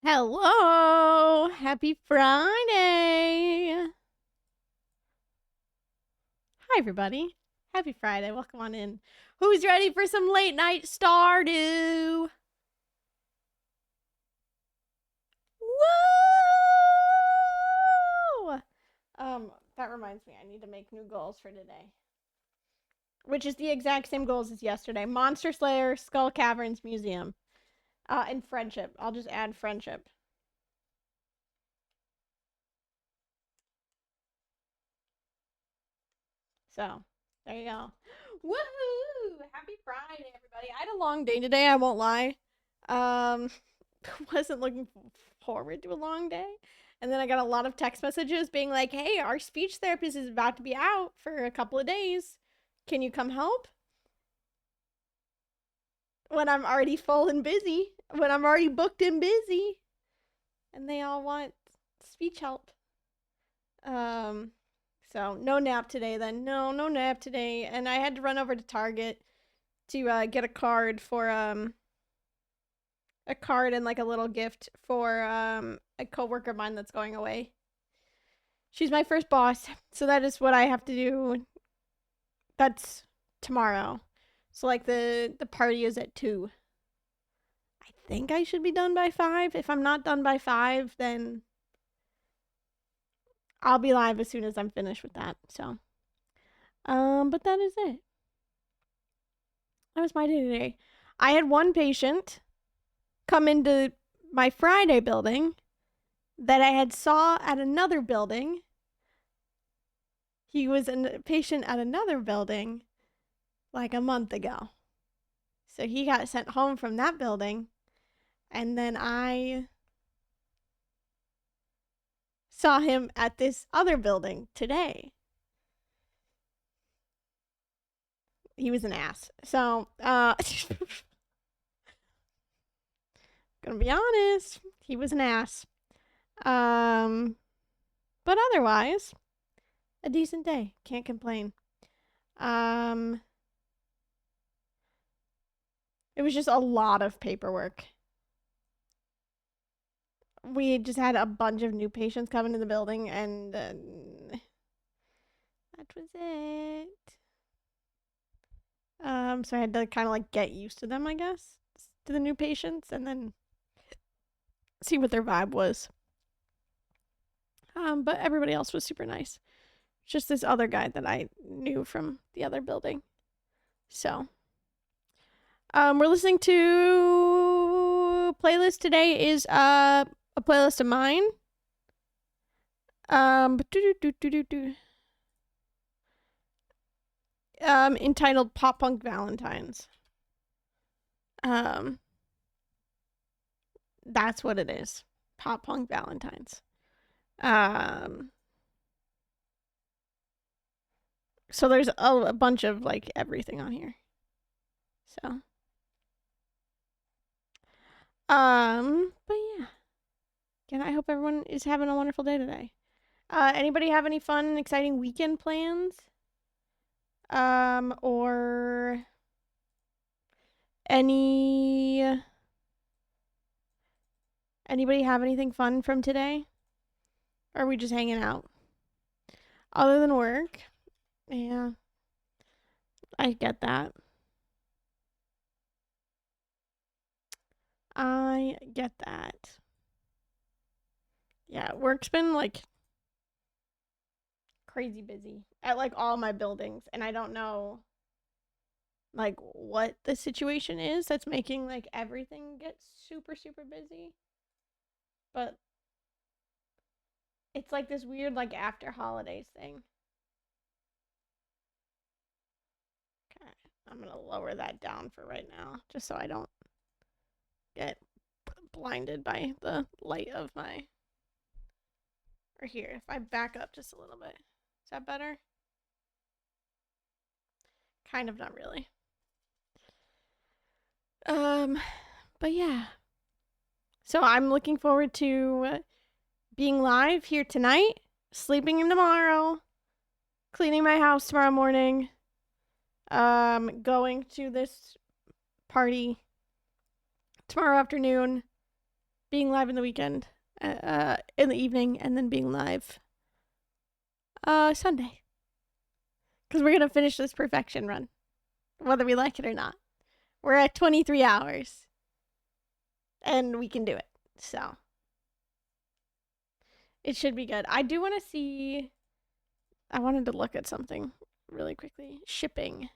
Hello! Happy Friday! Hi, everybody. Happy Friday. Welcome on in. Who's ready for some late night Stardew? Woo! That reminds me, I need to make new goals for today. Which is the exact same goals as yesterday. Monster Slayer, Skull Caverns Museum. And friendship. I'll just add friendship. So, there you go. Woohoo! Happy Friday, everybody. I had a long day today, I won't lie. Um, wasn't looking forward to a long day. And then I got a lot of text messages being like, hey, our speech therapist is about to be out for a couple of days. Can you come help? When I'm already full and busy, when I'm already booked and busy, and they all want speech help. Um, so no nap today then. No nap today. And I had to run over to Target to get a card for a card and like a little gift for a coworker of mine that's going away. She's my first boss, so that is what I have to do. That's tomorrow. So like the party is at 2. I think I should be done by 5. If I'm not done by 5, then I'll be live as soon as I'm finished with that. So but that is it. That was my day today. I had one patient come into my Friday building that I had saw at another building. He was a patient at another building like a month ago. So he got sent home from that building, and then I saw him at this other building today. He was an ass. So, gonna be honest, he was an ass. But otherwise, a decent day. Can't complain. It was just a lot of paperwork. We just had a bunch of new patients come into the building, and that was it. So I had to kind of like get used to them, I guess, to the new patients, and then see what their vibe was. But everybody else was super nice. Just this other guy that I knew from the other building. So, we're listening to playlist today is a playlist of mine. Entitled Pop Punk Valentines. That's what it is. Pop Punk Valentines. So there's a bunch of like everything on here. So, but yeah. Again, I hope everyone is having a wonderful day today. Anybody have any fun, exciting weekend plans? Or anybody have anything fun from today? Or are we just hanging out? Other than work? Yeah. I get that. I get that. Yeah, work's been like crazy busy at like all my buildings, and I don't know like what the situation is that's making like everything get super busy. But it's like this weird like after holidays thing. Okay, I'm gonna lower that down for right now, just so I don't get blinded by the light of my. Or here, if I back up just a little bit, is that better? Kind of, not really. But yeah. So I'm looking forward to being live here tonight, sleeping in tomorrow, cleaning my house tomorrow morning, going to this party tomorrow afternoon, being live in the weekend, in the evening, and then being live Sunday. Because we're going to finish this perfection run, whether we like it or not. We're at 23 hours. And we can do it. So it should be good. I do want to see. I wanted to look at something really quickly. Shipping.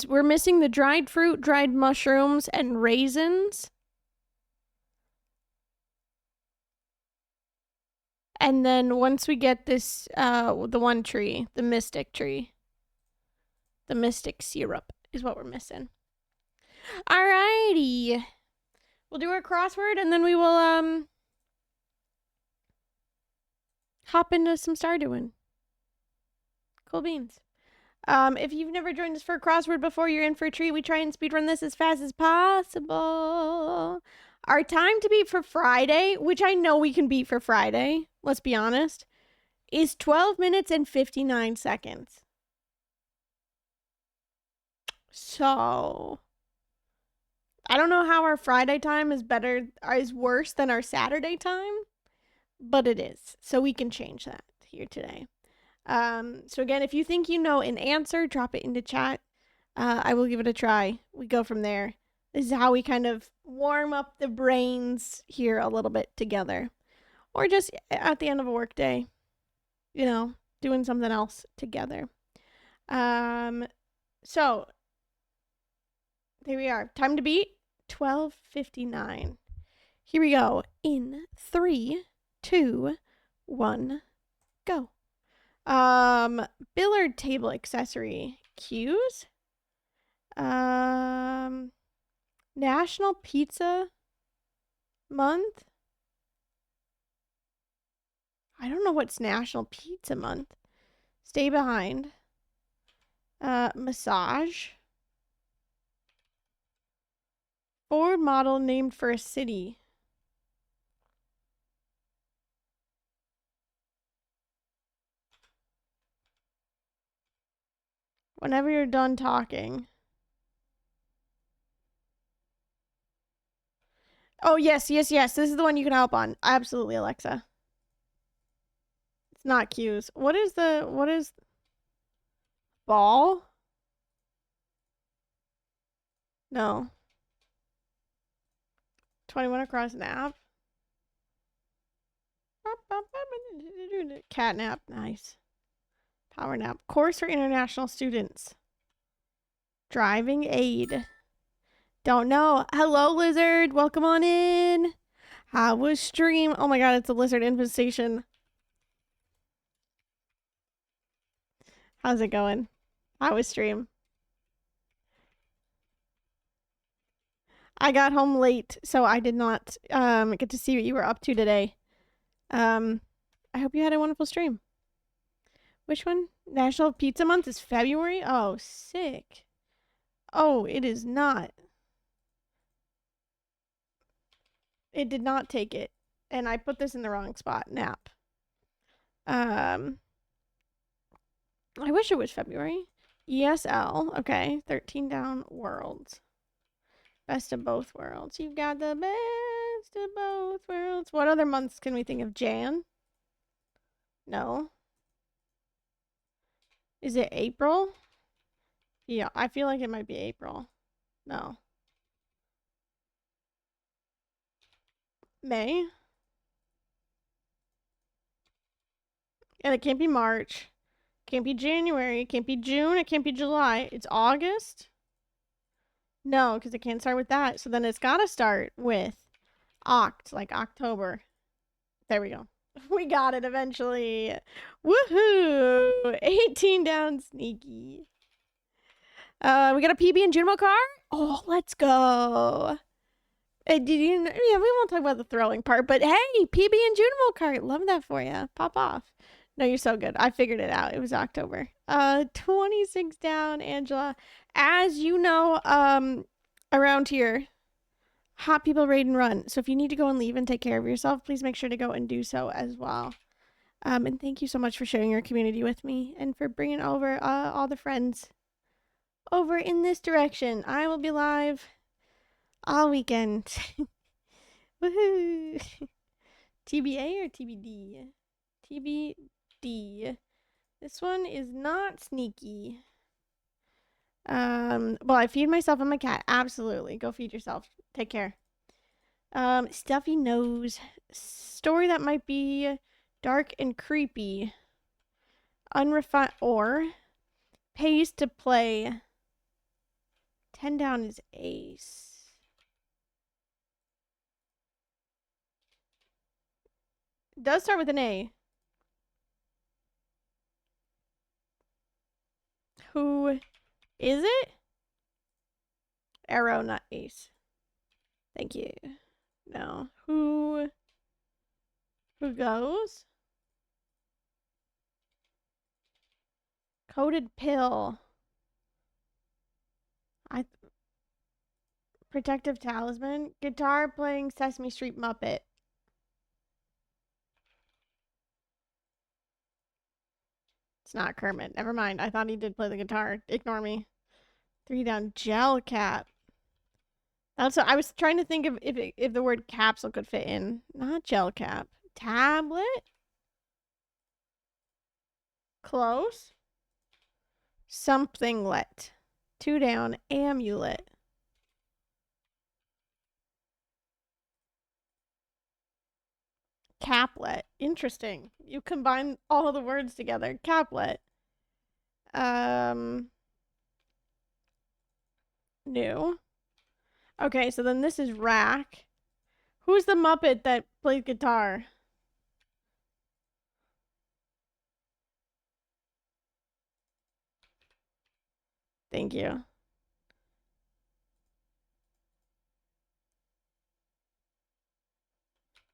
We're missing the dried fruit, dried mushrooms, and raisins. And then once we get this, the one tree, the mystic tree, the mystic syrup is what we're missing. Alrighty. We'll do our crossword and then we will, hop into some Stardewing. Cool beans. If you've never joined us for a crossword before, you're in for a treat. We try and speedrun this as fast as possible. Our time to beat for Friday, which I know we can beat for Friday, let's be honest, is 12 minutes and 59 seconds. So, I don't know how our Friday time is worse than our Saturday time, but it is. So we can change that here today. So again, if you think you know an answer, drop it into chat. I will give it a try. We go from there. This is how we kind of warm up the brains here a little bit together. Or just at the end of a work day, you know, doing something else together. So there we are. Time to beat 12:59. Here we go. In 3, 2, 1, go. Billiard table accessory cues. National Pizza Month. I don't know what's National Pizza Month. Stay behind. Massage. Ford model named for a city. Whenever you're done talking. Oh, yes. This is the one you can help on. Absolutely, Alexa. It's not cues. What is ball? No. 21 across nap. Cat nap. Nice. Power nap. Course for international students. Driving aid. Don't know. Hello, lizard. Welcome on in. How was stream? Oh my god, it's a lizard infestation. How's it going? How was stream? I got home late, so I did not get to see what you were up to today. I hope you had a wonderful stream. Which one? National Pizza Month is February? Oh, sick. Oh, it is not. It did not take it. And I put this in the wrong spot. Nap. I wish it was February. ESL. Okay. 13 down worlds. Best of both worlds. You've got the best of both worlds. What other months can we think of? Jan? No. Is it April? Yeah, I feel like it might be April. No. May? And it can't be March. Can't be January. It can't be June. It can't be July. It's August? No, because it can't start with that. So then it's got to start with like October. There we go. We got it eventually. Woohoo! 18 down sneaky. We got a PB and Junimo car? Oh, let's go. Yeah, we won't talk about the throwing part, but hey, PB and Junimo cart. Love that for you. Pop off. No, you're so good. I figured it out. It was October. 26 down, Angela. As you know, around here, Hot people raid and run. So if you need to go and leave and take care of yourself, please make sure to go and do so as well. And thank you so much for sharing your community with me and for bringing over all the friends over in this direction. I will be live all weekend. Woohoo! TBA or TBD? TBD. This one is not sneaky. Well, I feed myself and my cat. Absolutely. Go feed yourself. Take care. Stuffy nose. Story that might be dark and creepy. Unrefined or pays to play. 10 down is ace. It does start with an A. Who is it? Arrow, not ace. Thank you. No. Who goes? Coated pill. Protective talisman. Guitar playing Sesame Street Muppet. It's not Kermit. Never mind. I thought he did play the guitar. Ignore me. 3 down. Gel cap. That's what I was trying to think of if the word capsule could fit in. Not gel cap. Tablet? Close. Something let. 2 down. Amulet. Caplet. Interesting. You combine all of the words together. Caplet. New. Okay, so then this is rack. Who's the Muppet that plays guitar? Thank you.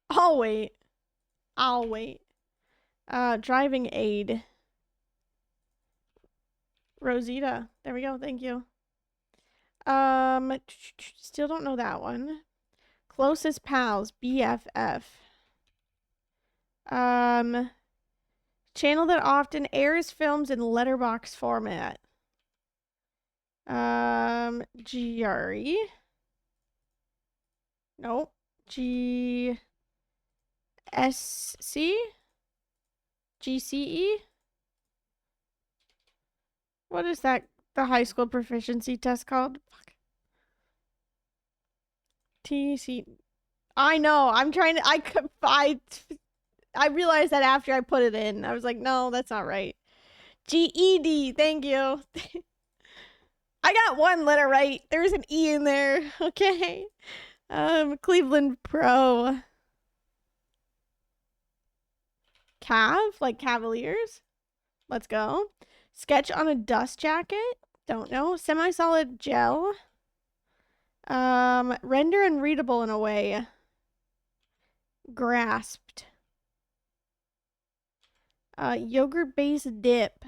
I'll wait. I'll wait. Driving aid. Rosita. There we go. Thank you. Still don't know that one. Closest pals. BFF. Channel that often airs films in letterbox format. GRE. Nope. GSC. GCE. What is that? The high school proficiency test called? Fuck. TC. I know. I'm trying to. I realized that after I put it in. I was like, no, that's not right. GED. Thank you. I got one letter right. There's an E in there. Okay. Cleveland Pro. Cav, like Cavaliers. Let's go. Sketch on a dust jacket. Don't know. Semi-solid gel. Render unreadable in a way. Grasped. Yogurt-based dip.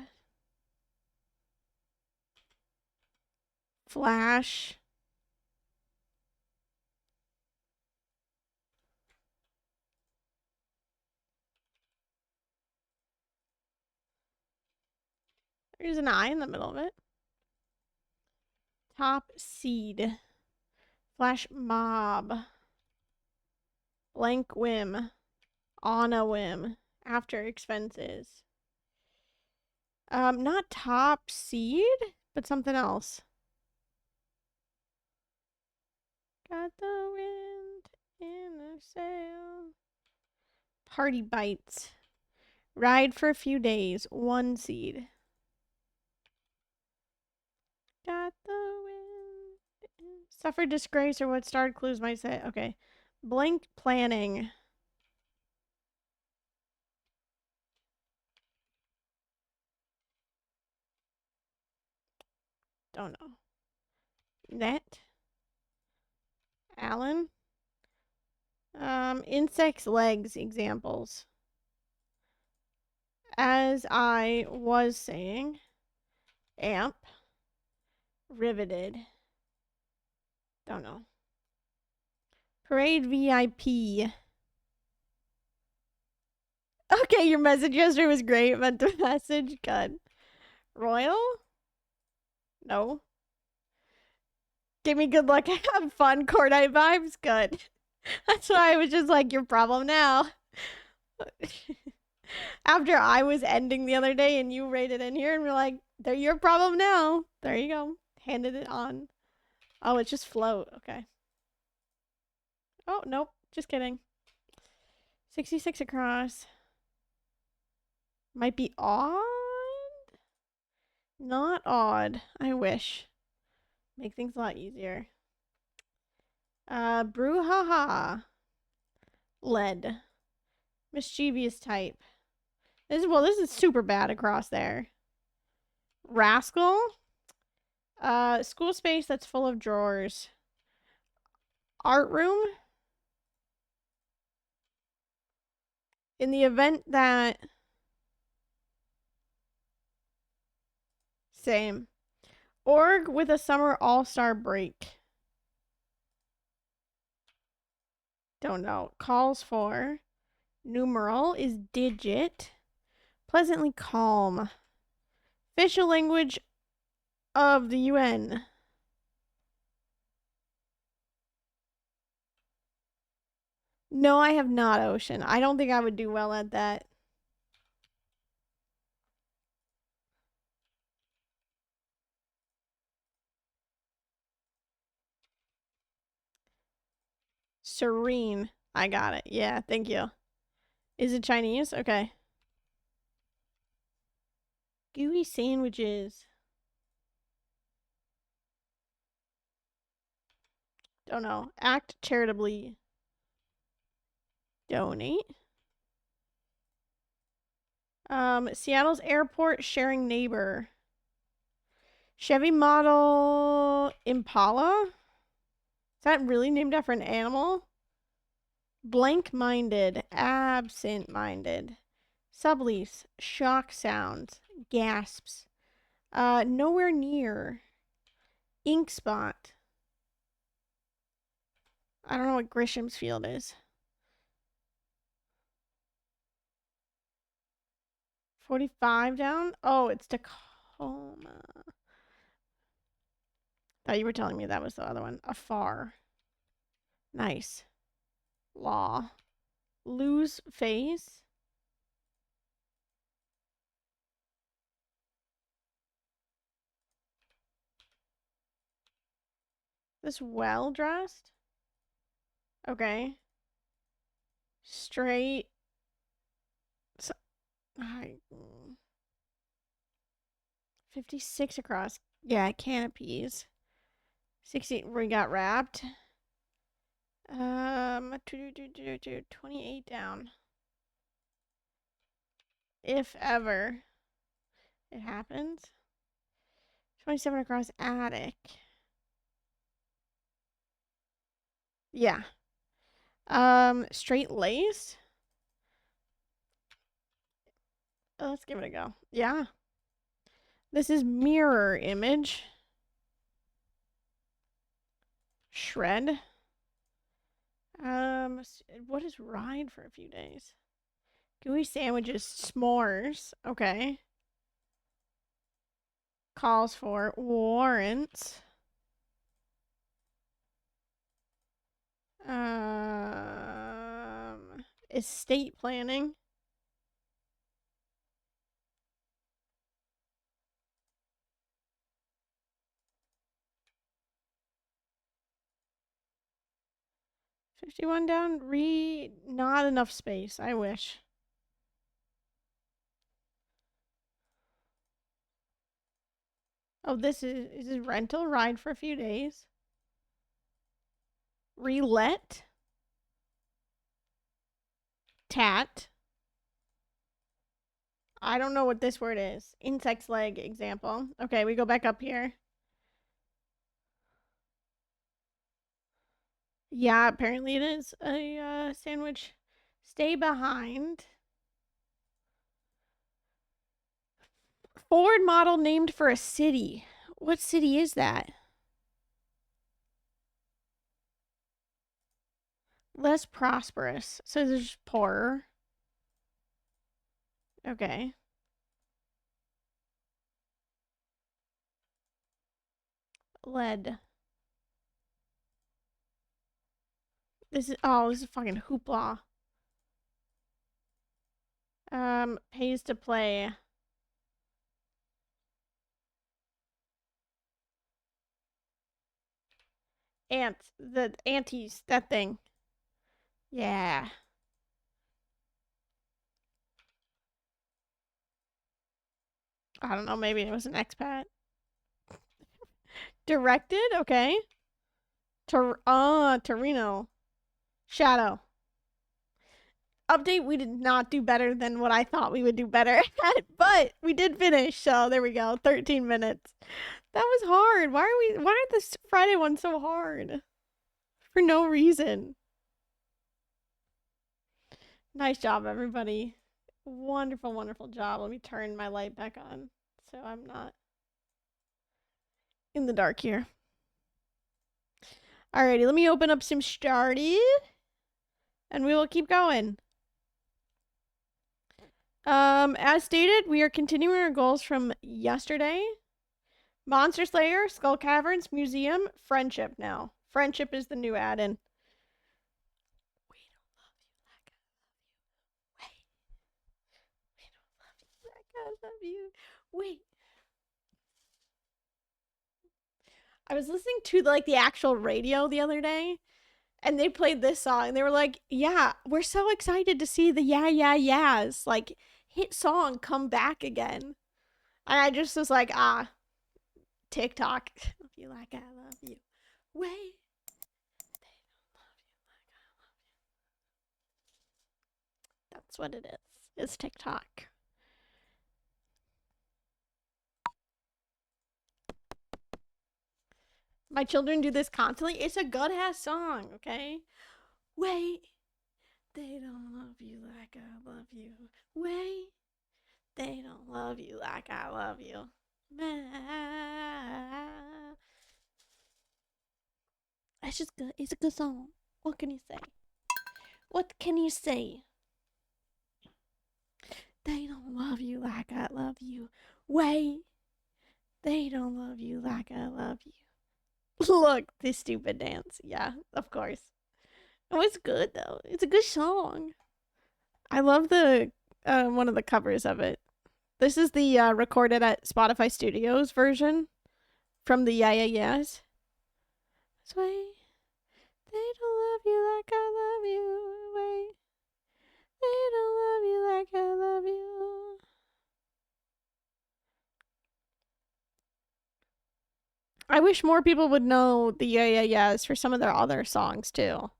Flash. There's an I in the middle of it. Top seed. Flash mob. Blank whim. On a whim. After expenses. Not top seed, but something else. Got the wind in the sail. Party bites. Ride for a few days. 1 seed. Got the wind. Suffer disgrace or what starred clues might say. Okay. Blank planning. Don't know. Net. Alan. Insects' legs examples. As I was saying, amp. Riveted. Don't know. Parade VIP. Okay, your message yesterday was great, but the message, good. Royal? No. Give me good luck, have fun, court night vibes, good. That's why I was just like, your problem now. After I was ending the other day and you rated in here and we're like, they're your problem now. There you go. Handed it on. Oh, it's just float. Okay. Oh, nope. Just kidding. 66 across. Might be odd? Not odd. I wish. Make things a lot easier. Brouhaha. Lead. Mischievous type. This is super bad across there. Rascal. School space that's full of drawers. Art room. In the event that... Same. Org with a summer all-star break. Don't know. Calls for. Numeral is digit. Pleasantly calm. Official language of the UN. No, I have not, Ocean. I don't think I would do well at that. Serene. I got it. Yeah, thank you. Is it Chinese? Okay. Gooey sandwiches. Don't know. Act charitably. Donate. Seattle's airport sharing neighbor. Chevy model Impala? Is that really named after an animal? Blank-minded. Absent-minded. Sublease. Shock sounds. Gasps. Nowhere near. Ink spot. I don't know what Grisham's field is. 45 down? Oh, it's Tacoma. Thought you were telling me that was the other one. Afar. Nice. Law. Lose face. This well dressed? Okay. Straight. 56 across. Yeah, canopies. 60. We got wrapped. 28 down. If ever it happens. 27 across attic. Yeah. Straight lace. Let's give it a go. Yeah. This is mirror image. Shred. What is ride for a few days? Gooey sandwiches, s'mores. Okay. Calls for warrants. Estate planning. $51 down. Not enough space. I wish. Oh, this is rental ride for a few days. Relet. Tat. I don't know what this word is. Insect's leg example. Okay, we go back up here. Yeah, apparently it is a sandwich. Stay behind. Ford model named for a city. What city is that? Less prosperous. So there's just poorer. Okay. Lead. This is fucking hoopla. Pays to play. Ants. The antes. That thing. Yeah. I don't know. Maybe it was an expat. Directed? Okay. Torino. Shadow. Update, we did not do better than what I thought we would do better at, but we did finish, so there we go. 13 minutes. That was hard. Why are this Friday one so hard? For no reason. Nice job, everybody. Wonderful, wonderful job. Let me turn my light back on so I'm not in the dark here. Alrighty, let me open up some Started, and we will keep going. As stated, we are continuing our goals from yesterday. Monster Slayer, Skull Caverns, Museum, Friendship now. Friendship is the new add-in. We don't love you like I love you. Wait. I was listening to like the actual radio the other day, and they played this song, and they were like, yeah, we're so excited to see the Yeah Yeah Yeahs, like, hit song come back again. And I just was like, TikTok. Love you like I love you. Wait. They don't love you like I love you. That's what it is. It's TikTok. My children do this constantly. It's a good ass song, okay? Wait. They don't love you like I love you. Wait. They don't love you like I love you. It's just good. It's a good song. What can you say? What can you say? They don't love you like I love you. Wait. They don't love you like I love you. Look, this stupid dance. Yeah, of course. Oh, it's good though. It's a good song. I love the one of the covers of it. This is the recorded at Spotify Studios version from the Yeah Yeah Yeahs. Wait, they don't love you like I love you. Wait, they don't love you like I love you. I wish more people would know the Yeah Yeah Yeahs for some of their other songs too.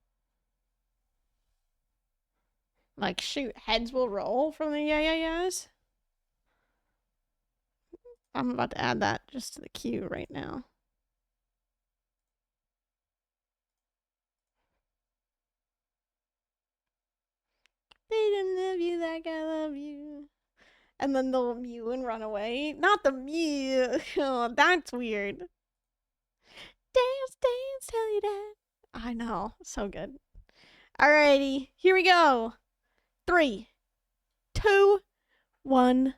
Like, shoot, Heads Will Roll from the Yeah Yeah Yeahs. I'm about to add that just to the queue right now. They don't love you like I love you. And then they'll mew and run away. Not the mew. Oh, that's weird. Dance, dance, tell you that. I know. So good. Alrighty. Here we go. 3, 2, 1.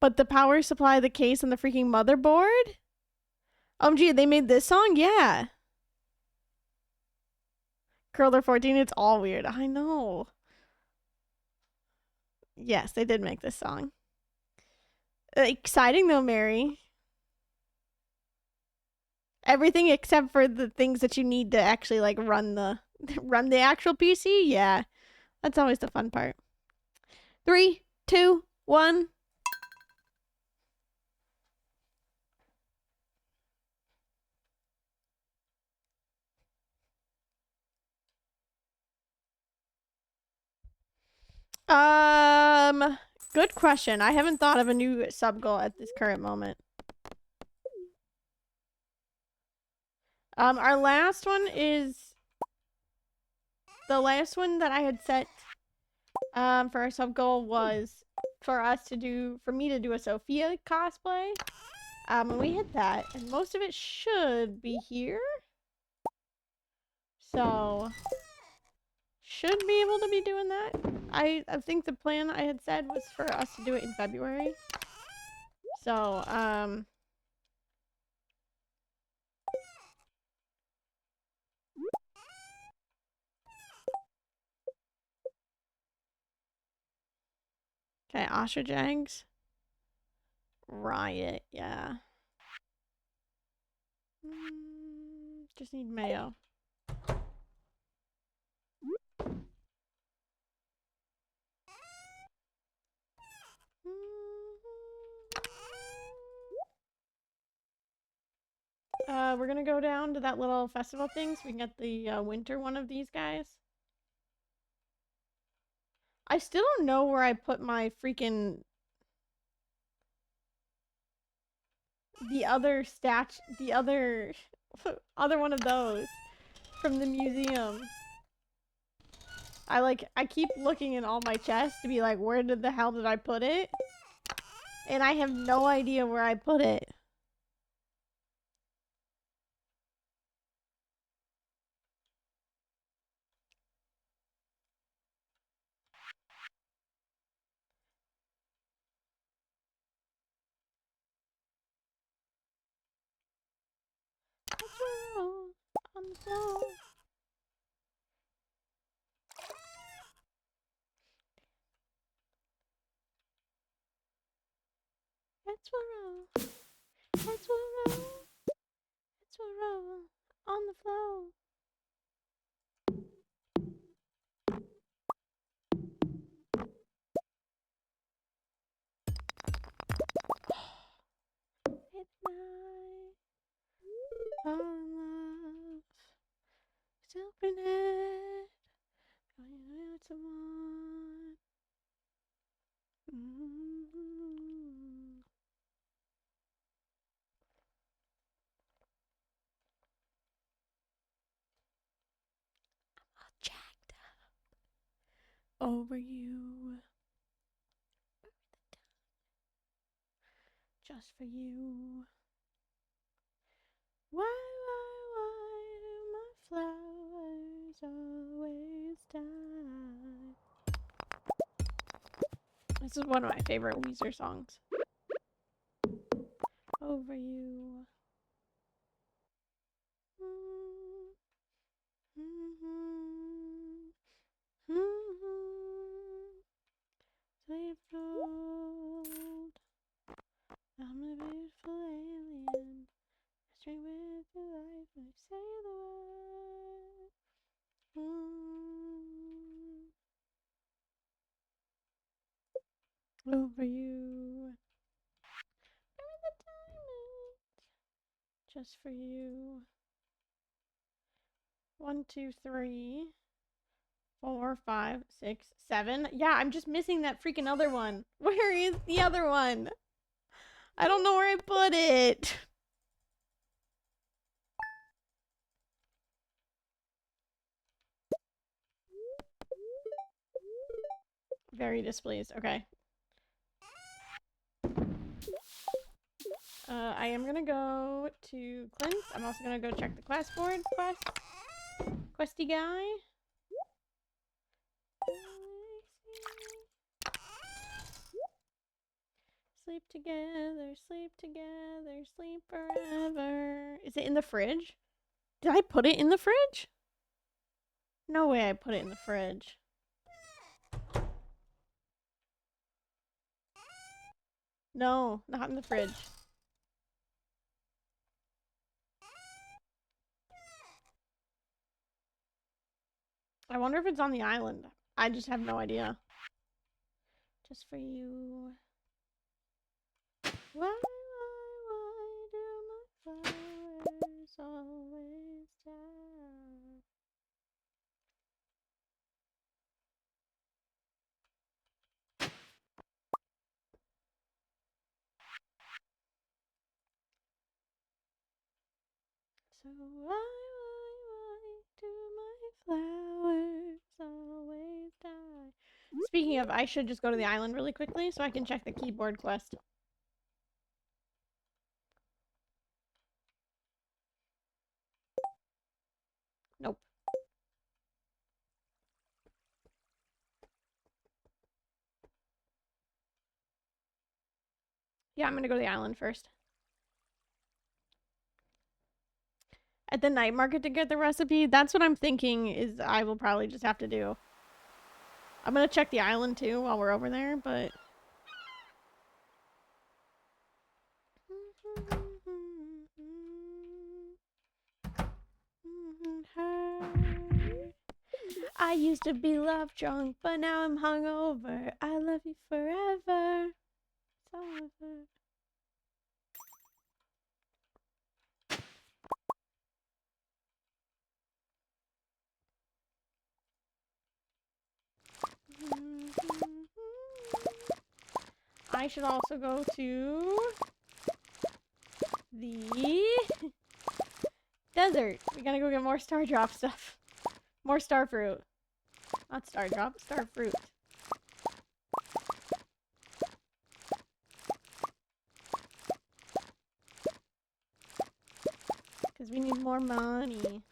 But the power supply, the case, and the freaking motherboard? OMG, they made this song? Yeah. Curler 14, it's all weird. I know. Yes, they did make this song. Exciting though, Mary. Everything except for the things that you need to actually like run the actual PC. Yeah, that's always the fun part. 3, 2, 1. Good question. I haven't thought of a new sub goal at this current moment. Our last one is the last one that I had set for our sub goal was for me to do a Sophia cosplay. And we hit that, and most of it should be here. So, should be able to be doing that. I think the plan I had said was for us to do it in February. So, okay, ostrich eggs. Riot, yeah. Just need mayo. We're gonna go down to that little festival thing so we can get the winter one of these guys. I still don't know where I put my freaking the other other one of those from the museum. I keep looking in all my chests to be like, where the hell did I put it? And I have no idea where I put it. On the floor. Let's roll. Let's roll. Let's roll on the floor. It's night. Our love. Still brunette. Going out to one. All jacked up over you. Just for you. Why do my flowers always die? This is one of my favorite Weezer songs. Over you. Sweet float. I'm a beautiful alien. String with your life when you say the word. Over you. Remember the diamond. Just for you. 1, 2, 3, 4, 5, 6, 7. Yeah, I'm just missing that freaking other one. Where is the other one? I don't know where I put it. Very displeased. Okay. I am gonna go to Clint. I'm also gonna go check the quest board. Questy guy. Sleep together, sleep together, sleep forever. Is it in the fridge? Did I put it in the fridge? No way I put it in the fridge. No, not in the fridge. I wonder if it's on the island. I just have no idea. Just for you. Why do my flowers always die? So why do my flowers always die? Speaking of, I should just go to the island really quickly so I can check the keyboard quest. Nope. Yeah, I'm gonna go to the island first. At the night market to get the recipe, that's what I'm thinking is I will probably just have to do. I'm gonna check the island too while we're over there, but... I used to be love drunk, but now I'm hungover. I love you forever. It's all over. I should also go to the desert. We gotta go get more star drop stuff. More star fruit. Not star drop, star fruit. Because we need more money.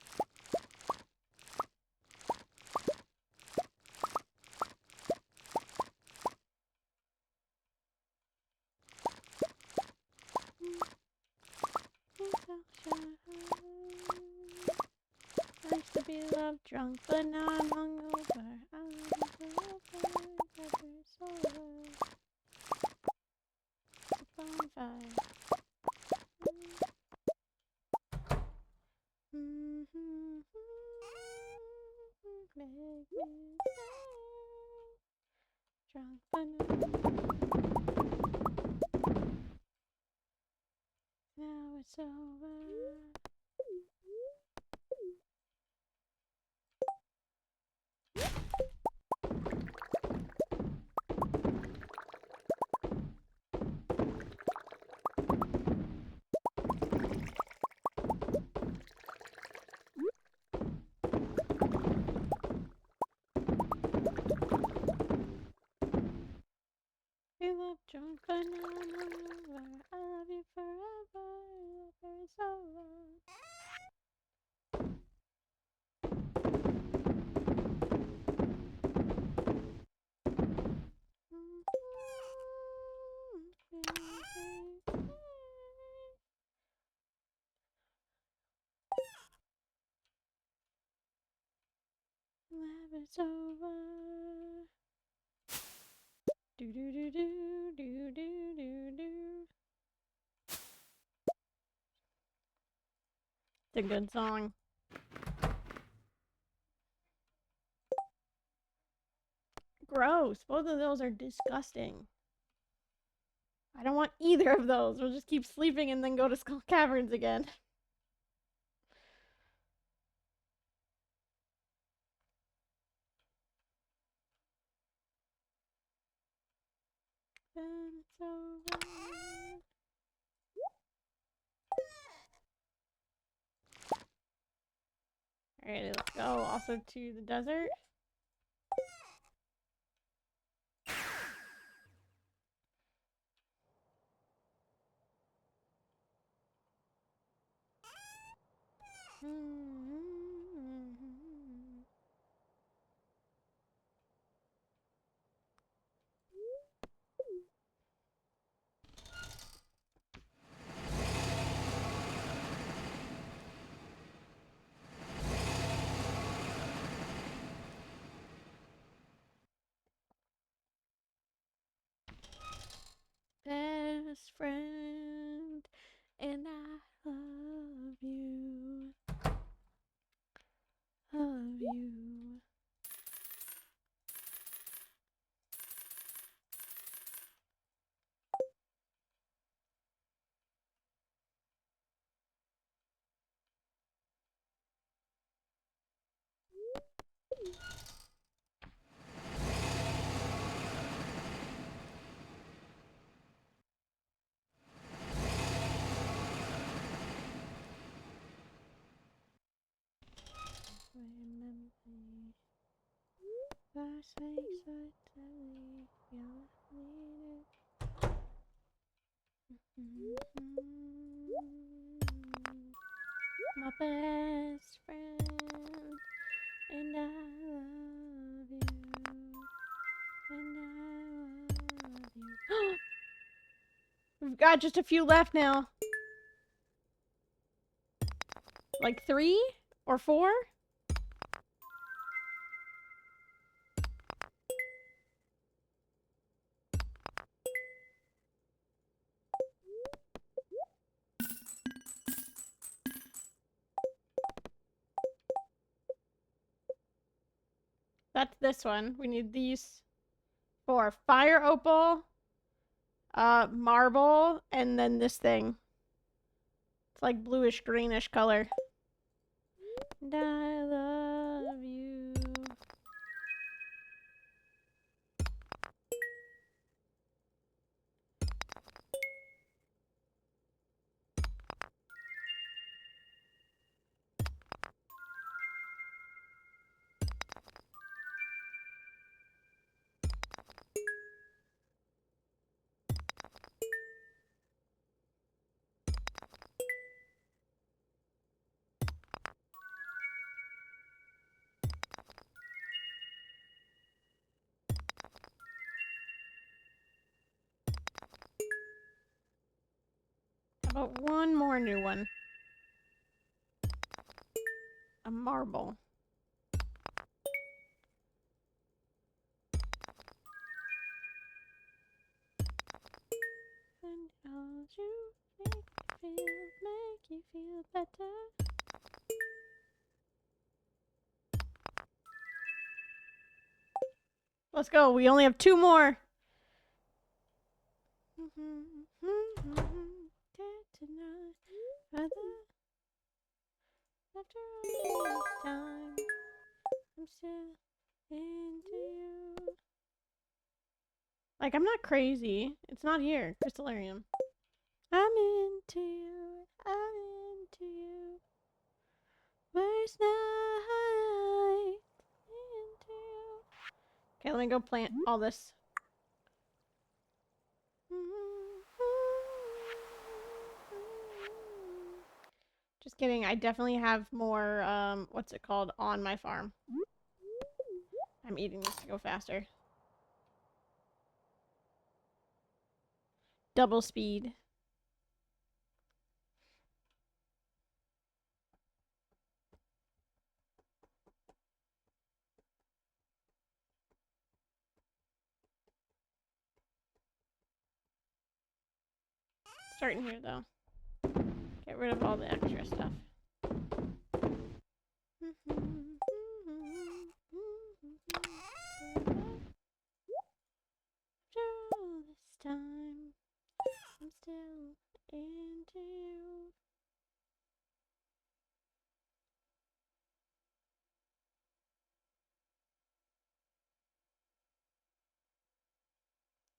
I used to be love drunk, but now I'm hungover. I love you forever, never sober. It's a bonfire. Make me drunk, but now it's over. We love drunk, but now I'm hungover. I love you forever, never it's over. Never it's over. Do do do do do do do do. It's a good song. Gross. Both of those are disgusting. I don't want either of those. We'll just keep sleeping and then go to Skull Caverns again. Then it's over. Alright, let's go also to the desert. Best friend, and I love you. Love you. Remember last week's totally you needed. My best friend, and I love you, and I love you. We've got just a few left now. Like 3 or 4? That's this one. We need these 4. Fire opal, marble, and then this thing. It's like bluish greenish color. And I love you. How about one more new one? A marble. And hold you, make you feel better. Let's go. We only have 2 more. After all this time, I'm still into you. Like, I'm not crazy. It's not here. Crystallarium. I'm into you. I'm into you. First night. Into you. Okay, let me go plant all this. Just kidding. I definitely have more, what's it called, on my farm. I'm eating this to go faster. Double speed. Starting here, though. Get rid of all the extra stuff. After all this time, I'm still into you.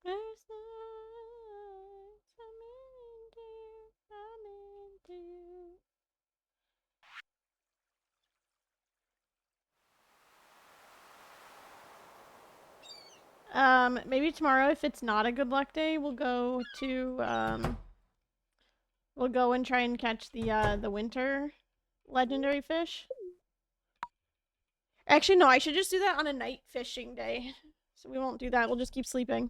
There's nights I'm into you, I'm into you. Maybe tomorrow, if it's not a good luck day, we'll go to, we'll go and try and catch the winter legendary fish. Actually, no, I should just do that on a night fishing day. So we won't do that, we'll just keep sleeping.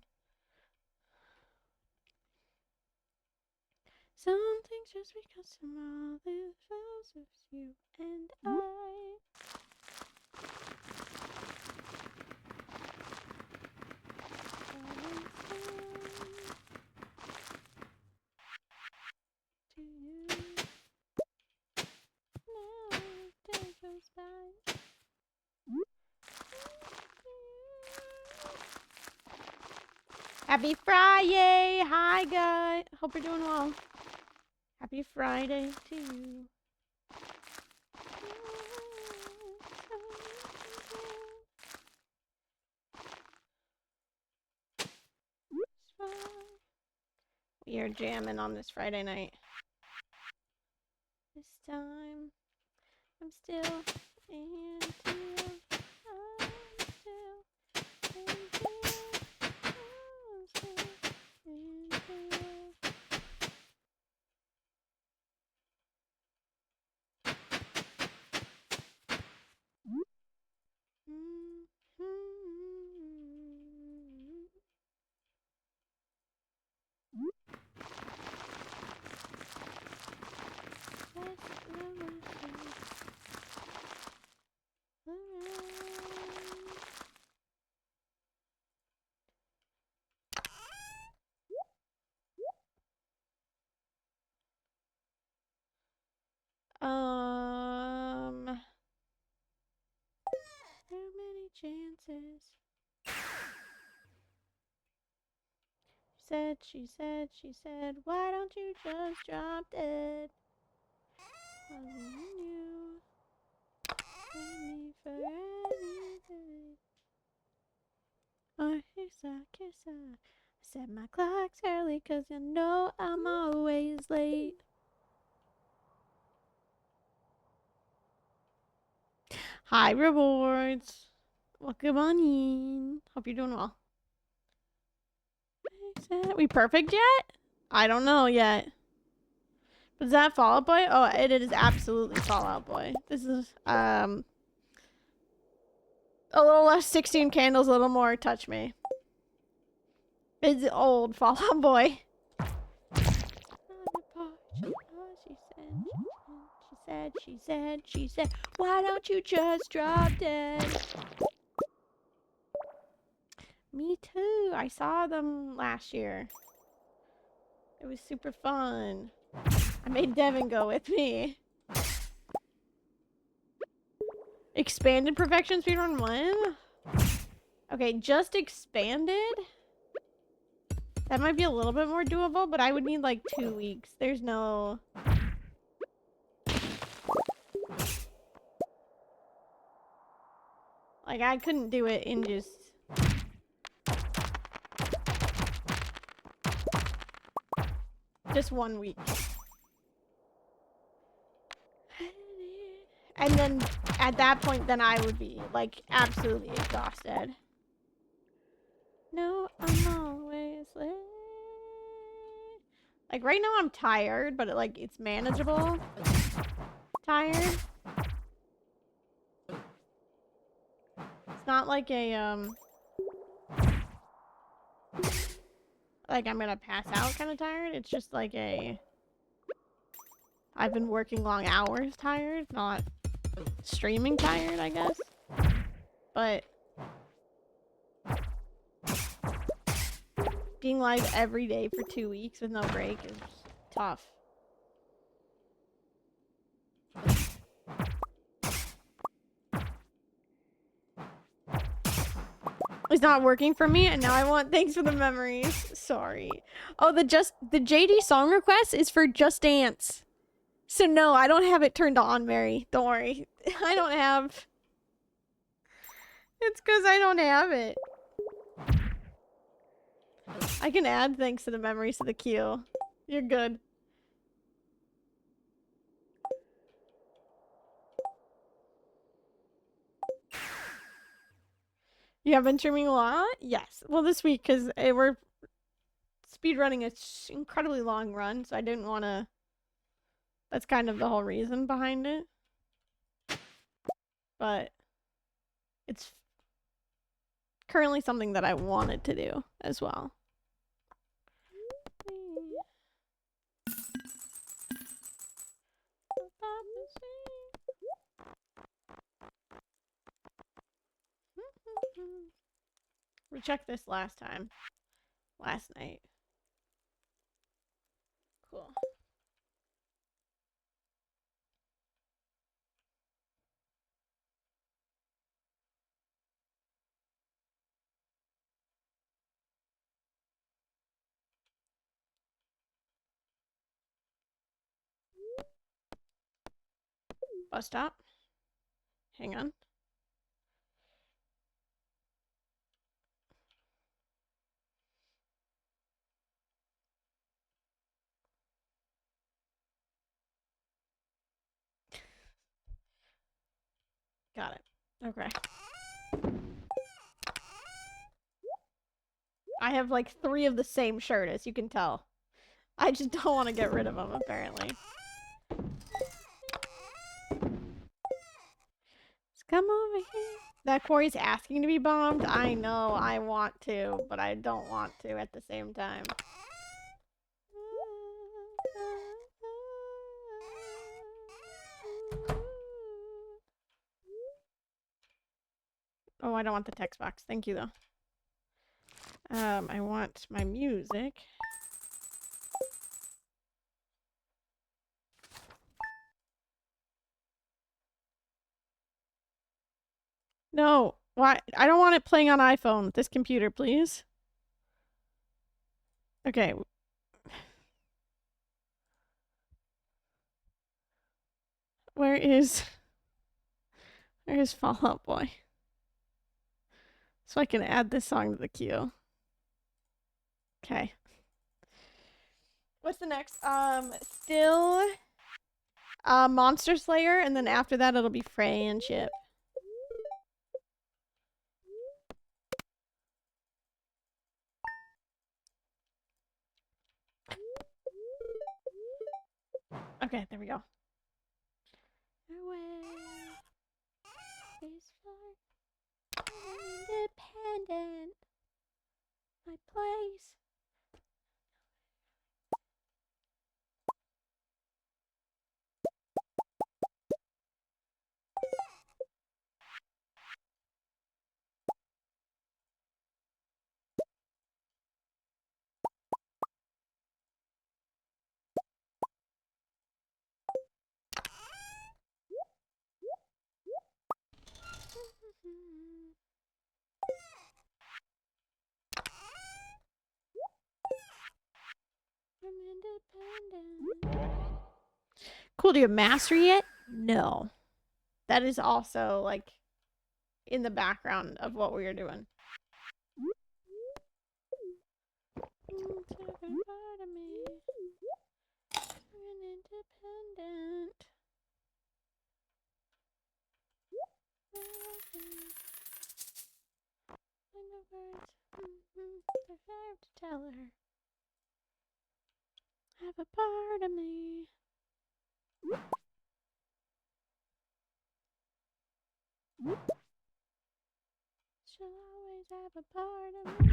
Some things just because tomorrow this falls with you and I. To you. Now the day goes by. Happy Friday! Hi, guys. Hope you're doing well. Happy Friday to you. We are jamming on this Friday night. This time, I'm still into you. I'm still into you. I'm still into you. Too many chances. She said, why don't you just drop dead? Loving you, leave me for anything. Kiss her. Set my clocks early, 'cause you know I'm always late. Hi, rewards. Welcome on in. Hope you're doing well. We perfect yet? I don't know yet. But is that Fall Out Boy? Oh, it is absolutely Fall Out Boy. This is, a little less 16 candles, a little more touch me. It's old Fall Out Boy. She said, why don't you just drop dead? Me too. I saw them last year. It was super fun. I made Devin go with me. Expanded Perfection Speedrun 1? Okay, just expanded? That might be a little bit more doable, but I would need like 2 weeks. There's no... Like, I couldn't do it in just 1 week. And then, at that point, then I would be, like, absolutely exhausted. No, I'm always late. Like, right now I'm tired, but, it's manageable. Tired. It's not like a, like I'm gonna pass out kind of tired. It's just like a... I've been working long hours tired, not streaming tired, I guess. But... being live every day for 2 weeks with no break is tough. It's not working for me, and now I want thanks for the memories. Sorry. Oh, the JD song request is for Just Dance. So no, I don't have it turned on, Mary. Don't worry. I don't have... It's because I don't have it. I can add thanks to the memories to the queue. You're good. You have been streaming a lot? Yes. Well, this week, because we're speedrunning an incredibly long run, so I didn't want to... That's kind of the whole reason behind it. But it's currently something that I wanted to do as well. We checked this last night. Cool. Bus stop. Hang on. Got it. Okay. I have like 3 of the same shirt, as you can tell. I just don't want to get rid of them, apparently. Just come over here. That quarry's asking to be bombed. I know, I want to, but I don't want to at the same time. Oh, I don't want the text box. Thank you, though. I want my music. No. Why? I don't want it playing on iPhone. This computer, please. Okay. Where is Fall Out Boy? So I can add this song to the queue. Okay. What's the next? Still Monster Slayer, and then after that it'll be Friendship. Okay, there we go. Independent. My place. I'm independent. Cool, do you have mastery yet? No. That is also like in the background of what we are doing. Take a part of me. I'm independent. I know words. I have to tell her. Have a part of me. She'll always have a part of me.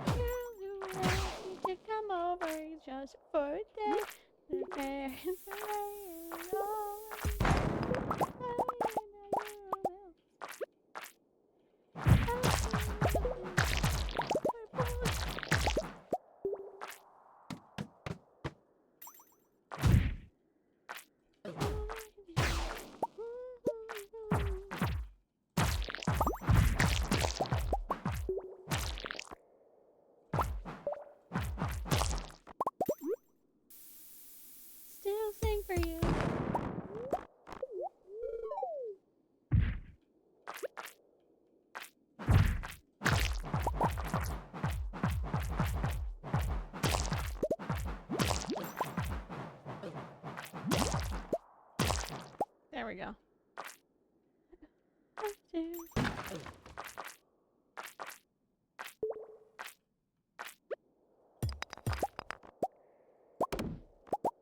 Girl, you asked me to come over just for a day. The parents are still sing for you. There we go.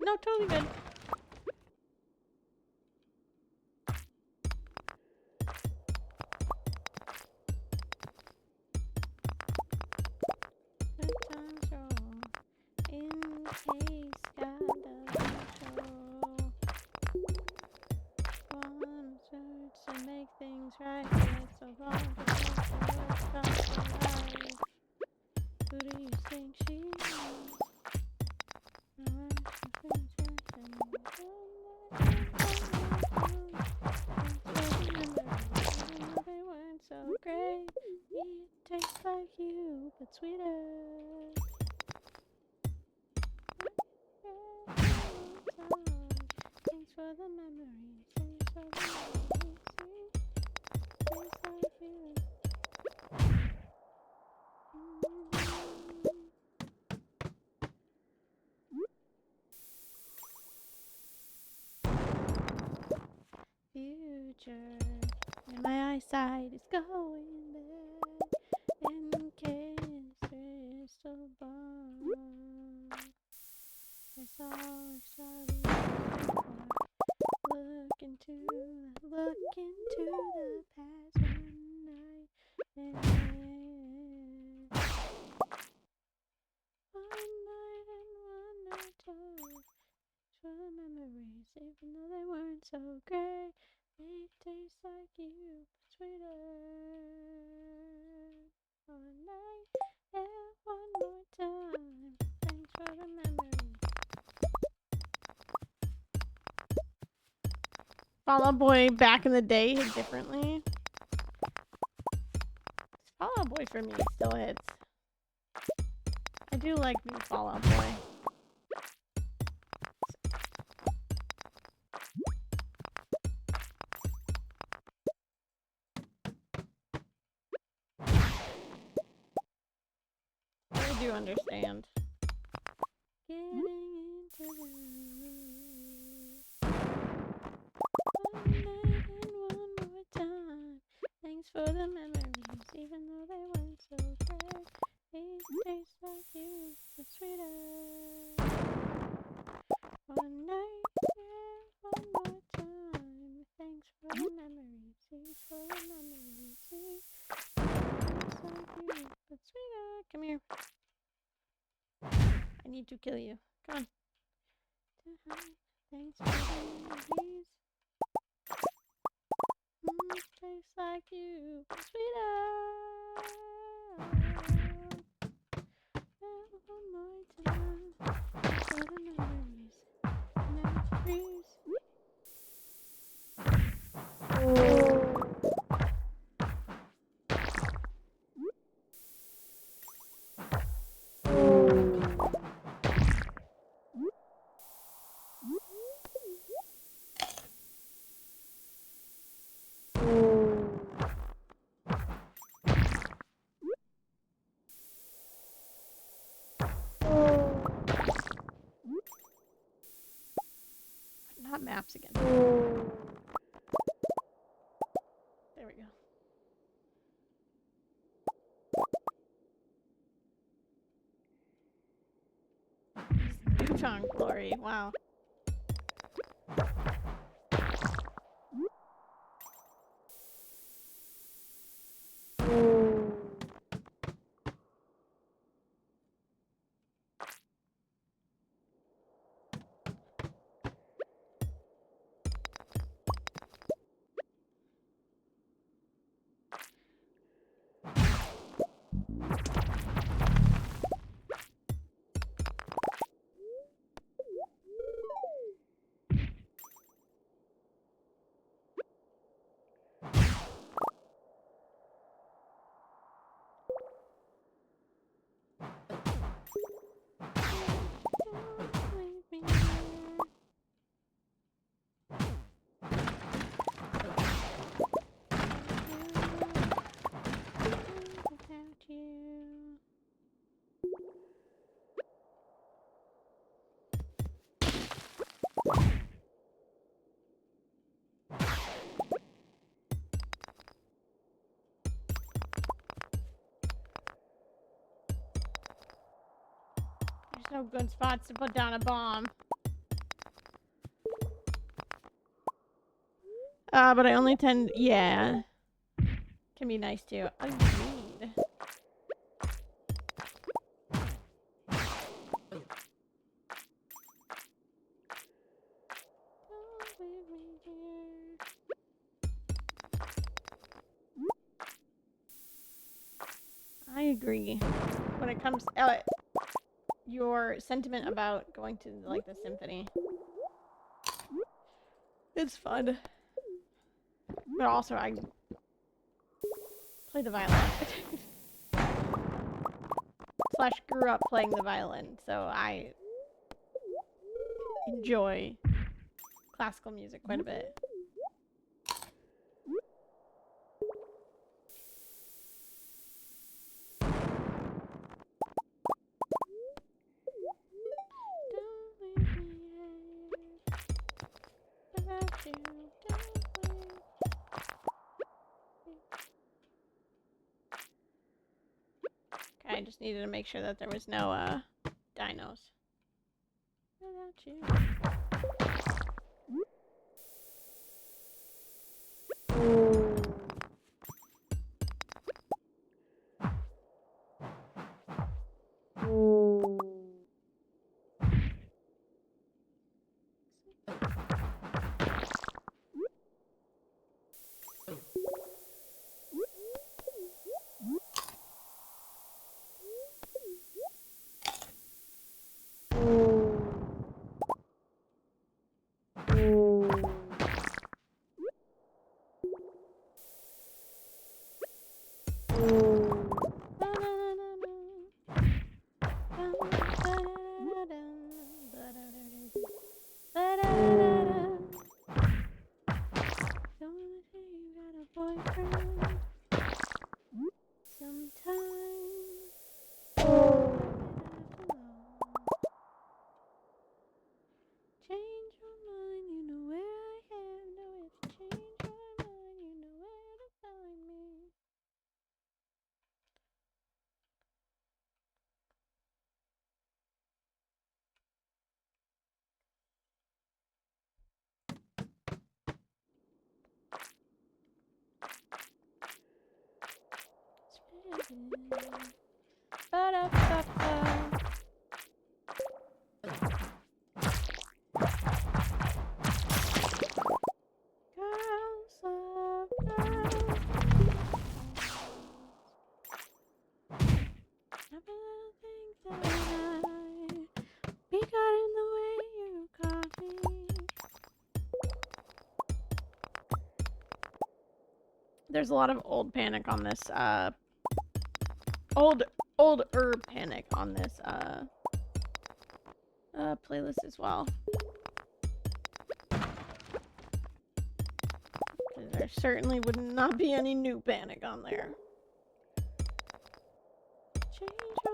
No, totally good. In case God doesn't show. One search to make things right. It's so long to stop alive. Who do you think she is? They weren't so great. It tastes like you, but sweeter. Thanks for the memories. Thanks for the memories. Tastes like you. Future, and my eyesight is going bad, and cancer is so bomb. It's all exciting. Look into the past one night, and one night time. For the memories, even though they weren't so great, they taste like you, but sweeter. One night, yeah, one more time. Thanks for the memories. Fall Out Boy back in the day hit differently. Fall Out Boy for me still hits. I do like new Fall Out Boy. I do understand. Getting into the one night and one more time. Thanks for the memories, even though they weren't so great. These taste like you, but sweeter. One night and one more time. Thanks for the memories, thanks for the memories. Taste like you, but sweeter. Come here. I need to kill you. Come on. Thanks for the memories. Tastes like you, but sweeter. One more time. For the memories. Never freeze. Not maps again. There we go. Newton glory. Wow. There's no good spots to put down a bomb. But I only tend, yeah. Can be nice too. Agreed. I agree. When it comes, your sentiment about going to like the symphony, it's fun. But also, I play the violin. Slash grew up playing the violin, so I enjoy classical music quite a bit. Okay, I just needed to make sure that there was no dinos. Without you. Ba-da-ba-ba. Girls love girls. Never think that I'd be caught in the way you caught me. There's a lot of old Panic on this, older Panic on this, playlist as well. There certainly would not be any new Panic on there. Change your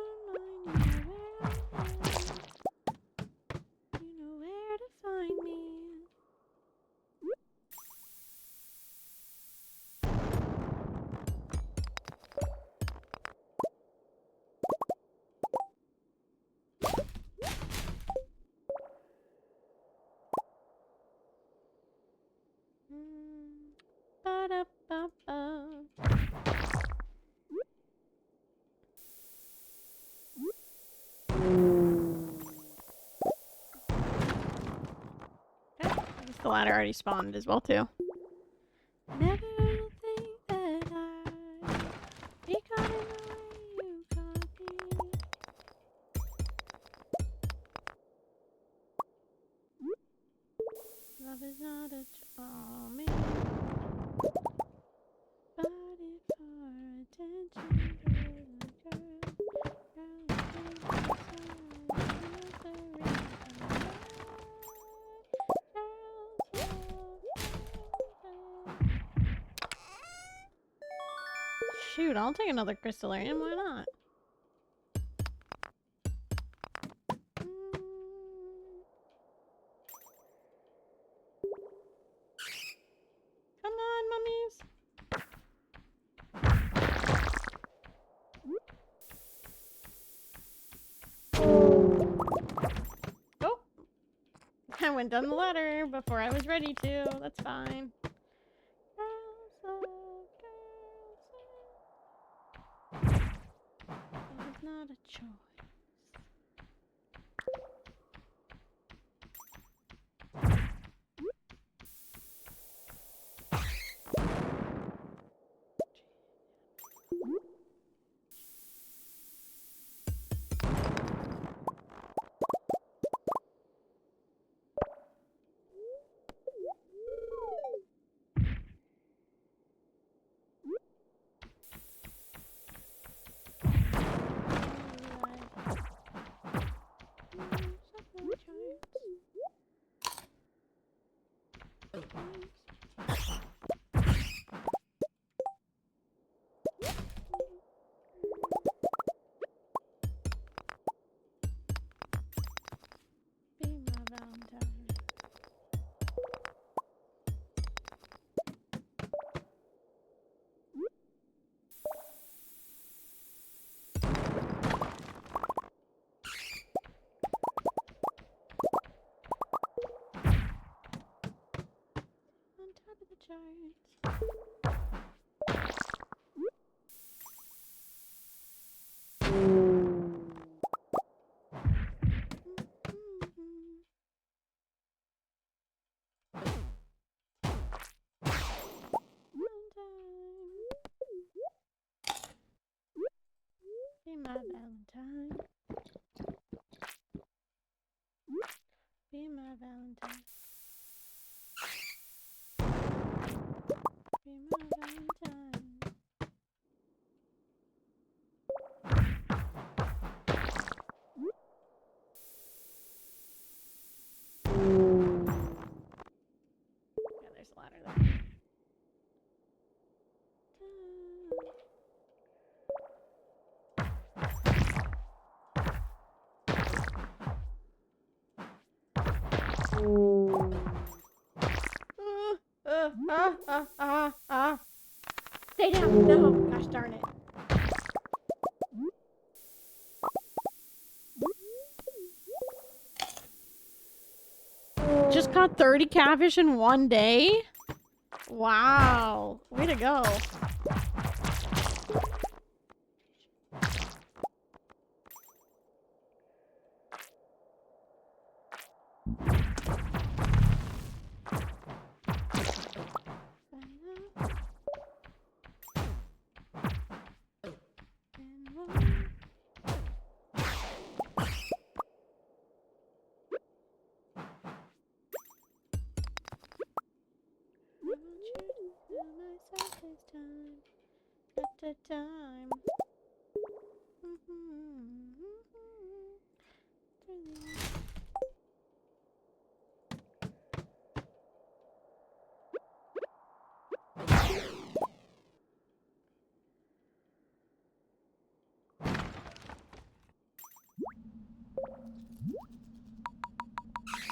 mind, you know where to find me. Ba-da-ba-ba. Okay, I guess the ladder already spawned as well too. Never think that I'd be caught in the way you caught me. Love is not a charming, but it for attention, girl. Shoot, I'll take another crystallarium, why not? Come on, mummies. Oh! I went down the ladder before I was ready to. That's fine. It's not a choice. Be my Valentine. Be my Valentine. Be my Valentine. Yeah, there's a ladder there. Stay down. No. Gosh darn it. Just caught 30 catfish in one day? Wow. Way to go. a time.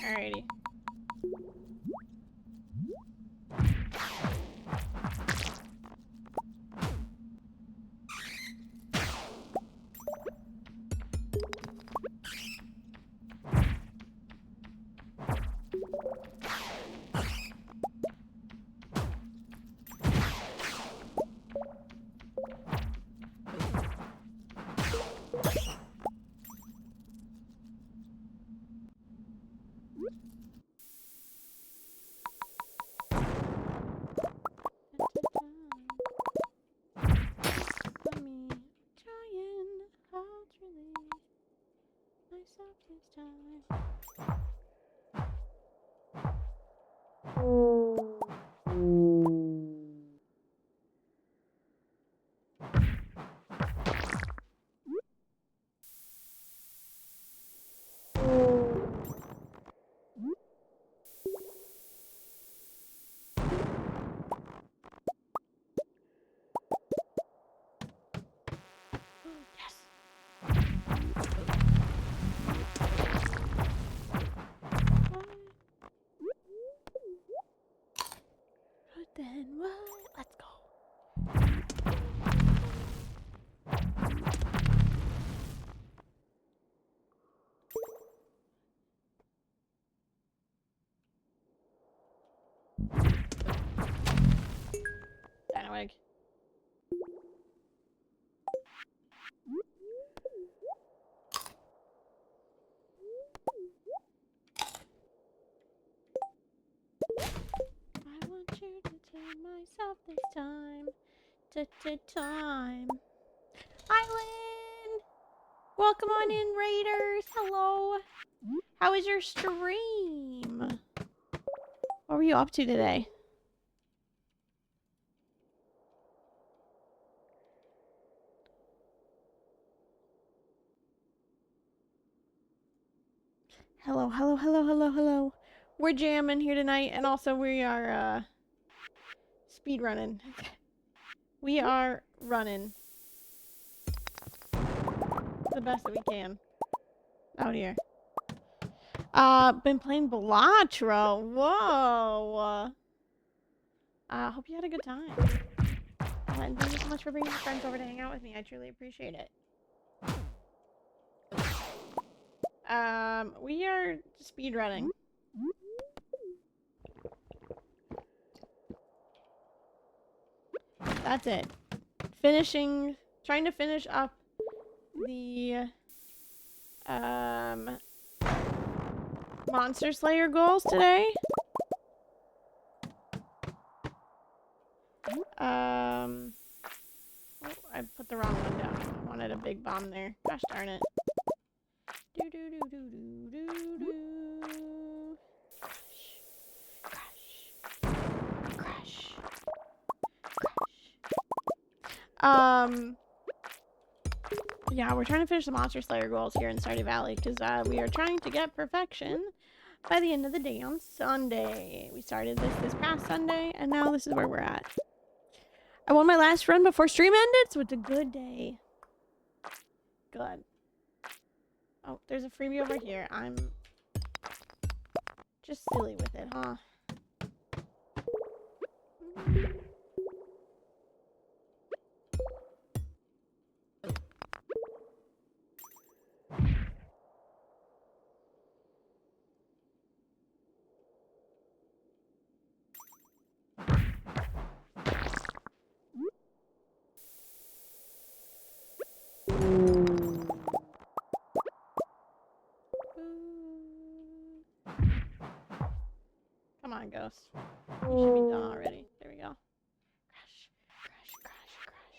Alrighty. Myself this time. Then what? Let's go. Dynamite. I want you to take myself this time. Time. Island! Welcome on in, Raiders. Hello. How was your stream? What were you up to today? Hello, hello, hello, hello, hello. We're jamming here tonight, and also we are, speed running. We are running the best that we can out here. Been playing Belatro. Whoa. Hope you had a good time. And thank you so much for bringing your friends over to hang out with me. I truly appreciate it. We are speed running. That's it. Trying to finish up the, Monster Slayer goals today. Oh, I put the wrong one down. I wanted a big bomb there. Gosh darn it. Do do do do do do do. Crash. Crash. Crash. Yeah, we're trying to finish the Monster Slayer goals here in Stardew Valley because we are trying to get perfection by the end of the day on Sunday. We started this past Sunday, and now this is where we're at. I won my last run before stream ended, so it's a good day. Good. Oh, there's a freebie over here. I'm just silly with it, huh? Come on, Ghost. You should be done already. There we go. Crash, crash, crash, crash.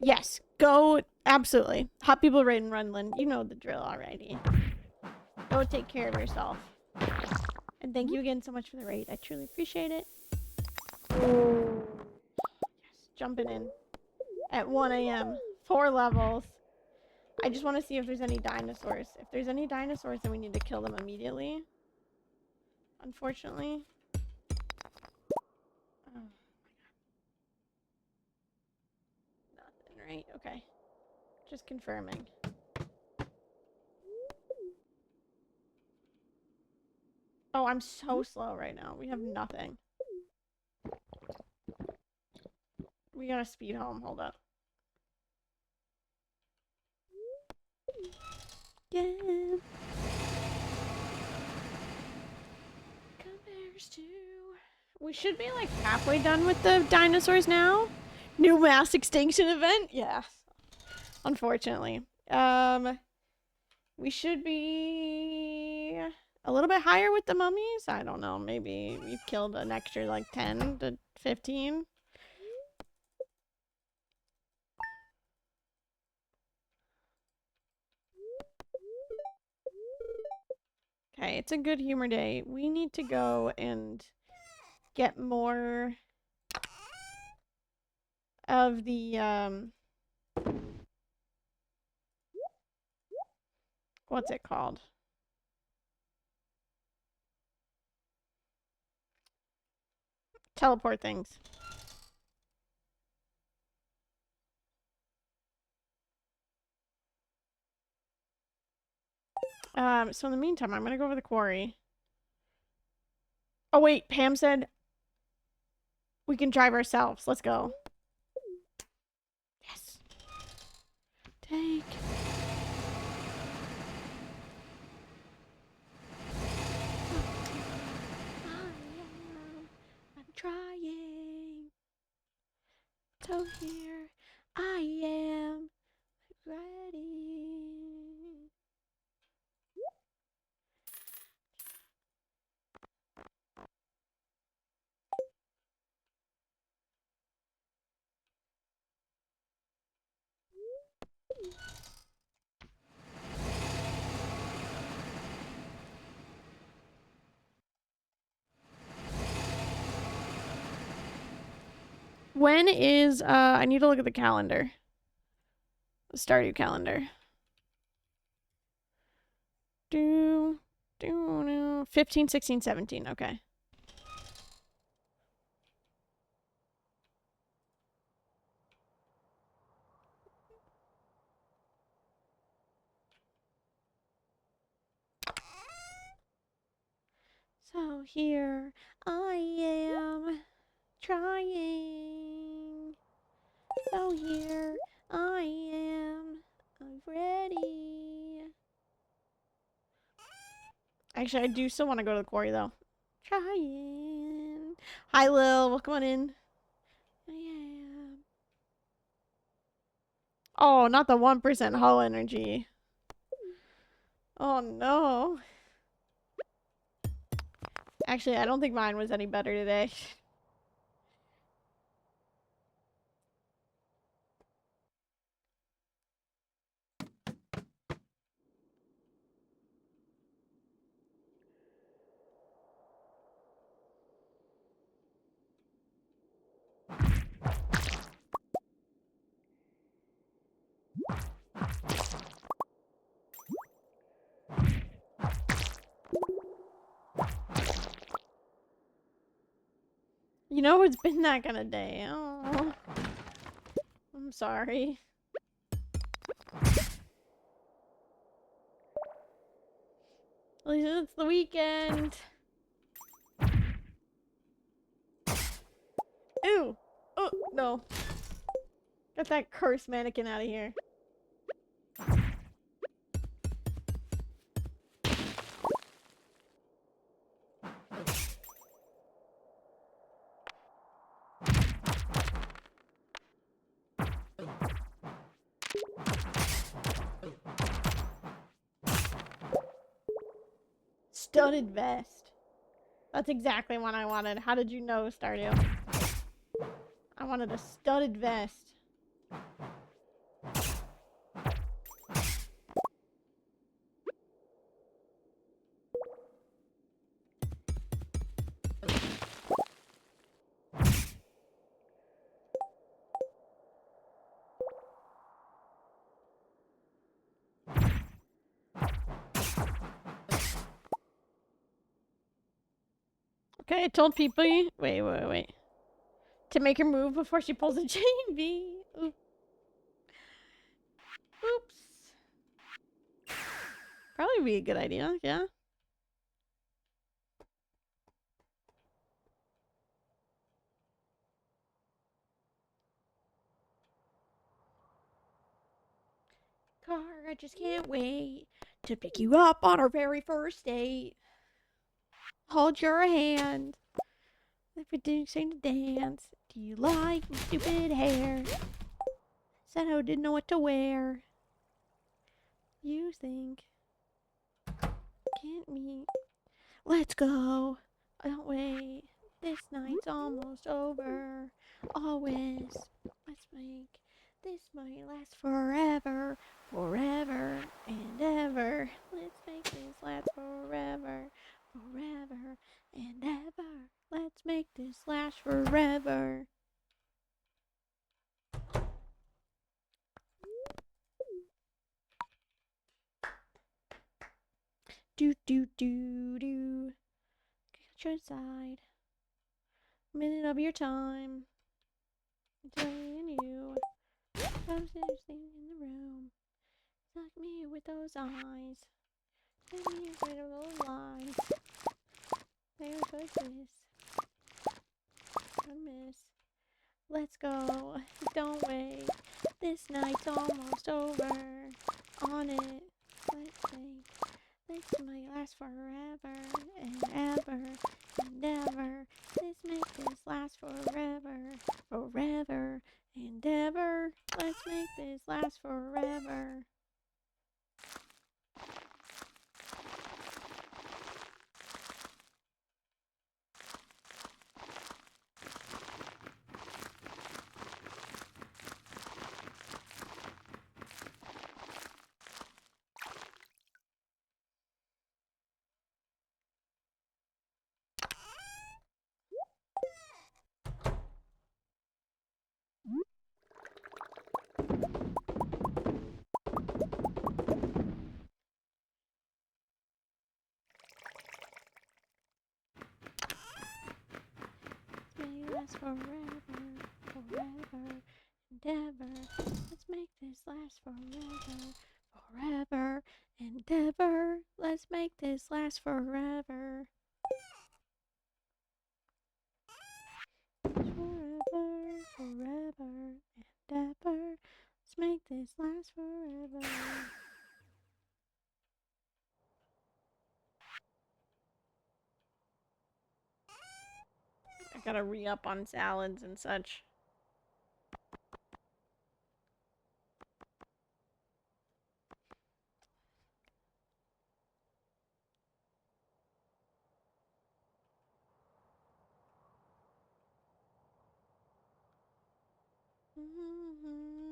Yes, go. Absolutely. Hot people raid in Runland. You know the drill already. Go take care of yourself. And thank you again so much for the raid. I truly appreciate it. jumping in at 1 a.m. 4 levels. I just want to see if there's any dinosaurs. If there's any dinosaurs, then we need to kill them immediately. Unfortunately. Oh. Nothing, right? Okay. Just confirming. Oh, I'm so slow right now. We have nothing. We gotta speed home. Hold up. Yeah. Compares to... We should be like halfway done with the dinosaurs now. New mass extinction event? Yeah. Unfortunately. We should be a little bit higher with the mummies. I don't know. Maybe we've killed an extra like 10 to 15. Okay, it's a good humor day. We need to go and get more of the, what's it called? Teleport things. So in the meantime, I'm gonna go over the quarry. Oh wait, Pam said we can drive ourselves. Let's go. Yes. Take. I'm trying. So here I am, ready. When is, I need to look at the calendar. The Stardew calendar. 15, 16, 17, okay. So here I am, trying. So here I am, I'm ready. Actually, I do still want to go to the quarry, though. Trying. Hi, Lil. Welcome on in. Yeah. Oh, not the 1% hull energy. Oh, no. Actually, I don't think mine was any better today. You know, it's been that kind of day. Oh, I'm sorry. At least it's the weekend. Ew. Oh, no. Get that cursed mannequin out of here. Studded vest. That's exactly what I wanted. How did you know, Stardew? I wanted a studded vest. Okay, I told people wait. To make her move before she pulls a chain B. Oops. Probably be a good idea, yeah. Car, I just can't wait to pick you up on our very first date. Hold your hand. If we do sing to dance, do you like my stupid hair? Said I didn't know what to wear. You think, can't we? Let's go. Don't wait. This night's almost over. Always. Let's make this might last forever. Forever and ever. Let's make this last forever. Forever and ever. Let's make this last forever. Do do do do. Get your side. Minute of your time. Telling you. I'm sitting in the room. Suck me with those eyes. Let me rid of those lies. There goes this. I miss. Let's go. Don't wait. This night's almost over. On it. Let's think. This might last forever and ever and ever. Let's make this last forever. Forever and ever. Let's make this last forever. May last forever, forever, and ever. Let's make this last forever, forever, and ever. Let's make this last forever. Forever, forever, and ever. Let's make this last forever. I gotta re-up on salads and such. Anywhere.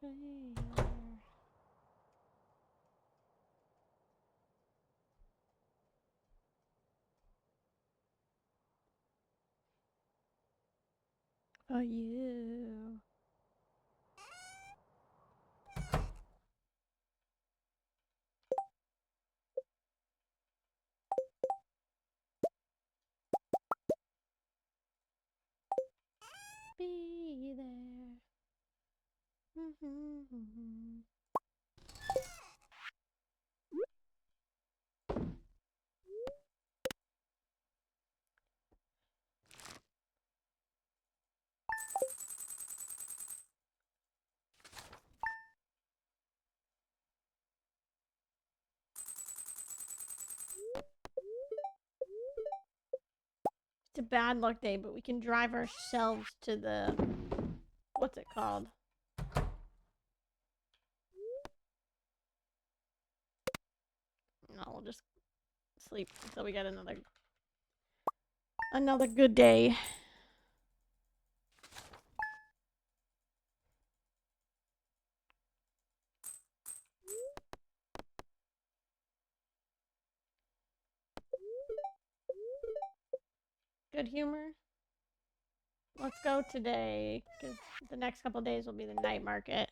Failure. For you. Be there. It's a bad luck day, but we can drive ourselves to the... What's it called? No, we'll just sleep until we get another good day. Good humor. Let's go today, because the next couple days will be the night market.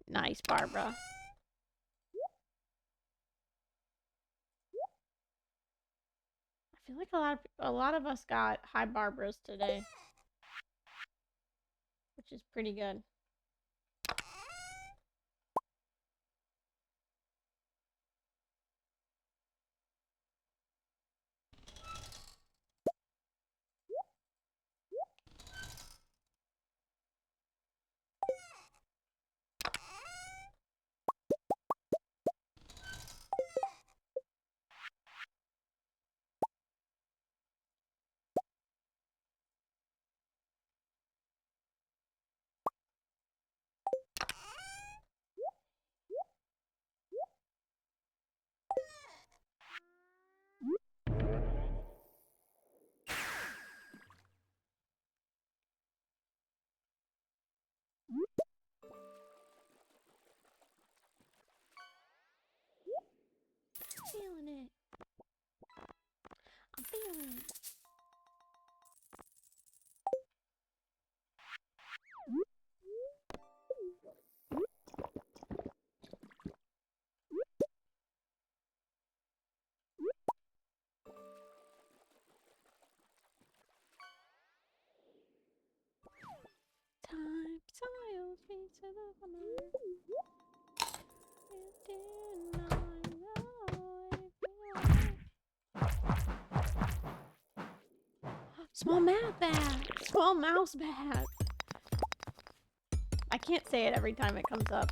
Nice, Barbara. I feel like a lot of us got high Barbaras today, which is pretty good. Feeling it. I'm feeling it. Time, silence, beats of the summer. Small mouth bat! Small mouse bat! I can't say it every time it comes up.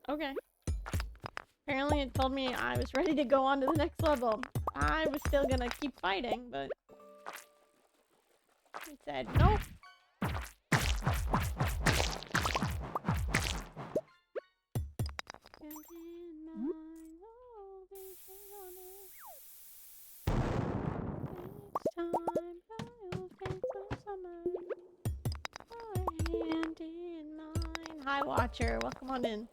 Okay. Apparently it told me I was ready to go on to the next level. I was still gonna keep fighting, but it said nope. Hi, Watcher. Welcome on in.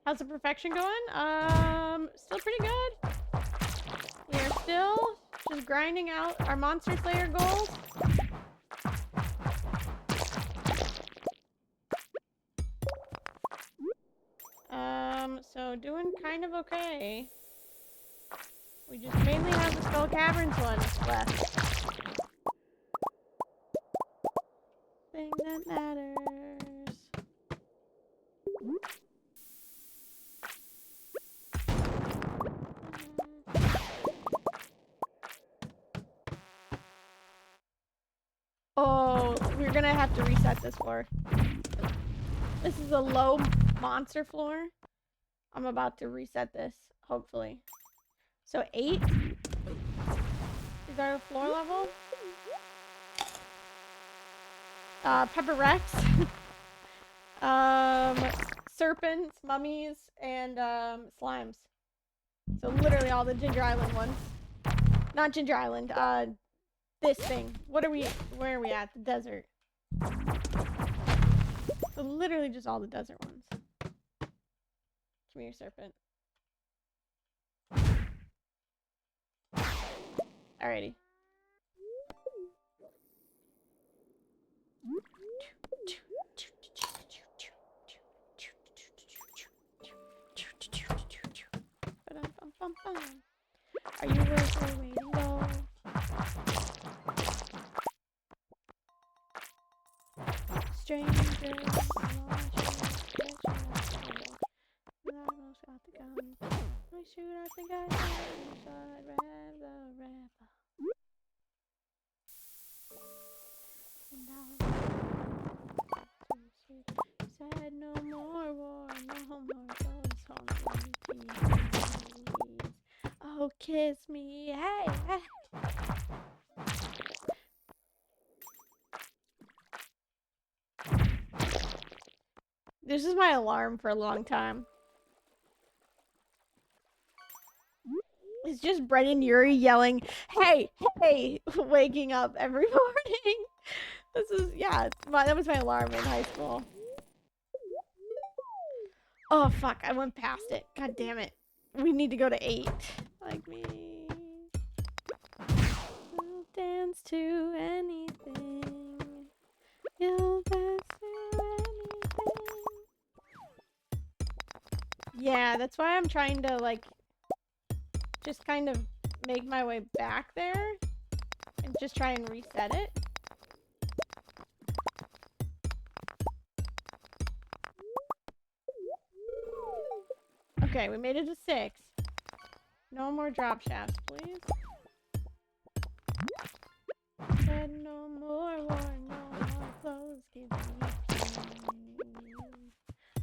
How's the perfection going? Still pretty good. We are still just grinding out our Monster Slayer goals. So doing kind of okay. We just mainly have the Skull Caverns ones left. Thing that matters. Oh, we're gonna have to reset this floor. This is a low monster floor. I'm about to reset this, hopefully. So 8. Is our floor level? Pepper Rex. Serpents, mummies, and slimes. So literally all the Ginger Island ones. Not Ginger Island, this thing. Where are we at? The desert. So literally just all the desert ones. Come here, serpent. Alrighty. Are you waiting? Go. Stranger, got the gun. I shoot, I think I shot, rev the rev. And I said no more war, no more ghosts on me, oh, kiss me, hey, hey. This is my alarm for a long time. It's just Brendan Urie yelling, hey, hey, waking up every morning. This is, yeah, that was my alarm in high school. Oh, fuck, I went past it. God damn it. We need to go to 8. Like me. You'll dance to anything. You'll dance to anything. Yeah, that's why I'm trying to, like, just kind of make my way back there. And just try and reset it. Okay, we made it to 6. No more drop shafts, please. Said no more war, no more clothes, give me peace.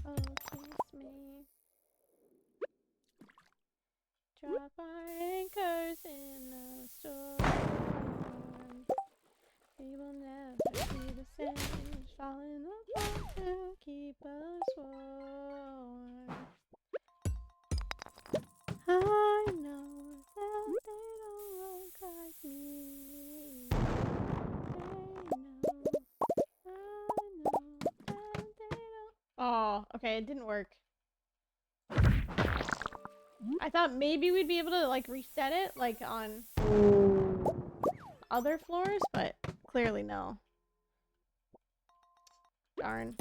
Oh, kiss me. Drop our anchors in a storm. We will never be the same. Falling apart to keep us warm. I know that they don't look like me. Oh, okay, it didn't work. I thought maybe we'd be able to, like, reset it, like, on other floors, but clearly no. Darn.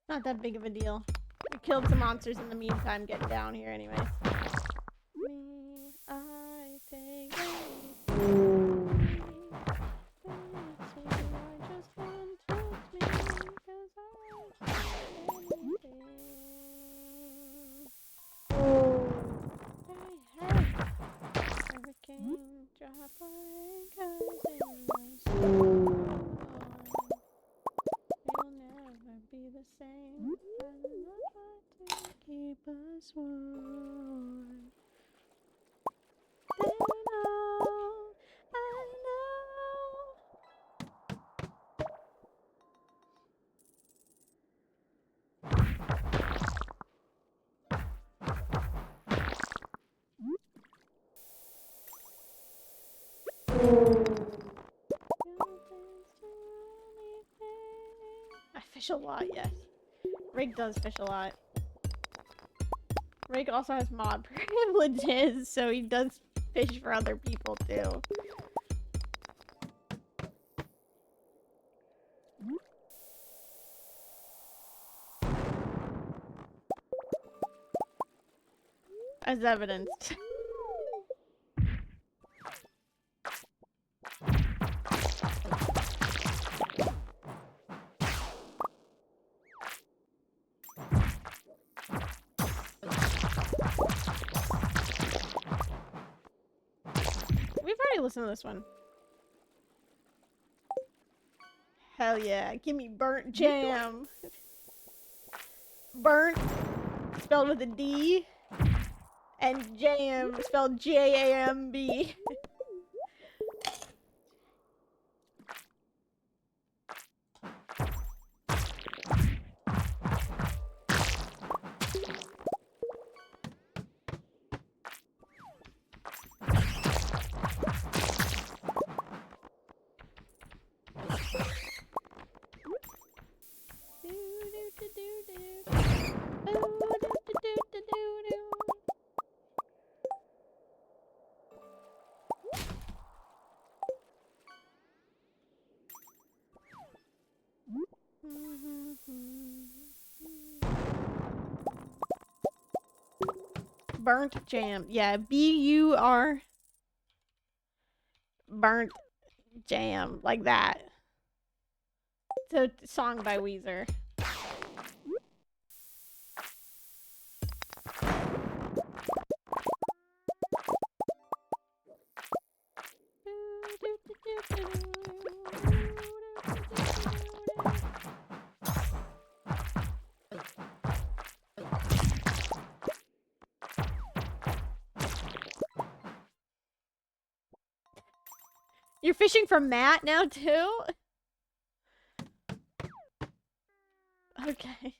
Not that big of a deal. We killed some monsters in the meantime getting down here anyways. Me, I take Hurricane, drop our anchors in the storm. We'll never be the same. To keep us warm. They know, I know. I fish a lot, yes. Rig does fish a lot. Rig also has mod privileges, so he does fish for other people too. As evidenced. We've already listened to this one. Hell yeah, give me burnt jam. Burnt, spelled with a D. And jam spelled Jamb. Burnt jam. Yeah, B-U-R. Burnt jam. Like that. It's a song by Weezer. You're fishing for Matt now, too? Okay.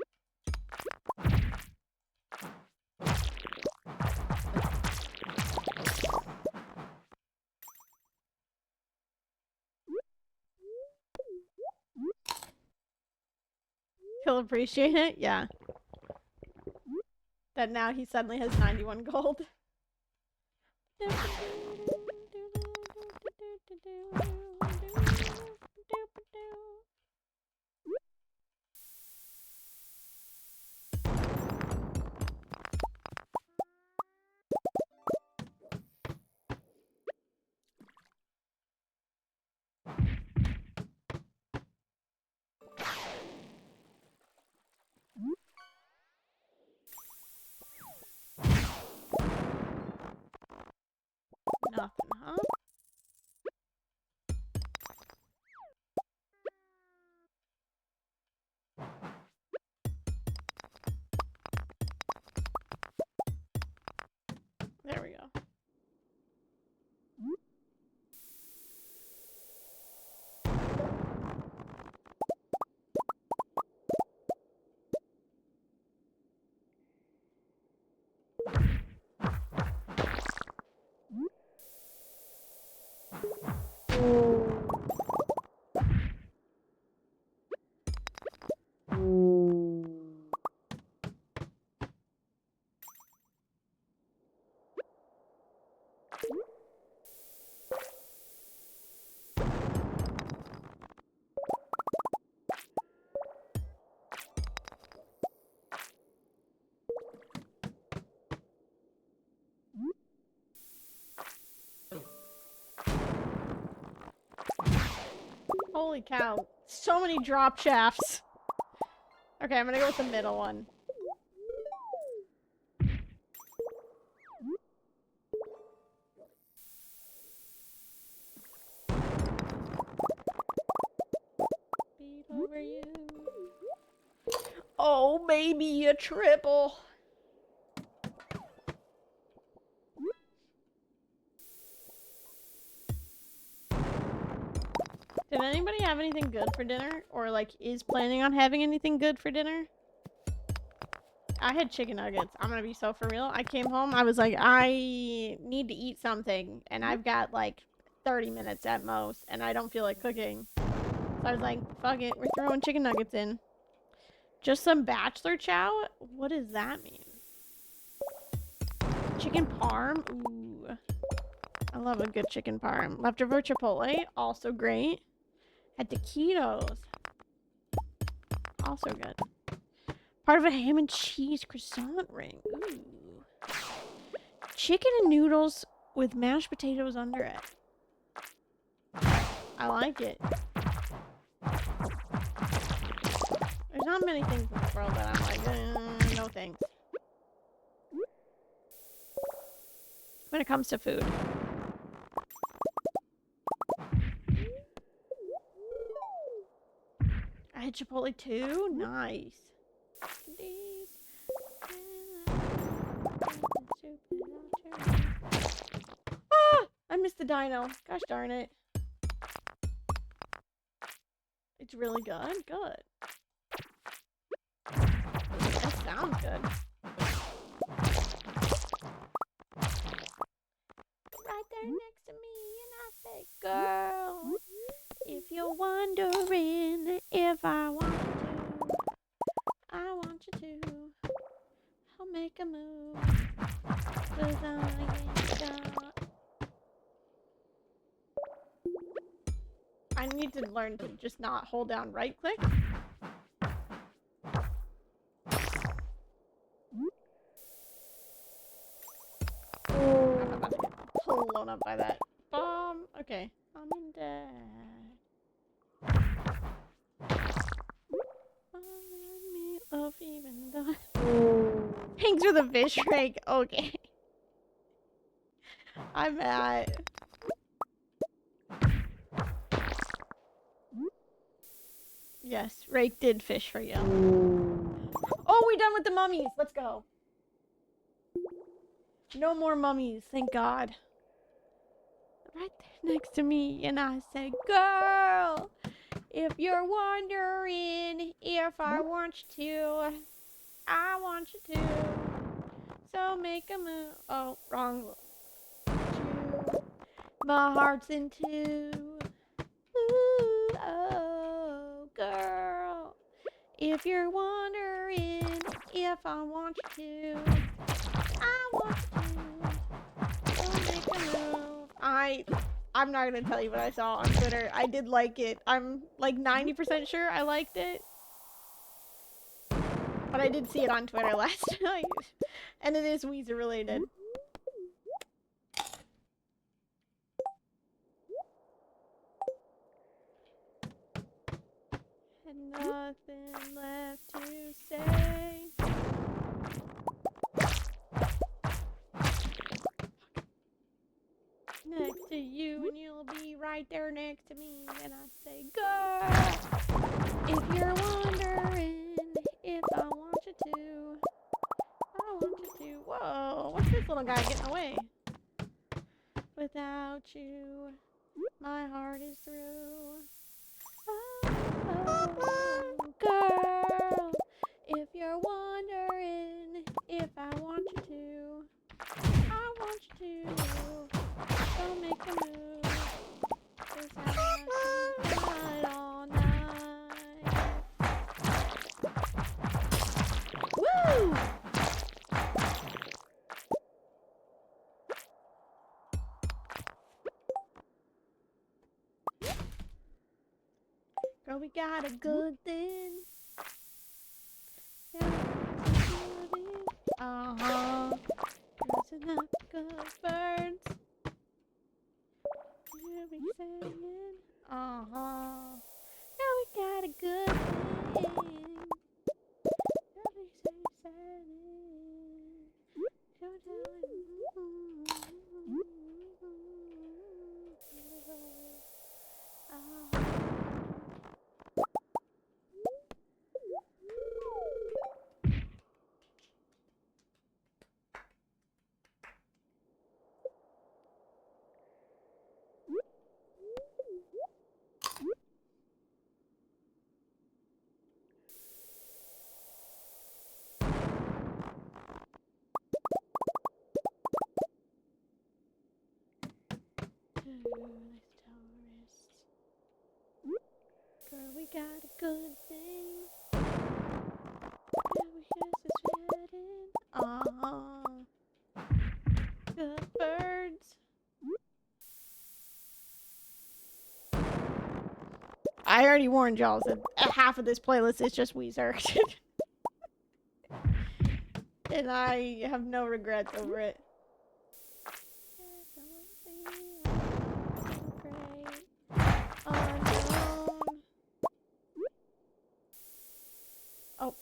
He'll appreciate it? Yeah. That now he suddenly has 91 gold. Nothing, huh? There we go. Holy cow. So many drop shafts. Okay, I'm gonna go with the middle one. Beat over you. Oh, maybe a triple. Did anybody have anything good for dinner? Or, like, is planning on having anything good for dinner? I had chicken nuggets. I'm gonna be so for real. I came home, I was like, I need to eat something. And I've got, like, 30 minutes at most. And I don't feel like cooking. So I was like, fuck it. We're throwing chicken nuggets in. Just some bachelor chow? What does that mean? Chicken parm? Ooh. I love a good chicken parm. Leftover chipotle? Also great. Had taquitos. Also good. Part of a ham and cheese croissant ring. Ooh. Chicken and noodles with mashed potatoes under it. I like it. There's not many things in this world that I'm like, no thanks. When it comes to food. I had Chipotle too? Nice. missed the dino. Gosh darn it. It's really good. Good. That sounds good. Right there next to me, and I say, girl, if you're wondering if I want you to, I want you to. I'll make a move. 'Cause I ain't got. I need to learn to just not hold down right click. I'm about to get blown up by that bomb. Okay. I'm in dead. Me of even though. Thanks for the fish, Frank. Okay. I'm at. Yes, Rake did fish for you. Oh, we're done with the mummies. Let's go. No more mummies, thank God. Right there next to me, and I say, girl, if you're wondering if I want you to, I want you to. So make a move. Oh, wrong. My heart's in two. Ooh, oh, girl. If you're wondering if I want you to, I want you to. So make a move. I'm not gonna tell you what I saw on Twitter. I did like it. I'm like 90% sure I liked it. But I did see it on Twitter last night. And it is Weezer related. And nothing left to say. Next to you, and you'll be right there next to me. And I say, girl, if you're wondering if I want you to, I want you to. Whoa, what's this little guy getting away? Without you, my heart is through. Oh, girl, if you're wondering if I want you to, I want you to. Don't make a move, 'cause I can ride all night. Woo! Girl, we got a good thing. Uh-huh. There's enough good birds. You be saying, uh-huh. Yeah, we got a good thing. Yeah, we saying, don't tell him. Uh-huh. Girl, we got a good thing. Yeah, we just is sweating. Good birds. I already warned y'all that half of this playlist is just Weezer. And I have no regrets over it. Unknown. Oh.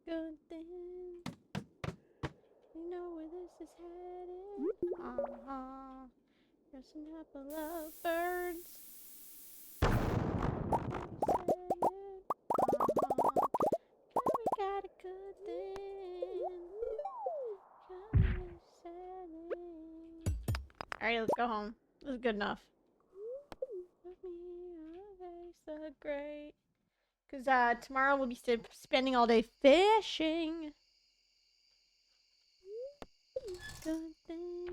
good thing. You know where this is headed. Uh-huh. There's an apple of birds. We got a good thing. Alright, let's go home. This is good enough. So great. Because tomorrow we'll be spending all day fishing. Good thing.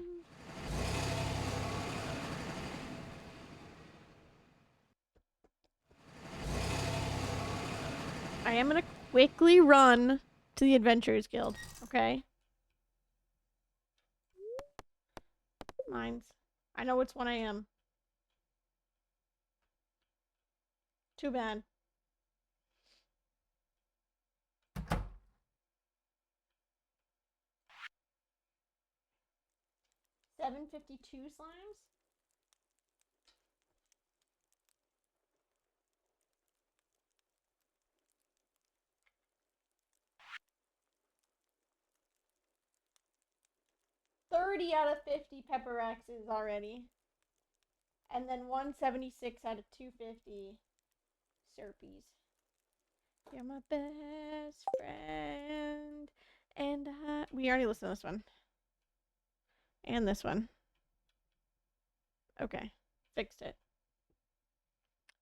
I am gonna quickly run to the Adventurers Guild, okay? Mines. I know it's 1 a.m. Too bad. 752 slimes? $30 out of 50 pepper X's already. And then 176 out of 250 Serpies. You're my best friend. And we already listened to this one. And this one. Okay. Fixed it.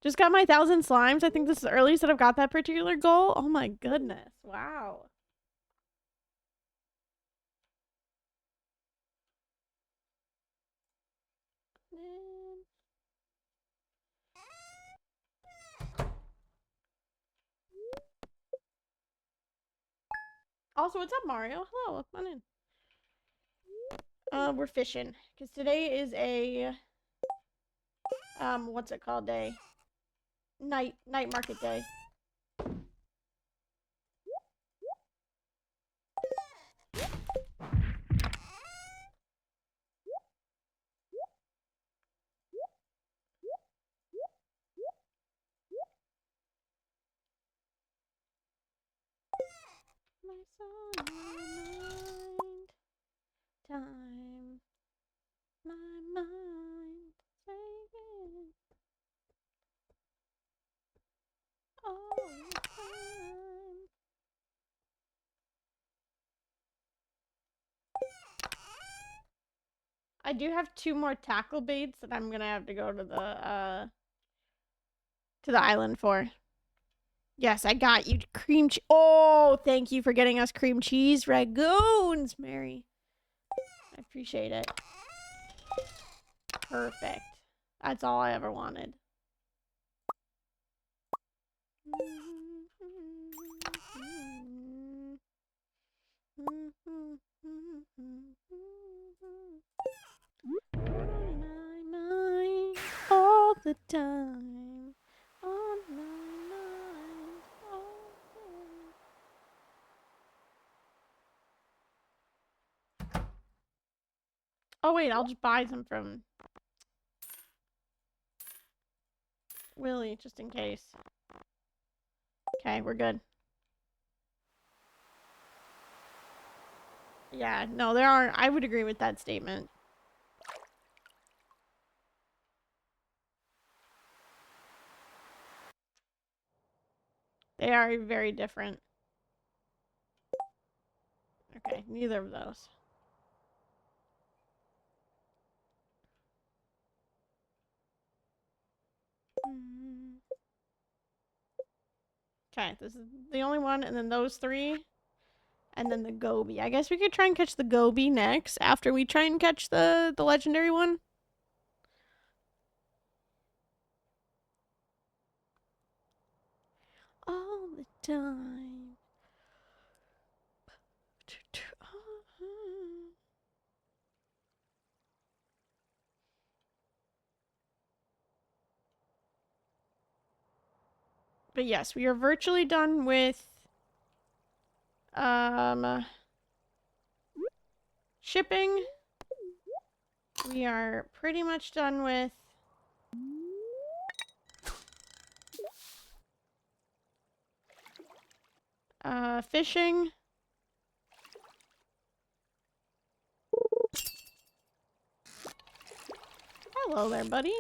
Just got my 1,000 slimes. I think this is the earliest that I've got that particular goal. Oh my goodness. Wow. Also, what's up, Mario? Hello, come on in. We're fishing. Because today is a, what's it called day? Night market day. My soul, my mind, time, my mind, taking all the time. I do have 2 more tackle baits that I'm gonna have to go to the island for. Yes, I got you cream cheese. Oh, thank you for getting us cream cheese ragoons, Mary. I appreciate it. Perfect. That's all I ever wanted. On my mind all the time. On my mind all day. Oh wait, I'll just buy some from Willie just in case. Okay, we're good. Yeah, no, there aren't. I would agree with that statement. They are very different. Okay, neither of those. Okay, this is the only one, and then those 3. And then the goby. I guess we could try and catch the goby next after we try and catch the legendary one. All the time. But yes, we are virtually done with shipping. We are pretty much done with Fishing. Hello there, buddy.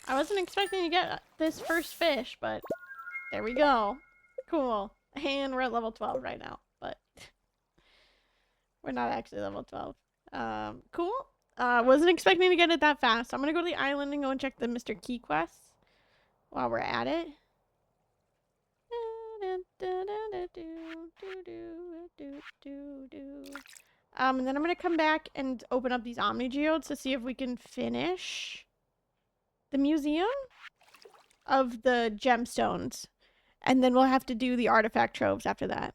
I wasn't expecting to get this first fish, but there we go. Cool. And we're at level 12 right now, but we're not actually level 12. Cool. Wasn't expecting to get it that fast. I'm gonna go to the island and go and check the Mr. Key quests while we're at it. And then I'm gonna come back and open up these Omni Geodes to see if we can finish the museum of the gemstones. And then we'll have to do the artifact troves after that.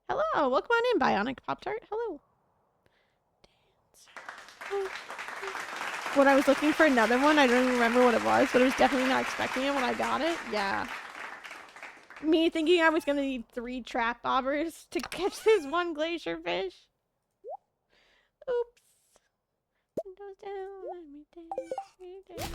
Hello, welcome on in, Bionic Pop-Tart. Hello. Dance. When I was looking for another one, I don't even remember what it was, but I was definitely not expecting it when I got it. Yeah. Me thinking I was gonna need 3 trap bobbers to catch this one glacier fish. Oops. Windows down, let me dance, we dance.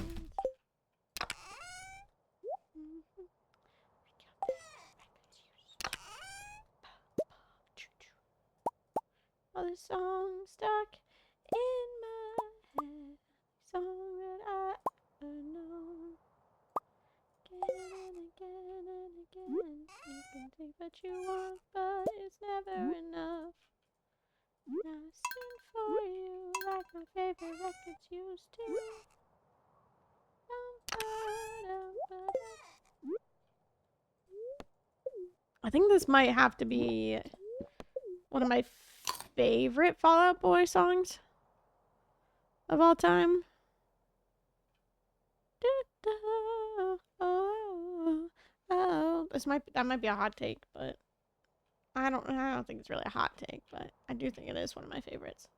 All the songs stuck in my head. Song that I know. Again and again and again. You can take what you want, but it's never enough. And I sing for you like my favorite records used to. I think this might have to be one of my favorite Fall Out Boy songs of all time. That might be a hot take, but I don't think it's really a hot take, but I do think it is one of my favorites.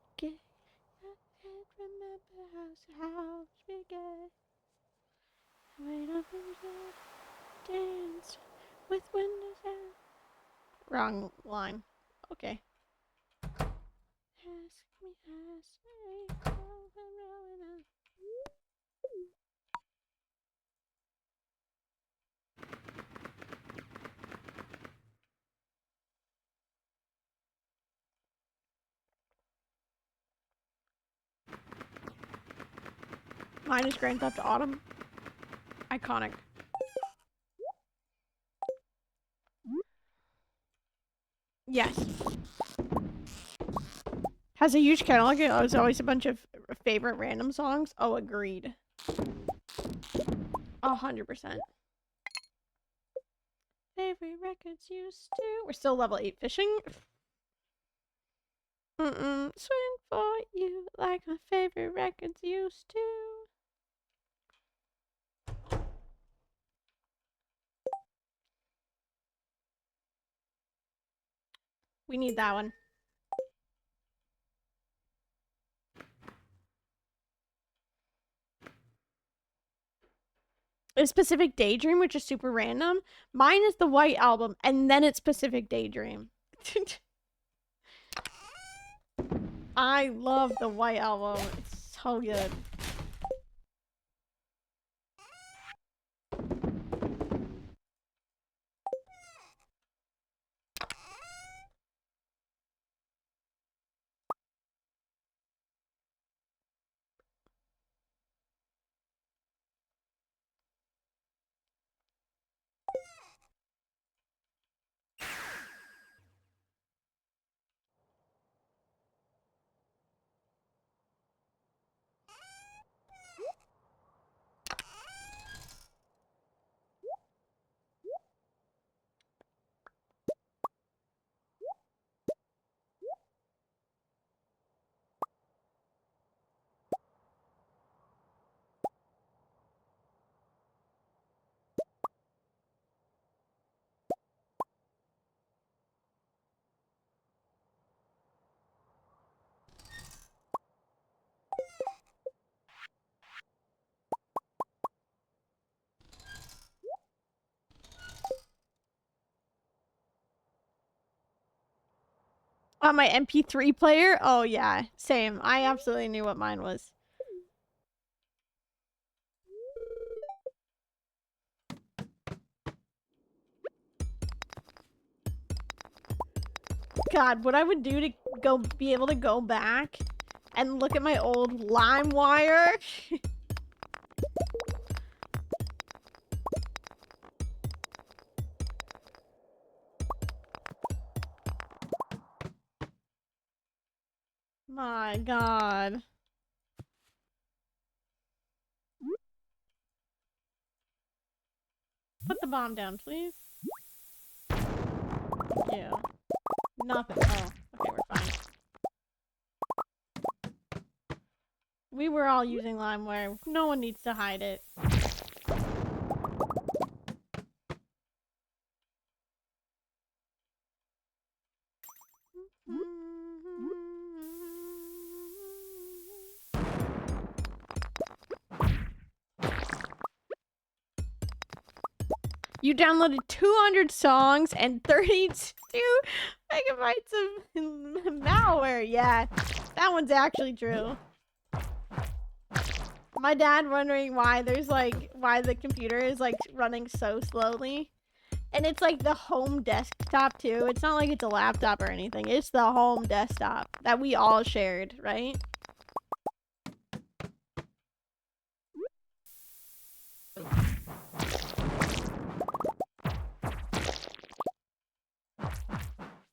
I can't remember how began. Wait up and dance with windows out. Wrong line. Okay. Mine is Grand Theft Autumn. Iconic. Yes. Has a huge catalog. There's always a bunch of favorite random songs. Oh, agreed. 100%. Favorite records used to. We're still level 8 fishing. Swing for you like my favorite records used to. We need that one. A Specific Daydream, which is super random. Mine is the White Album, and then it's Specific Daydream. I love the White Album. It's so good. On my MP3 player? Oh, yeah. Same. I absolutely knew what mine was. God, what I would do to be able to go back and look at my old LimeWire. My God. Put the bomb down, please. Thank you. Nothing. Oh, okay, we're fine. We were all using LimeWire. No one needs to hide it. You downloaded 200 songs and 32 megabytes of malware. Yeah, that one's actually true. My dad wondering why the computer is like running so slowly. And it's like the home desktop too. It's not like it's a laptop or anything. It's the home desktop that we all shared, right?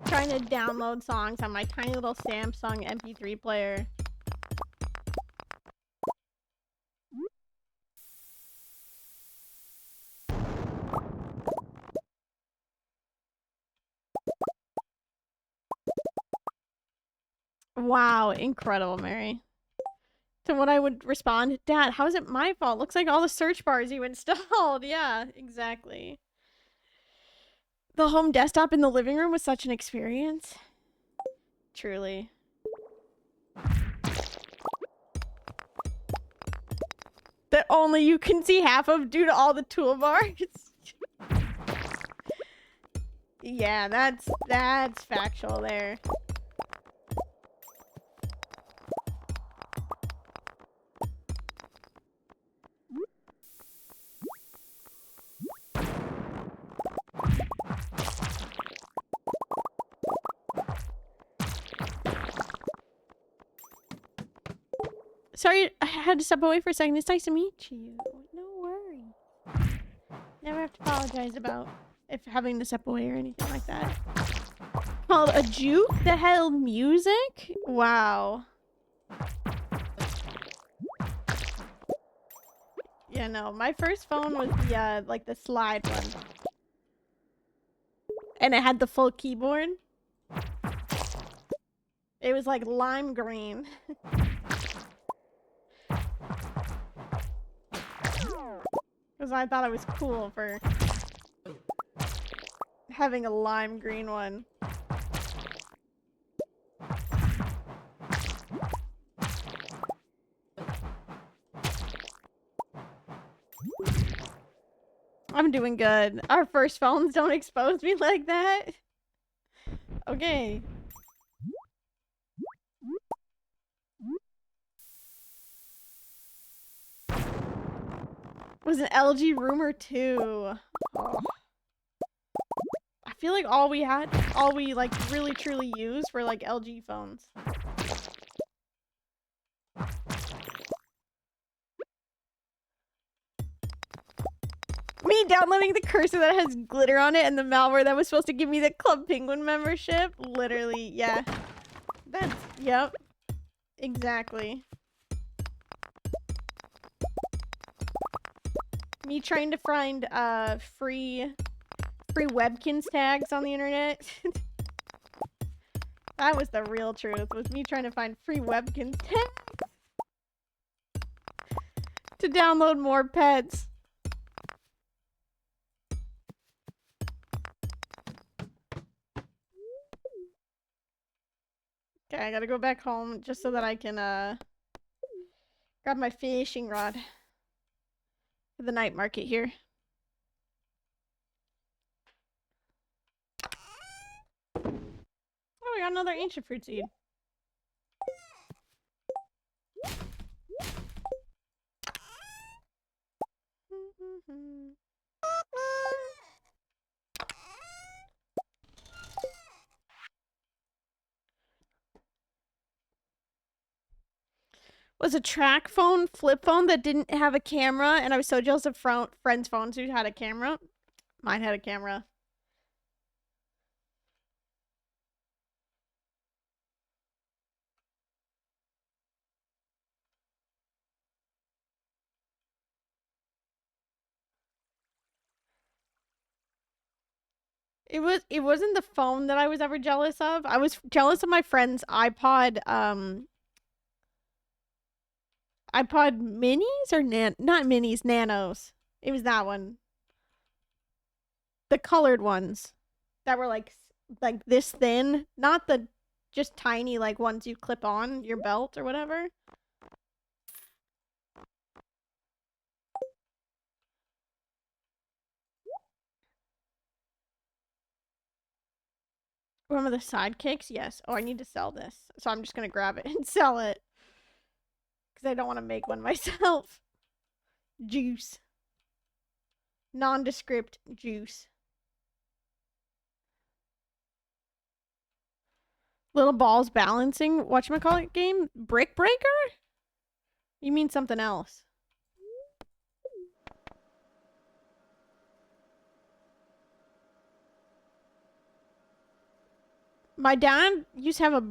Trying to download songs on my tiny little Samsung MP3 player. Wow, incredible, Mary. To what I would respond, Dad, how is it my fault? Looks like all the search bars you installed. Yeah, exactly. The home desktop in the living room was such an experience. Truly. That only you can see half of due to all the toolbars. Yeah, that's factual there. Sorry, I had to step away for a second. It's nice to meet you. No worries. Never have to apologize about if having to step away or anything like that. Called a juke? The hell, music? Wow. Yeah, no. My first phone was the like the slide one, and it had the full keyboard. It was like lime green. Because I thought it was cool for having a lime green one. I'm doing good. Our first phones don't expose me like that. Okay. Was an LG rumor too. Oh. I feel like all we like really truly used were like LG phones. Me downloading the cursor that has glitter on it and the malware that was supposed to give me the Club Penguin membership. Literally, yeah. That's, yep. Exactly. Me trying to find free Webkins tags on the internet. That was the real truth, was me trying to find free Webkins tags to download more pets. Okay, I gotta go back home just so that I can grab my fishing rod for the night market here. Oh, we got another ancient fruit seed. Was a track phone, flip phone that didn't have a camera, and I was so jealous of friends' phones who had a camera. Mine had a camera. It wasn't the phone that I was ever jealous of. I was jealous of my friend's iPod minis or not minis, nanos. It was that one. The colored ones that were like this thin, not the just tiny like ones you clip on your belt or whatever. Remember the sidekicks? Yes. Oh, I need to sell this. So I'm just going to grab it and sell it. Because I don't want to make one myself. Juice. Nondescript juice. Little balls balancing. Whatchamacallit game? Brick Breaker? You mean something else. My dad used to have a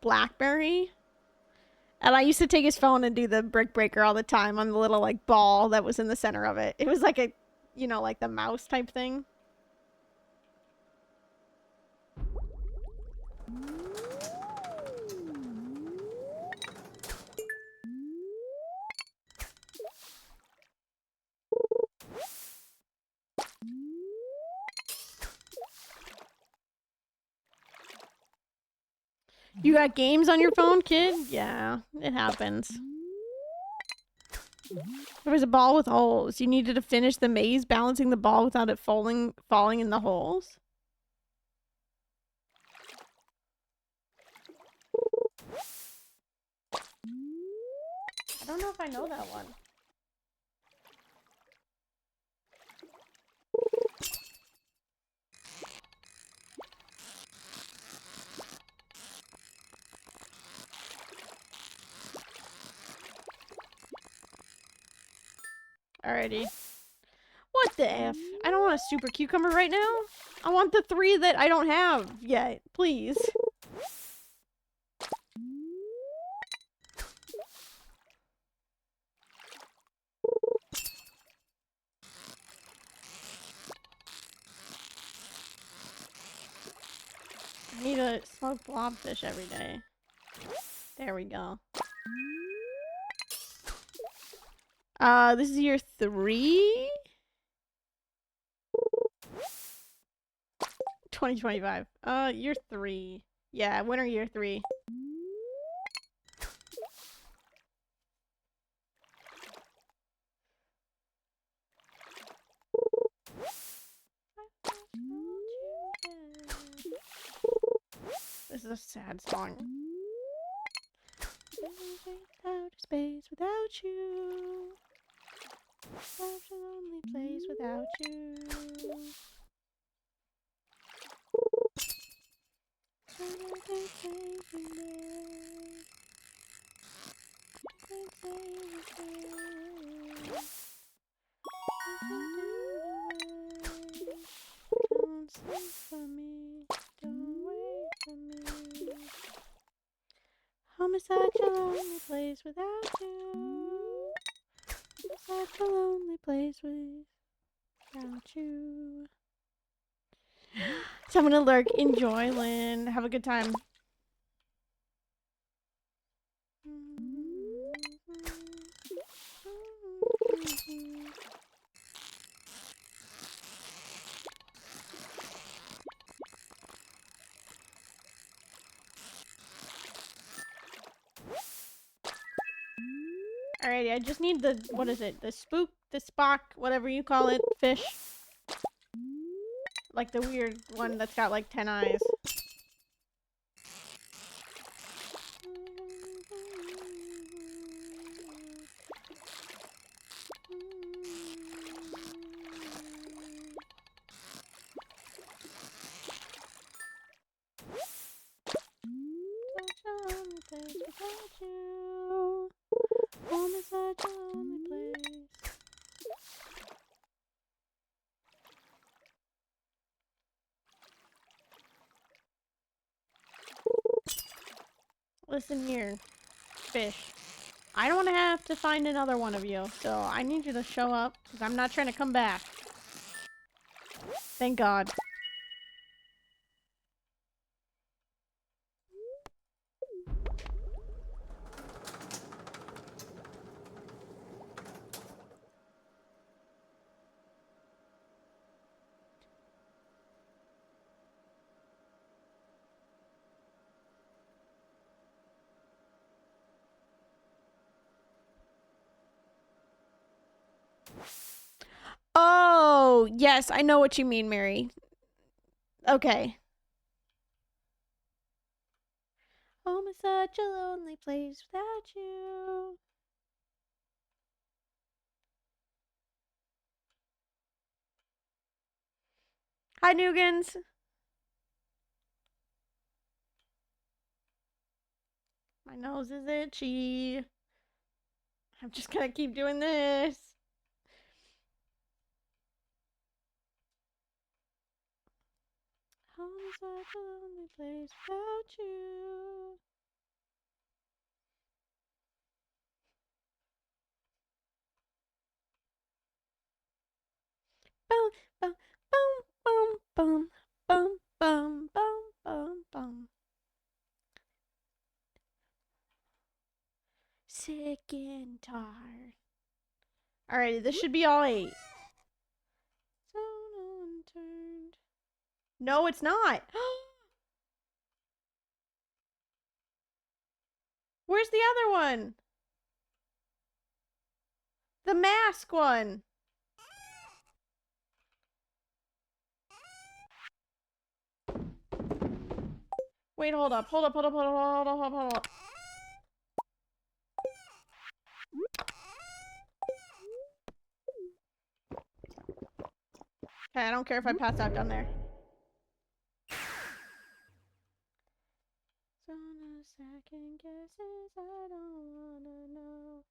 BlackBerry, and I used to take his phone and do the brick breaker all the time on the little like ball that was in the center of it. It was like a, you know, like the mouse type thing. You got games on your phone, kid? Yeah, it happens. There was a ball with holes. You needed to finish the maze balancing the ball without it falling in the holes. I don't know if I know that one. Alrighty. What the F? I don't want a super cucumber right now. I want the 3 that I don't have yet, please. I need to smoke blobfish every day. There we go. This is year 3? 2025. Year 3. Yeah, winter year 3. This is a sad song. Outer space without you. Such a lonely place without you. Don't sleep for me. Don't wait for me. Home is such a lonely place without you. Such a lonely place without you. So I'm gonna lurk. Enjoy, Lynn. Have a good time. Alrighty, I just need the, what is it? The spook, the spock, whatever you call it, fish. Like the weird one that's got like 10 eyes. Listen here, fish. I don't want to have to find another one of you, so I need you to show up, because I'm not trying to come back. Thank God. Oh, yes, I know what you mean, Mary. Okay. Home is such a lonely place without you. Hi, Nugans. My nose is itchy. I'm just gonna keep doing this. Home is such a lonely place without you. Boom, boom, boom, boom, boom, boom, boom, boom, boom, boom. Sick and tired. Alrighty, this should be all 8. Zone unturned. No, it's not. Where's the other one? The mask one. Wait, hold up. Hold up, hold up, hold up, hold up, hold up, hold up. Okay, I don't care if I pass out down there. So no second guesses, I don't wanna know.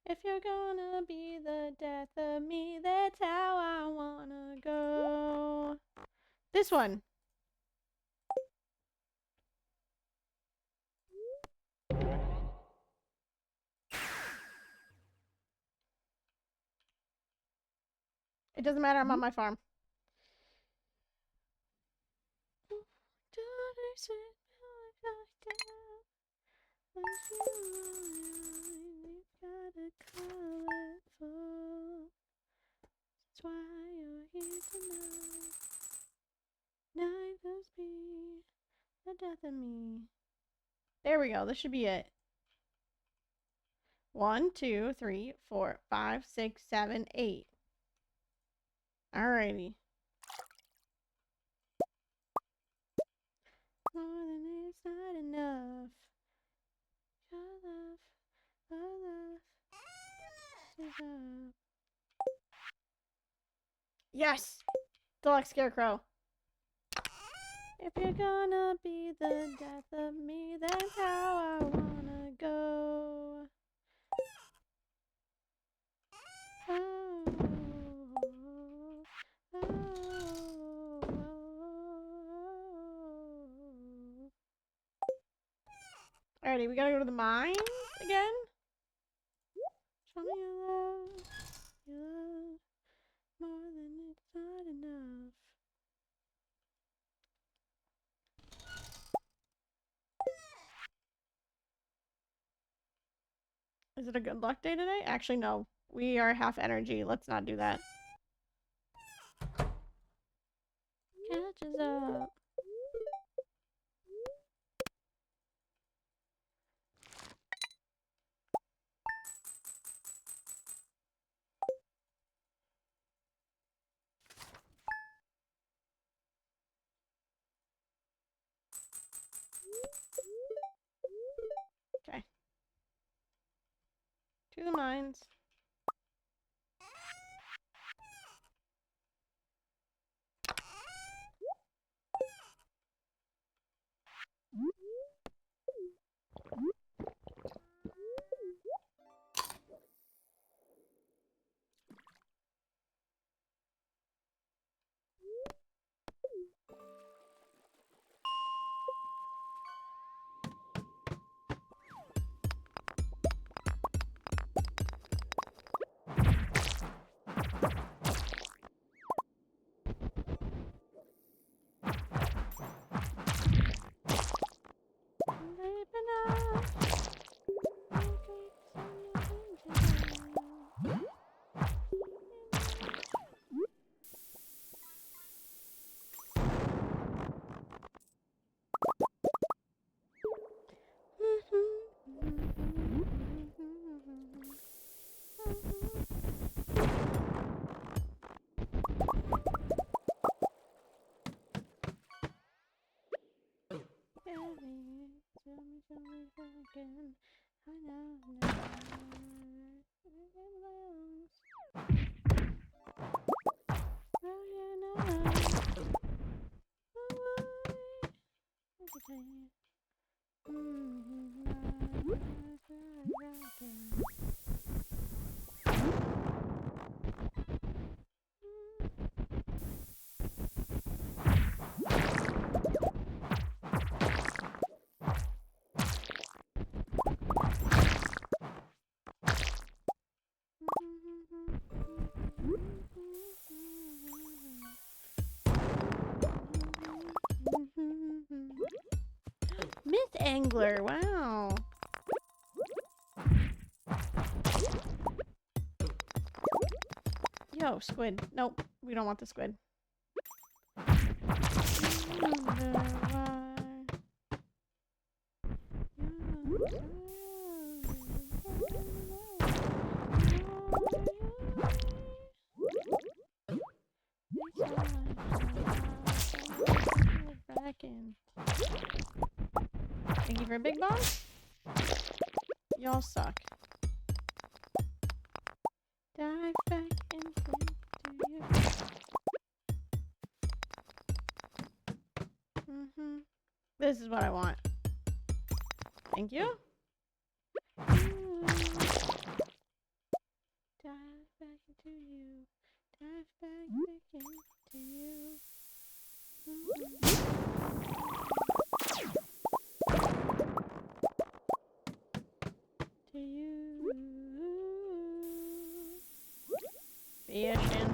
If you're gonna be the death of me, that's how I wanna go. This one. It doesn't matter, I'm on my farm. That's why you're here tonight. Neither's be the death of me. There we go. This should be it. 1, 2, 3, 4, 5, 6, 7, 8. Alrighty. More than it's not enough. Your love, our love is up. Yes! Deluxe Scarecrow. If you're gonna be the death of me, that's how I wanna go. Oh, oh, oh, oh. Alrighty, we gotta go to the mines again. Show me your love, more than it's not enough. Is it a good luck day today? Actually, no. We are half energy. Let's not do that. Catches up. Okay. To the mines. angler. Wow. Yo, squid. Nope, we don't want the squid. Thank you for a big bomb. Y'all suck. Dive back into you. This is what I want. Thank you. Dive back into you. Dive back into you. To you. Fishing.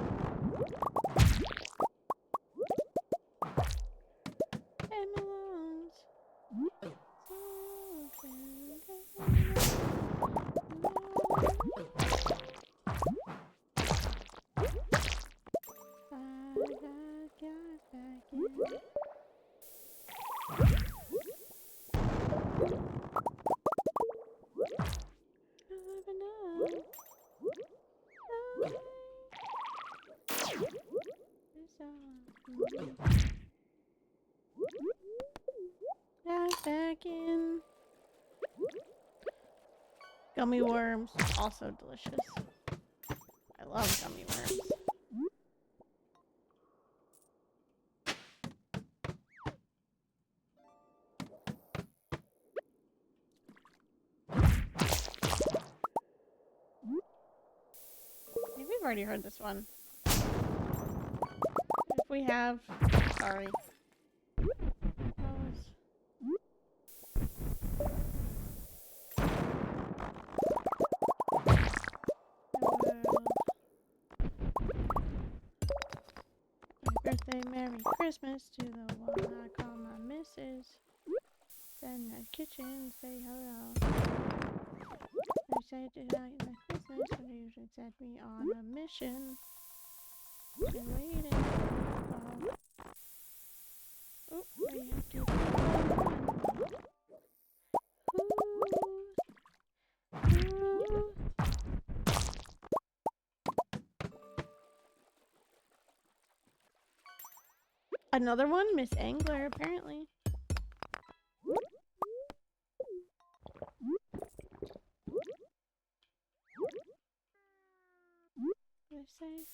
Back in. Gummy worms, also delicious. I love gummy worms. Maybe we've already heard this one. If we have, sorry. Birthday, Merry Christmas to the one I call my missus. Then the kitchen, say hello. They say to like my business, but you should set me on a mission. Been waiting for oh, we have to Another one? Miss Angler, apparently. Let's say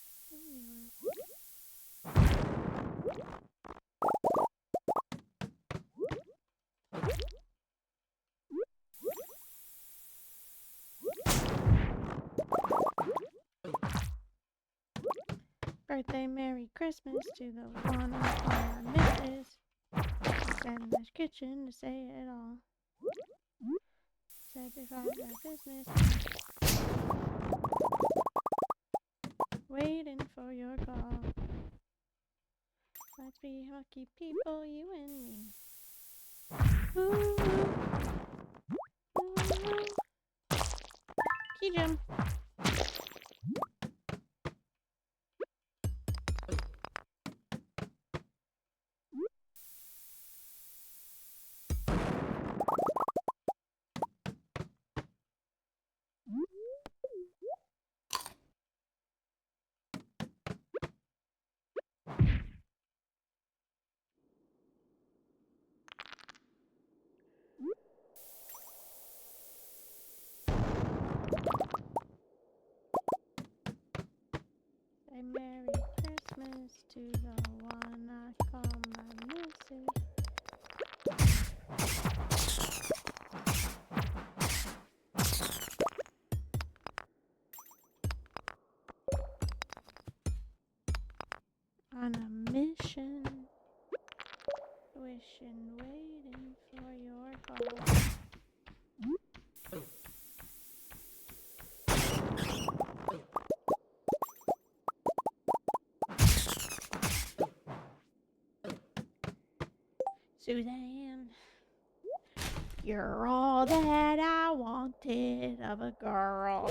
birthday, Merry Christmas to the one I call my missus. Send this kitchen to say it all. Said if I got business. Waiting for your call. Let's be lucky people, you and me. Ooh. Ooh. Key gem. Say Merry Christmas to the one I call my missus. On a mission, wishing, waiting for your call. Suzanne. You're all that I wanted of a girl.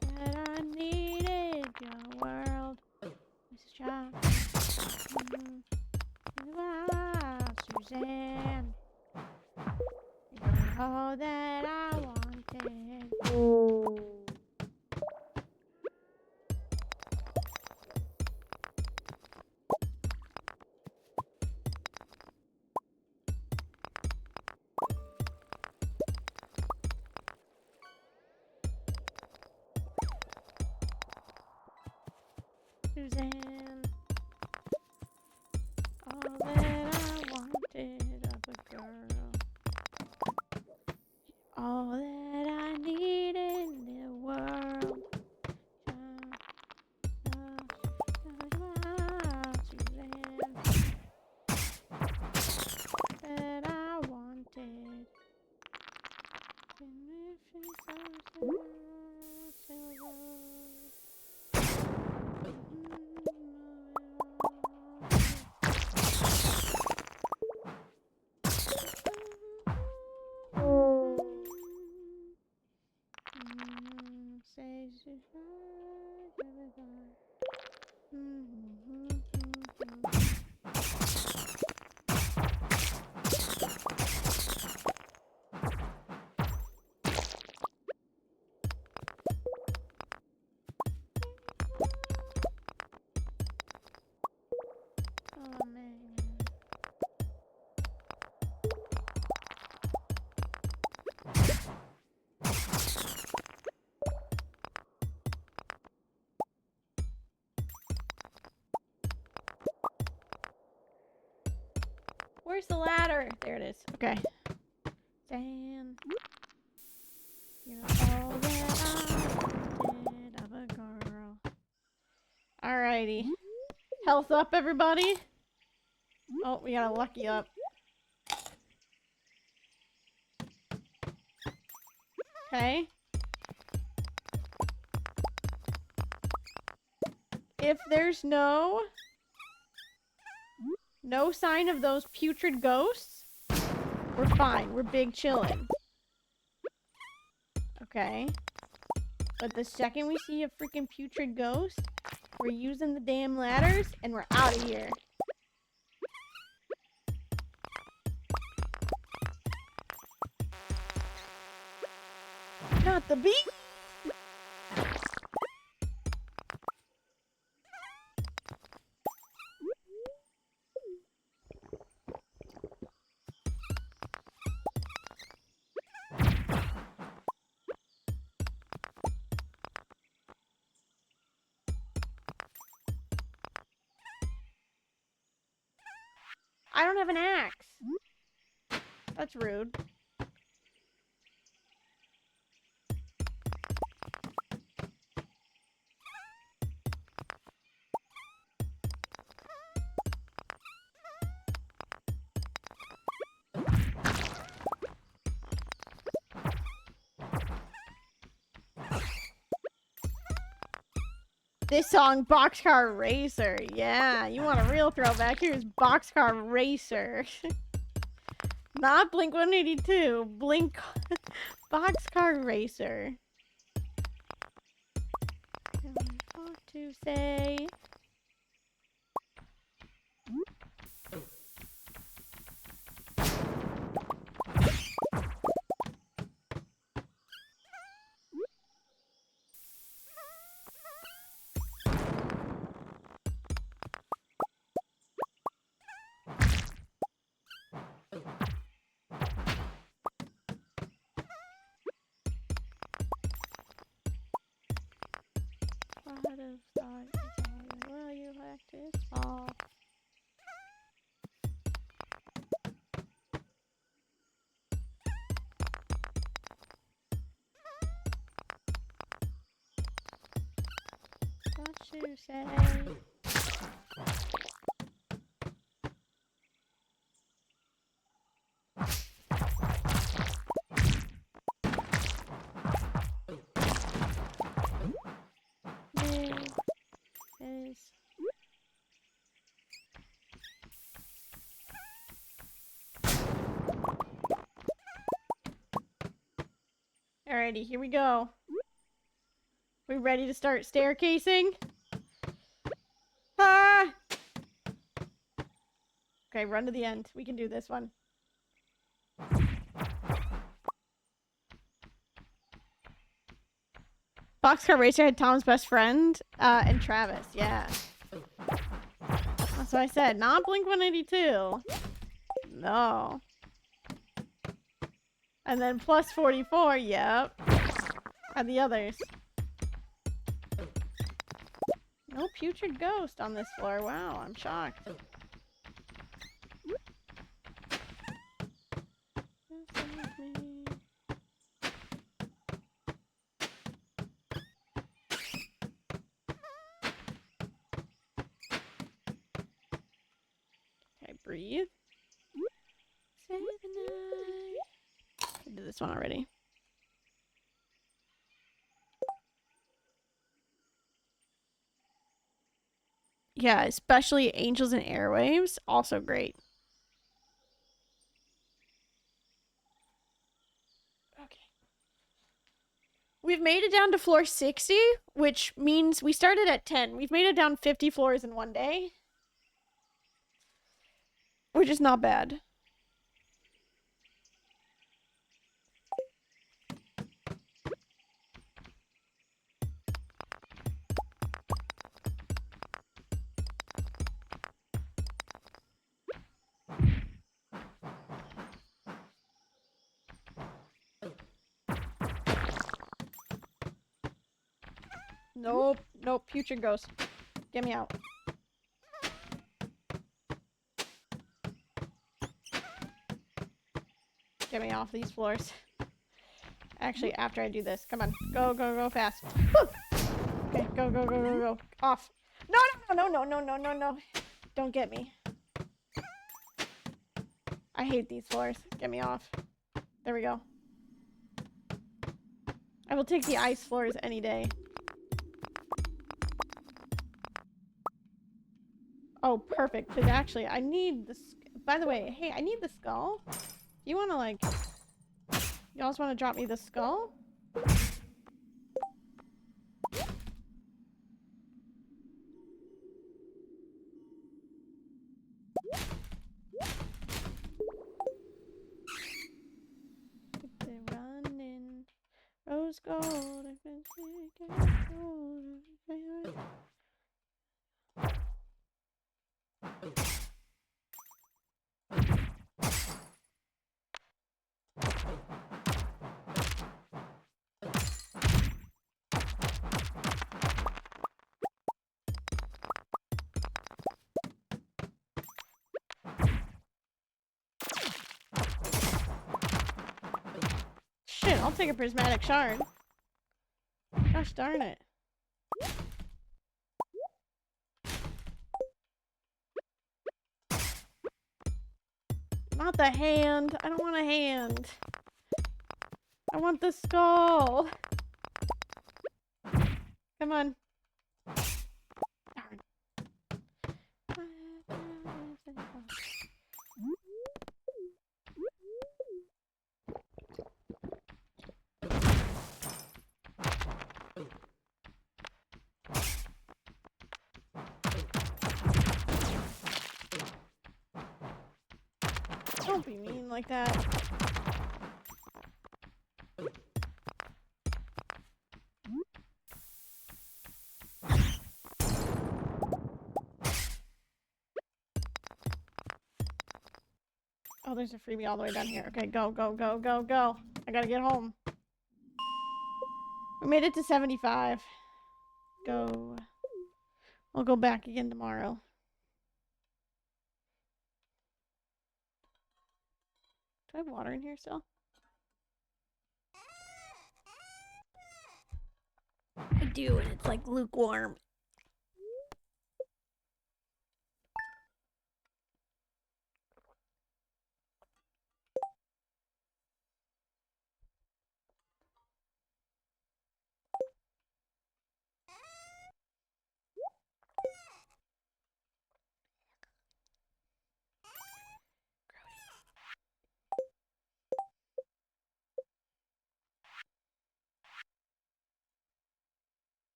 That I needed your world. Mrs. Child. Suzanne. You're all that I wanted. Suzanne, all that I wanted of a girl, all that I need in the world. Suzanne, that I wanted. Oh man. Where's the ladder? There it is. Okay. Dan. You're all that I wanted of a girl. Alrighty. Health up, everybody. Oh, we got a lucky up. Okay. If there's no sign of those putrid ghosts, we're fine. We're big chillin'. Okay. But the second we see a freaking putrid ghost, we're using the damn ladders and we're out of here. Not the bee. I don't have an axe. That's rude. This song, Boxcar Racer. Yeah, you want a real throwback? Here's Boxcar Racer. Not Blink 182. Blink Boxcar Racer. I want to say. I'd have thought it's all well, you have to fall. What you say? Is Alrighty, here we go. We ready to start staircasing? Ah! Okay, run to the end. We can do this one. Boxcar Racer had Tom's best friend, and Travis. Yeah. That's what I said. Not Blink 182. No. And then plus 44, yep. And the others. No putrid ghost on this floor. Wow, I'm shocked. Okay, breathe. Save the night. I did this one already. Yeah, especially Angels and Airwaves. Also great. Okay. We've made it down to floor 60, which means we started at 10. We've made it down 50 floors in one day. Which is not bad. Nope. Nope. Putrid ghost. Get me out. Get me off these floors. Actually, after I do this. Come on. Go, go, go fast. Woo! Okay, go, go, go, go, go. Off. No, no, no, no, no, no, no, no. Don't get me. I hate these floors. Get me off. There we go. I will take the ice floors any day. Oh, perfect. Because actually, I need the... By the way, hey, I need the skull. You want to, like... You also want to drop me the skull? Running. Rose gold. Shit, I'll take a prismatic shard. Gosh darn it. Not the hand. I don't want a hand. I want the skull. Come on. Darn. Don't be mean like that. Oh, there's a freebie all the way down here. Okay, go, go, go, go, go. I gotta get home. We made it to 75. Go. I'll go back again tomorrow. Do I have water in here still? I do, and it's like lukewarm.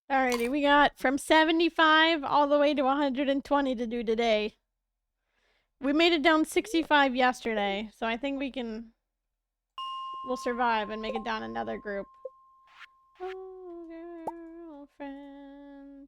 Alrighty, we got from 75 all the way to 120 to do today. We made it down 65 yesterday, so I think we'll survive and make it down another group. Oh, girlfriend.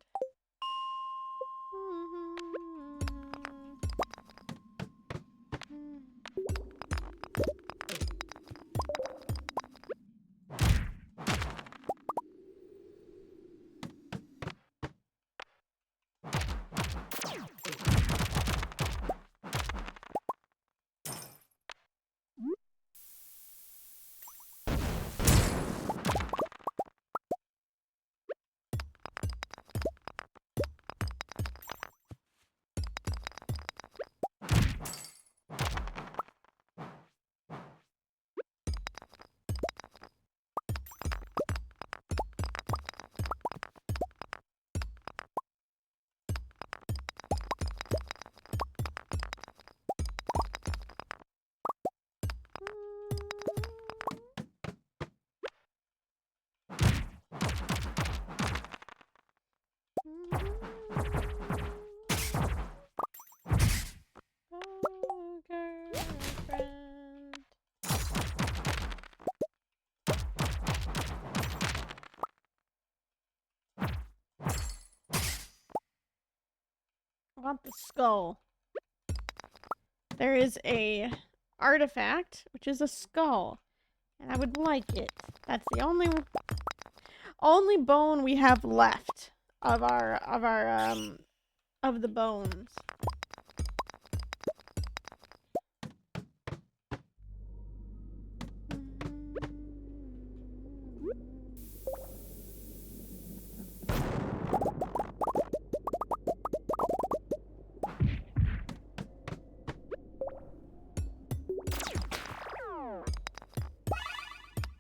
Oh, girlfriend. I want the skull. There is a artifact, which is a skull, and I would like it. That's the only bone we have left of of the bones.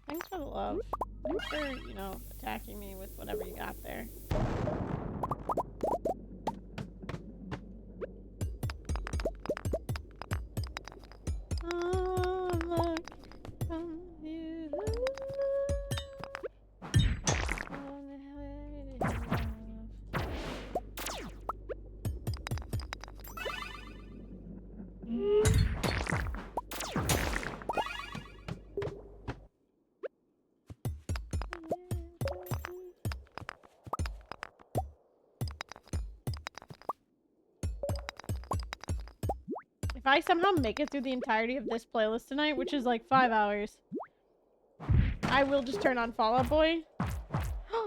Thanks for the love. Thanks for, you know, attacking me with whatever you got there. Oh, look from you. If I somehow make it through the entirety of this playlist tonight, which is like 5 hours, I will just turn on Fall Out Boy.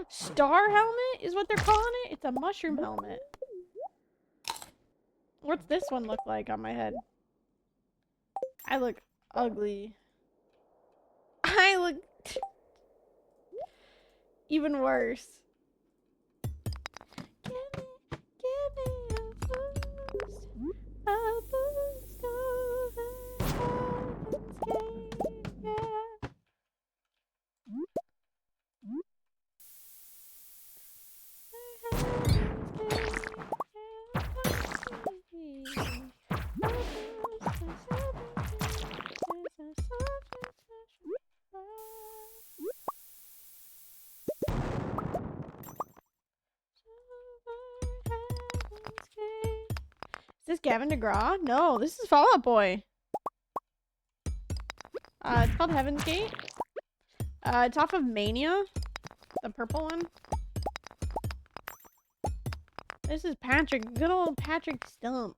Star helmet is what they're calling it? It's a mushroom helmet. What's this one look like on my head? I look ugly. I look even worse. Give me a boost over heaven's gate, yeah. Is this Gavin DeGraw? No, this is Fall Out Boy. It's called Heaven's Gate. It's off of Mania, the purple one. This is Patrick, good old Patrick Stump.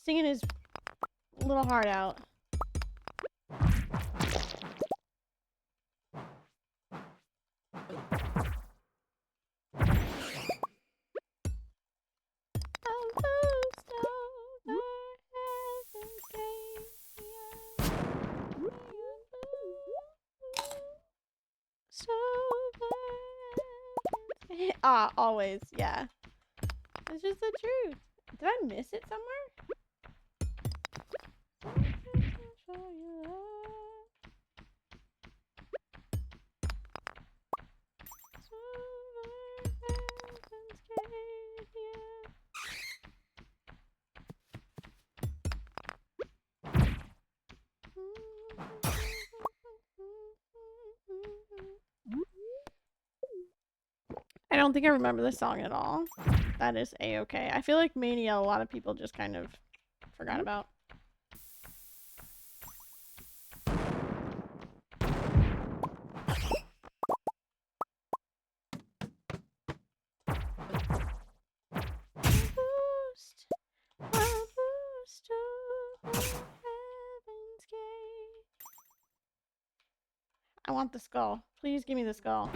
Singing his little heart out. Always, yeah. It's just the truth. Did I miss it somewhere? don't think I remember this song at all. That is a-okay. I feel like Mania, a lot of people just kind of forgot about. I want the skull. Please give me the skull.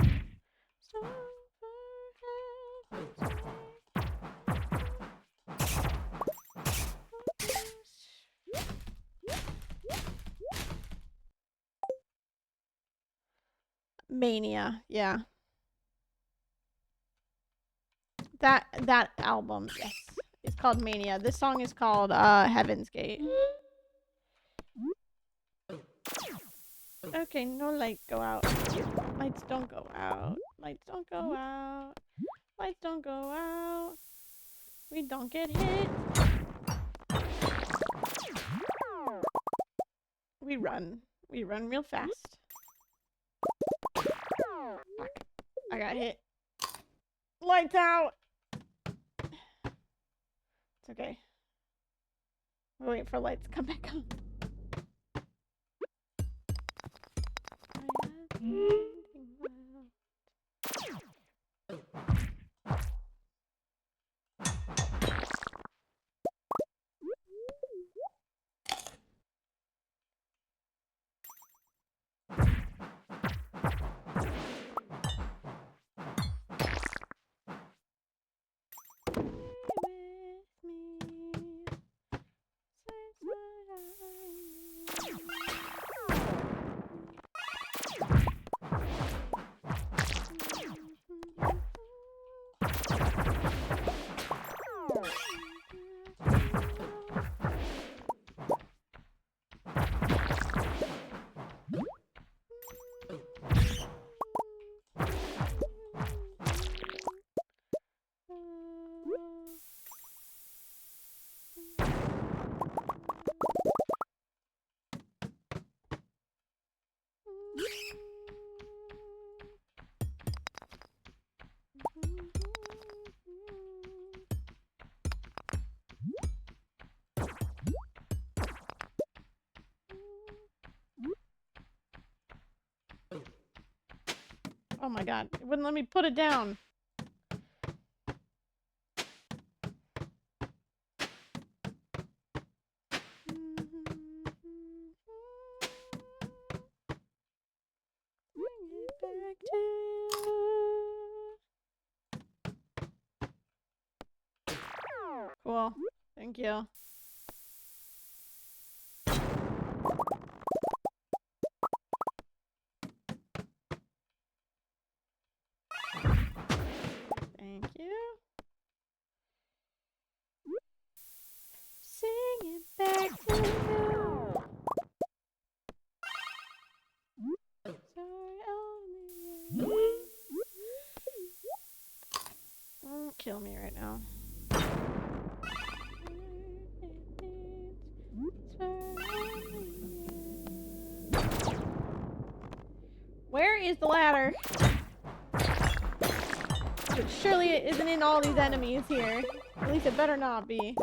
Mania, yeah. That album, yes. It's called Mania. This song is called Heaven's Gate. Okay, no lights go out. Lights don't go out. Lights don't go out. Lights don't go out. We don't get hit. We run. We run real fast. Fuck. I got hit. Lights out! It's okay. We'll wait for lights to come back on. Oh my god, it wouldn't let me put it down. Cool. Thank you. Thank you. Sing it back to you. Sorry, only you. Don't kill me right now. Where is the ladder? Surely it isn't in all these enemies here. At least it better not be.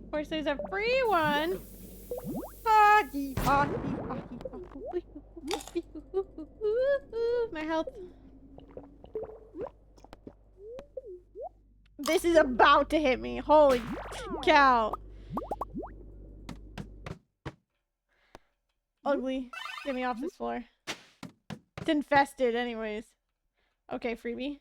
Of course, there's a free one. My health. This is about to hit me. Holy cow. Ugly. Get me off this floor. It's infested anyways. Okay, freebie.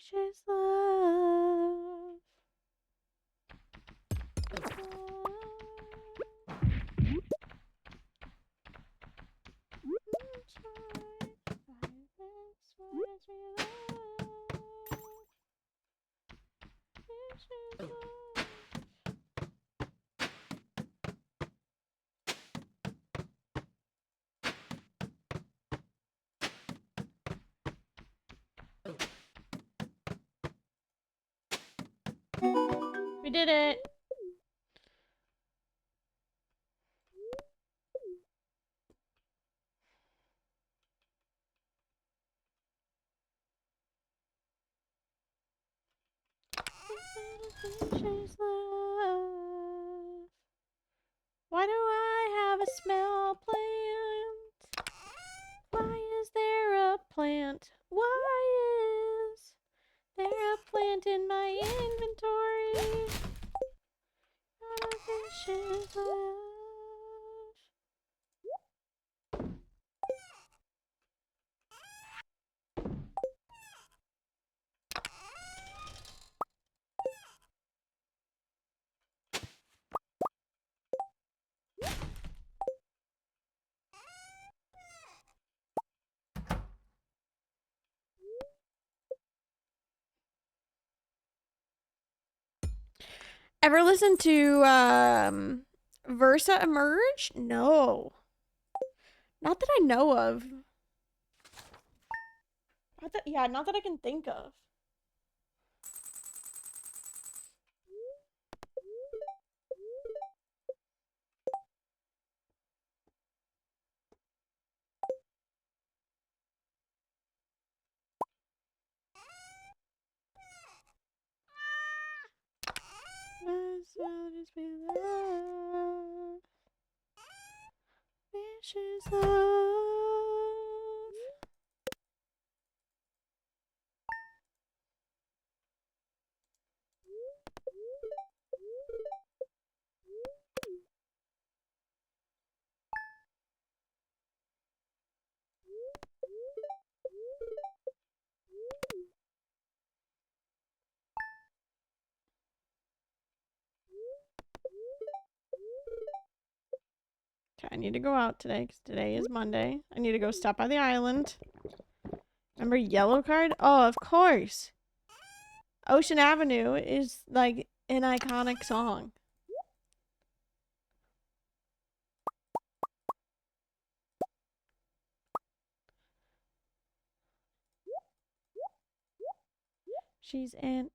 Infectious love. We did it. Why do I have a smell plant? Why is there a plant? Why is there a plant in my inventory? Vicious love. Ever listen to Versa Emerge? No. Not that I know of. Not that I can think of. Vicious love. Okay, I need to go out today because today is Monday. I need to go stop by the island. Remember Yellow Card? Oh, of course. Ocean Avenue is like an iconic song. She's an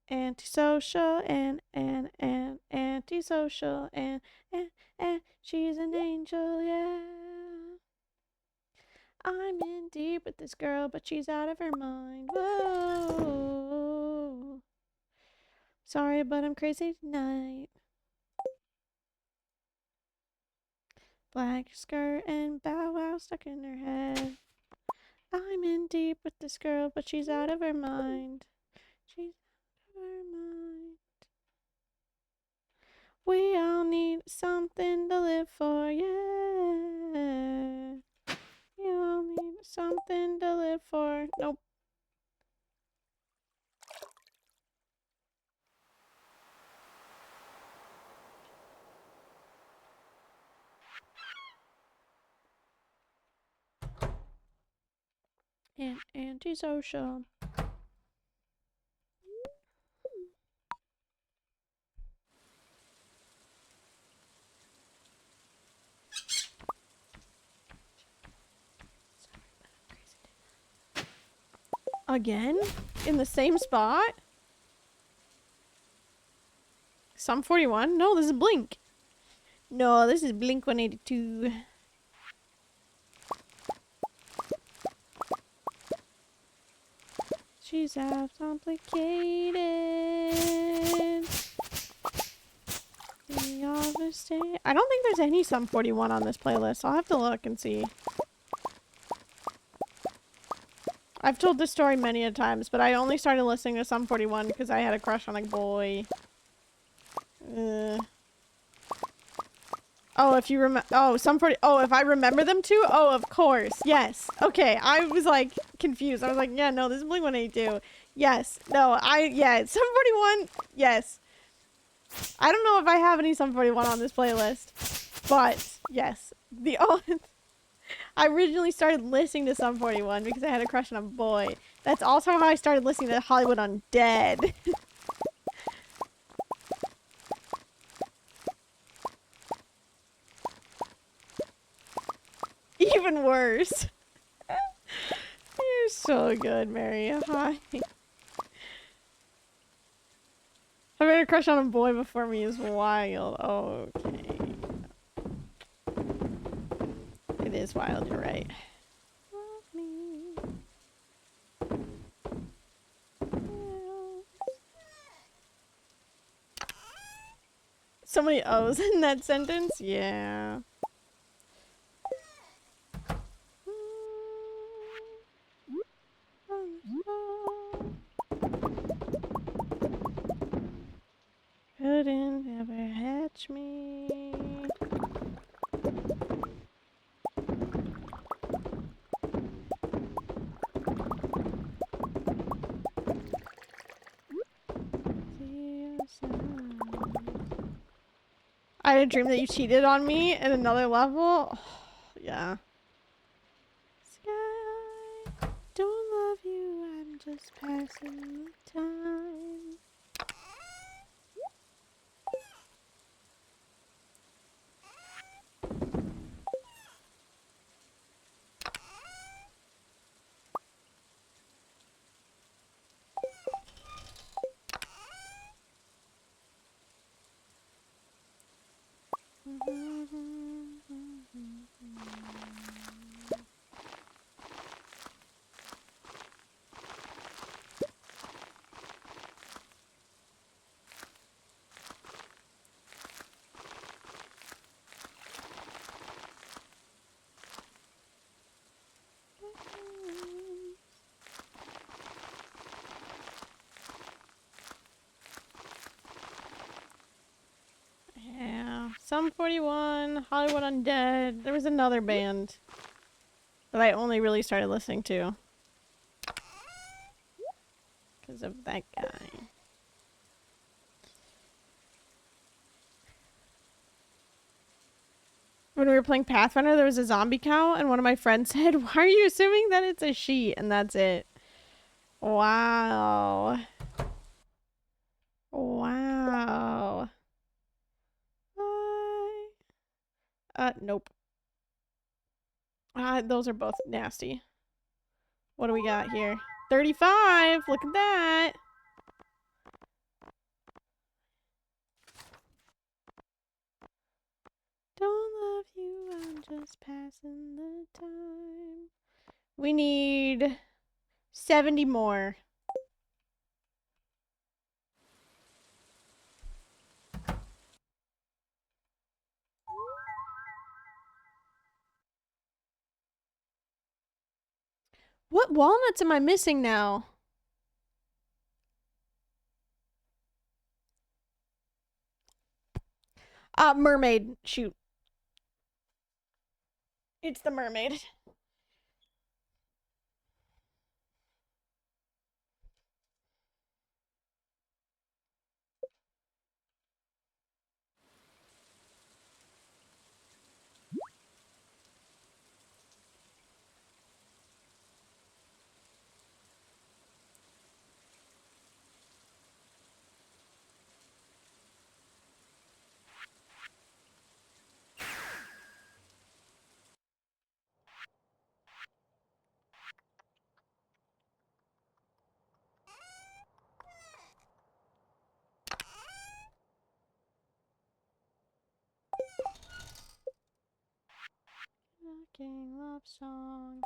antisocial and antisocial and she's an angel, yeah. I'm in deep with this girl, but she's out of her mind. Whoa. Sorry, but I'm crazy tonight. Black skirt and bow wow stuck in her head. I'm in deep with this girl, but she's out of her mind. She's out of her mind. We all need something to live for, yeah. We all need something to live for. Nope. And antisocial. Again? In the same spot? Sum 41? No, this is Blink. No, this is Blink 182. She's half complicated. I don't think there's any Sum 41 on this playlist. I'll have to look and see. I've told this story many a times, but I only started listening to Sum 41 because I had a crush on a boy. Oh, if you remember. Oh, Sum 40. Oh, if I remember them too? Oh, of course. Yes. Okay. I was like confused. I was like, yeah, no, this is Blink 182. Yes. No, yeah, Sum 41. Yes. I don't know if I have any Sum 41 on this playlist, but yes. I originally started listening to Sum 41 because I had a crush on a boy. That's also how I started listening to Hollywood Undead. Even worse. You're so good, Mary. Hi. Having a crush on a boy before me is wild. Okay. It is wild, you're right. Love me. So many O's in that sentence? Yeah. Couldn't ever hatch me. I had a dream that you cheated on me at another level. Oh, yeah. Sky, don't love you, I'm just passing the time. Yeah. Sum 41, Hollywood Undead. There was another band that I only really started listening to because of that guy. When we were playing Pathfinder, there was a zombie cow, and one of my friends said, "Why are you assuming that it's a she?" And that's it. Wow. Wow. Nope. Those are both nasty. What do we got here? 35! Look at that! Don't love you, I'm just passing the time. We need 70 more. What walnuts am I missing now? Mermaid. Shoot. It's the mermaid. fucking love song.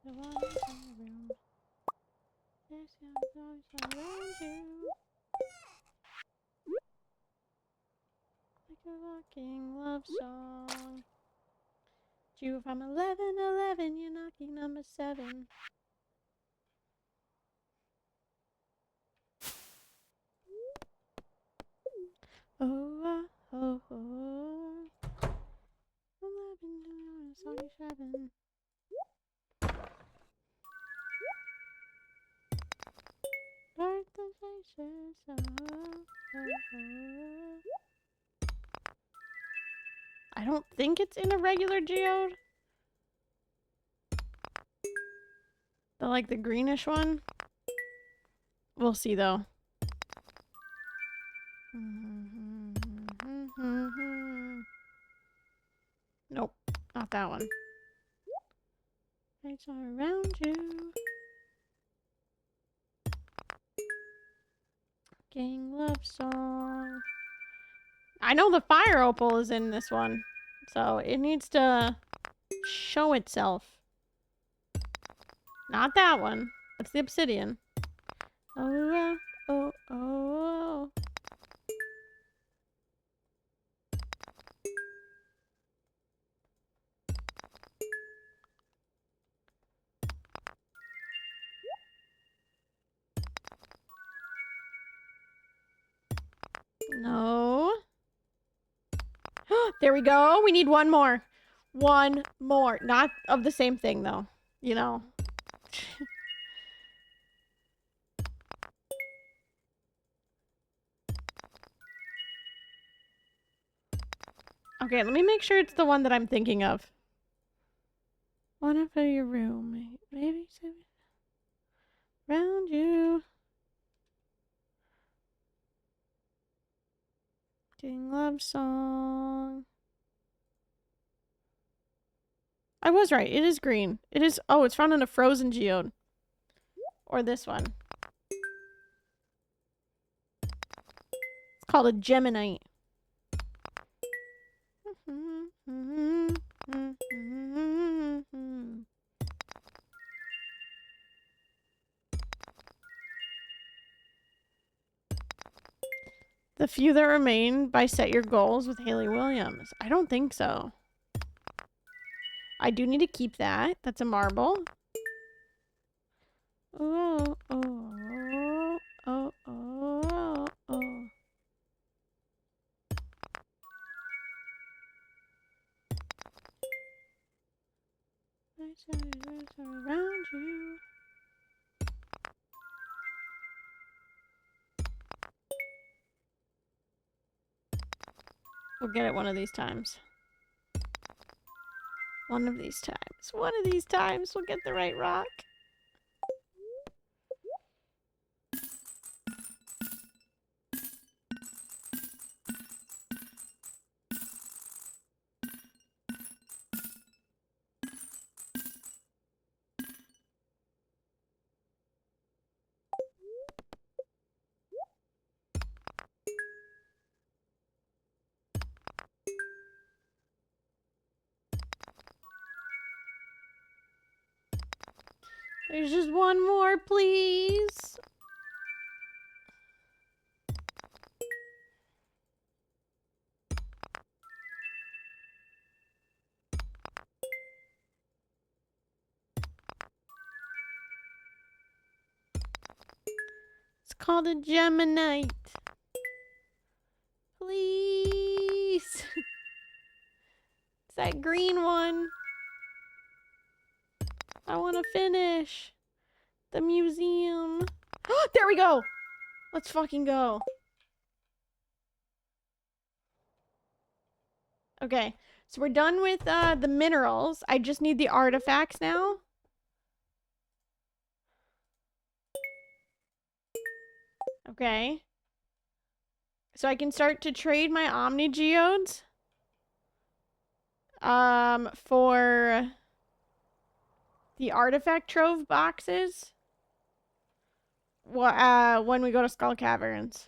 The one in the room. There's songs around you. Like a fucking love song. You from 1111, you're knocking number 7. Oh, oh, oh. 11, 7. Birth the faces, oh, oh, oh. I don't think it's in a regular geode. The greenish one. We'll see though. Nope, not that one. Lights are around you. Gang love song. I know the fire opal is in this one, so it needs to show itself. Not that one. That's the obsidian. Oh, oh, oh. No. There we go. We need one more. One more. Not of the same thing, though. You know. Okay, let me make sure it's the one that I'm thinking of. One for your room. Maybe 7. Round you. Ding love song. I was right. It is green. It is. Oh, it's found in a frozen geode. Or this one. It's called a geminite. The Few That Remain by Set Your Goals with Haley Williams. I don't think so. I do need to keep that. That's a marble. Oh, oh, oh, oh, oh. Around you. We'll get it one of these times. One of these times. One of these times we'll get the right rock. There's just one more, please. It's called a geminite. Please. It's that green one. I want to finish the museum. There we go. Let's fucking go. Okay, so we're done with the minerals. I just need the artifacts now. Okay. So I can start to trade my Omni Geodes. For the artifact trove boxes. When we go to Skull Caverns.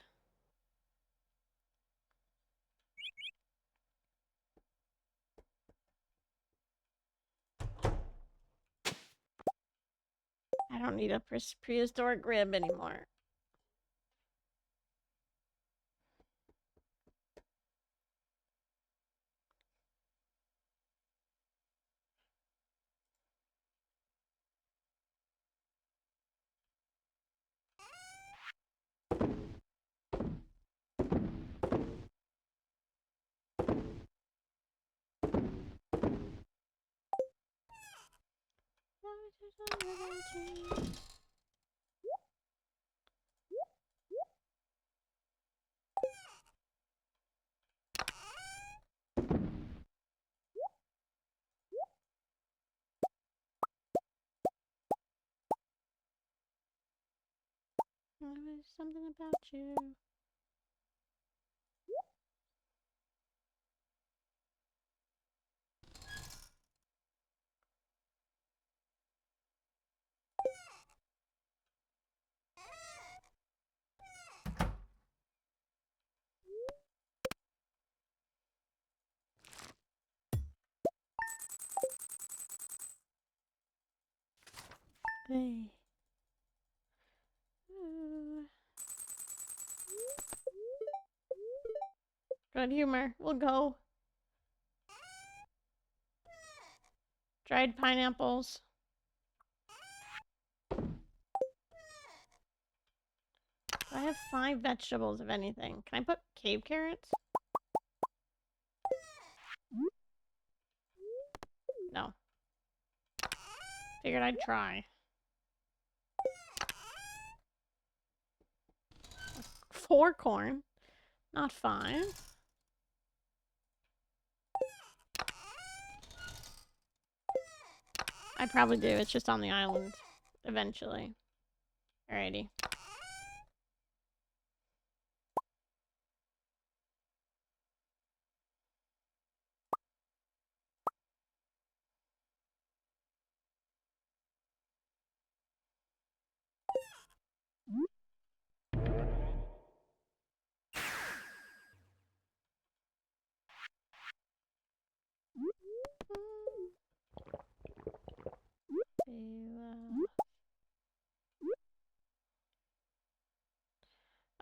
I don't need a prehistoric rib anymore. There's something about you. Hey. Good humor. We'll go. Dried pineapples. I have 5 vegetables, if anything. Can I put cave carrots? No. Figured I'd try. 4 corn. Not 5. I probably do. It's just on the island. Eventually. Alrighty.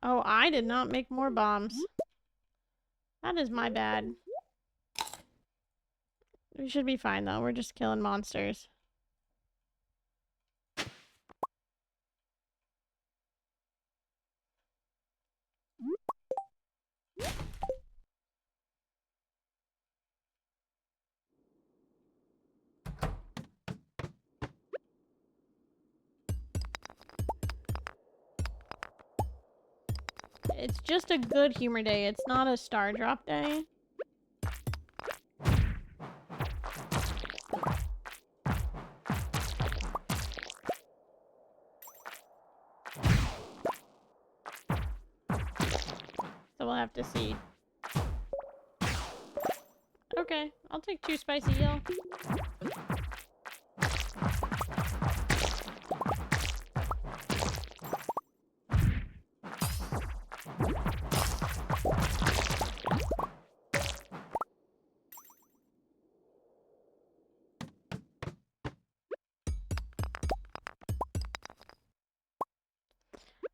Oh, I did not make more bombs. That is my bad. We should be fine, though. We're just killing monsters. It's just a good humor day. It's not a star drop day. So we'll have to see. Okay, I'll take 2 spicy eel.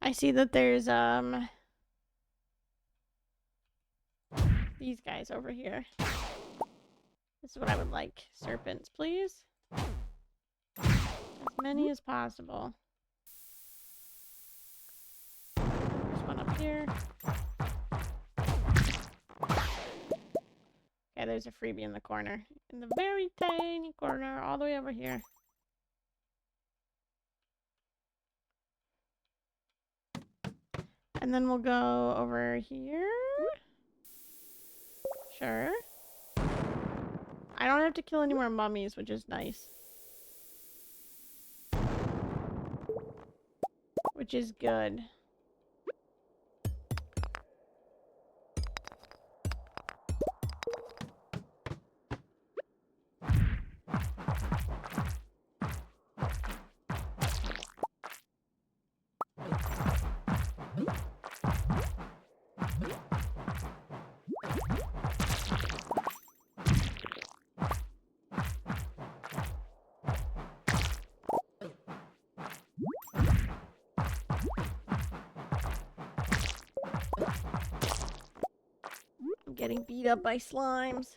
I see that there's, these guys over here. This is what I would like. Serpents, please. As many as possible. There's one up here. Okay, there's a freebie in the corner. In the very tiny corner, all the way over here. And then we'll go over here. Sure. I don't have to kill any more mummies, which is nice. Which is good. getting beat up by slimes.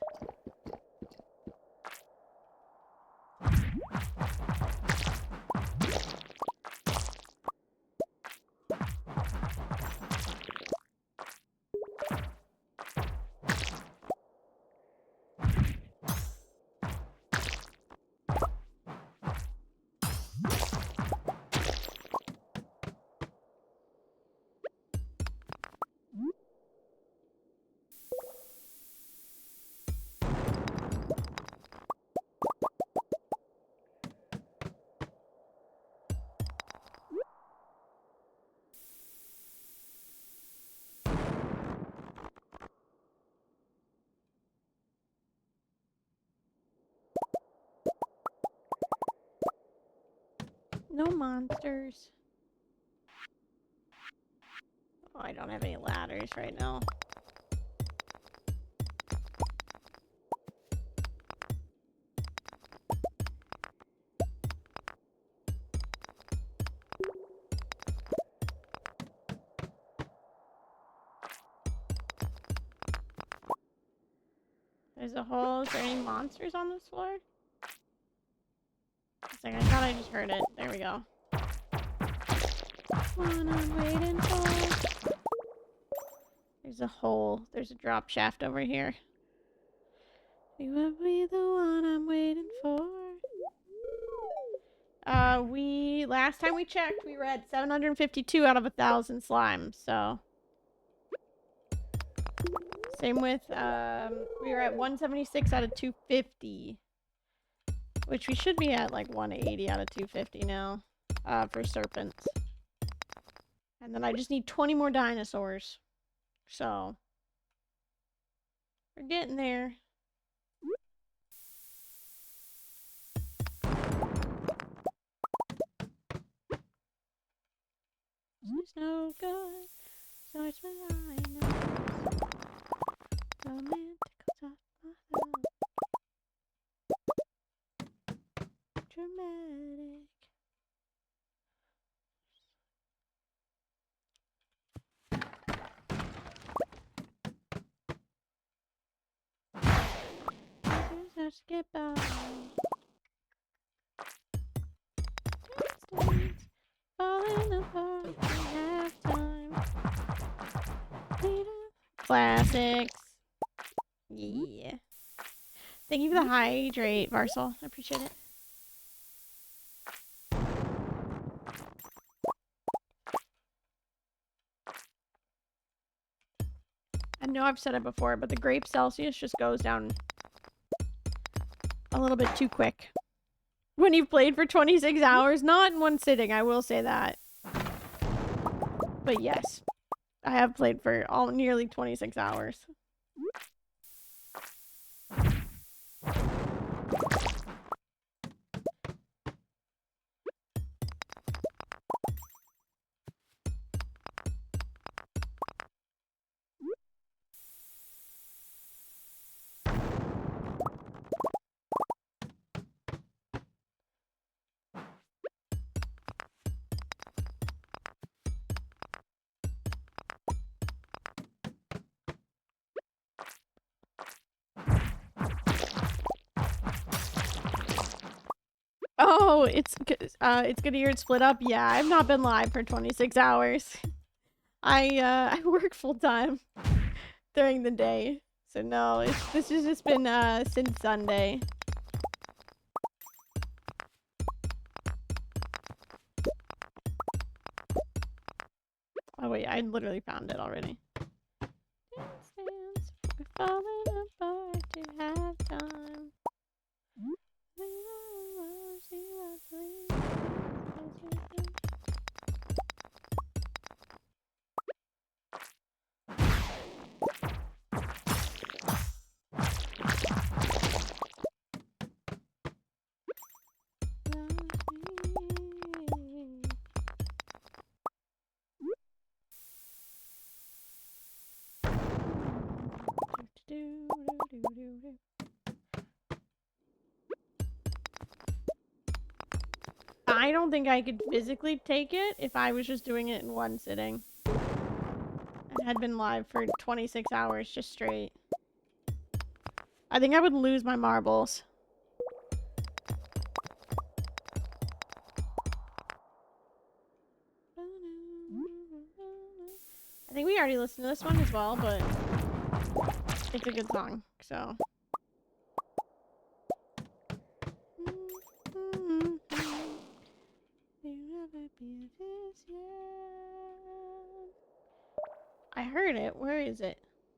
No monsters. Oh, I don't have any ladders right now. There's a hole. Is there any monsters on this floor? It's like, I thought I just heard it. There we go. One I'm waiting for. There's a hole. There's a drop shaft over here. You will be the one I'm waiting for. Last time we checked, we were at 752 out of 1,000 slimes, so. Same with, we were at 176 out of 250. Which we should be at like 180 out of 250 now, for serpents. And then I just need 20 more dinosaurs. So, we're getting there. It's no good, so it's what I know. Romantic off my heart. Dramatic. Just to get by. Dance, falling apart in halftime. Classics. Yeah. Thank you for the hydrate, Varsal. I appreciate it. I know I've said it before, but the grape Celsius just goes down a little bit too quick. When you've played for 26 hours, not in one sitting, I will say that. But yes, I have played for nearly 26 hours. Oh, it's good to hear it split up. Yeah, I've not been live for 26 hours. I work full time during the day, so no, this has just been since Sunday. Oh wait, I literally found it already. Dance, dance, we're falling apart to have time. I don't think I could physically take it if I was just doing it in one sitting. I had been live for 26 hours just straight. I think I would lose my marbles. I think we already listened to this one as well, but it's a good song, so. I heard it. Where is it?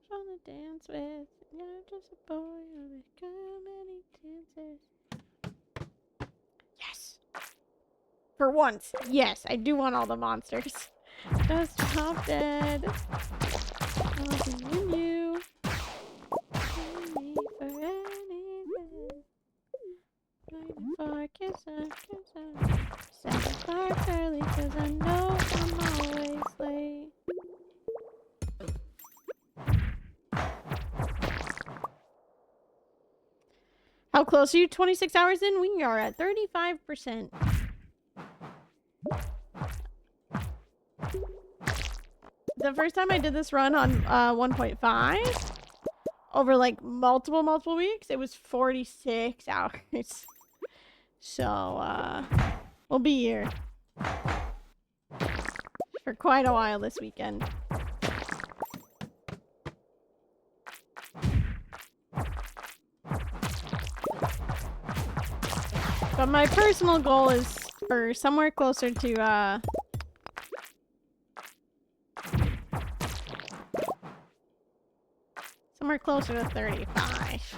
Wanna dance with? You're just a boy with too many chances. Yes. For once, yes, I do want all the monsters. Just drop dead. I'll be in you. For anything. Waiting for a kiss. Set the clock early, cause I know I'm always late. How close are you? 26 hours in? We are at 35%. The first time I did this run on 1.5, over like multiple weeks, it was 46 hours. So, we'll be here for quite a while this weekend. But my personal goal is for somewhere closer to, somewhere closer to 35.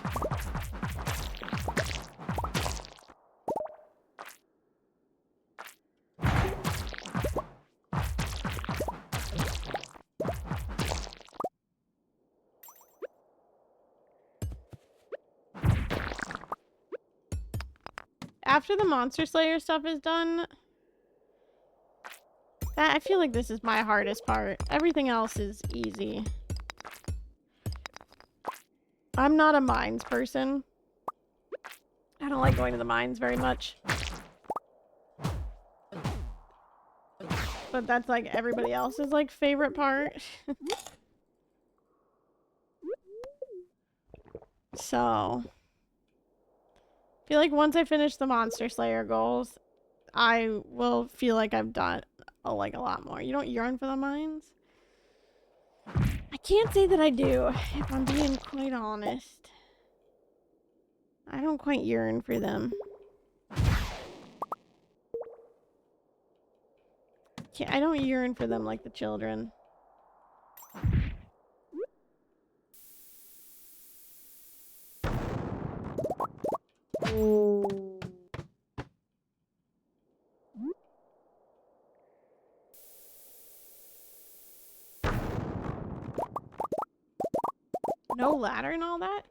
After the Monster Slayer stuff is done, I feel like this is my hardest part. Everything else is easy. I'm not a mines person. I don't like going to the mines very much. But that's like everybody else's like favorite part. So, I feel like once I finish the Monster Slayer goals, I will feel like I've done a lot more. You don't yearn for the mines? I can't say that I do, if I'm being quite honest. I don't quite yearn for them. I don't yearn for them like the children. No ladder and all that?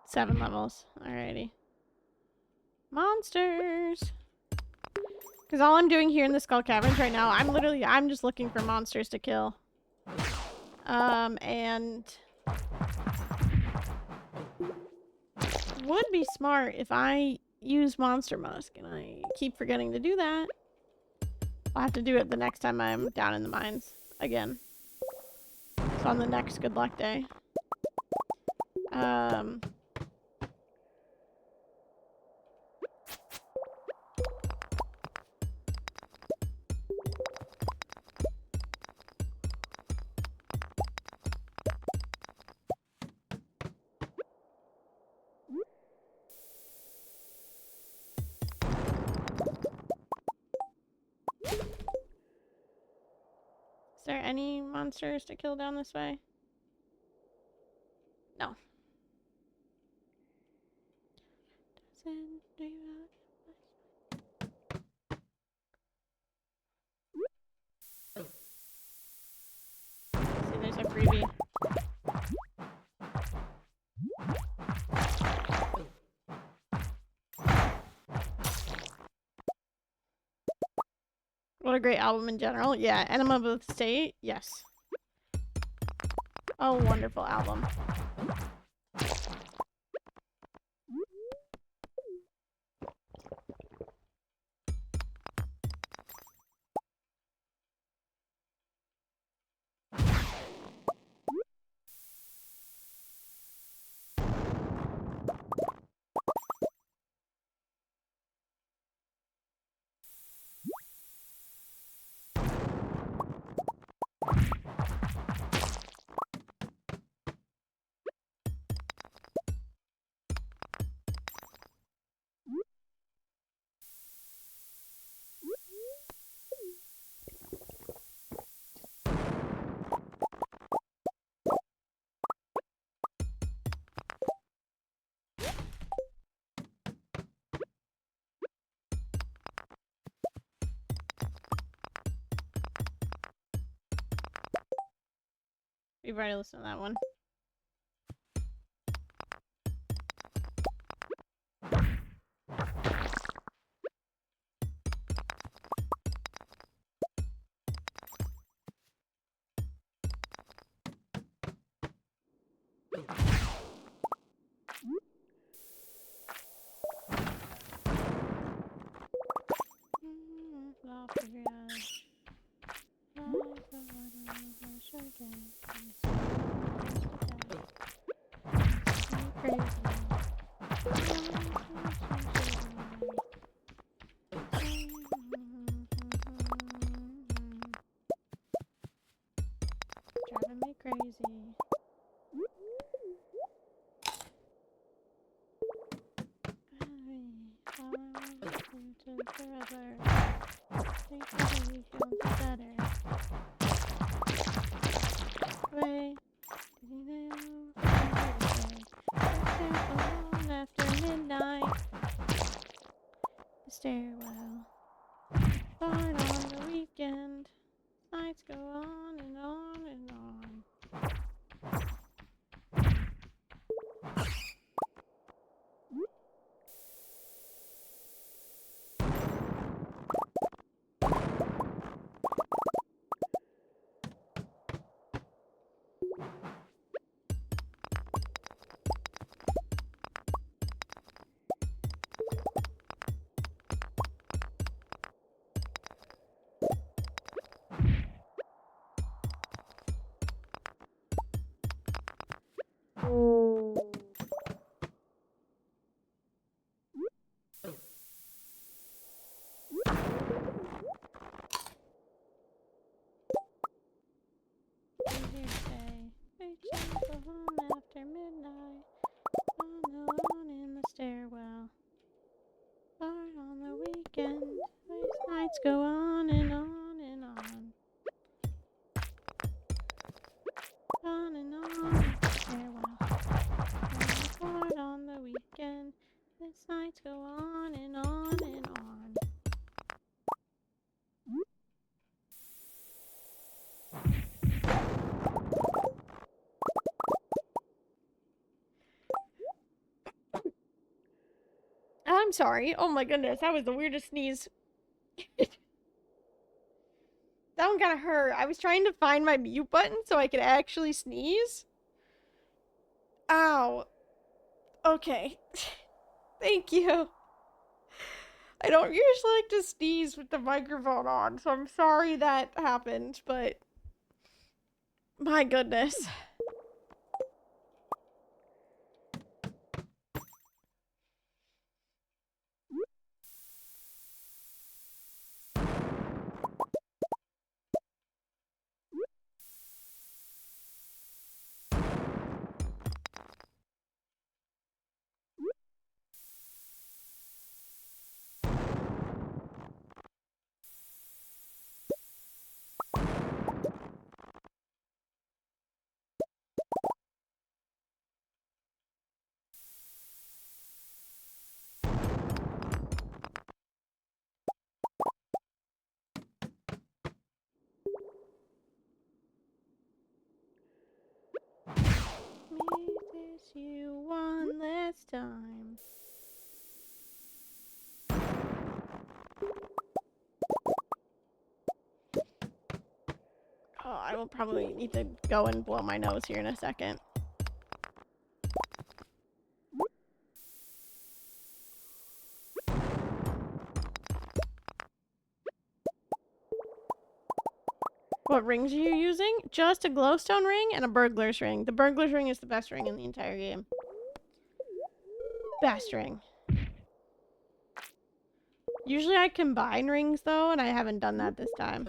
Seven levels. Alrighty. Monsters! Because all I'm doing here in the Skull Caverns right now, I'm just looking for monsters to kill. And would be smart if I use Monster Musk, and I keep forgetting to do that. I'll have to do it the next time I'm down in the mines again. So on the next good luck day. Is there any monsters to kill down this way? No. See, there's a freebie. What a great album in general. Yeah, Enema of the State. Yes. Oh, wonderful album. We've already listened to that one. Driving me crazy. After midnight, the stairwell. But on the weekend, nights go on and on and on. After midnight, alone in the stairwell. But on the weekend, these nights go on and on and on. On and on in the stairwell. But on the weekend, these nights go on and on and on. I'm sorry. Oh my goodness, that was the weirdest sneeze. That one kind of hurt. I was trying to find my mute button so I could actually sneeze. Ow. Okay. Thank you. I don't usually like to sneeze with the microphone on, so I'm sorry that happened, but my goodness. May kiss you one last time. Oh, I will probably need to go and blow my nose here in a second. What rings are you using? Just a glowstone ring and a burglar's ring. The burglar's ring is the best ring in the entire game. Best ring. Usually I combine rings though, and I haven't done that this time.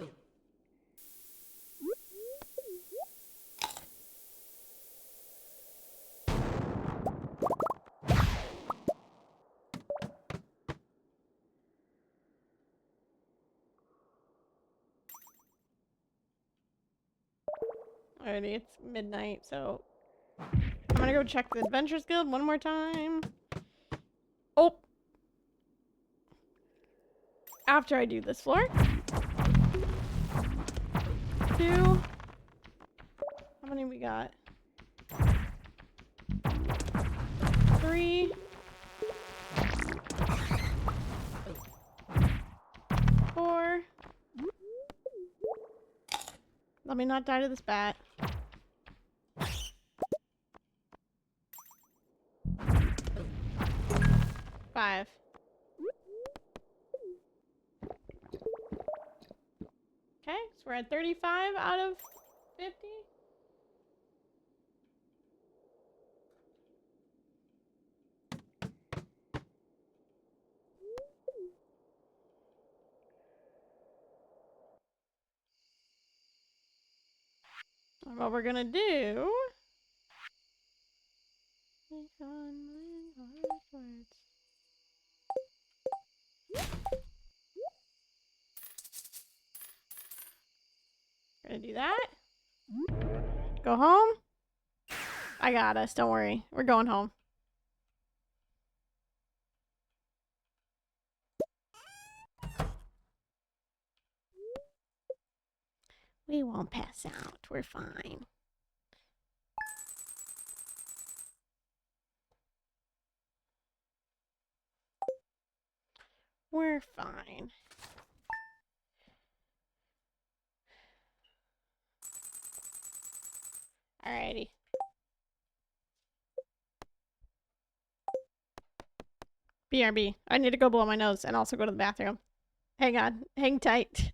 Alrighty, it's midnight, so I'm gonna go check the Adventures Guild one more time. Oh! After I do this floor. 2. I'm How many we got? 3. 4. Let me not die to this bat. 5. Okay, so we're at 35 out of 50. And what we're gonna do... Gonna do that. Go home. I got us, don't worry. We're going home. We won't pass out. We're fine. We're fine. Alrighty. BRB. I need to go blow my nose and also go to the bathroom. Hang on. Hang tight.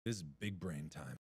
This is big brain time.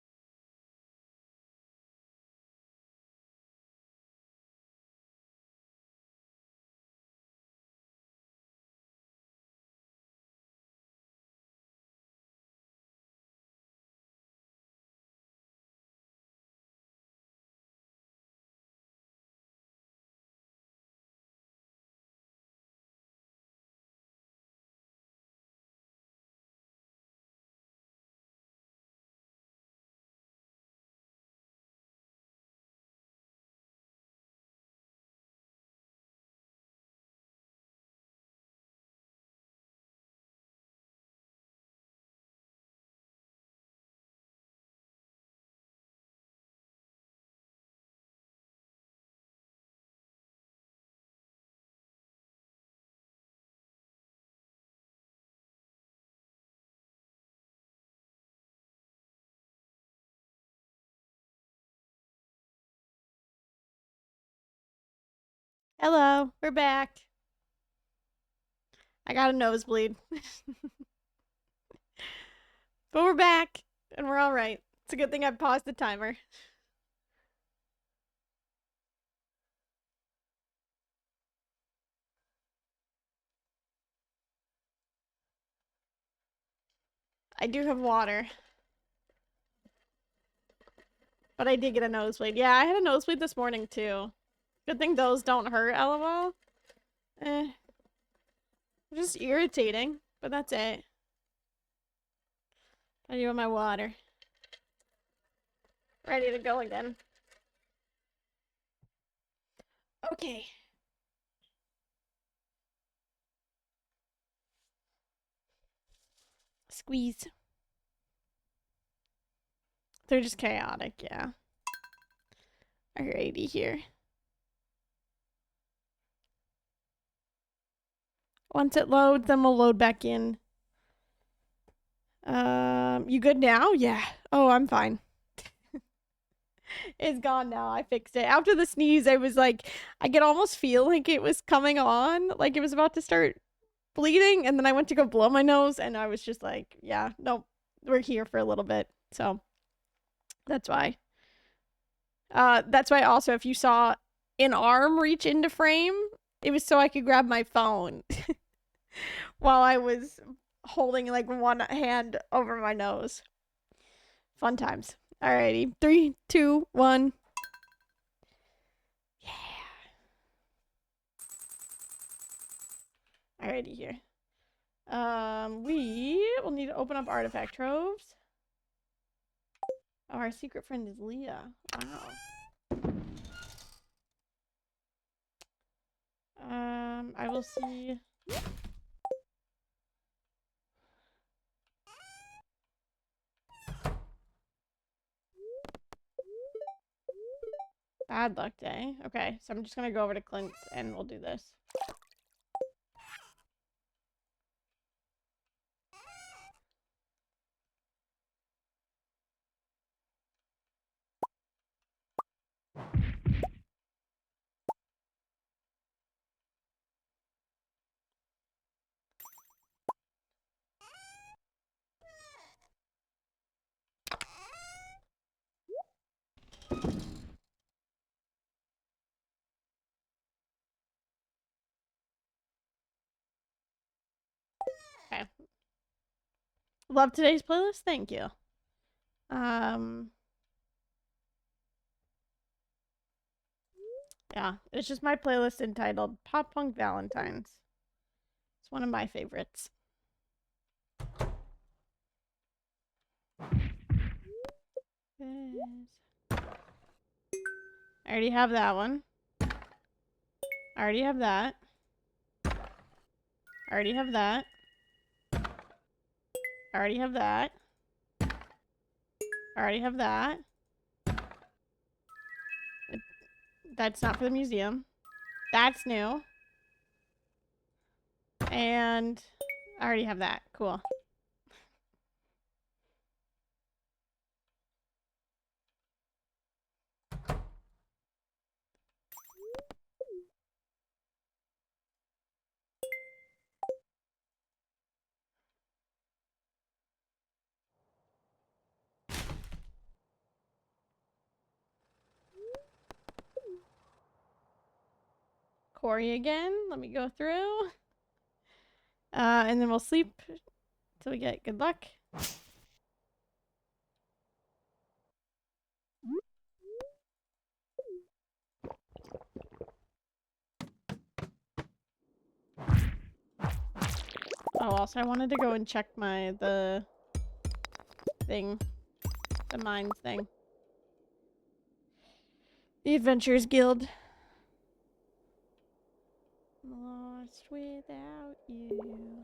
Hello, we're back. I got a nosebleed. But we're back, and we're all right. It's a good thing I paused the timer. I do have water. But I did get a nosebleed. Yeah, I had a nosebleed this morning, too. Good thing those don't hurt, lol. Just irritating, but that's it. I do have my water. Ready to go again. Okay. Squeeze. They're just chaotic, yeah. Alrighty here. Once it loads, then we'll load back in. You good now? Yeah. Oh, I'm fine. It's gone now. I fixed it. After the sneeze, I was like, I could almost feel like it was coming on, like it was about to start bleeding, and then I went to go blow my nose, and I was just like, yeah, nope, we're here for a little bit. So that's why. That's why also, if you saw an arm reach into frame, it was so I could grab my phone while I was holding like one hand over my nose. Fun times. Alrighty. 3, 2, 1. Yeah. Alrighty here. We will need to open up artifact troves. Oh, our secret friend is Leah. Wow. I will see. Bad luck day. Okay, so I'm just gonna go over to Clint's and we'll do this. Okay. Love today's playlist? Thank you. Yeah, it's just my playlist entitled Pop Punk Valentines. It's one of my favorites. I already have that one. I already have that. I already have that. I already have that. I already have that. That's not for the museum. That's new. And I already have that. Cool. Corey again. Let me go through. And then we'll sleep till we get good luck. Oh, also I wanted to go and check the mines thing. The Adventurers Guild. Lost without you.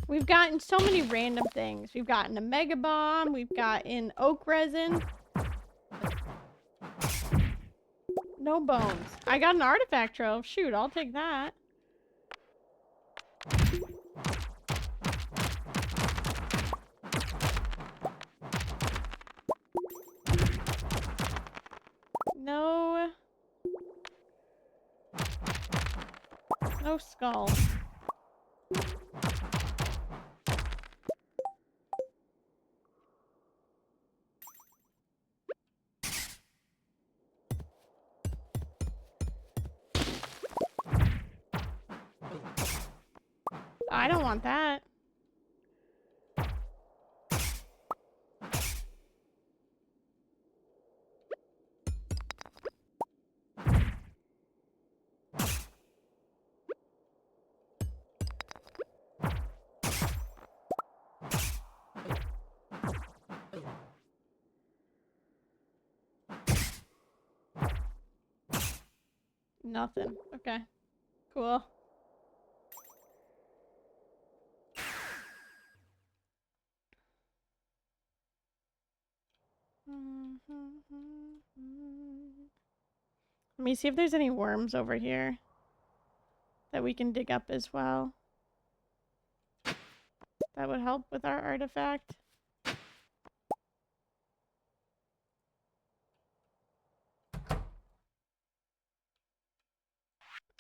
We've gotten so many random things. We've gotten a mega bomb. We've gotten oak resin. No bones. I got an artifact trove. Shoot, I'll take that. No. No skull. I don't want that. Nothing. Okay. Cool. Let me see if there's any worms over here that we can dig up as well. That would help with our artifact.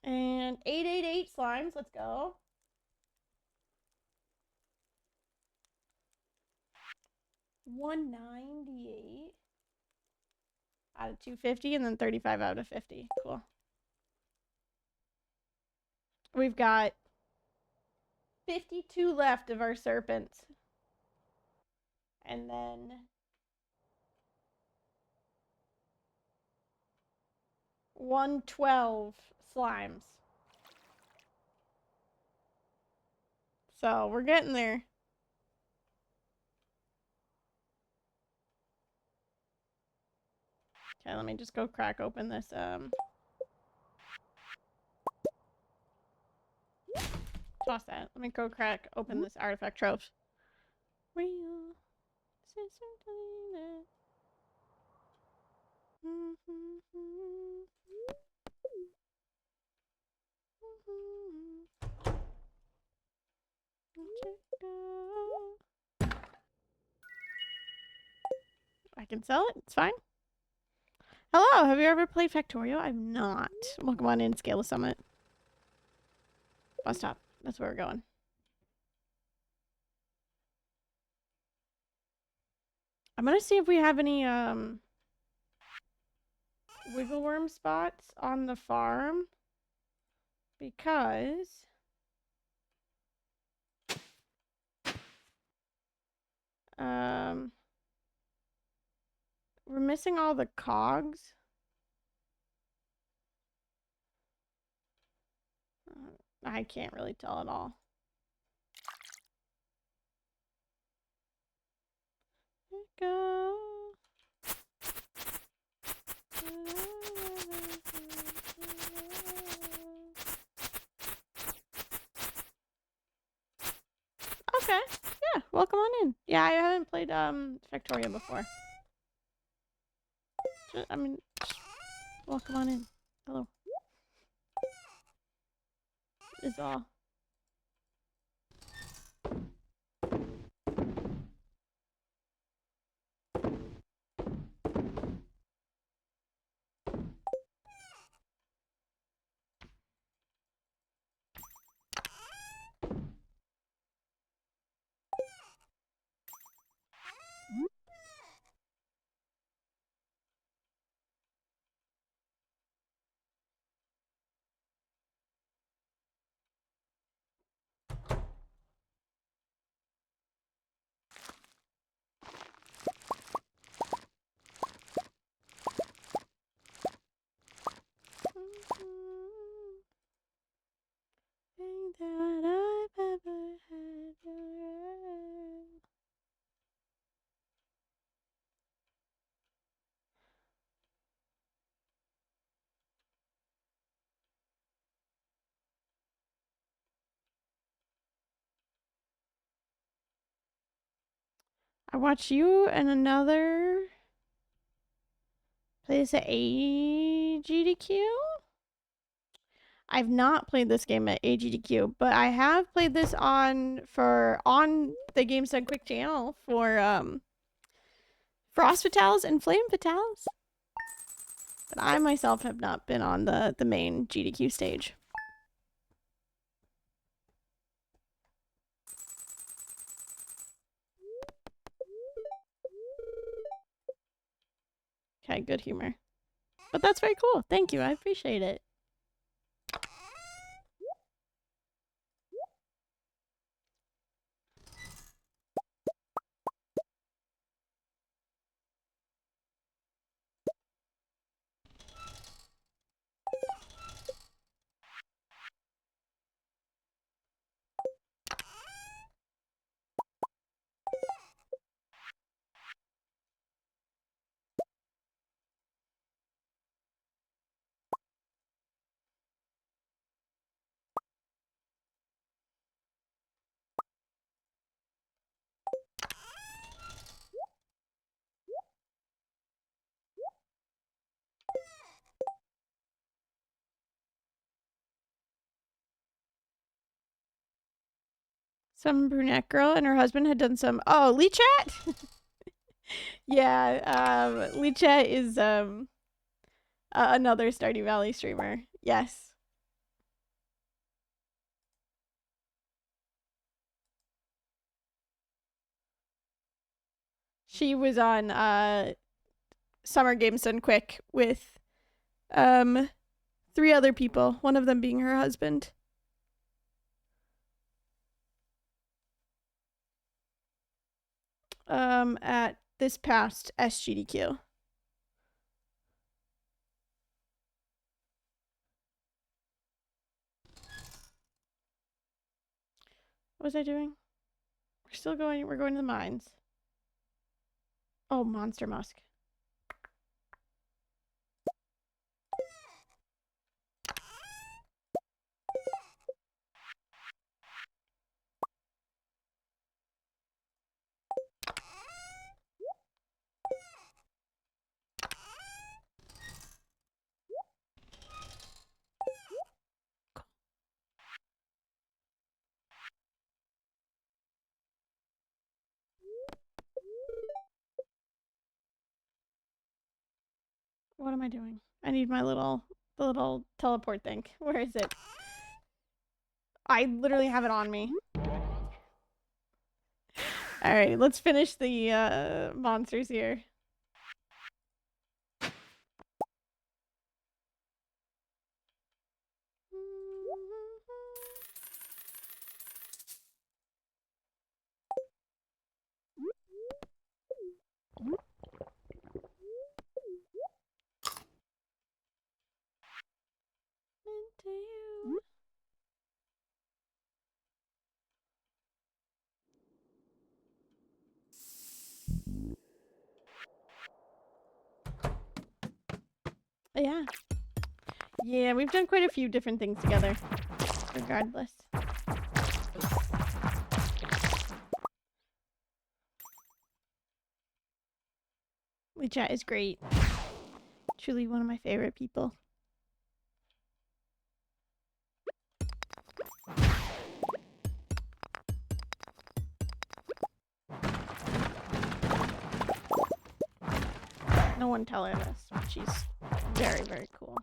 And 888 slimes. Let's go. 198 out of 250, and then 35 out of 50. Cool. We've got 52 left of our serpents. And then 112 slimes. So we're getting there. Okay, let me just go crack open this toss that. Let me go crack open this artifact trove. Real sister Talina. I can sell it. It's fine. Hello, have you ever played Factorio? I've not. Well, come on in, scale the summit. Bus stop. That's where we're going. I'm gonna see if we have any wiggle worm spots on the farm, because we're missing all the cogs. I can't really tell at all. Go. Yeah, welcome on in. Yeah, I haven't played Factoria before. I mean, welcome on in. Hello. Is all. Thing that I've ever had. I watched you and another play this at AGDQ. I've not played this game at AGDQ, but I have played this on the Games Done Quick channel for Frost Fatales and Flame Fatales. But I myself have not been on the main GDQ stage. Okay, good humor. But that's very cool. Thank you. I appreciate it. Some brunette girl and her husband had done some. Oh, Lee Chat. Yeah, Lee Chat is another Stardew Valley streamer. Yes. She was on Summer Games Done Quick with 3 other people, one of them being her husband. At this past SGDQ. What was I doing? We're going to the mines. Oh, Monster Musk. What am I doing? I need my the little teleport thing. Where is it? I literally have it on me. All right, let's finish the monsters here. Into you. Yeah. Yeah, we've done quite a few different things together. Regardless. Chat is great. Truly one of my favorite people. No one tell her this, but she's very, very cool.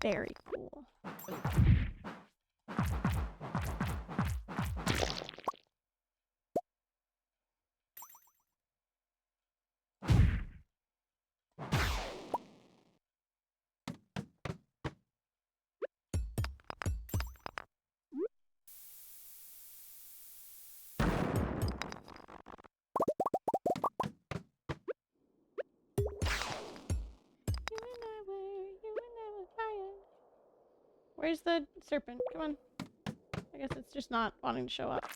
Very cool. Where's the serpent? Come on. I guess it's just not wanting to show up.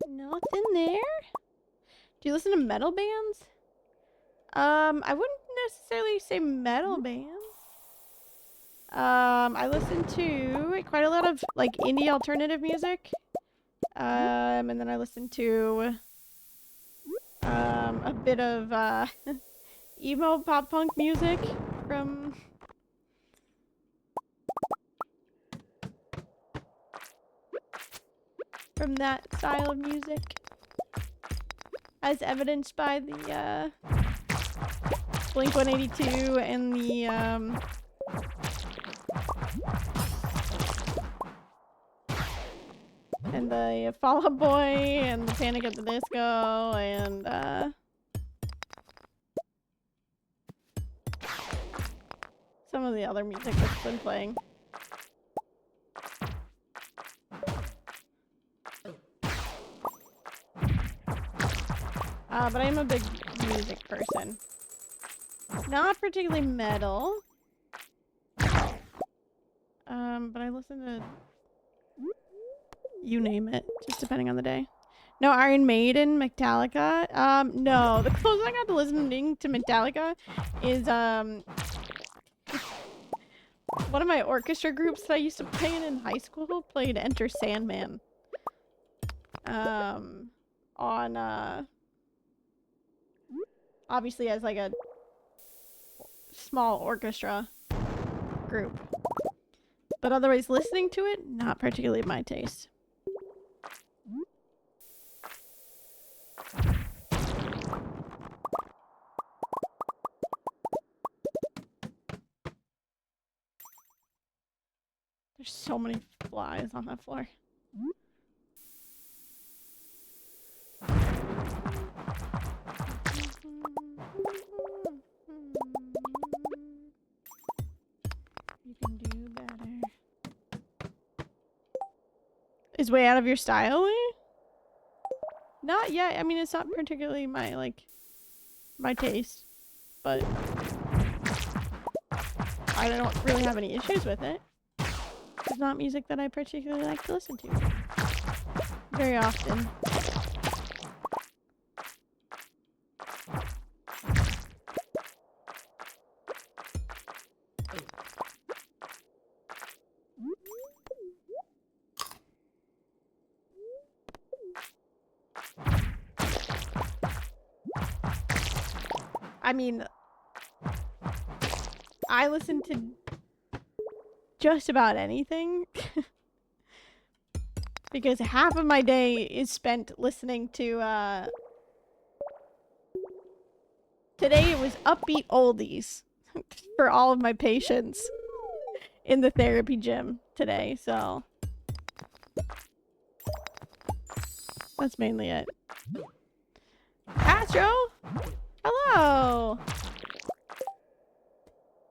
Nothing there? Do you listen to metal bands? I wouldn't necessarily say metal bands. I listen to quite a lot of like indie alternative music. And then I listen to a bit of emo pop punk music from that style of music, as evidenced by the Blink-182 and the Fall Out Boy and the Panic at the Disco and some of the other music that's been playing. But I am a big music person. Not particularly metal. But I listen to you name it, just depending on the day. No Iron Maiden, Metallica. No, the closest I got to listening to Metallica is one of my orchestra groups that I used to play in high school played Enter Sandman. On obviously as like a small orchestra group. But otherwise listening to it, not particularly my taste. There's so many flies on that floor. You can do better. Is Way Out of Your Style? Not yet. I mean, it's not particularly my, my taste. But I don't really have any issues with it. It's not music that I particularly like to listen to very often. I mean, I listen to just about anything because half of my day is spent listening to today it was upbeat oldies for all of my patients in the therapy gym today, so that's mainly it. Astro, hello.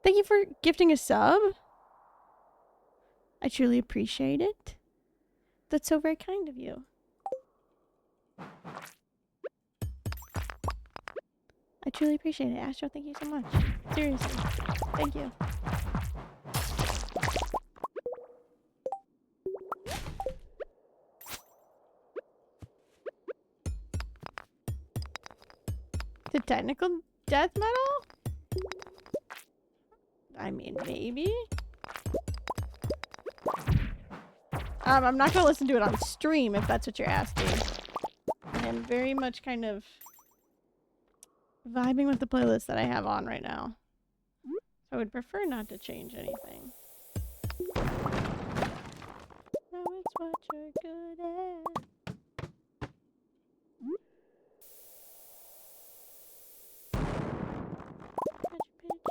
Thank thank you for gifting a sub. I truly appreciate it. That's so very kind of you. I truly appreciate it. Astro, thank you so much. Seriously. Thank you. The technical death metal? I mean, maybe. I'm not gonna listen to it on stream if that's what you're asking. I'm very much kind of vibing with the playlist that I have on right now. I would prefer not to change anything. Know it's what you're good at.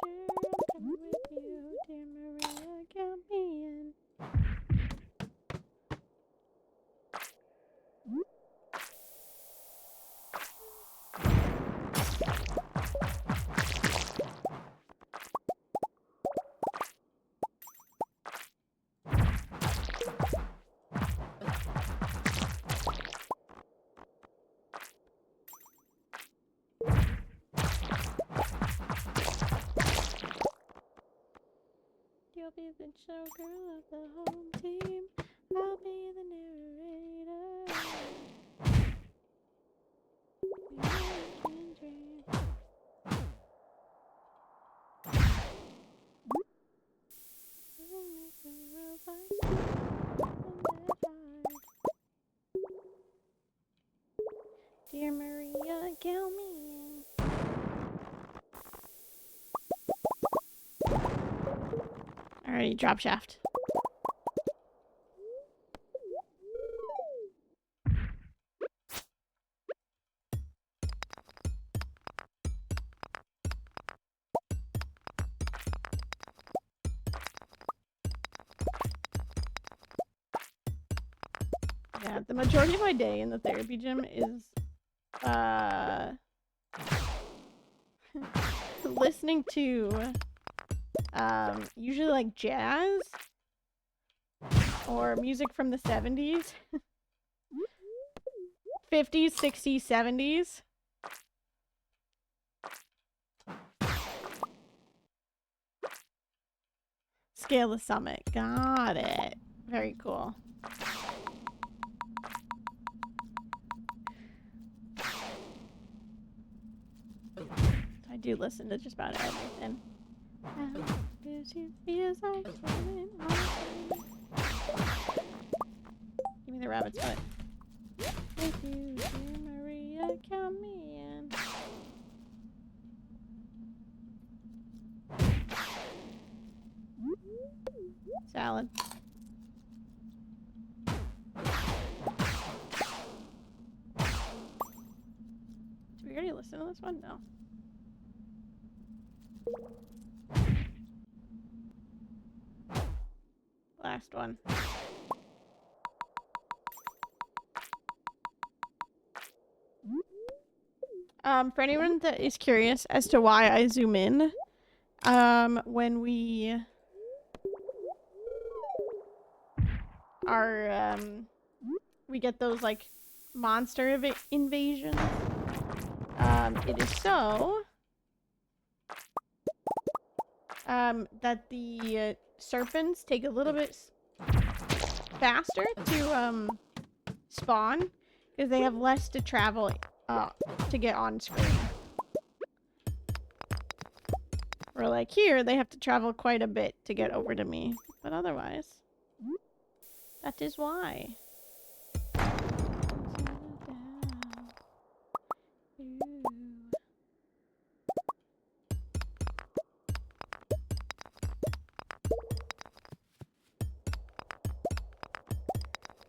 Got your picture, I'm coming with you, dear Maria, count me in. You'll be the showgirl of the home team. I'll be the narrator. Dear Maria, kill me. Alrighty, drop shaft. Yeah, the majority of my day in the therapy gym is listening to usually like jazz or music from the 70s, 50s, 60s, 70s. Scale the summit. Got it. Very cool. I do listen to just about everything. Give me the rabbit's foot. Thank you, dear Maria, count me in. Salad. Did we already listen to this one? No. Last one. For anyone that is curious as to why I zoom in, when we are, we get those, like, monster invasions, it is so, that the serpents take a little bit faster to, spawn, because they have less to travel, to get on screen. Or like here, they have to travel quite a bit to get over to me. But otherwise, that is why.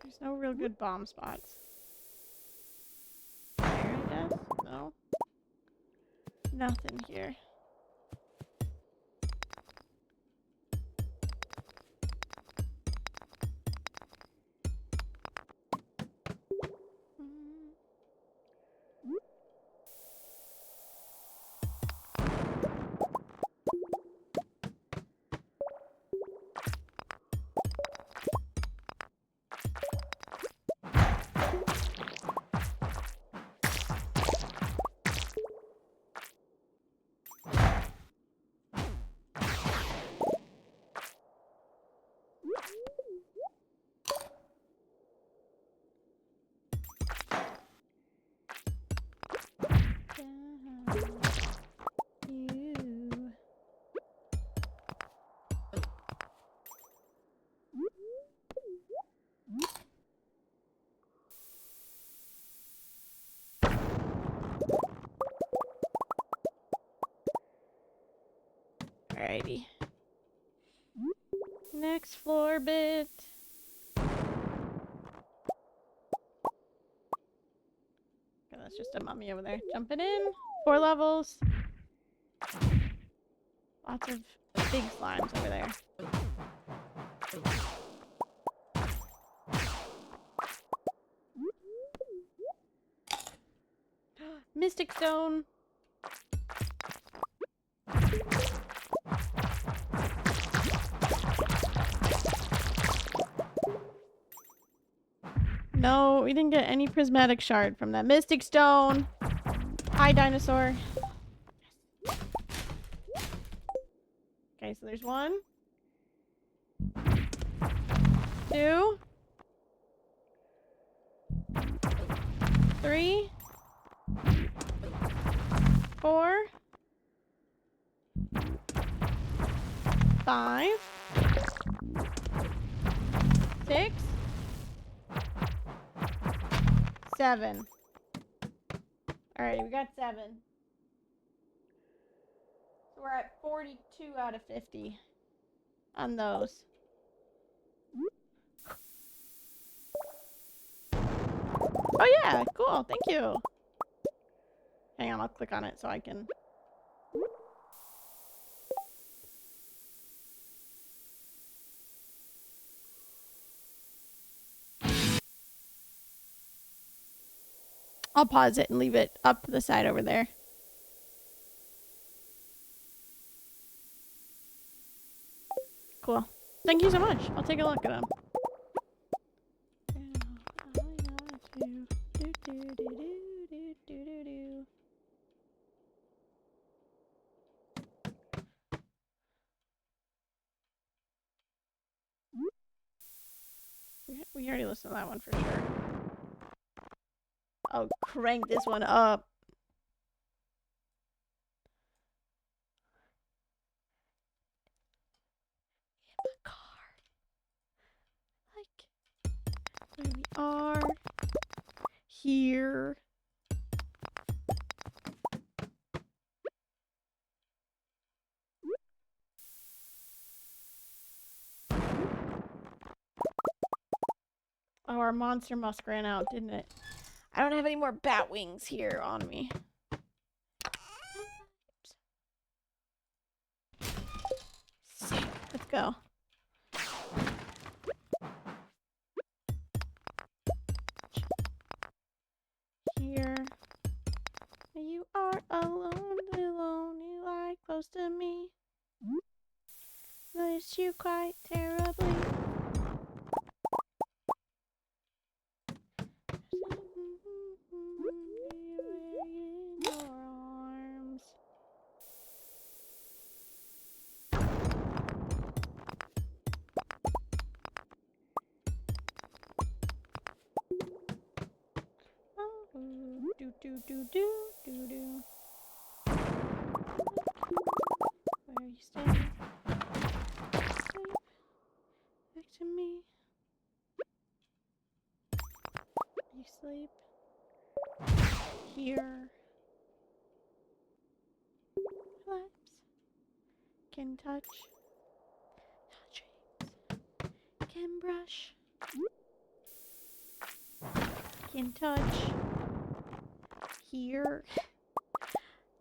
There's no real good bomb spots. There, I guess? No. Nothing here. Alrighty. Next floor bit. Okay, that's just a mummy over there. Jumping in. 4 levels. Lots of big slimes over there. Mystic Stone. No, we didn't get any prismatic shard from that Mystic Stone. Hi, dinosaur. Okay, so there's 1, 2, 3, 4, 5, 6, 7. Alright, we got 7. So we're at 42 out of 50 on those. Oh yeah, cool, thank you. Hang on, I'll click on it so I can... I'll pause it and leave it up to the side over there. Cool. Thank you so much. I'll take a look at them. We already listened to that one for sure. I'll crank this one up. In the car. Like, where we are. Here. Oh, our monster musk ran out, didn't it? I don't have any more bat wings here on me. Sick. Let's go. Here. You are alone, you lie close to me. Miss you quite terribly. In your arms. Do do do do do do. Where are you staying? Sleep next to me. You sleep here. Relax. Can touch. Can brush. Can touch. Here.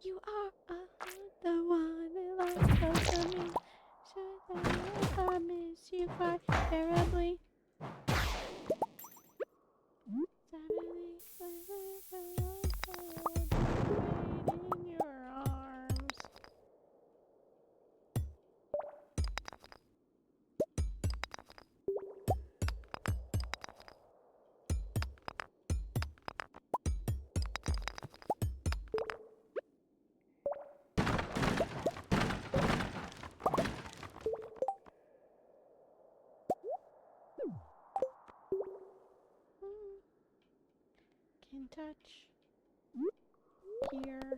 You are the one that loves close to me. So I miss you quite terribly. In your arms. Can touch. Here.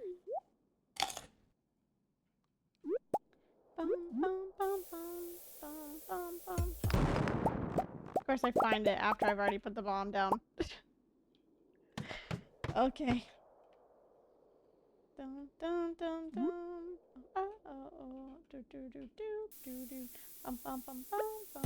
Bum, bum, bum, bum, bum, bum, bum. Of course I find it after I've already put the bomb down. Okay. Dun, dun, dun, dun. Oh, oh, oh. Do, do do do do do. Bum bum bum bum bum.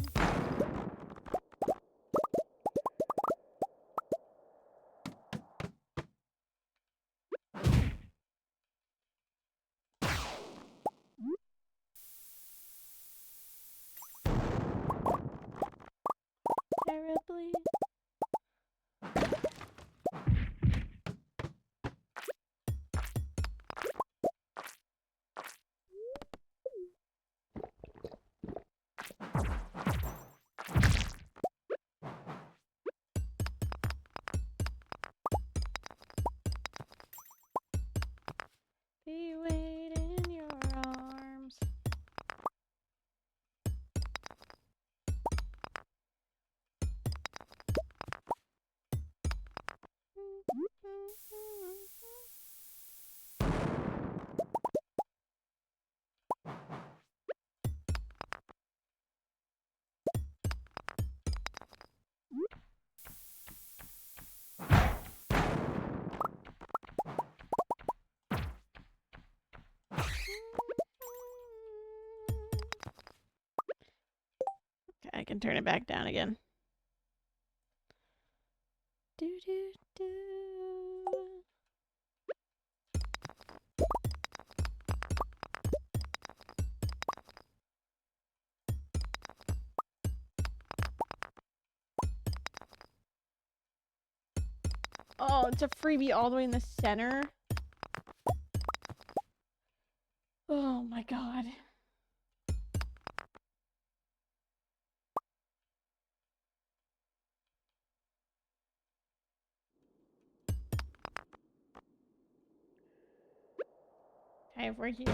Terribly. Be weight in your arms. Okay, I can turn it back down again. Do do do. Oh, it's a freebie all the way in the center. Oh my god. Okay, if we're here,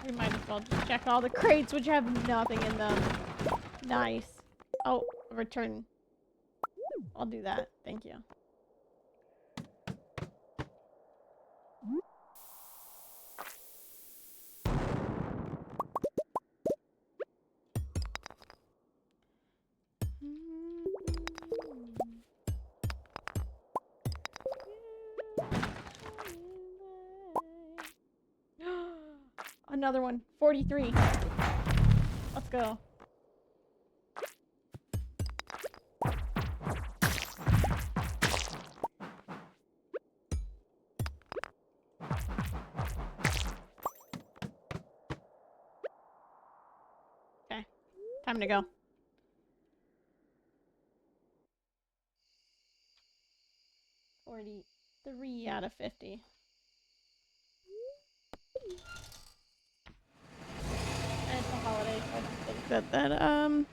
we might as well just check all the crates, which have nothing in them. Nice. Oh, return. I'll do that. Thank you. Another one. 43. Let's go. Okay. Time to go. 43 out of 50. And it's a holiday, so I don't think that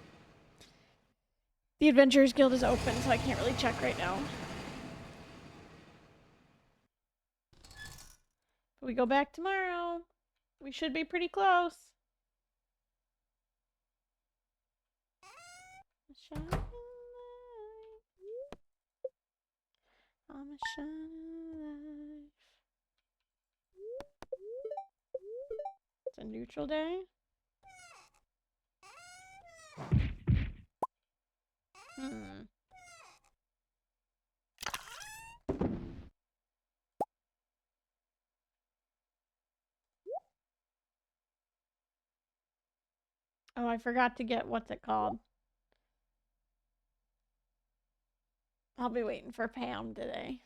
the Adventurers Guild is open, so I can't really check right now. If we go back tomorrow, we should be pretty close. I'm a shining light. It's a neutral day. Oh, I forgot to get what's it called. I'll be waiting for Pam today.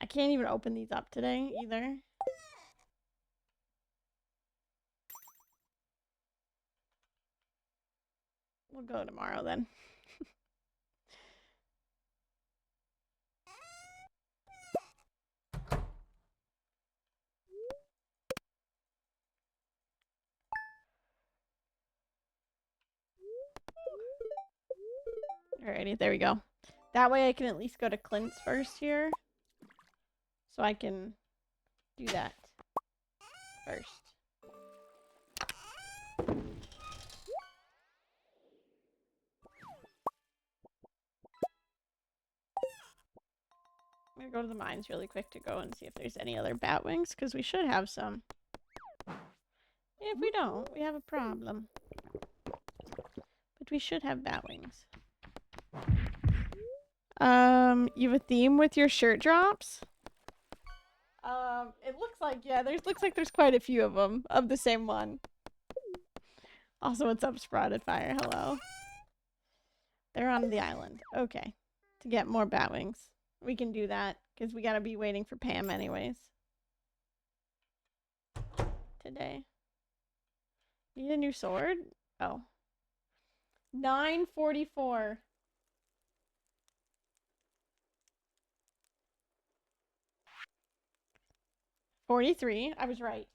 I can't even open these up today either. We'll go tomorrow then. Alrighty, there we go. That way I can at least go to Clint's first here. So I can do that first. I'm gonna go to the mines really quick to go and see if there's any other bat wings, because we should have some. If we don't, we have a problem. But we should have bat wings. You have a theme with your shirt drops? It looks like, yeah, looks like there's quite a few of them of the same one. Also, what's up, Sprouted Fire? Hello. They're on the island. Okay. To get more bat wings. We can do that, because we gotta be waiting for Pam anyways. Today. Need a new sword? Oh. 944. 43. I was right.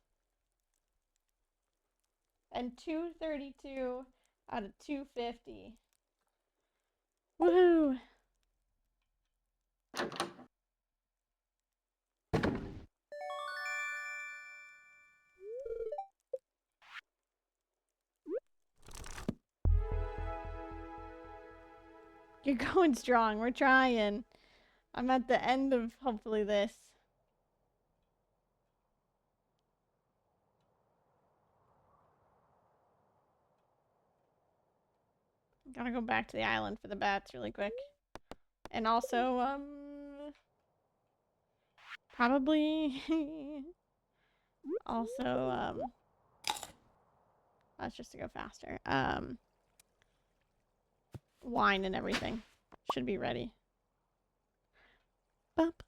And 232 out of 250. Woohoo! You're going strong. We're trying. I'm at the end of hopefully this. Gotta go back to the island for the bats really quick. And also, probably also, that's just to go faster. Wine and everything should be ready. Bump.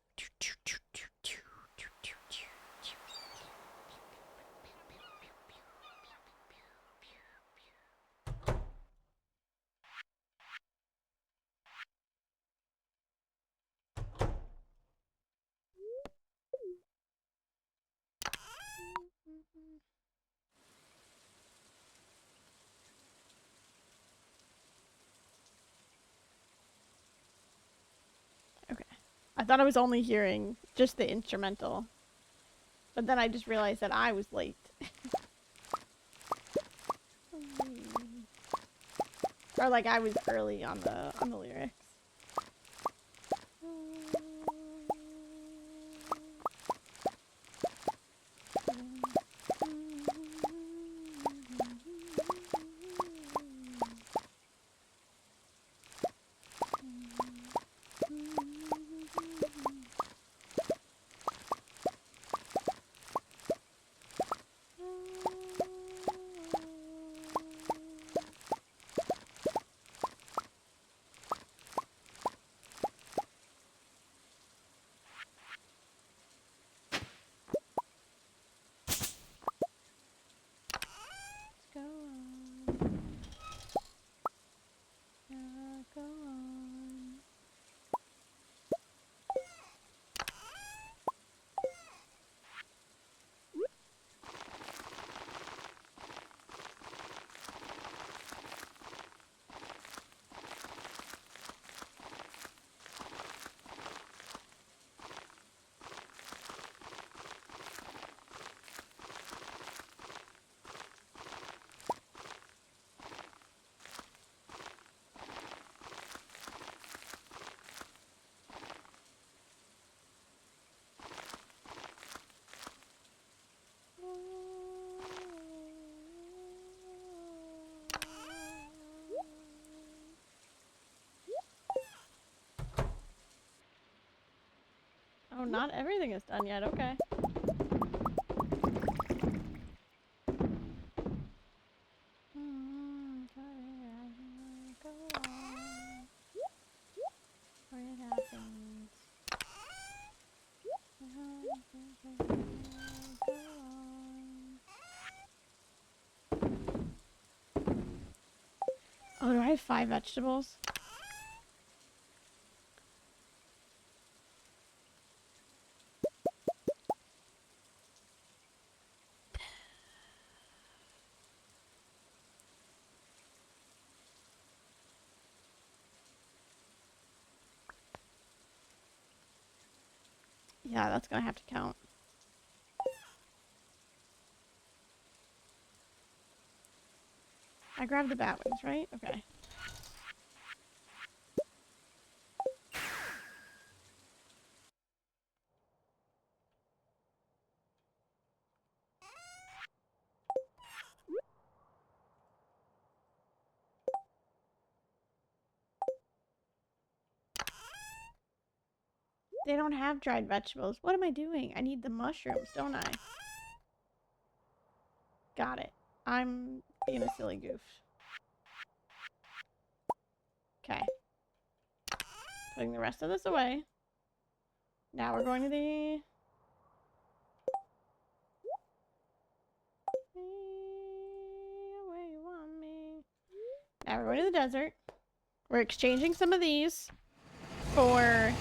Okay. I thought I was only hearing just the instrumental. But then I just realized that I was late. Or like I was early on the lyrics. Go on. Oh, not everything is done yet. Okay. Oh, do I have 5 vegetables? Yeah, that's gonna have to count. I grabbed the bat wings, right? Okay. They don't have dried vegetables. What am I doing? I need the mushrooms, don't I? Got it. I'm being a silly goof. Okay. Putting the rest of this away. Now we're going to the... Where you want me? Now we're going to the desert. We're exchanging some of these for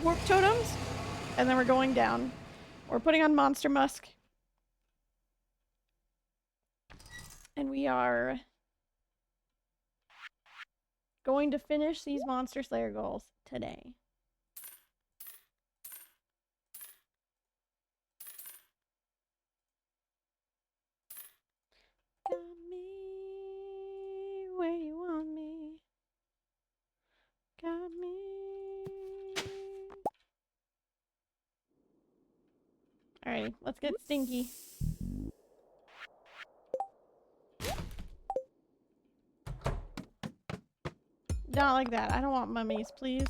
warp totems, and then we're going down. We're putting on Monster Musk, and we are going to finish these Monster Slayer goals today. Got me where you want me. Got me. Alright, let's get stinky. Not like that. I don't want mummies, please.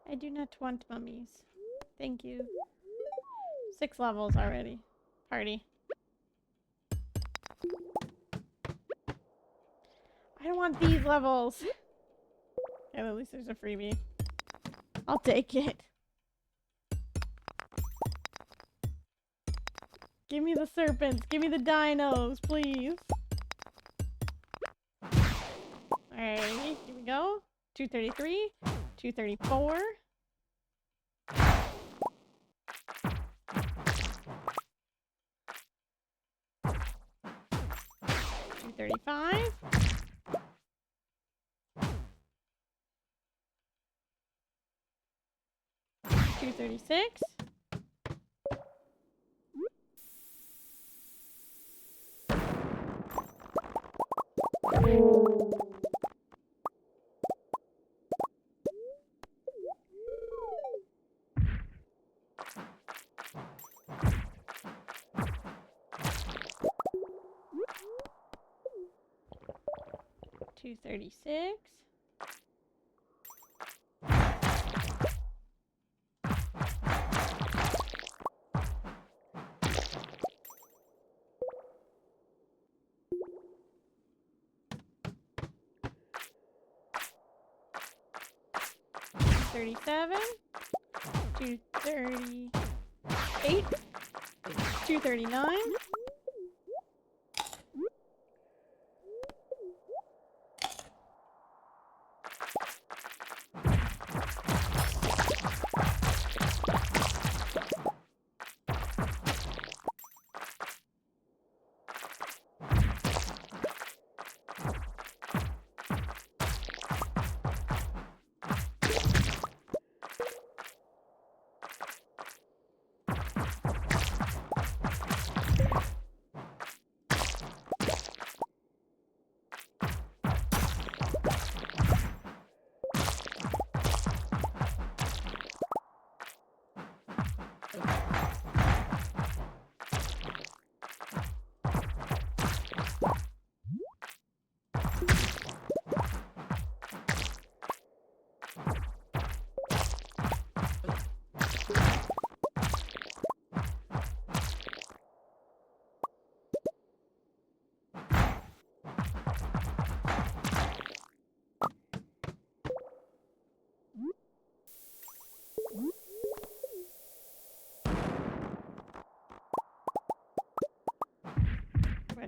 I do not want mummies. Thank you. 6 levels already. Party. I don't want these levels. And at least there's a freebie. I'll take it. Give me the serpents. Give me the dinos, please. Alright, here we go. 233. 234. 235. 236. 236. 237. 238. 239.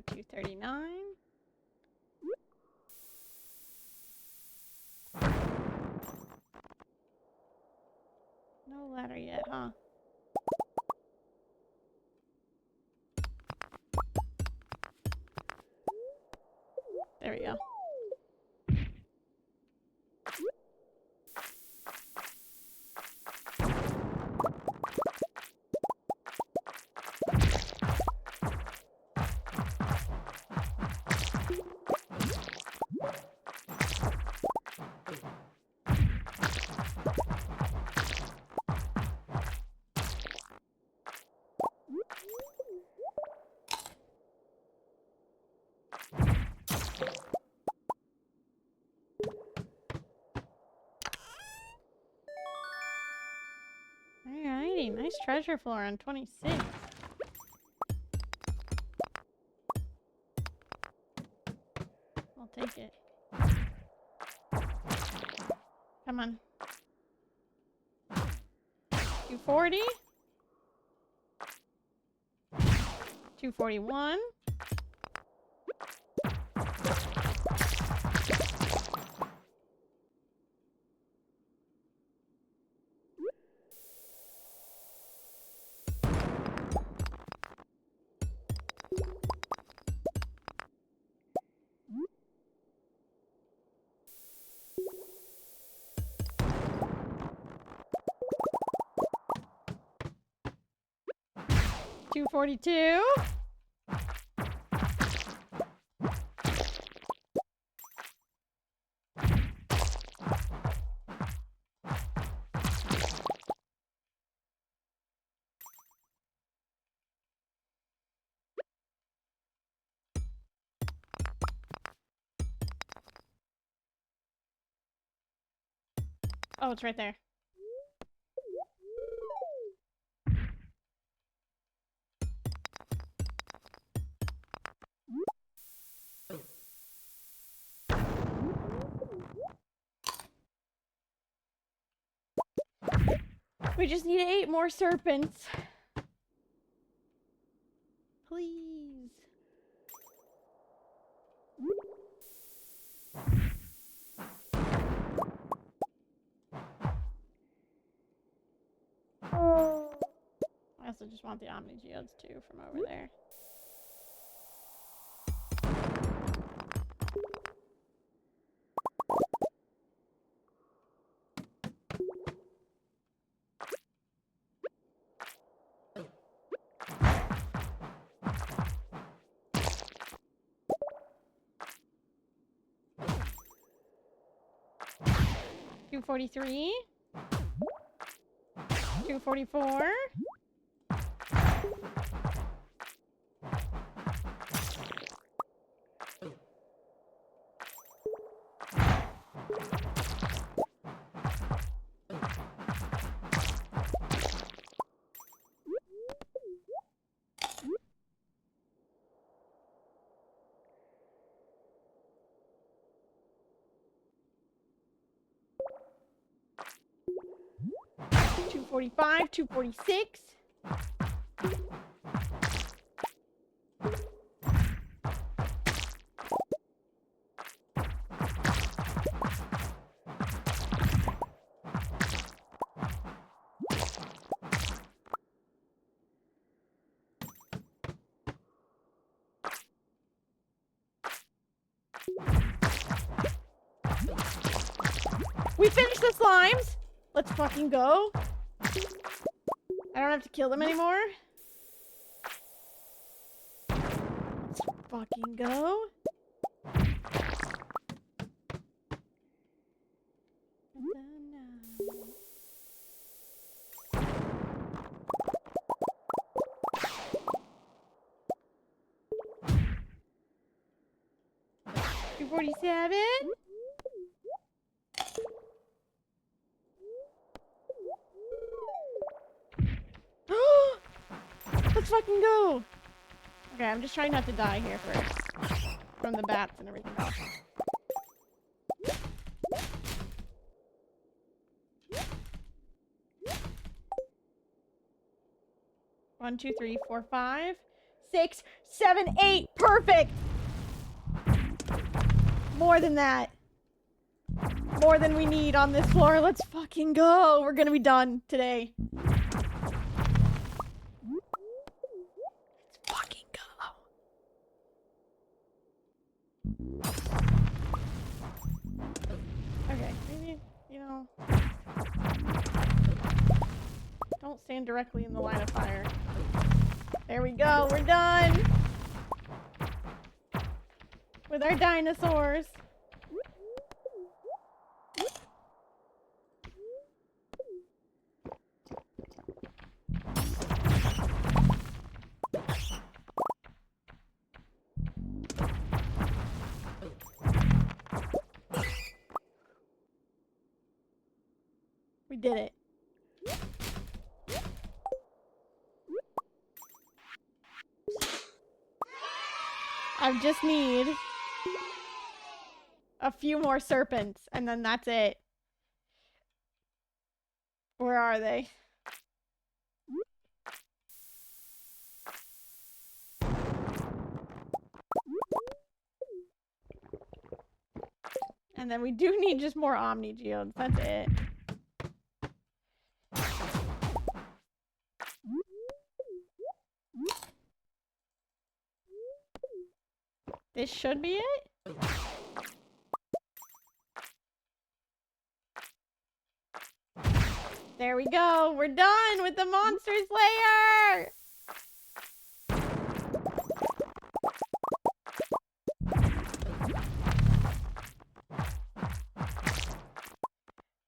239. No ladder yet, huh? There we go. 180. Nice treasure floor on 26. I'll take it. Come on. 240. 241. $242. Oh, it's right there. We just need 8 more serpents. Please. I also just want the Omni Geodes too from over there. $243. $244. $245. $246. We finished the slimes. Let's fucking go. I don't have to kill them anymore. Let's fucking go. $247. Let's fucking go. Okay, I'm just trying not to die here first. From the bats and everything else. One, two, three, four, 5, 6, 7, 8. Perfect. More than that. More than we need on this floor. Let's fucking go. We're gonna be done today. Let's fucking go. Okay, maybe, you know. Don't stand directly in the line of fire. There we go. We're done. With our dinosaurs. We did it. I just need a few more serpents, and then that's it. Where are they? And then we do need just more Omni Geodes. That's it. This should be it. There we go. We're done with the Monster's Lair.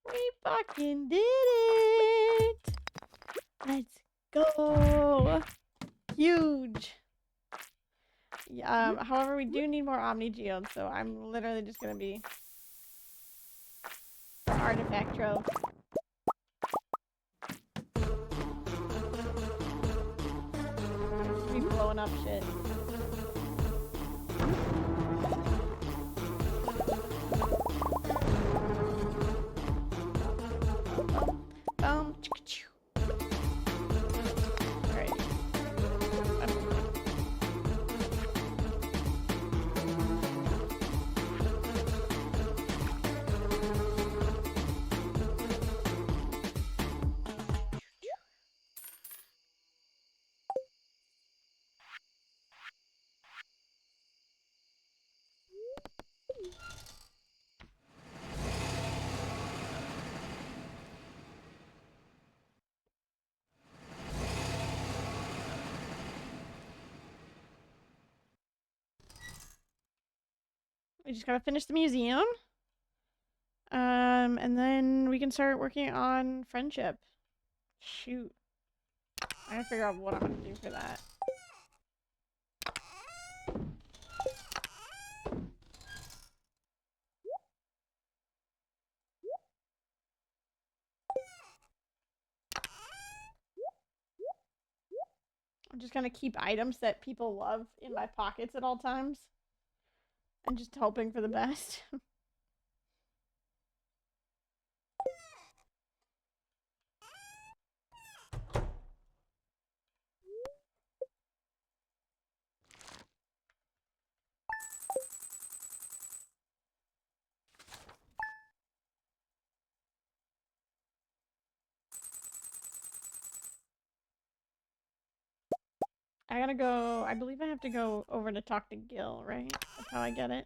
We fucking did it. Let's go. Huge. However, we do need more Omni Geodes, so I'm literally just gonna be for artifact trove. Just be blowing up shit. We just gotta finish the museum. And then we can start working on friendship. Shoot. I gotta figure out what I'm gonna do for that. I'm just gonna keep items that people love in my pockets at all times. And just hoping for the best. I gotta go. I believe I have to go over to talk to Gil, right? That's how I get it.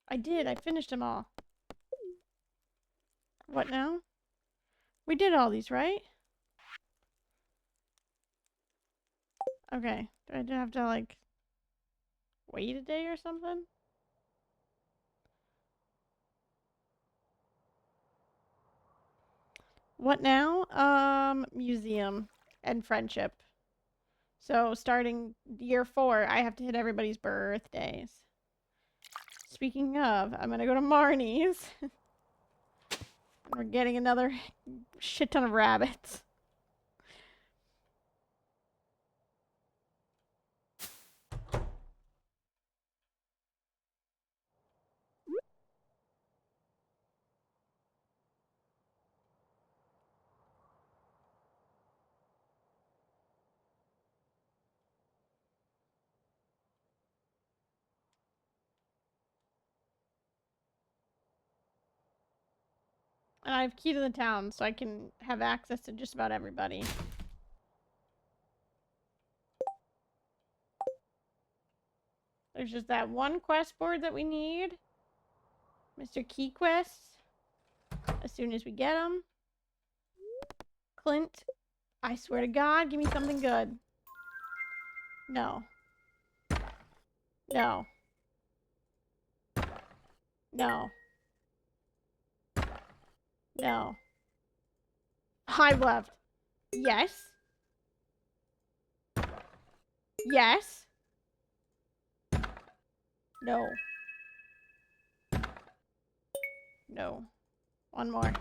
I did. I finished them all. What now? We did all these, right? Okay. Do I have to, like, wait a day or something? What now? Museum and friendship. So starting year 4, I have to hit everybody's birthdays. Speaking of, I'm gonna go to Marnie's. We're getting another shit ton of rabbits. And I have key to the town, so I can have access to just about everybody. There's just that one quest board that we need. Mr. Key Quests. As soon as we get them. Clint, I swear to God, give me something good. No. No. No. No. Hive left. Yes. Yes. No. No. One more.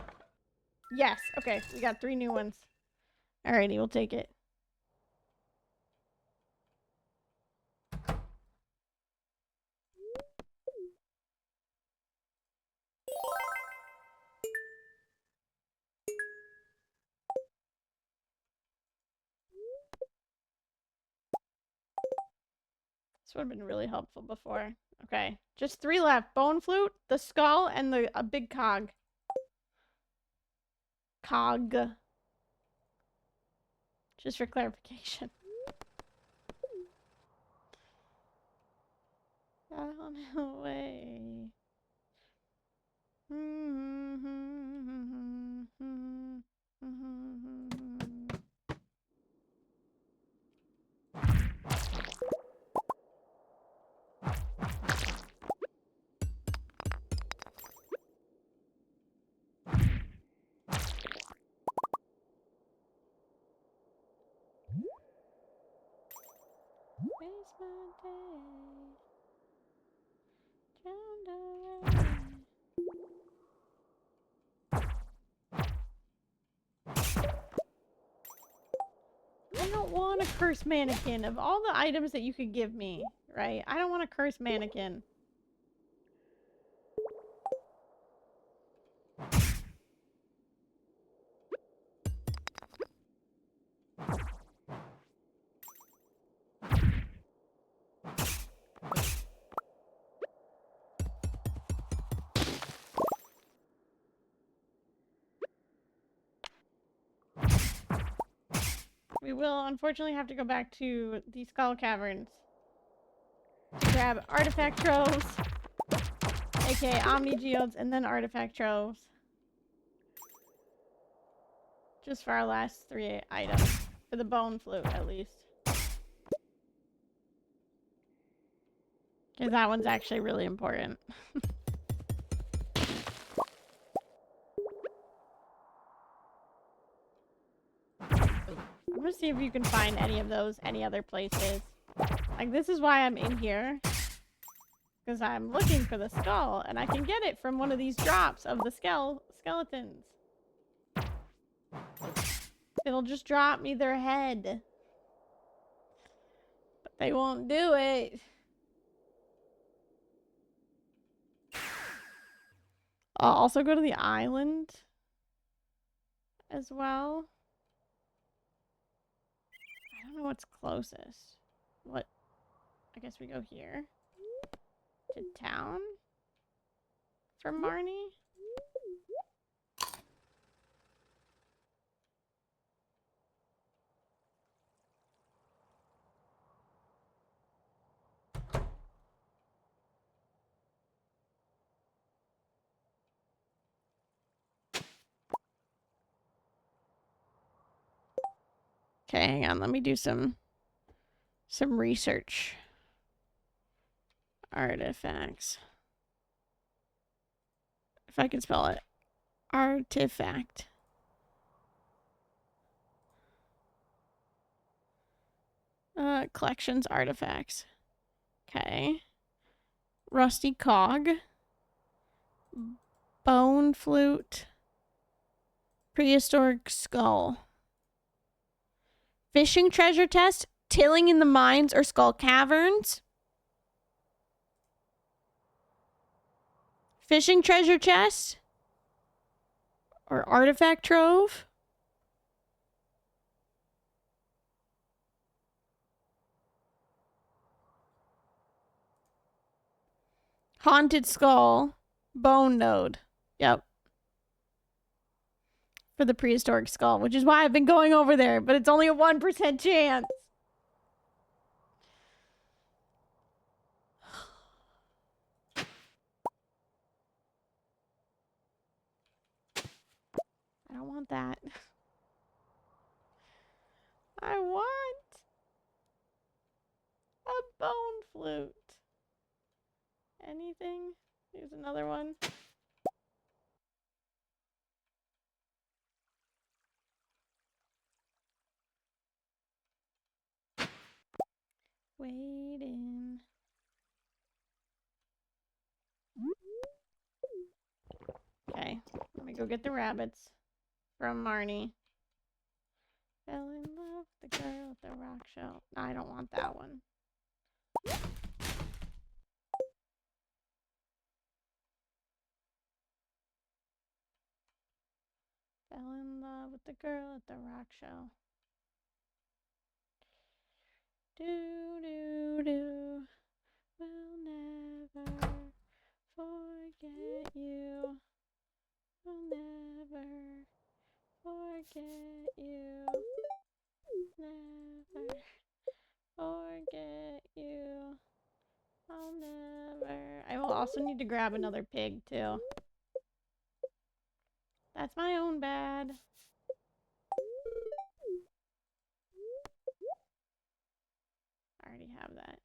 Yes. Okay, we got 3 new ones. Alrighty, we'll take it. This would have been really helpful before. Okay, just 3 left. Bone flute, the skull, and a big cog. Cog. Just for clarification. On the way. Waste my day. I don't want a cursed mannequin. Of all the items that you could give me, right? I don't want a cursed mannequin. We will unfortunately have to go back to the Skull Caverns to grab artifact troves, aka Omni Geodes, and then artifact troves. Just for our last 3 items. For the bone flute, at least. Because that one's actually really important. I'm gonna see if you can find any of those any other places. Like, this is why I'm in here. Because I'm looking for the skull, and I can get it from one of these drops of the skeletons. It'll just drop me their head. But they won't do it. I'll also go to the island as well. I don't know what's closest. What? I guess we go here. To town? For Marnie? Okay, hang on. Let me do some research. Artifacts. If I can spell it. Artifact. Collections, artifacts. Okay. Rusty cog. Bone flute. Prehistoric skull. Fishing treasure chest. Tilling in the mines or skull caverns. Fishing treasure chest. Or artifact trove. Haunted skull. Bone node. Yep. For the prehistoric skull, which is why I've been going over there, but it's only a 1% chance. I don't want that. flute. Anything? Here's another one. Waiting. Okay, let me go get the rabbits from Marnie. Fell in love with the girl at the rock show. No, I don't want that one. Fell in love with the girl at the rock show. Do, do, do. We'll never forget you. We'll never forget you. Never forget you. I'll never. I will also need to grab another pig, too. That's my own bad. I already have that.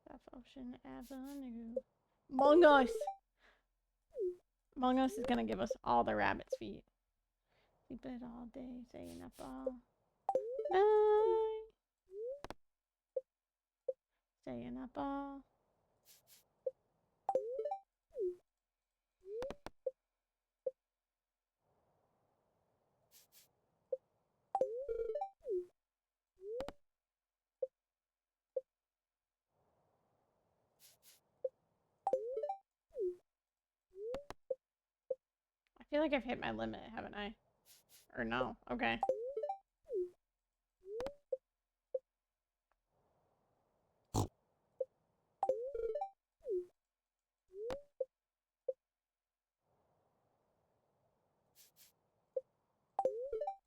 South Ocean Avenue. Among Us! Among Us is gonna give us all the rabbit's feet. Sleep it all day, staying up all night. Staying up all. I feel like I've hit my limit, haven't I? Or no? Okay.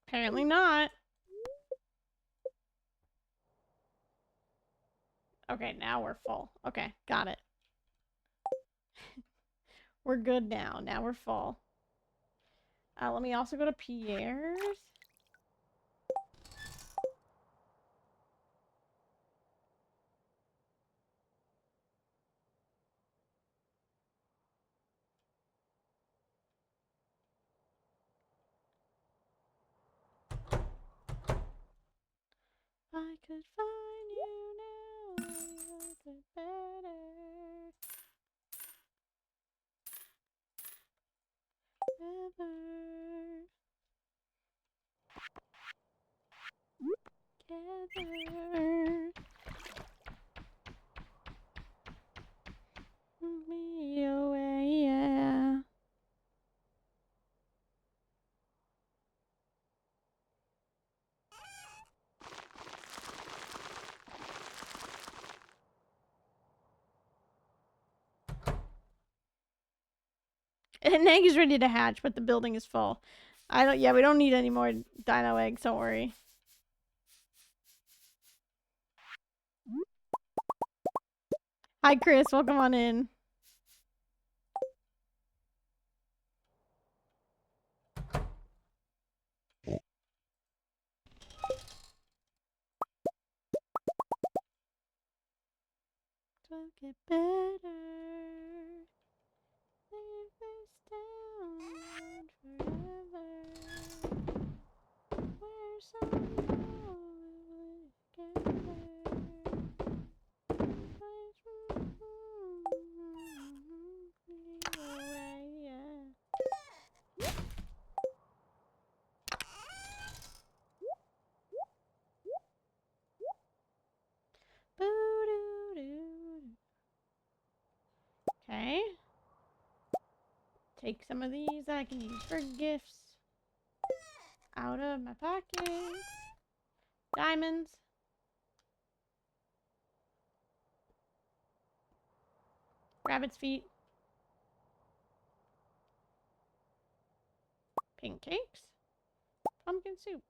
Apparently not. Okay, now we're full. Okay, got it. We're good now. Now we're full. Let me also go to Pierre's. I could find you now, I could better. Ever. Together. Me away, yeah. An egg is ready to hatch, but the building is full. Yeah, we don't need any more dino eggs, don't worry. Hi, Chris. Welcome on in. Will get better. Leave this down forever. Where somehow we get there. Okay. Take some of these that I can use for gifts out of my pockets. Diamonds. Rabbit's feet. Pink cakes. Pumpkin soup.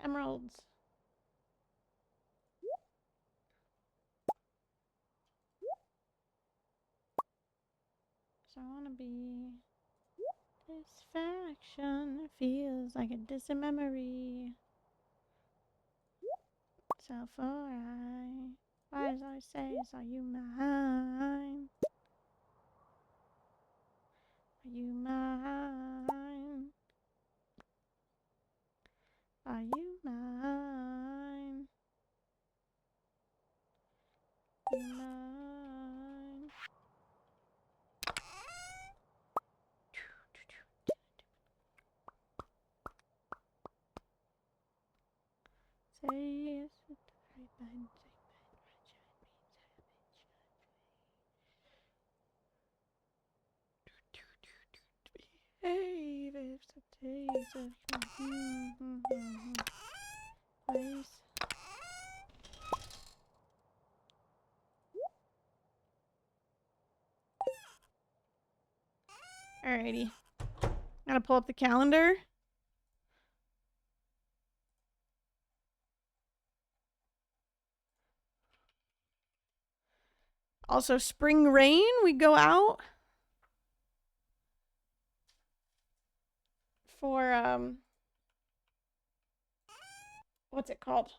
Emeralds. So I want to be... Disfaction feels like a distant memory. So for why does I say, are you mine? Are you mine? Are you mine? You mine? Say yes with the right button. Behave if the taste of place. Alrighty. Gotta pull up the calendar. Also, spring rain, we go out for, what's it called?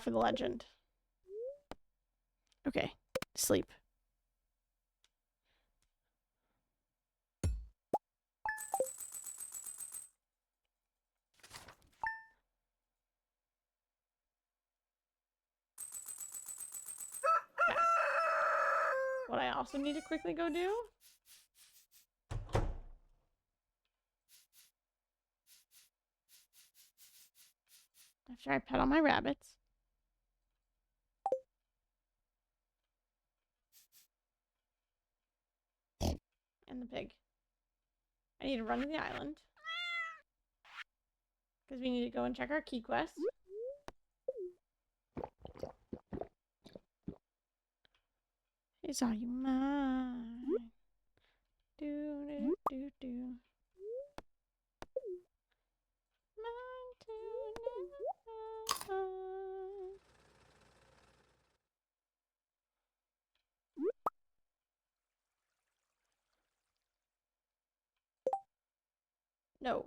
For the legend. Okay, sleep. Okay. What I also need to quickly go do after I pet all my rabbits. And the pig. I need to run to the island. Because we need to go and check our key quest. Is all you mine? Do do do do. Mine to never. No.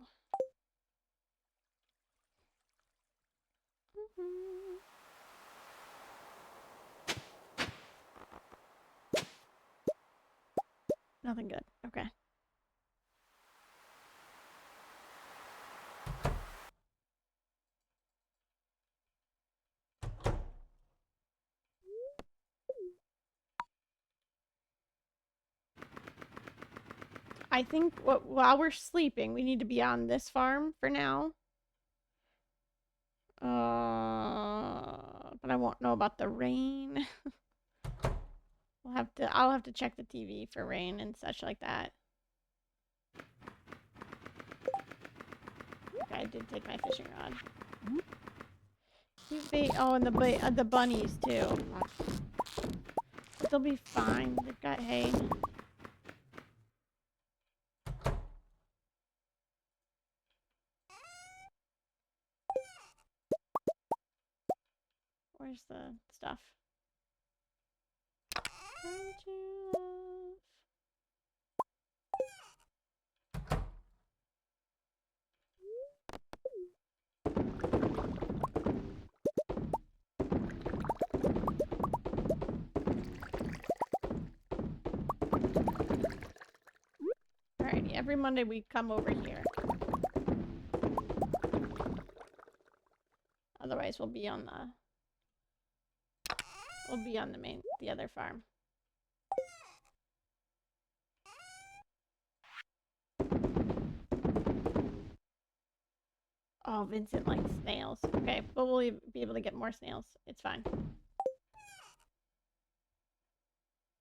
Nothing good. Okay. I think while we're sleeping, we need to be on this farm for now. But I won't know about the rain. I'll have to check the TV for rain and such like that. Okay, I did take my fishing rod. And the bunnies too. But they'll be fine. They've got hay. Where's the stuff? Don't you love? Alrighty, every Monday we come over here. Otherwise we'll be on the other farm. Oh, Vincent likes snails. Okay, but we'll be able to get more snails. It's fine.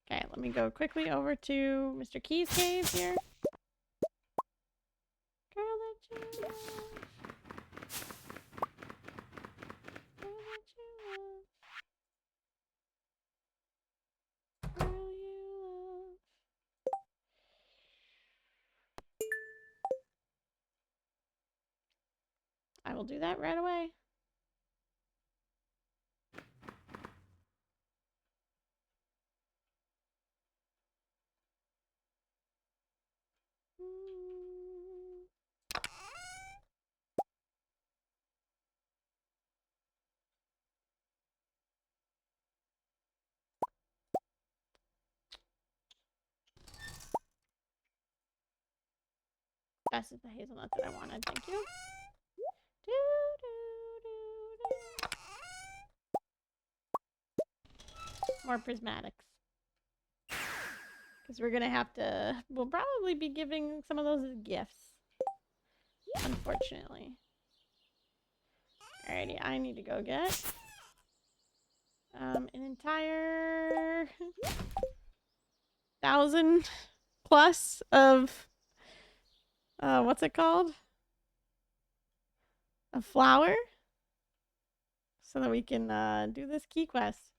Okay, let me go quickly over to Mr. Key's cave here. Girl that you love. Girl that you love. will do that right away. This is the hazelnut that I wanted. Thank you. More prismatics. Because we're going to have to... We'll probably be giving some of those as gifts. Unfortunately. Alrighty, I need to go get... an entire... 1,000 plus of... what's it called? A flower? So that we can do this key quest.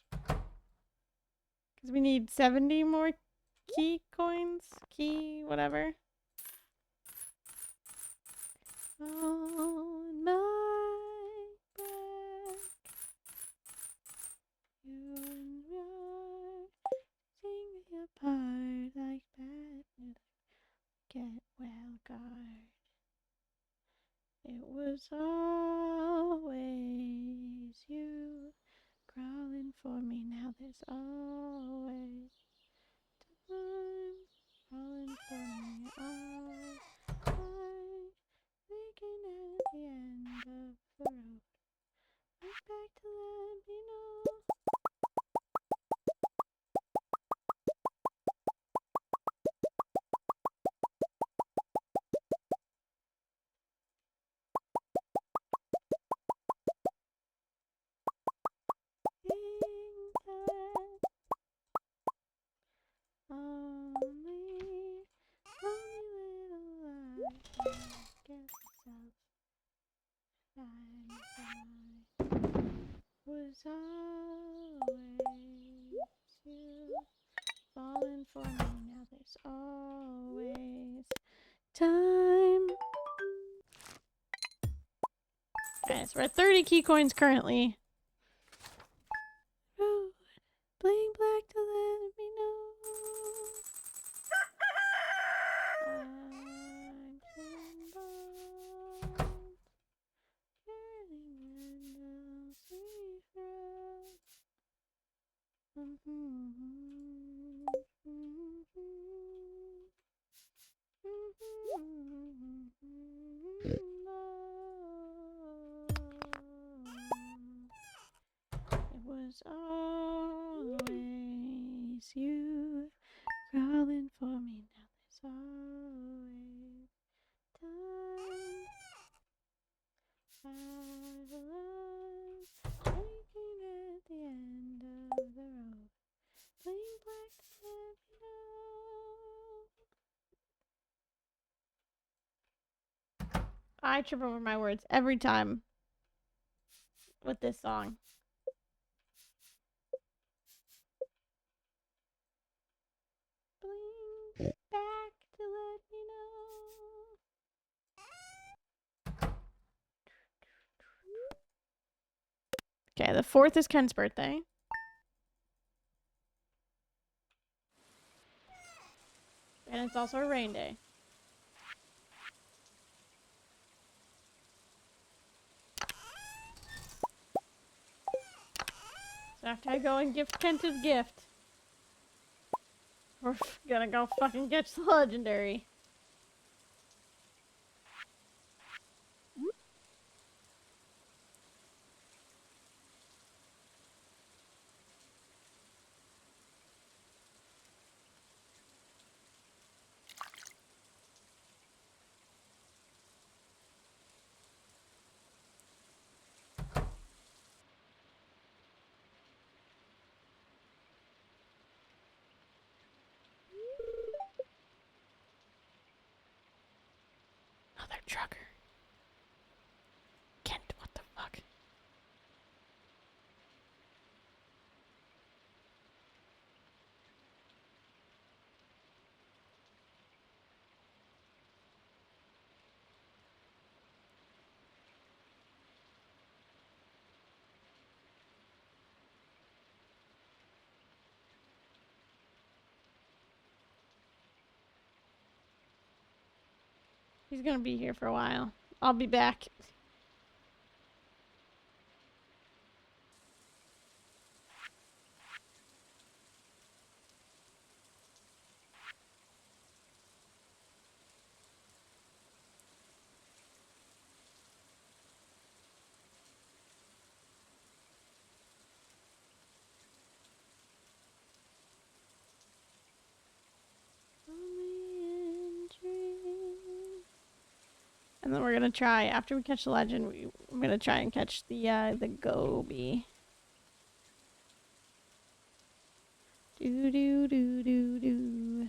Because we need 70 more key coins. Key, whatever. On my back, you and I sing me apart like that. Get well guard. It was always you crawling for me. Now there's always time crawling for me. I'm thinking at the end of the road. Look back to let me know. Was always you falling for me. Now there's always time. Okay, so we're at 30 key coins currently. Road, bling black to let me know. It was always you crawling for me. Now there's always time. I've learned waking at the end of the road. Plain black to let me know. I trip over my words every time with this song. Bling back to let me know. Okay, the 4th is Ken's birthday. And it's also a rain day. So after I go and gift Kent his gift, we're gonna go fucking catch the legendary. Another trucker. Kent, what the fuck? He's gonna be here for a while. I'll be back. And then we're gonna try, after we catch the legend, I'm gonna try and catch the goby. Do do do do do.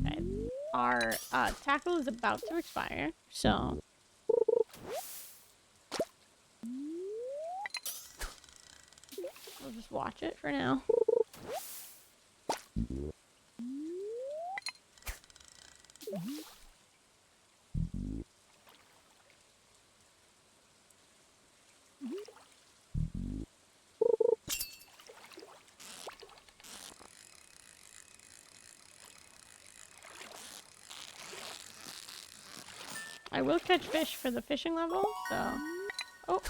Okay. Our tackle is about to expire, so we'll just watch it for now. I will catch fish for the fishing level, so... Oh!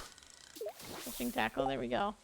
Fishing tackle, there we go.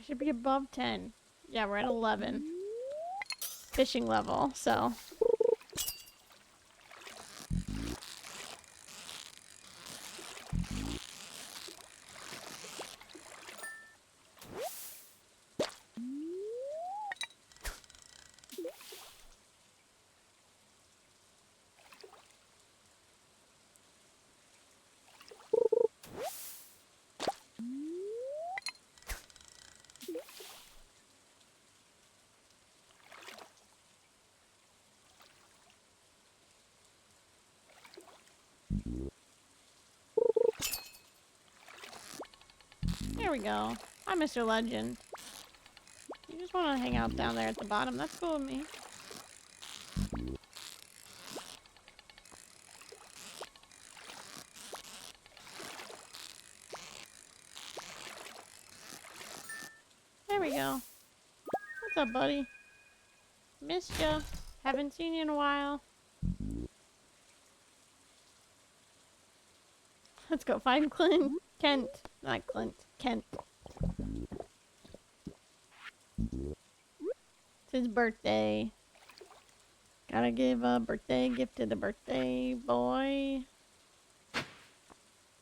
I should be above 10. Yeah, we're at 11. Fishing level, so... There we go. Hi, Mr. Legend. You just want to hang out down there at the bottom. That's cool with me. There we go. What's up, buddy? Missed ya. Haven't seen you in a while. Let's go find Clint. Kent. Not Clint. Kent. It's his birthday. Gotta give a birthday gift to the birthday boy.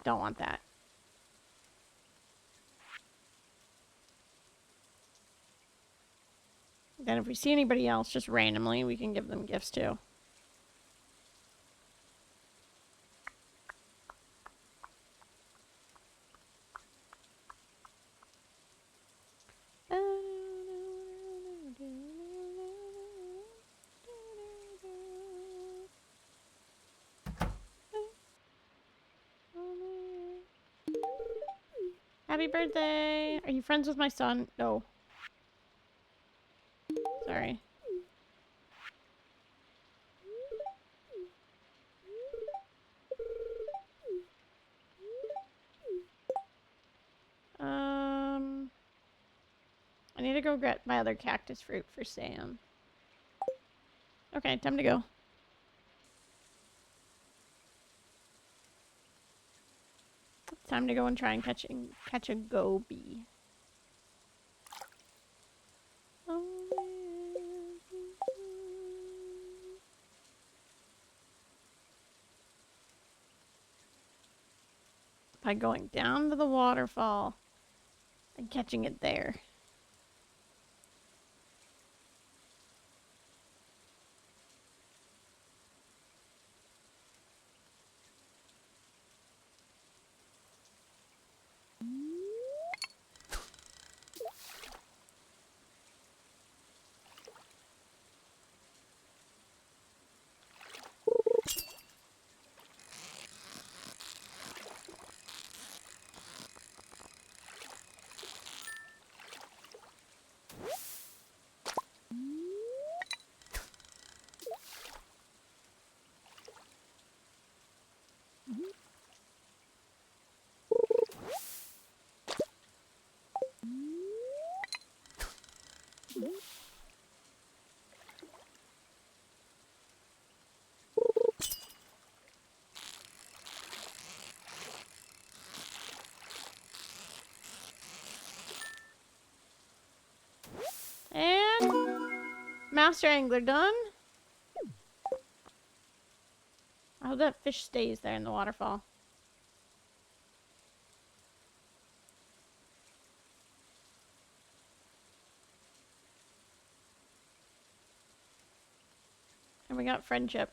Don't want that. Then if we see anybody else just randomly, we can give them gifts too. Happy birthday! Are you friends with my son? No. Sorry. I need to go get my other cactus fruit for Sam. Okay, time to go. It's time to go and try and catch a goby. By going down to the waterfall and catching it there. And master angler done. I hope that fish stays there in the waterfall. And we got friendship.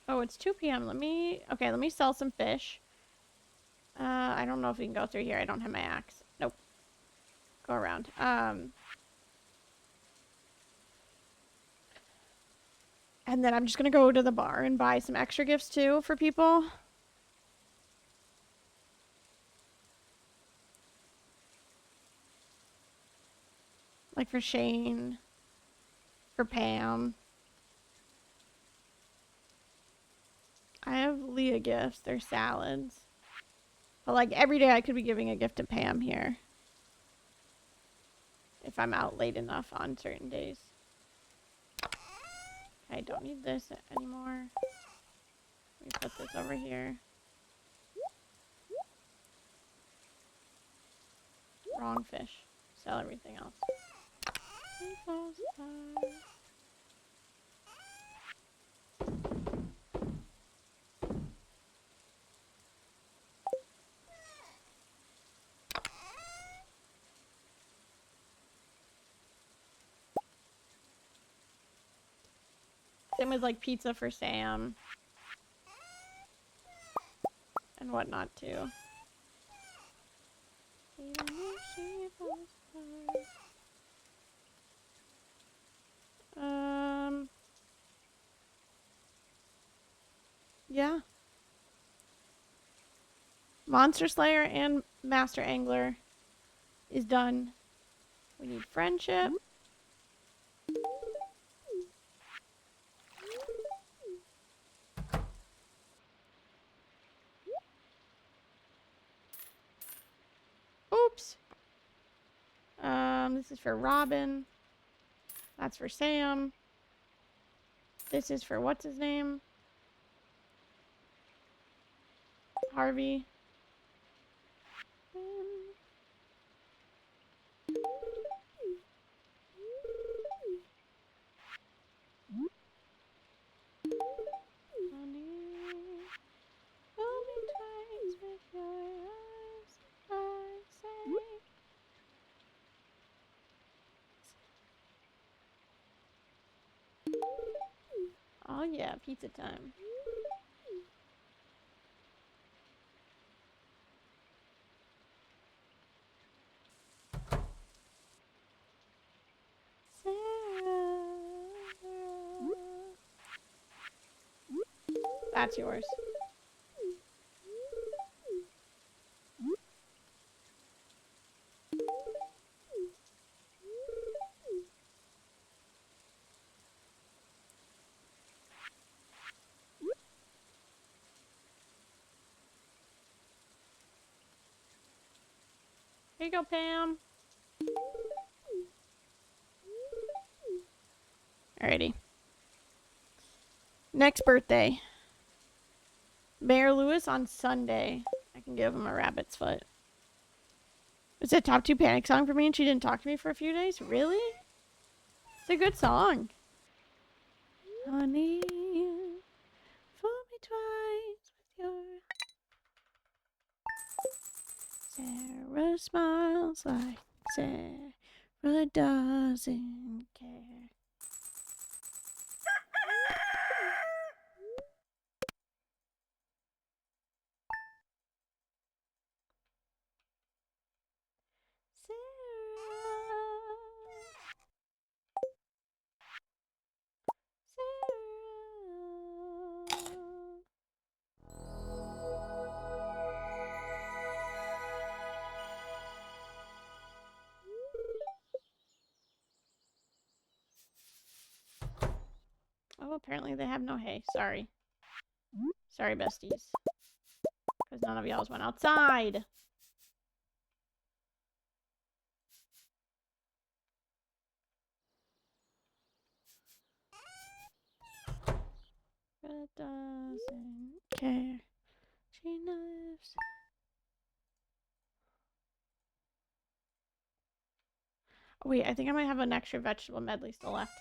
Oh, it's 2 p.m. Let me sell some fish. I don't know if we can go through here. I don't have my axe. Nope. Go around. And then I'm just gonna go to the bar and buy some extra gifts too for people. Like for Shane. For Pam. I have Leah gifts. They're salads. But like every day I could be giving a gift to Pam here. If I'm out late enough on certain days. I don't need this anymore. Let me put this over here. Wrong fish. Sell everything else. Same with like pizza for Sam. And whatnot too. Yeah. Monster Slayer and Master Angler is done. We need friendship. Oops. This is for Robin. That's for Sam. This is for what's his name? Harvey. Oh yeah, pizza time. That's yours. Here you go, Pam. Alrighty. Next birthday. Mayor Lewis on Sunday. I can give him a rabbit's foot. It's a top 2 panic song for me, and she didn't talk to me for a few days? Really? It's a good song. Honey, fool me twice with your... Sarah smiles like Sarah doesn't care. Oh, apparently they have no hay. Sorry. Sorry, besties. Because none of y'all went outside. But doesn't care. She knows. Oh, wait, I think I might have an extra vegetable medley still left.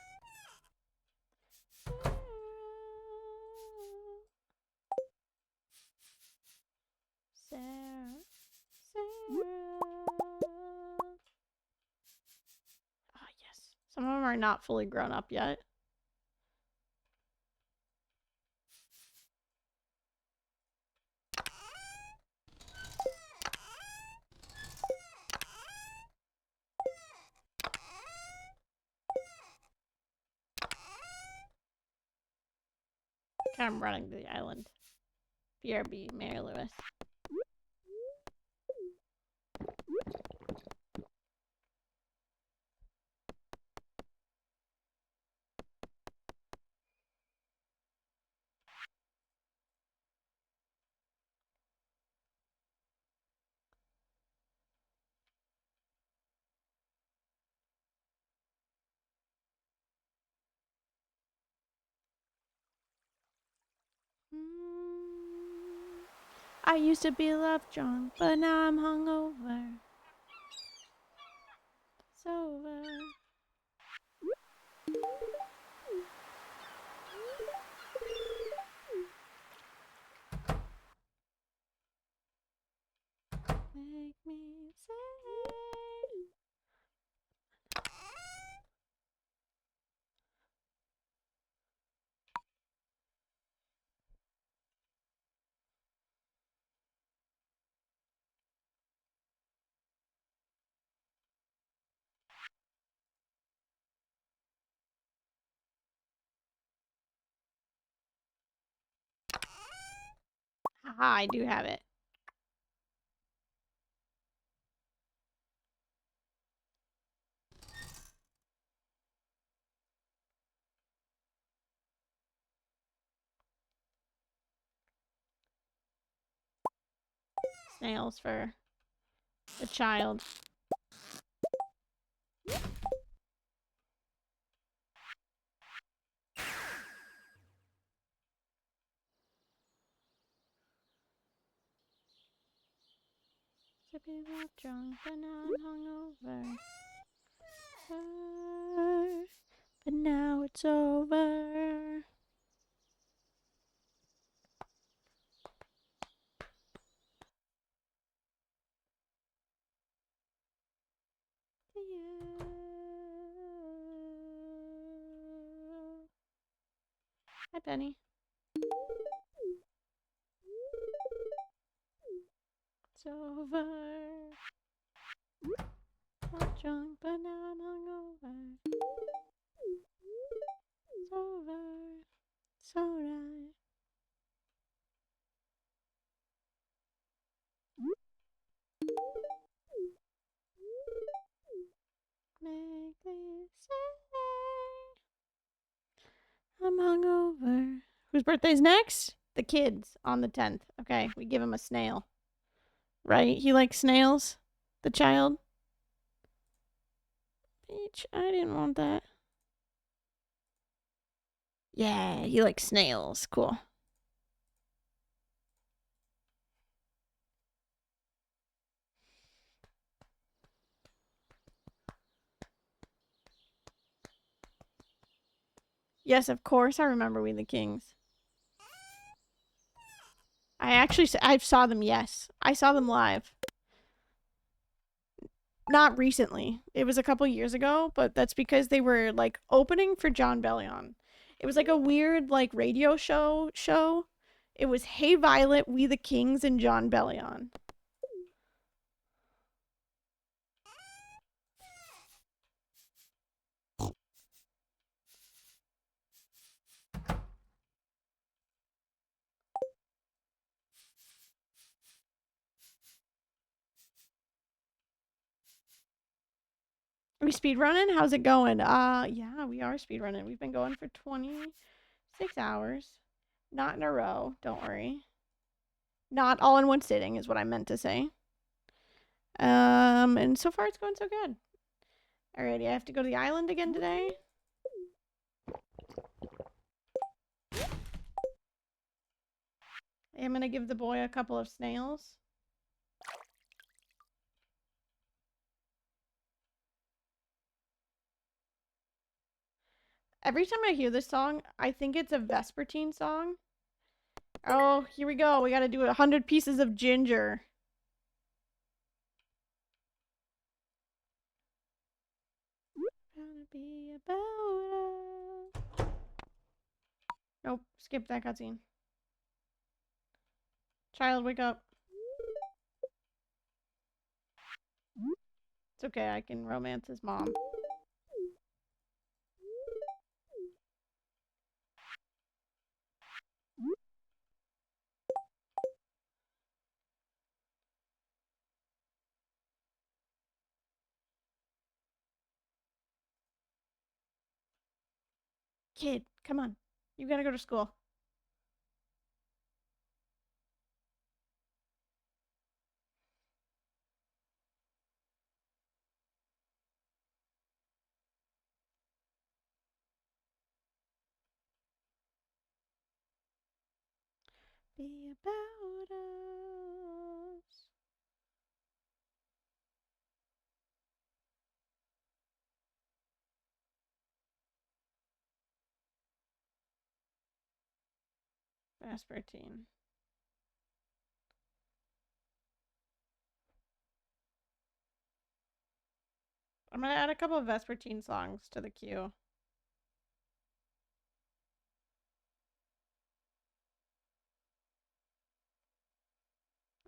Sarah. Ah, yes. Some of them are not fully grown up yet. Okay, I'm running to the island. BRB, Mayor Lewis. I used to be love drunk, but now I'm hungover. It's over. Make me say. Haha, I do have it. Snails for the child. We were drunk, but now I'm hungover. But now it's over. Hi, Penny. It's over. I'm drunk, but now I'm hungover. It's over. It's alright. Make me say I'm hungover. Whose birthday's next? The kid's on the 10th. Okay, we give him a snail. Right? He likes snails? The child? Peach, I didn't want that. Yeah, he likes snails. Cool. Yes, of course I remember We the Kings. I saw them, yes. I saw them live. Not recently. It was a couple years ago, but that's because they were like opening for John Bellion. It was like a weird like radio show. It was Hey Violet, We the Kings, and John Bellion. Are we speedrunning? How's it going? Yeah, we are speedrunning. We've been going for 26 hours. Not in a row, don't worry. Not all in one sitting is what I meant to say. And so far it's going so good. Alrighty, I have to go to the island again today. I'm gonna give the boy a couple of snails. Every time I hear this song, I think it's a Vespertine song. Oh, here we go. We gotta do 100 pieces of ginger. Gonna be about Nope, skip that cutscene. Child, wake up. It's okay, I can romance his mom. Kid, come on. You gotta go to school. Be about us. Vespertine. I'm gonna add a couple of Vespertine songs to the queue.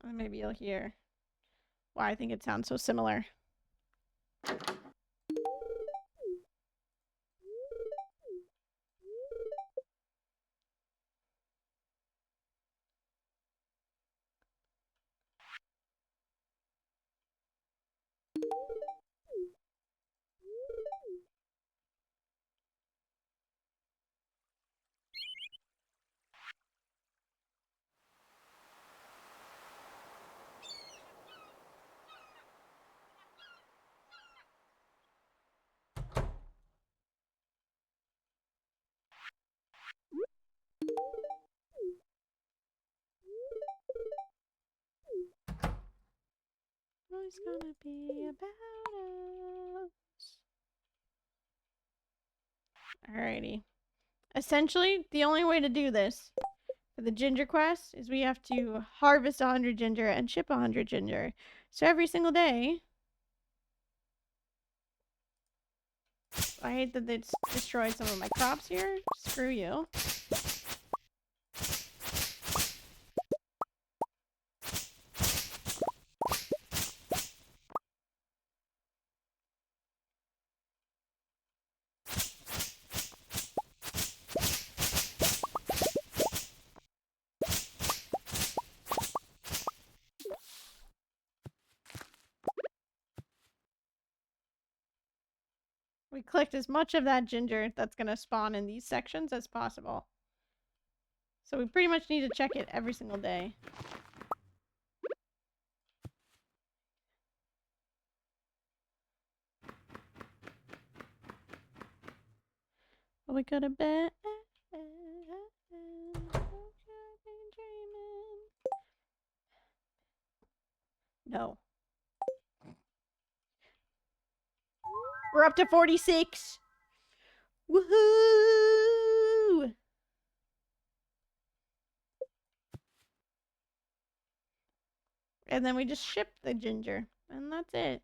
And maybe you'll hear why I think it sounds so similar. always gonna be about us. Alrighty. Essentially, the only way to do this for the ginger quest is we have to harvest 100 ginger and ship 100 ginger. So every single day... I hate that it's destroyed some of my crops here. Screw you. We collect as much of that ginger that's going to spawn in these sections as possible. So we pretty much need to check it every single day. Well, we go to bed. No. We're up to 46. Woohoo! And then we just ship the ginger. And that's it.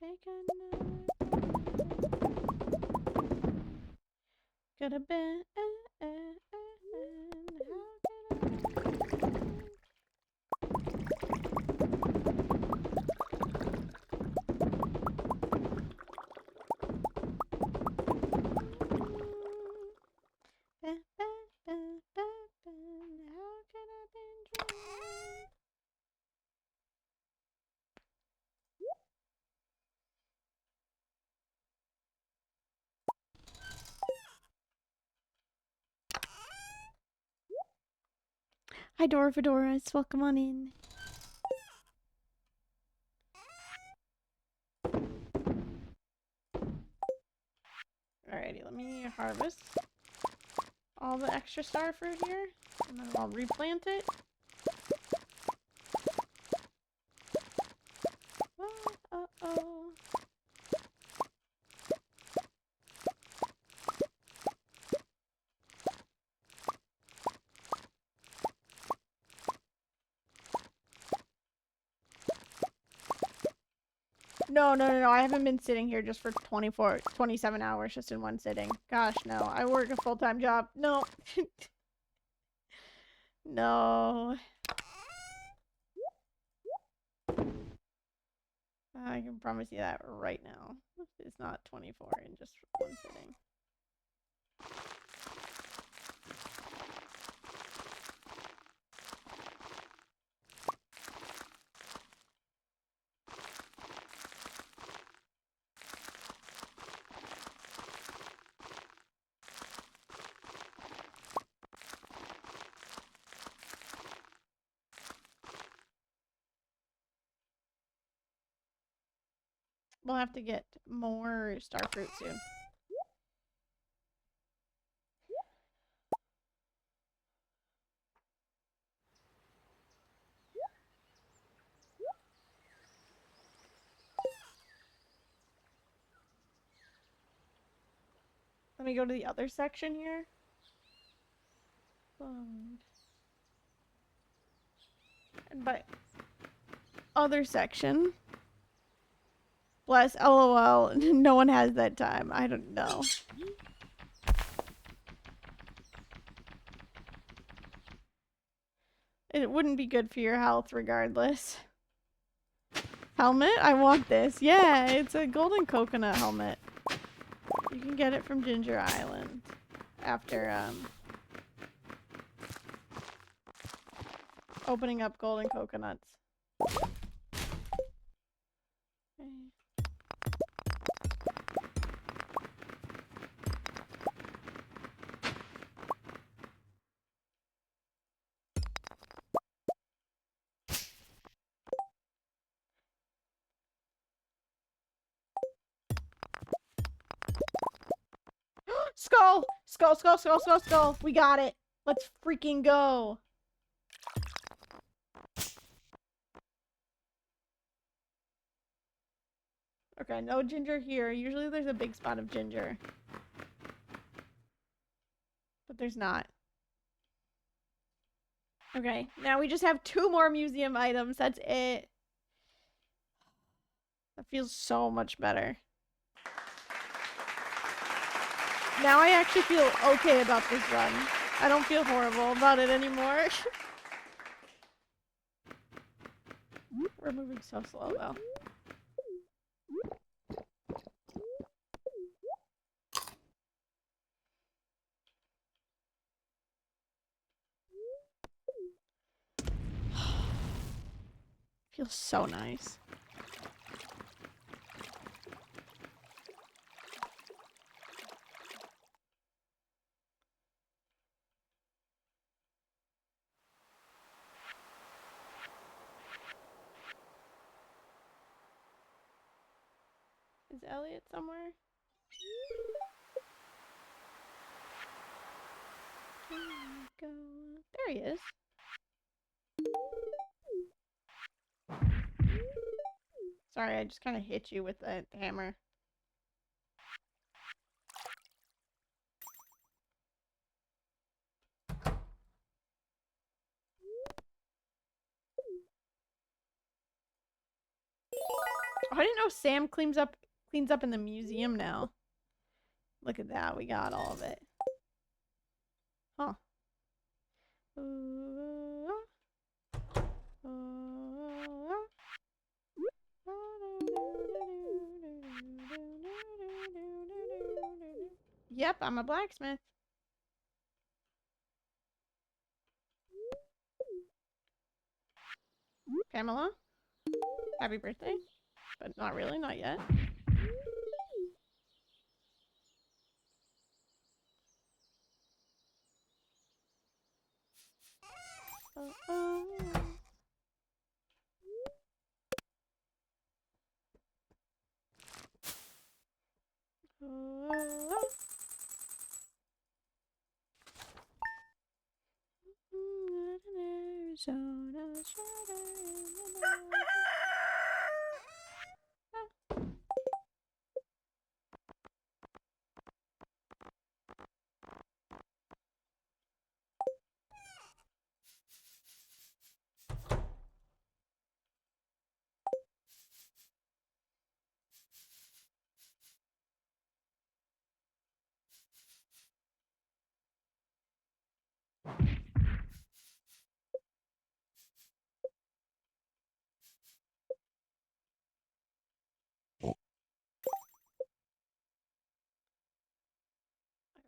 Take another go to bed. Hi, Dora Fedoras. Welcome on in. Alrighty, let me harvest all the extra star fruit here, and then I'll replant it. Uh-oh. No, I haven't been sitting here just for 27 hours just in one sitting. Gosh, no. I work a full-time job. No. No. I can promise you that right now. It's not 24 in just one sitting. We'll have to get more star fruit soon. Let me go to the other section here. And by other section, bless, LOL, no one has that time. I don't know. It wouldn't be good for your health regardless. Helmet? I want this. Yeah, it's a golden coconut helmet. You can get it from Ginger Island after opening up golden coconuts. Okay. skull! Skull, skull, skull, skull, skull. We got it. Let's freaking go. Okay, no ginger here. Usually there's a big spot of ginger. But there's not. Okay, now we just have 2 more museum items. That's it. That feels so much better. Now I actually feel okay about this run. I don't feel horrible about it anymore. We're moving so slow, though. Feels so nice. Is Elliot somewhere? Can we go? There he is. Sorry, I just kind of hit you with the hammer. Oh, I didn't know Sam cleans up in the museum now. Look at that, we got all of it. Huh. Yep, I'm a blacksmith. Pamela, happy birthday. But not really, not yet.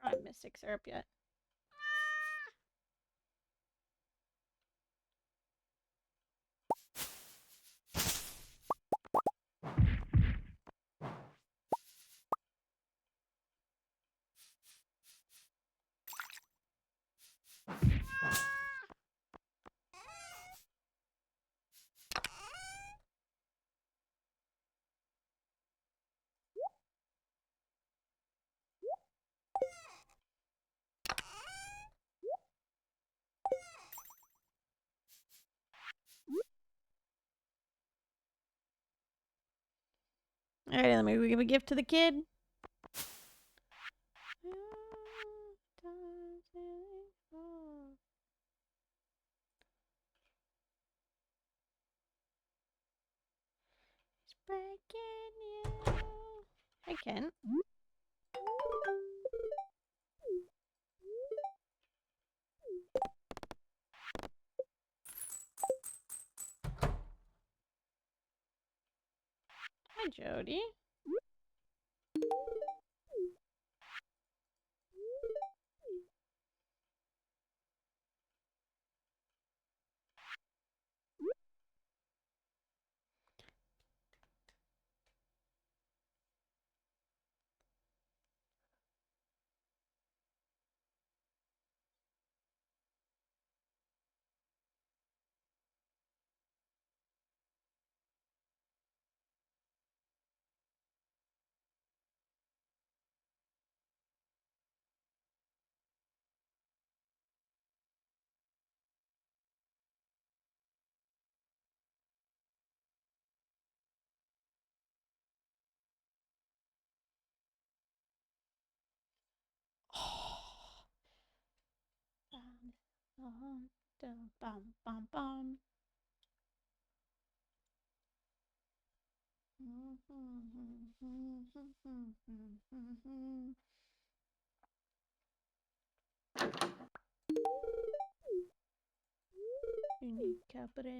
I don't have Mystic Syrup yet. Alright, let me give a gift to the kid. He's breaking you. Hi, Ken. Hi, Jody. bum, dum, bum, bum, bum. Unique capital.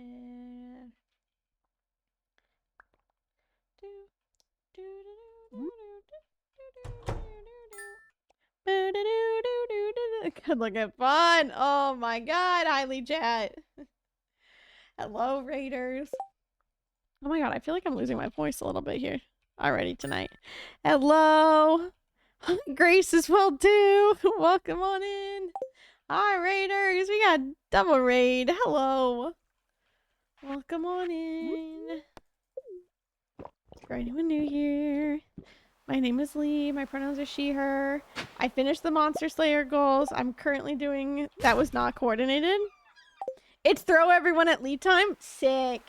Good looking fun. Oh my god, highly chat. Hello, Raiders. Oh my god, I feel like I'm losing my voice a little bit here already tonight. Hello. Grace as well too. Welcome on in. Hi, Raiders. We got double raid. Hello. Welcome on in. For anyone new here, my name is Lee. My pronouns are she, her. I finished the Monster Slayer goals. I'm currently doing... That was not coordinated. It's throw everyone at lead time. Sick.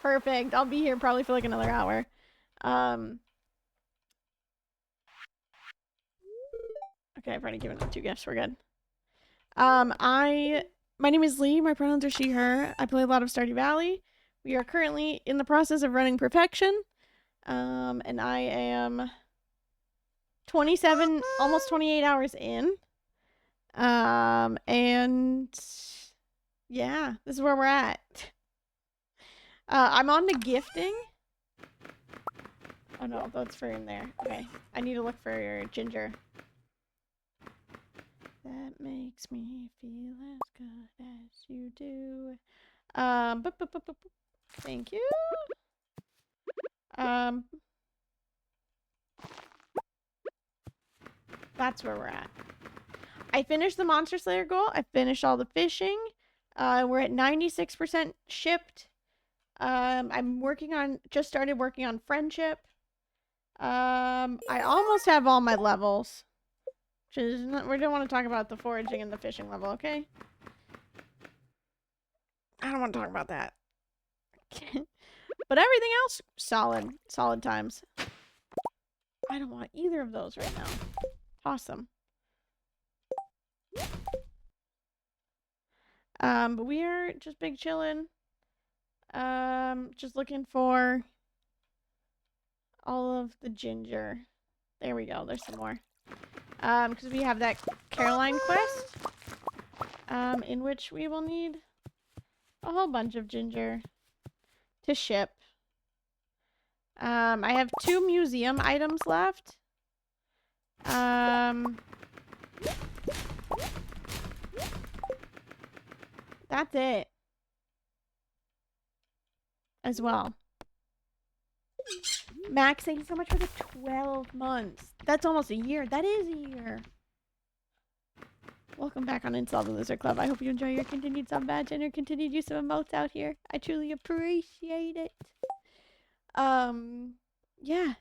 Perfect. I'll be here probably for like another hour. Okay, I've already given them 2 gifts. We're good. My name is Lee. My pronouns are she, her. I play a lot of Stardew Valley. We are currently in the process of running Perfection. And I am 27, almost 28 hours in. And yeah, this is where we're at. I'm on the gifting. Oh no, that's for in there. Okay, I need to look for your ginger. That makes me feel as good as you do. Thank you. That's where we're at. I finished the Monster Slayer goal. I finished all the fishing. We're at 96% shipped. I'm just started working on friendship. I almost have all my levels. Which is not, we don't want to talk about the foraging and the fishing level, okay? I don't want to talk about that. But everything else, solid. Solid times. I don't want either of those right now. Awesome. But we're just big chillin'. Just looking for all of the ginger. There we go. There's some more. Because we have that Caroline quest. In which we will need a whole bunch of ginger to ship. I have 2 museum items left. That's it. As well. Max, thank you so much for the 12 months. That's almost a year. That is a year. Welcome back on Install the Lizard Club. I hope you enjoy your continued sub badge and your continued use of emotes out here. I truly appreciate it. Yeah.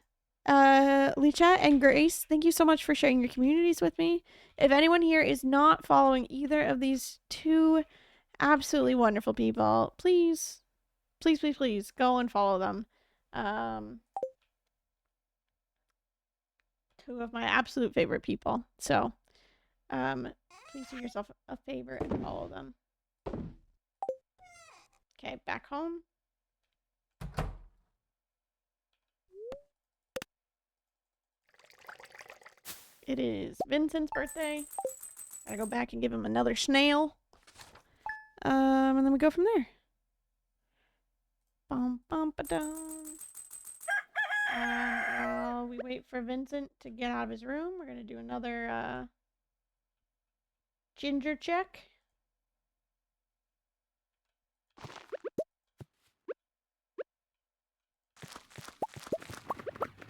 Licha and Grace, thank you so much for sharing your communities with me. If anyone here is not following either of these 2 absolutely wonderful people, please go and follow them. 2 of my absolute favorite people. So, please do yourself a favor and follow them. Okay, back home. It is Vincent's birthday. Gotta go back and give him another snail. And then we go from there. Bum bum ba dum. While we wait for Vincent to get out of his room, we're gonna do another ginger check.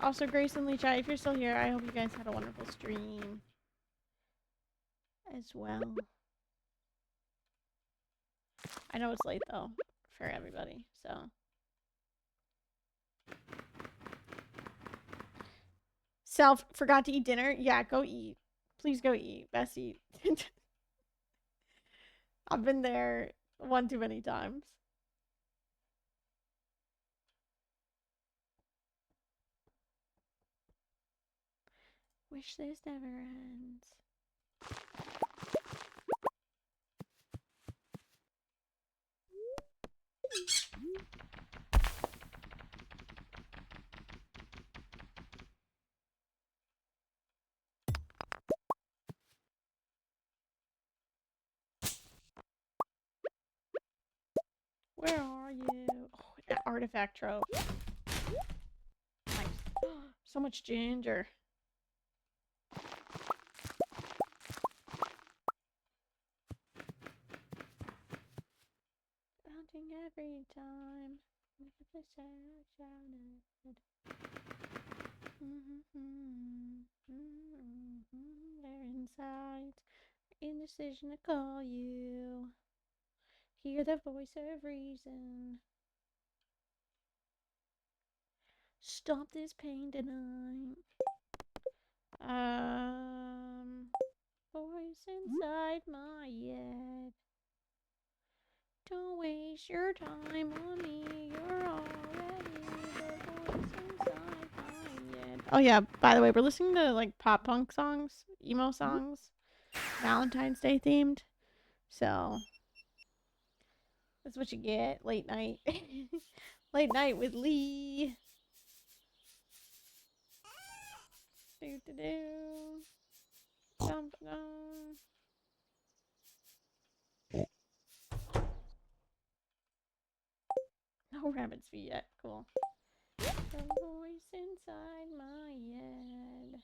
Also, Grace and Leechai, if you're still here, I hope you guys had a wonderful stream as well. I know it's late though for everybody, so. Self forgot to eat dinner. Yeah, go eat. Please go eat. Best eat. I've been there one too many times. Wish this never ends. Where are you? Oh, that artifact trove. Nice. So much ginger. Counting every time. They're inside. Indecision to call you. Hear the voice of reason. Stop this pain tonight. Voice inside my head. Don't waste your time on me. You're already the voice inside my head. Oh yeah, by the way, we're listening to like pop punk songs, emo songs, Valentine's Day themed. So that's what you get late night. Late night with Lee. Do do do. Dum dum. No rabbit's feet yet. Cool. The voice inside my head.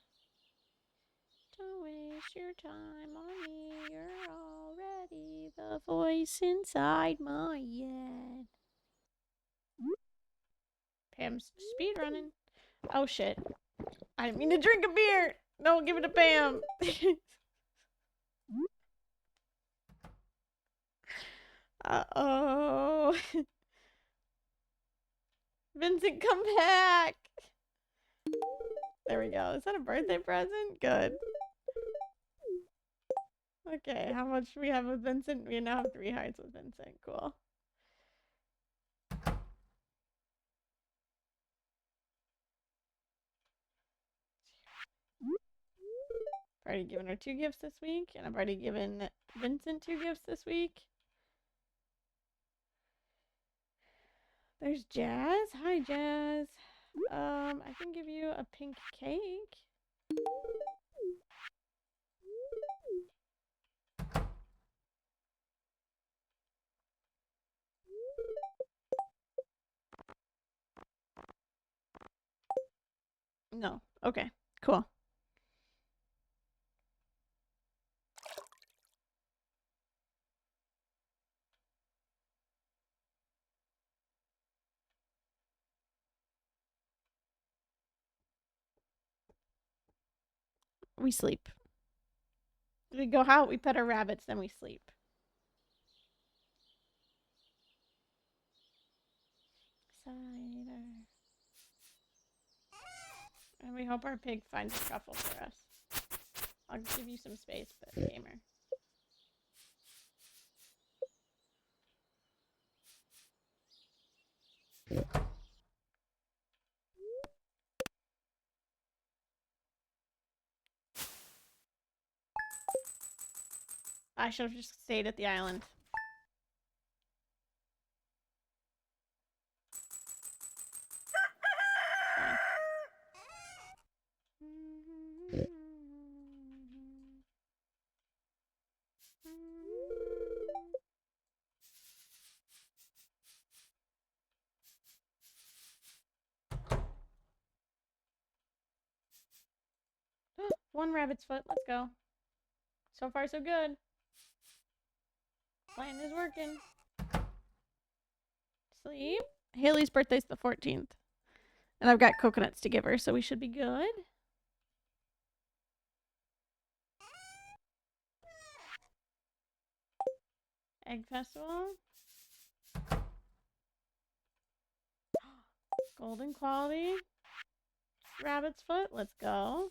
Don't waste your time on me. You're already the voice inside my head. Pam's speedrunning. Oh shit. I didn't mean to drink a beer. No, give it to Pam. Uh-oh. Vincent, come back. There we go. Is that a birthday present? Good. Okay, how much do we have with Vincent? We now have 3 hearts with Vincent. Cool. I've already given her 2 gifts this week, and I've already given Vincent 2 gifts this week. There's Jazz. Hi, Jazz. I can give you a pink cake. No. Okay. Cool. We sleep. We go out, we pet our rabbits, then we sleep. Cider. And we hope our pig finds a truffle for us. I'll give you some space, but gamer. I should have just stayed at the island. One rabbit's foot. Let's go. So far, so good. Plan is working. Sleep. Haley's birthday's the 14th. And I've got coconuts to give her, so we should be good. Egg Festival. Golden quality. Rabbit's foot. Let's go.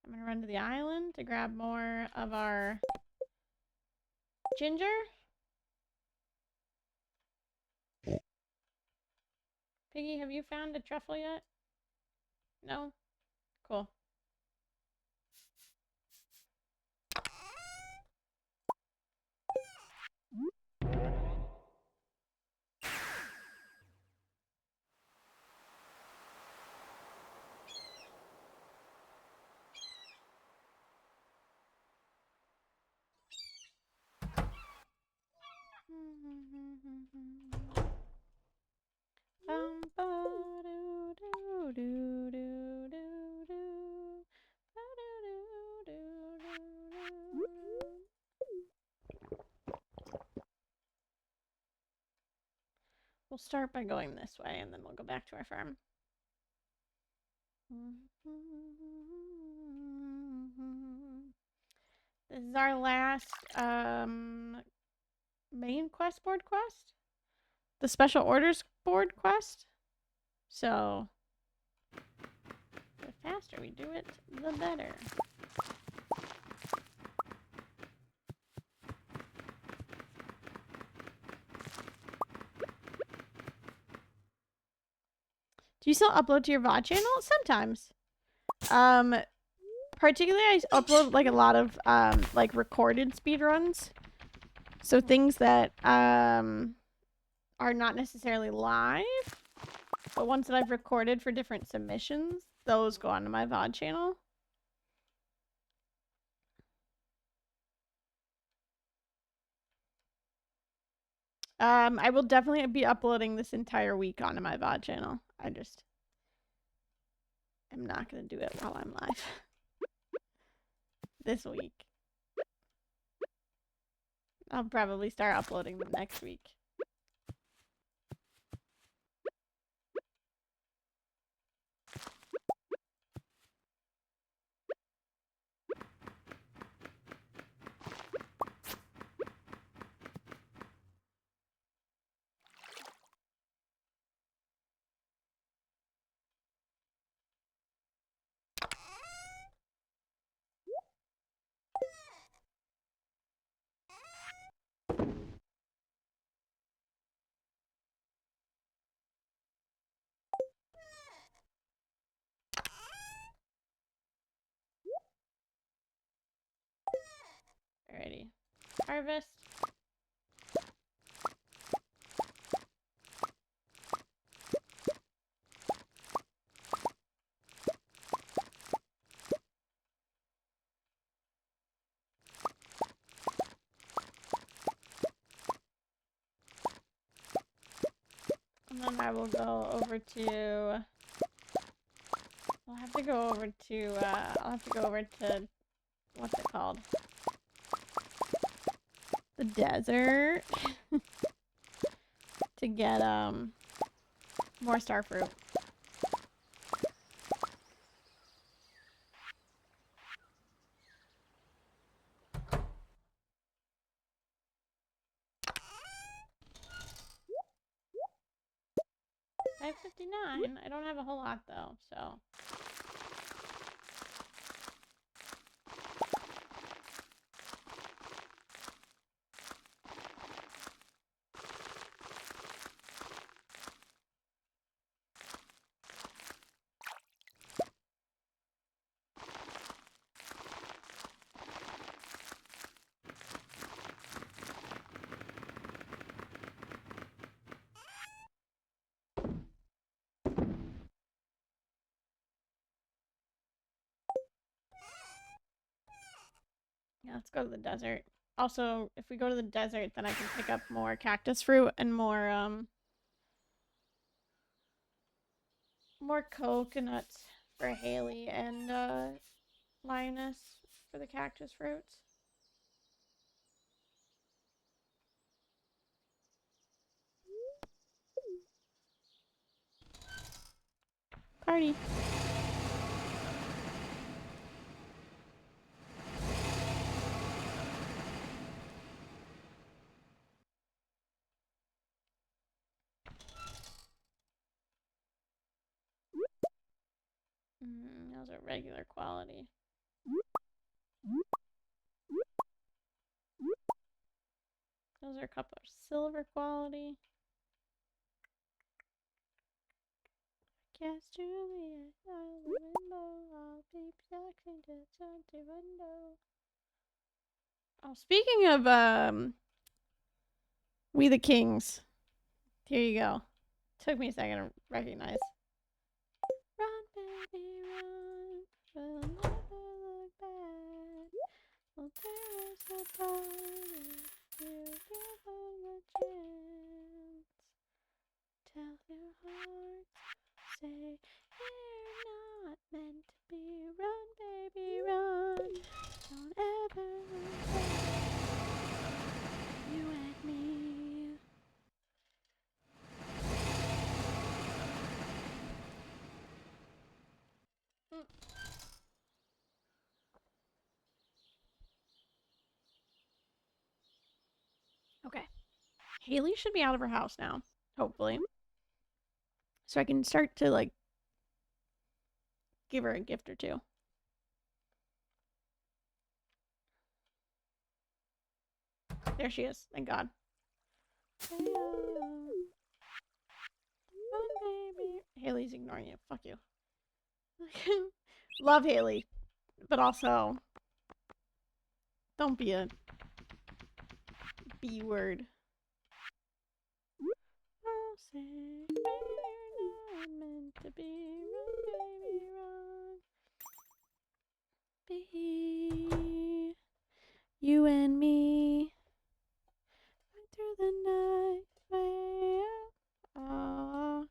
I'm going to run to the island to grab more of our ginger. Piggy, have you found a truffle yet? No? Cool. We'll start by going this way, and then we'll go back to our farm. This is our last main quest board quest. The special orders board quest. So the faster we do it, the better. Do you still upload to your VOD channel? Sometimes. Particularly I upload like a lot of like recorded speedruns. So things that are not necessarily live, but ones that I've recorded for different submissions, those go onto my VOD channel. I will definitely be uploading this entire week onto my VOD channel. I just am not going to do it while I'm live. This week. I'll probably start uploading them next week. Alrighty. Harvest. And then I will go over to... I'll have to go over to... What's it called? The desert. To get, more starfruit. $5.59. I don't have a whole lot though, so. Yeah, let's go to the desert. Also, if we go to the desert, then I can pick up more cactus fruit and more coconuts for Haley and Linus for the cactus fruits. Party. Those are regular quality. Those are a couple of silver quality. Yes, Julia, I'll rainbow, I'll be flexing to window. Oh, speaking of We the Kings. Here you go. Took me a second to recognize. Run, baby, run. We'll never look back. We'll tear us apart if you give us a chance. Tell your heart, say you're not meant to be. Run, baby, run. Don't ever look back. You and me. Haley should be out of her house now, hopefully. So I can start to, like, give her a gift or two. There she is. Thank God. Run, baby. Haley's ignoring you. Fuck you. Love Haley, but also don't be a B word. I'll say we're not meant to be. Run, baby, run. Be you and me. Right through the night, way out.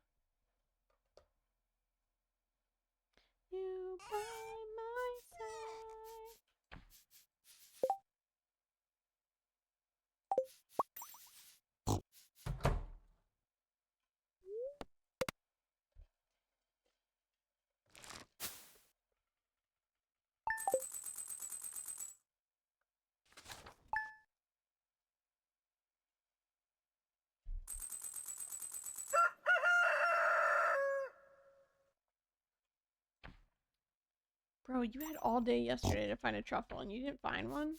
You by my side. Bro, you had all day yesterday to find a truffle and you didn't find one?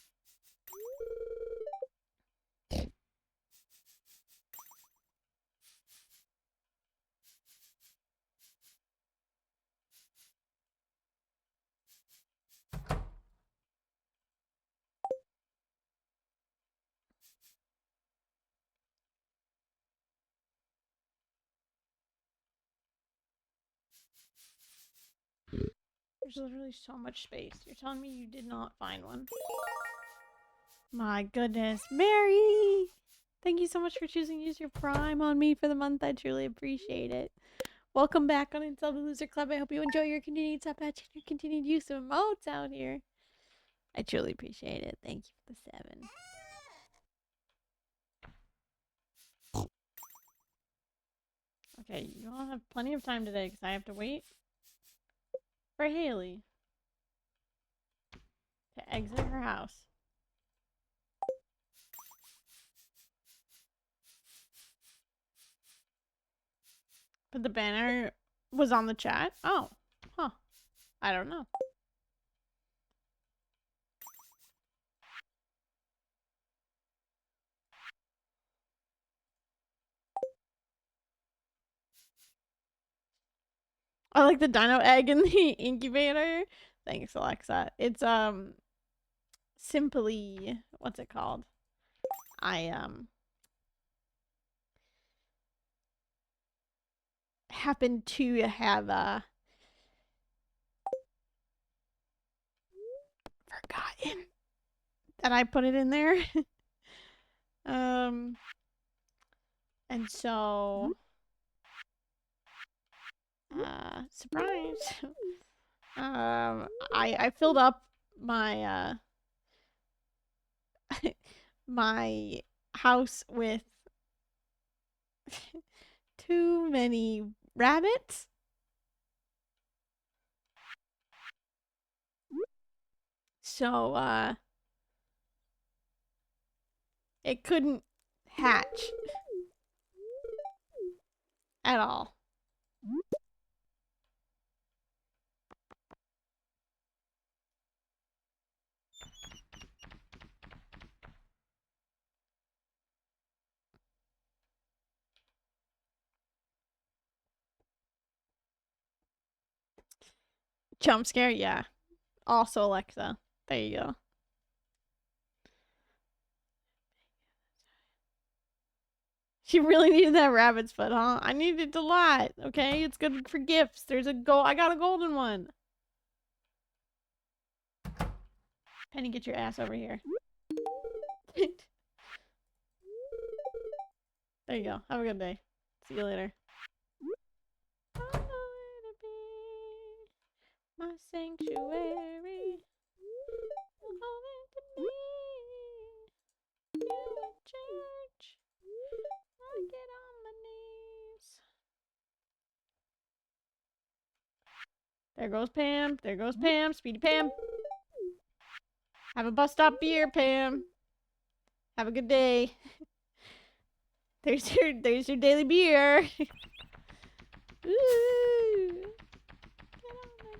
There's literally so much space. You're telling me you did not find one? My goodness. Mary! Thank you so much for choosing to use your Prime on me for the month. I truly appreciate it. Welcome back on Inside the Loser Club. I hope you enjoy your continued top patch and your continued use of emotes out here. I truly appreciate it. Thank you for the 7. Okay, you all have plenty of time today because I have to wait for Haley to exit her house. But the banner was on the chat? Oh, huh. I don't know. I like the dino egg in the incubator. Thanks, Alexa. It's, simply, what's it called? I, happen to have, forgotten that I put it in there. And so, surprise. I filled up my, my house with too many rabbits. So, it couldn't hatch at all. Jump scare, yeah. Also Alexa. There you go. She really needed that rabbit's foot, huh? I needed it a lot, okay? It's good for gifts. There's a I got a golden one. Penny, get your ass over here. There you go. Have a good day. See you later. My sanctuary. You at church. I get on my knees. There goes Pam. There goes Pam. Speedy Pam. Have a bus stop beer, Pam. Have a good day. There's your daily beer. Ooh. Get on my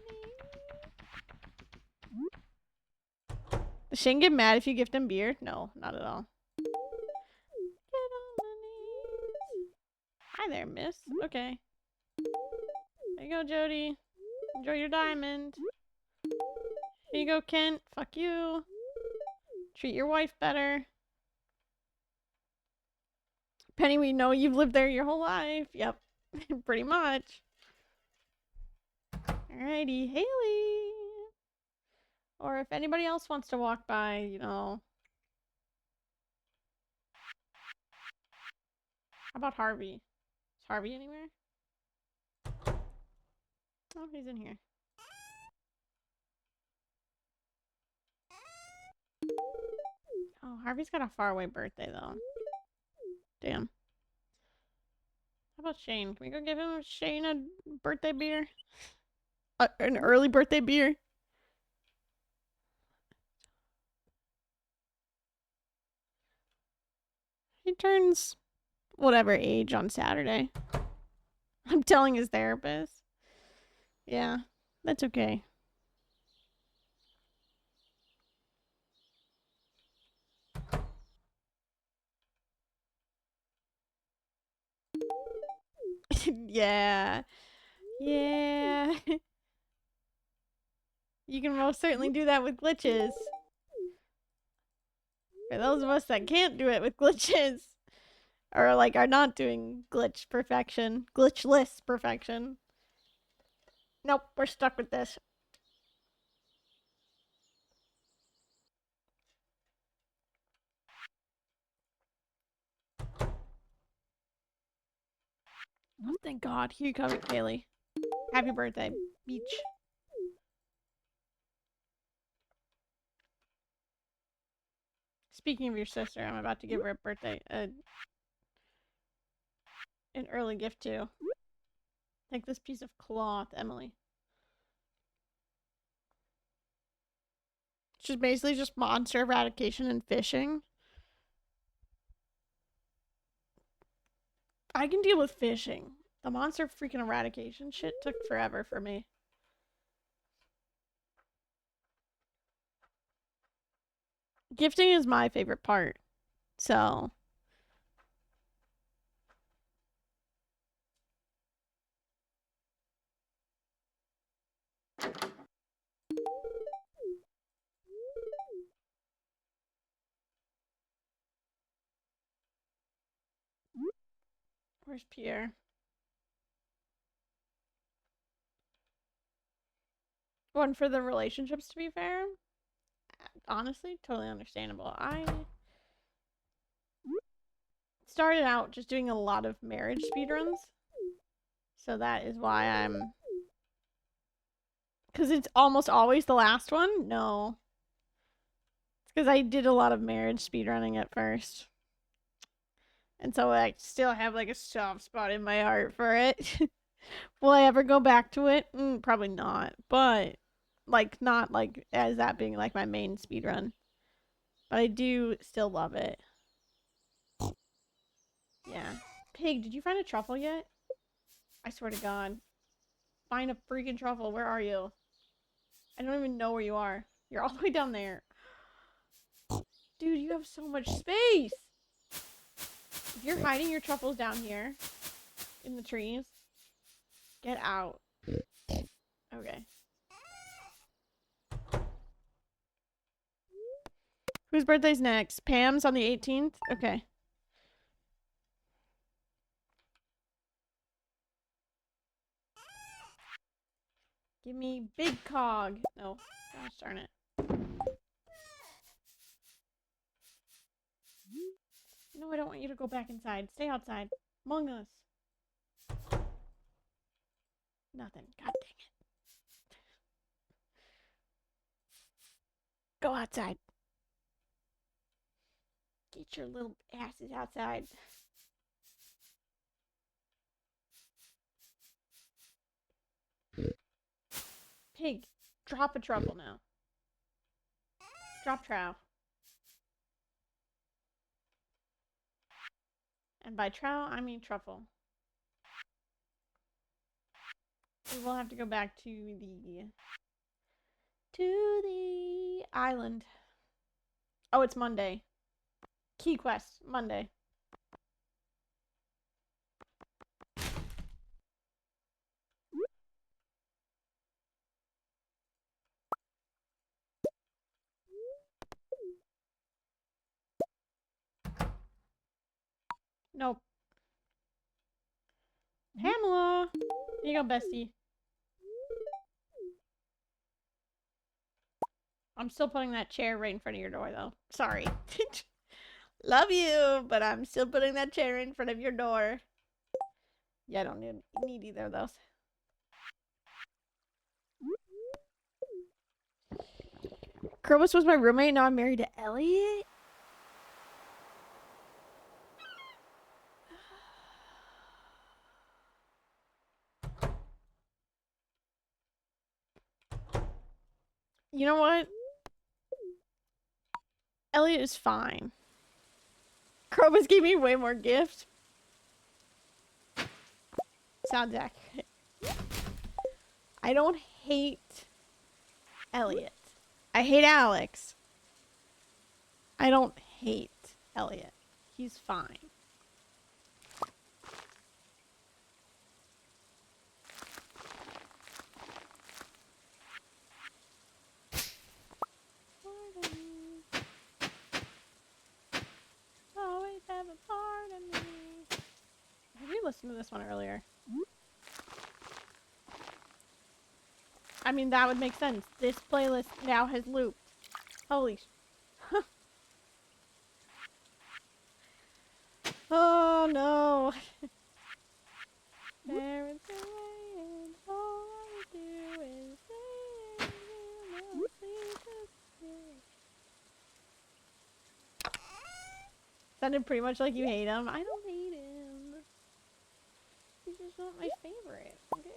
knee. Does Shane get mad if you gift him beer? No, not at all. Get on my knees. Hi there, miss. Okay. There you go, Jody. Enjoy your diamond. Here you go, Kent. Fuck you. Treat your wife better. Penny, we know you've lived there your whole life. Yep. Pretty much. Alrighty, Haley. Or if anybody else wants to walk by, you know. How about Harvey? Is Harvey anywhere? Oh, he's in here. Oh, Harvey's got a faraway birthday, though. Damn. How about Shane? Can we go give him Shane a birthday beer? An early birthday beer? He turns whatever age on Saturday. I'm telling his therapist. Yeah, that's okay. Yeah. Yeah. You can most certainly do that with glitches. For those of us that can't do it with glitches, or like are not doing glitch perfection, glitchless perfection. Nope, we're stuck with this. Oh, thank God. Here you come, Kaylee. Happy birthday, Beach. Speaking of your sister, I'm about to give her a birthday, an early gift too. Take this piece of cloth, Emily. It's just basically just monster eradication and fishing. I can deal with fishing. The monster freaking eradication shit took forever for me. Gifting is my favorite part. So. Where's Pierre? One for the relationships, to be fair. Honestly, totally understandable. I started out just doing a lot of marriage speedruns. So that is why I'm... Because it's almost always the last one? No. It's because I did a lot of marriage speedrunning at first. And so I still have like a soft spot in my heart for it. Will I ever go back to it? Probably not. But like not like as that being like my main speedrun. But I do still love it. Yeah. Pig, did you find a truffle yet? I swear to God. Find a freaking truffle. Where are you? I don't even know where you are. You're all the way down there. Dude, you have so much space. If you're hiding your truffles down here in the trees, get out. Okay. Whose birthday's next? Pam's on the 18th? Okay. Give me big cog. No. Gosh darn it. No, I don't want you to go back inside. Stay outside. Among us. Nothing. God dang it. Go outside. Get your little asses outside. Pig, drop a truffle now. Drop trow. And by trout, I mean truffle. We will have to go back to the island. Oh, it's Monday. Key quest, Monday. Nope. Pamela! Here you go, bestie. I'm still putting that chair right in front of your door, though. Sorry. Love you, but I'm still putting that chair in front of your door. Yeah, I don't need either of those. Krobus was my roommate, now I'm married to Elliot? You know what? Elliot is fine. Krobus gave me way more gifts. Sounds accurate. I don't hate Elliot. I hate Alex. I don't hate Elliot. He's fine. Always have a part of me. Have you listened to this one earlier? I mean, that would make sense. This playlist now has looped. Holy oh no. Parents are waiting. All I do is say we'll sleep together. Sounded pretty much like you hate him. I don't hate him. He's just not my favorite, okay?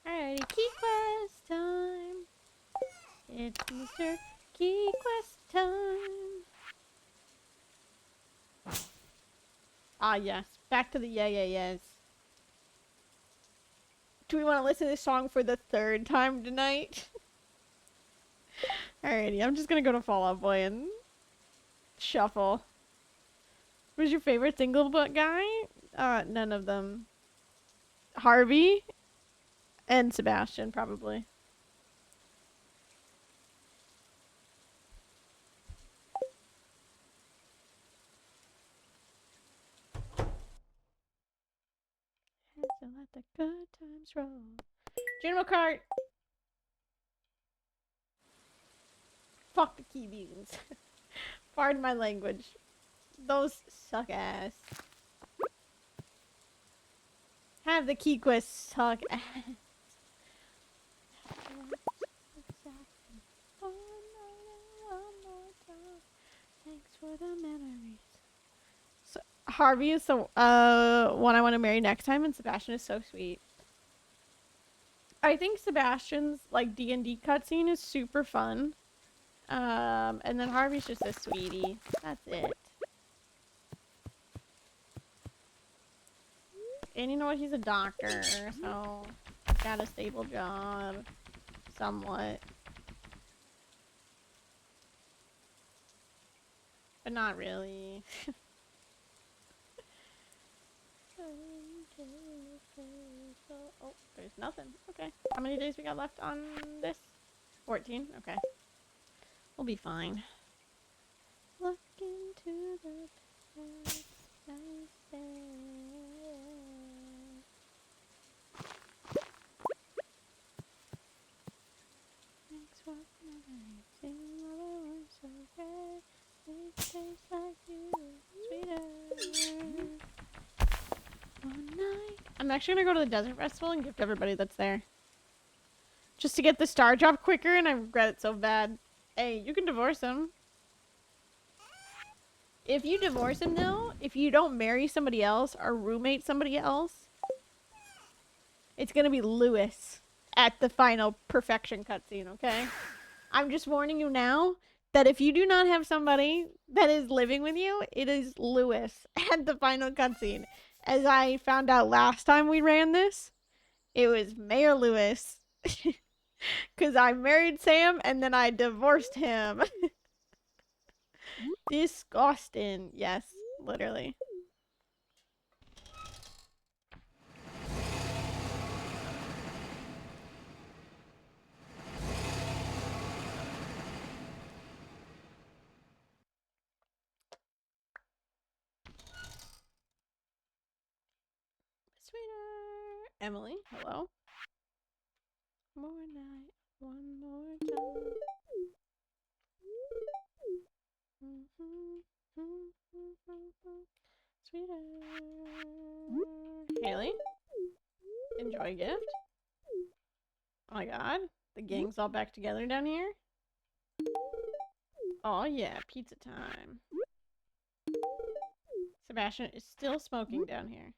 Alrighty, key quest time. It's Mr. Key Quest time. Ah, yes. Back to the yes. Do we want to listen to this song for the third time tonight? Alrighty, I'm just gonna go to Fall Out Boy and shuffle. Who's your favorite single book guy? None of them. Harvey and Sebastian, probably. So let the good times roll. General Cart! Fuck the key beans. Pardon my language. Those suck ass. Have the key quest suck ass. Thanks for the memories. So, Harvey is the one I want to marry next time, and Sebastian is so sweet. I think Sebastian's like D&D cutscene is super fun. And then Harvey's just a sweetie. That's it. And you know what? He's a doctor, so he's got a stable job. Somewhat. But not really. Oh, there's nothing. Okay. How many days we got left on this? 14? Okay. We'll be fine. Look into the past, I say. I'm actually gonna go to the desert festival and gift everybody that's there. Just to get the star drop quicker, and I regret it so bad. Hey, you can divorce him. If you divorce him, though, if you don't marry somebody else or roommate somebody else, it's gonna be Lewis at the final perfection cutscene, okay? I'm just warning you now that if you do not have somebody that is living with you, it is Lewis at the final cutscene. As I found out last time we ran this, it was Mayor Lewis. Because I married Sam and then I divorced him. Disgusting. Yes, literally. Sweeter. Emily, hello. More night, one more time. Sweeter. Haley, enjoy gift. Oh my god, the gang's all back together down here. Oh yeah, pizza time. Sebastian is still smoking down here.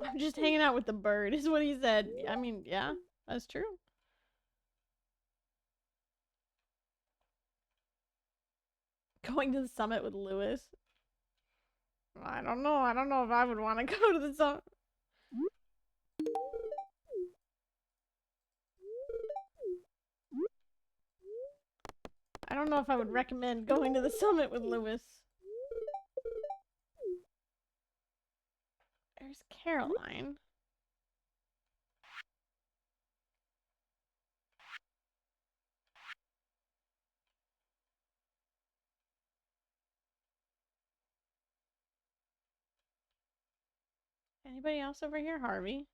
I'm just hanging out with the bird, is what he said. I mean, yeah, that's true. Going to the summit with Lewis. I don't know. I don't know if I would want to go to the summit. I don't know if I would recommend going to the summit with Lewis. There's Caroline. Anybody else over here? Harvey.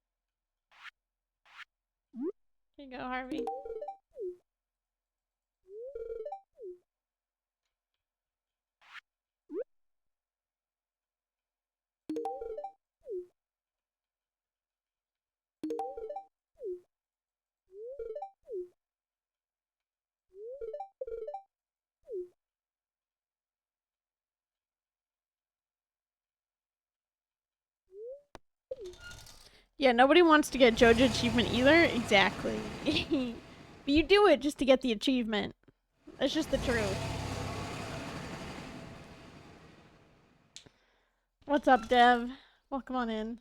Here you go, Harvey. Yeah, nobody wants to get JoJo achievement either. Exactly. But you do it just to get the achievement. That's just the truth. What's up, Dev? Welcome on in.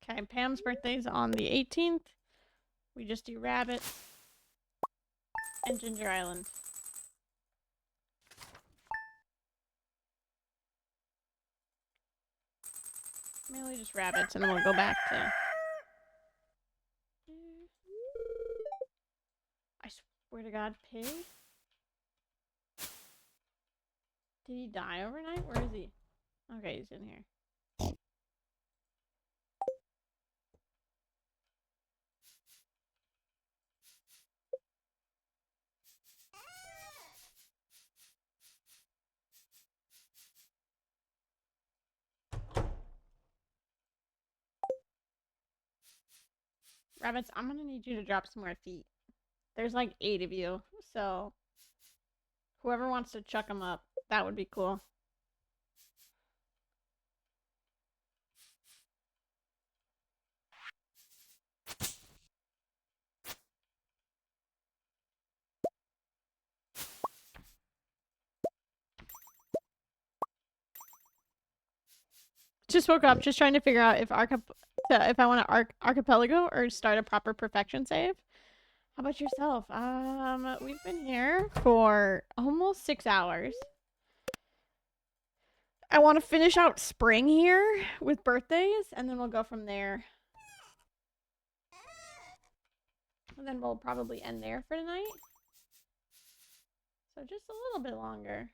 Okay, Pam's birthday's on the 18th. We just do Rabbit and Ginger Island. Mainly just rabbits, and then we'll go back to... I swear to God, Pig? Did he die overnight? Where is he? Okay, he's in here. Rabbits, I'm gonna need you to drop some more feet. There's like 8 of you, so whoever wants to chuck them up, that would be cool. Just woke up, just trying to figure out if I want to archipelago or start a proper perfection save. How about yourself? We've been here for almost 6 hours. I want to finish out spring here with birthdays, and then we'll go from there. And then we'll probably end there for tonight. So just a little bit longer.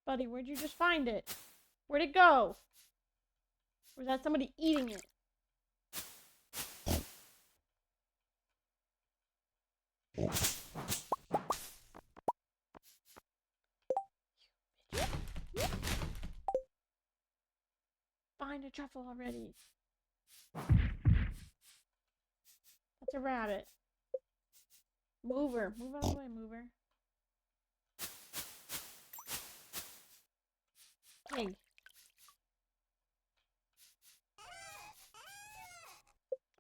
Buddy, where'd you just find it? Where'd it go? Or was that somebody eating it? Find a truffle already. That's a rabbit. Mover. Move out of the way, mover. Pig.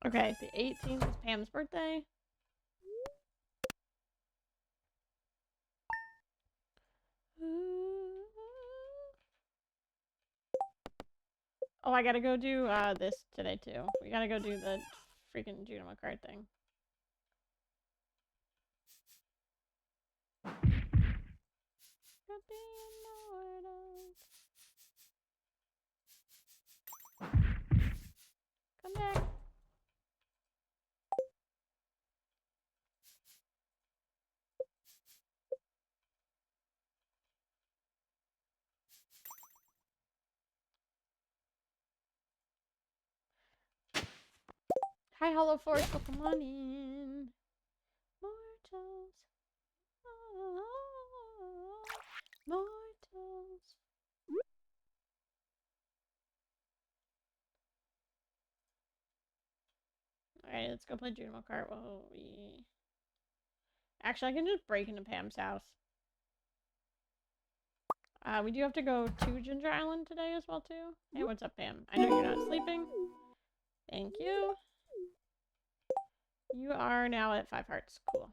Okay, the 18th is Pam's birthday. Oh, I gotta go do this today too. We gotta go do the freaking Junimo card thing. Come back. Hi, Hollow Forest. Come on in. Mortals. Oh, mortals. Alright, let's go play Junimo Kart while we... Actually, I can just break into Pam's house. We do have to go to Ginger Island today as well, too. Hey, what's up, Pam? I know you're not sleeping. Thank you. You are now at 5 hearts. Cool.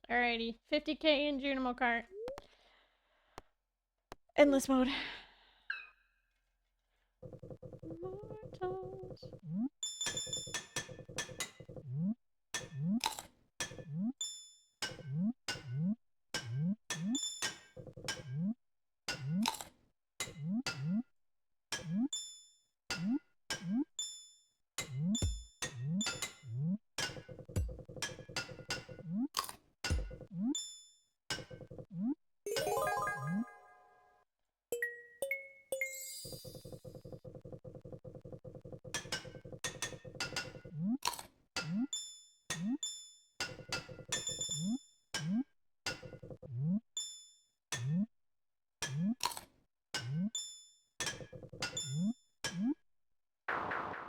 Alrighty, 50k in Junimo Kart. Endless mode. Mortals.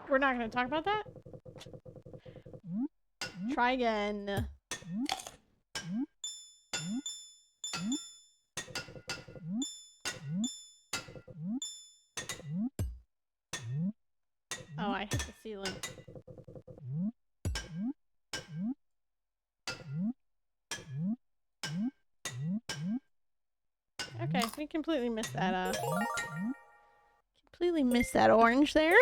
We're not going to talk about that? Try again. Oh, I hit the ceiling. Okay, we completely missed that, completely missed that orange there.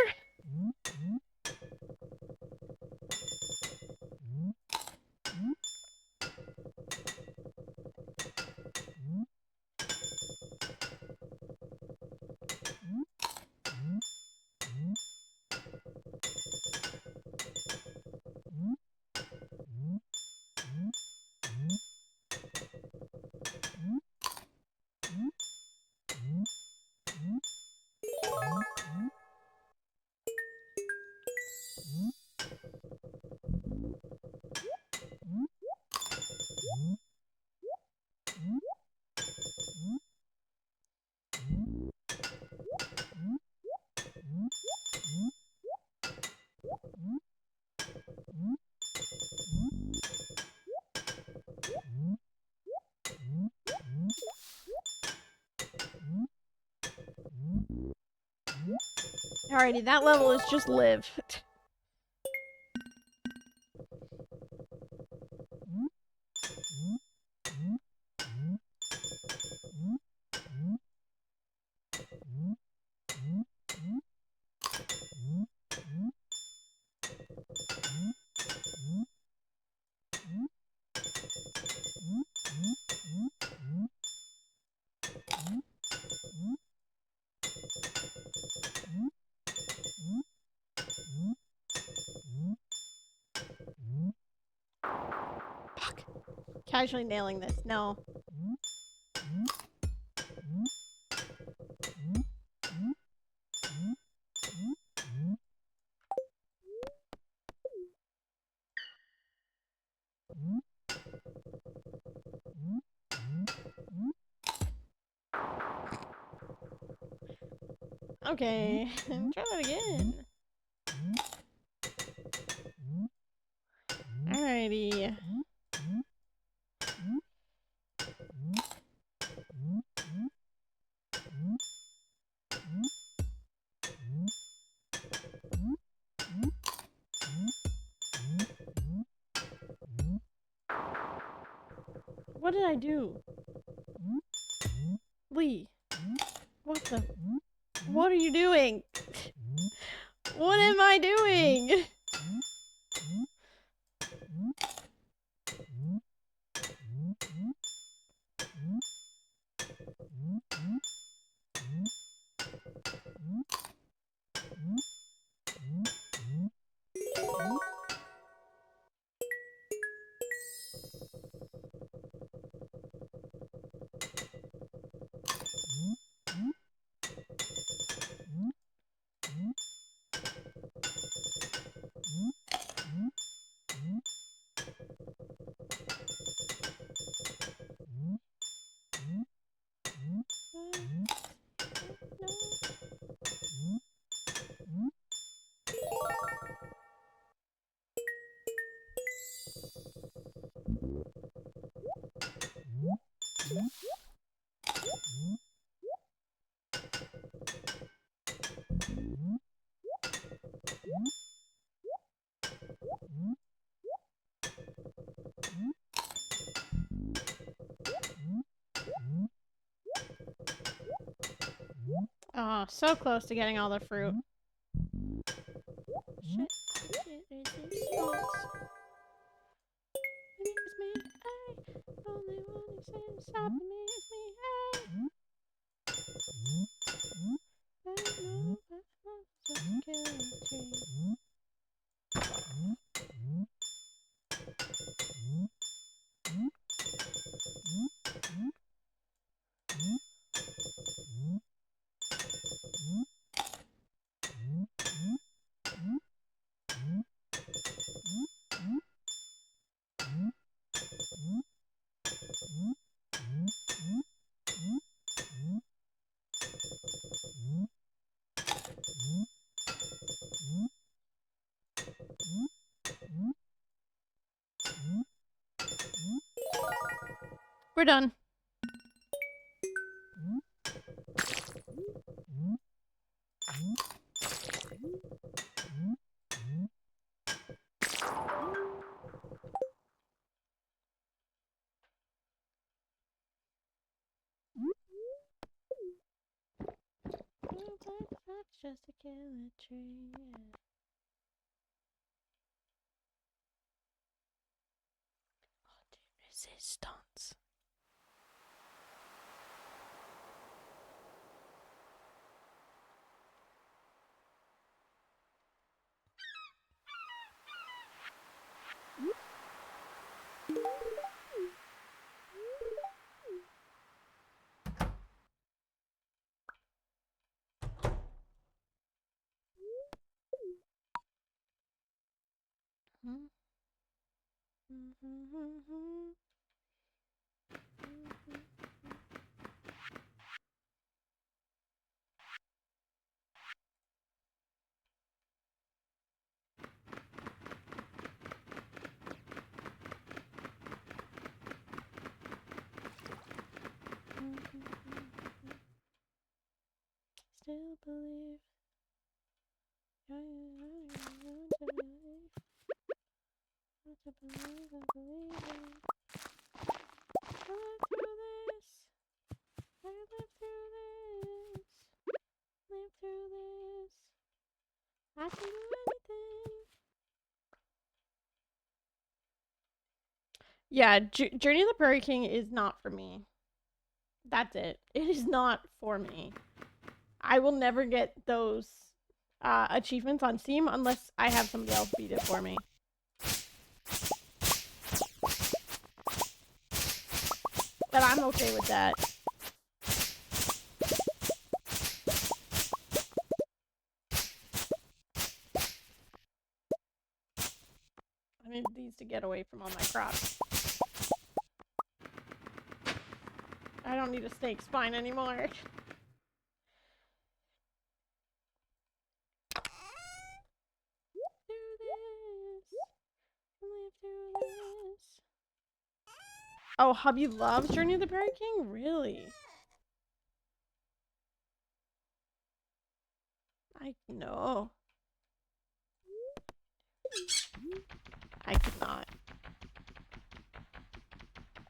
Alrighty, that level is just live. casually nailing this. No. Okay, try that again. Alrighty. What did I do? Lee. What the? What are you doing? What am I doing? Oh, so close to getting all the fruit. Shit. It is me, I. Only one who says stop me is me, I. I know that love's a killing tree. We're done. That's just a killer tree. Resistance. Still believe. I believe in. I live through this. I live through this. Live through this. I can do anything. Yeah, Journey of the Prairie King is not for me. That's it. It is not for me. I will never get those achievements on Steam unless I have somebody else beat it for me. But I'm okay with that. I need these to get away from all my crops. I don't need a snake spine anymore. Oh, hubby loves Journey of the Prairie King? Really? I know. I could not.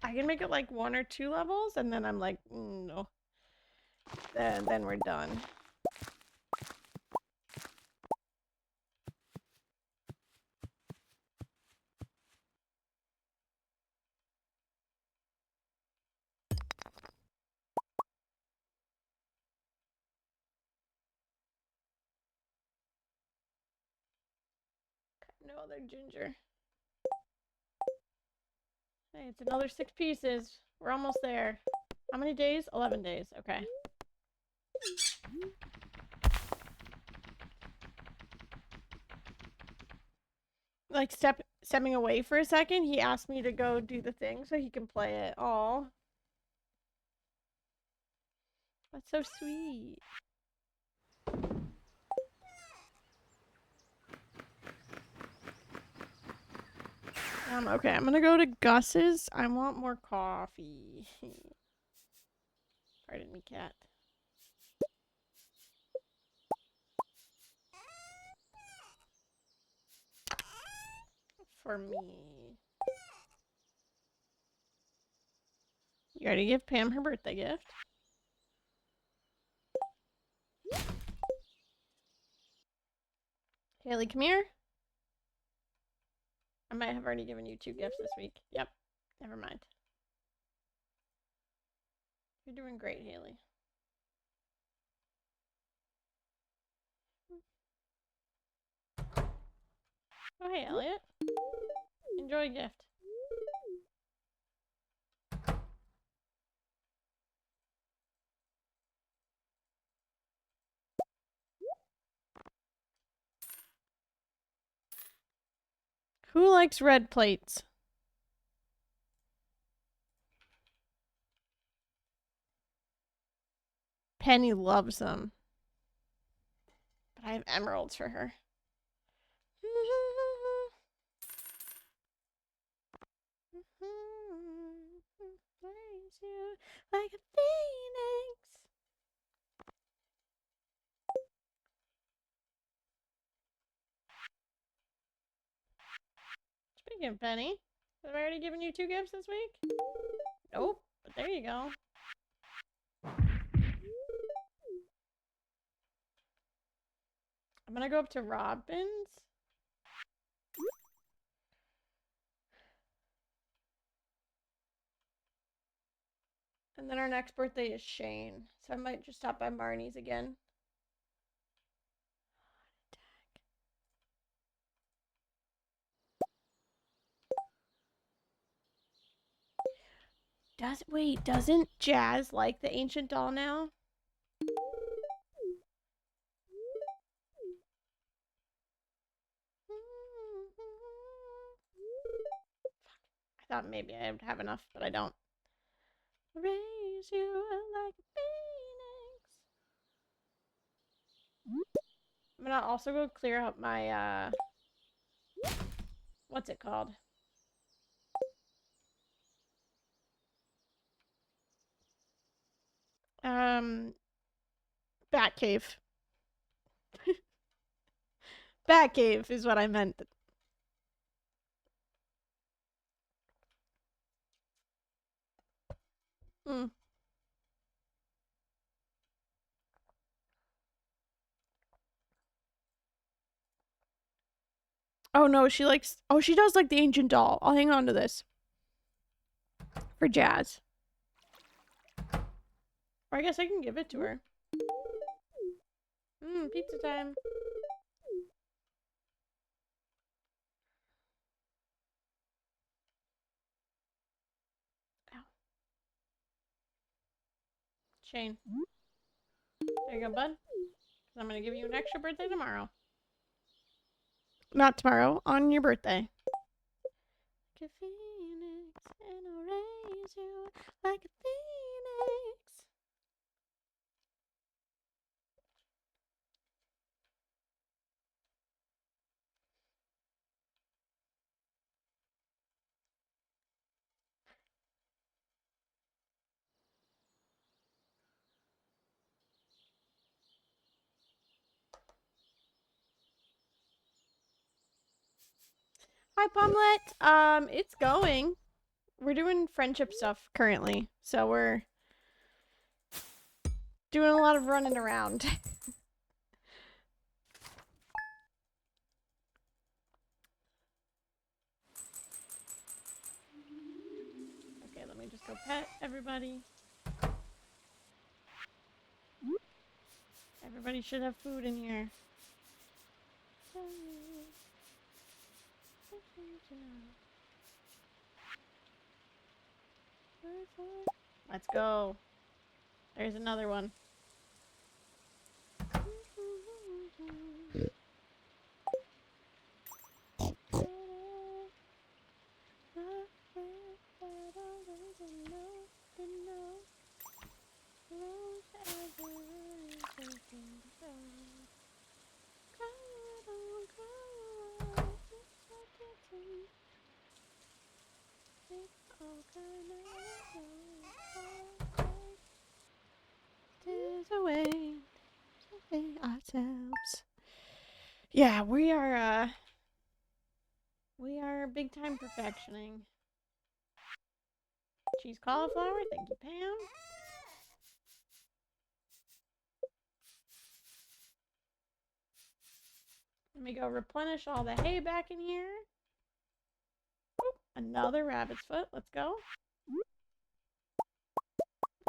I can make it like 1 or 2 levels, and then I'm like, no. Then we're done. No other ginger. Hey, it's another 6 pieces. We're almost there. How many days? 11 days. Okay. Like stepping away for a second, he asked me to go do the thing so he can play it. Oh, that's so sweet. Okay, I'm gonna go to Gus's. I want more coffee. Pardon me, cat. For me. You already give Pam her birthday gift. Haley, come here. I might have already given you 2 gifts this week. Yep. Never mind. You're doing great, Haley. Oh, hey, Elliot. Enjoy a gift. Who likes red plates? Penny loves them. But I have emeralds for her. Raise you like a phoenix. Speaking of Penny, have I already given you 2 gifts this week? Nope, but there you go. I'm gonna go up to Robin's. And then our next birthday is Shane. So I might just stop by Marnie's again. Doesn't Jazz like the ancient doll now? I thought maybe I would have enough, but I don't. Raise you like a phoenix. I'm gonna also go clear out my what's it called? Bat cave. Bat cave is what I meant. Mm. Oh no, she likes. Oh, she does like the ancient doll. I'll hang on to this for Jazz. Or I guess I can give it to her. Pizza time. Ow. Shane. There you go, bud. I'm gonna give you an extra birthday tomorrow. Not tomorrow, on your birthday. Like a phoenix, and I'll raise you like a phoenix. Hi, Pomlet. It's going. We're doing friendship stuff currently, so we're doing a lot of running around. Okay, let me just go pet everybody. Everybody should have food in here. Let's go. There's another one. Ourselves. Yeah, we are big time perfectioning. Cheese cauliflower, thank you, Pam. Let me go replenish all the hay back in here. Oop, another rabbit's foot, let's go.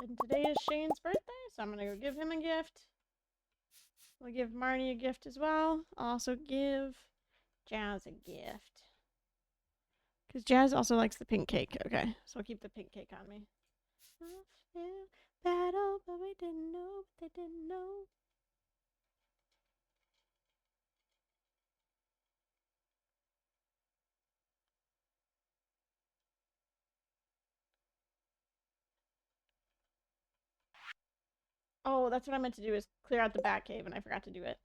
And today is Shane's birthday, so I'm gonna go give him a gift. We'll give Marnie a gift as well. I'll also give Jazz a gift. Because Jazz also likes the pink cake. Okay, so I'll keep the pink cake on me. Battle, but we didn't know, but they didn't know. Oh, that's what I meant to do, is clear out the bat cave, and I forgot to do it.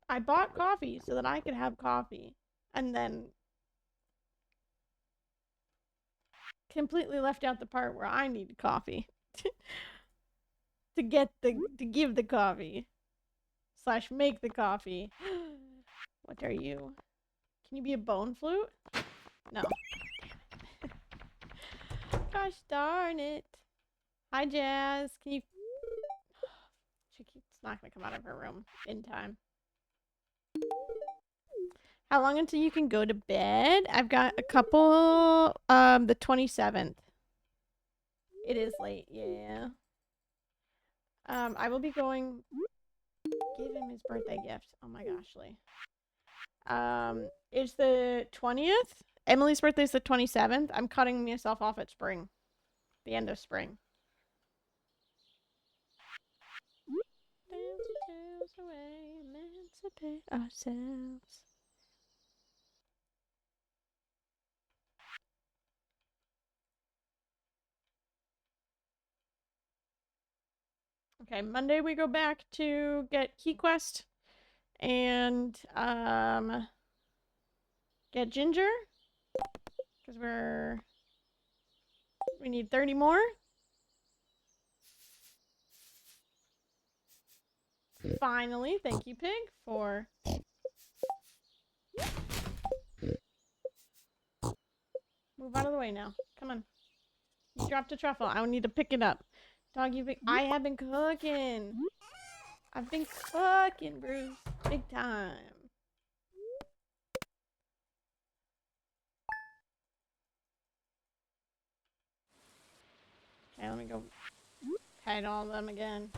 I bought coffee so that I could have coffee, and then completely left out the part where I needed coffee to give the coffee / make the coffee. What are you? Can you be a bone flute? No. Gosh darn it. Hi, Jazz. Can you... She's not going to come out of her room in time. How long until you can go to bed? I've got a couple, the 27th. It is late, yeah. I will be going... Give him his birthday gift. Oh my gosh, Lee. It's the 20th. Emily's birthday is the 27th. I'm cutting myself off at spring. The end of spring. Dance your tails away, emancipate ourselves. Okay, Monday we go back to get Key Quest and get Ginger, because we need 30 more. Finally, thank you, Pig, for... Move out of the way now. Come on. You dropped a truffle. I need to pick it up. Dog, I have been cooking. I've been cooking, Bruce. Big time. Okay, let me go pet all of them again.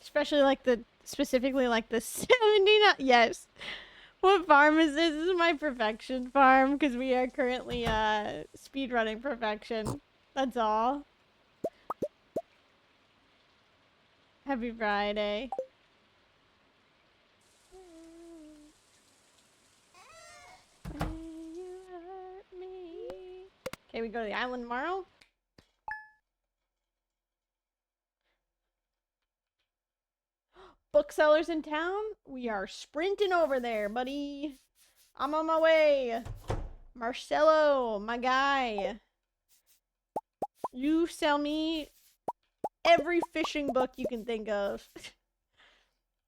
Especially like the Specifically like the 79. Yes. What farm is this? This is my perfection farm because we are currently speedrunning perfection. That's all. Happy Friday. Okay, we go to the island tomorrow. Booksellers in town? We are sprinting over there, buddy. I'm on my way. Marcelo, my guy. You sell me every fishing book you can think of.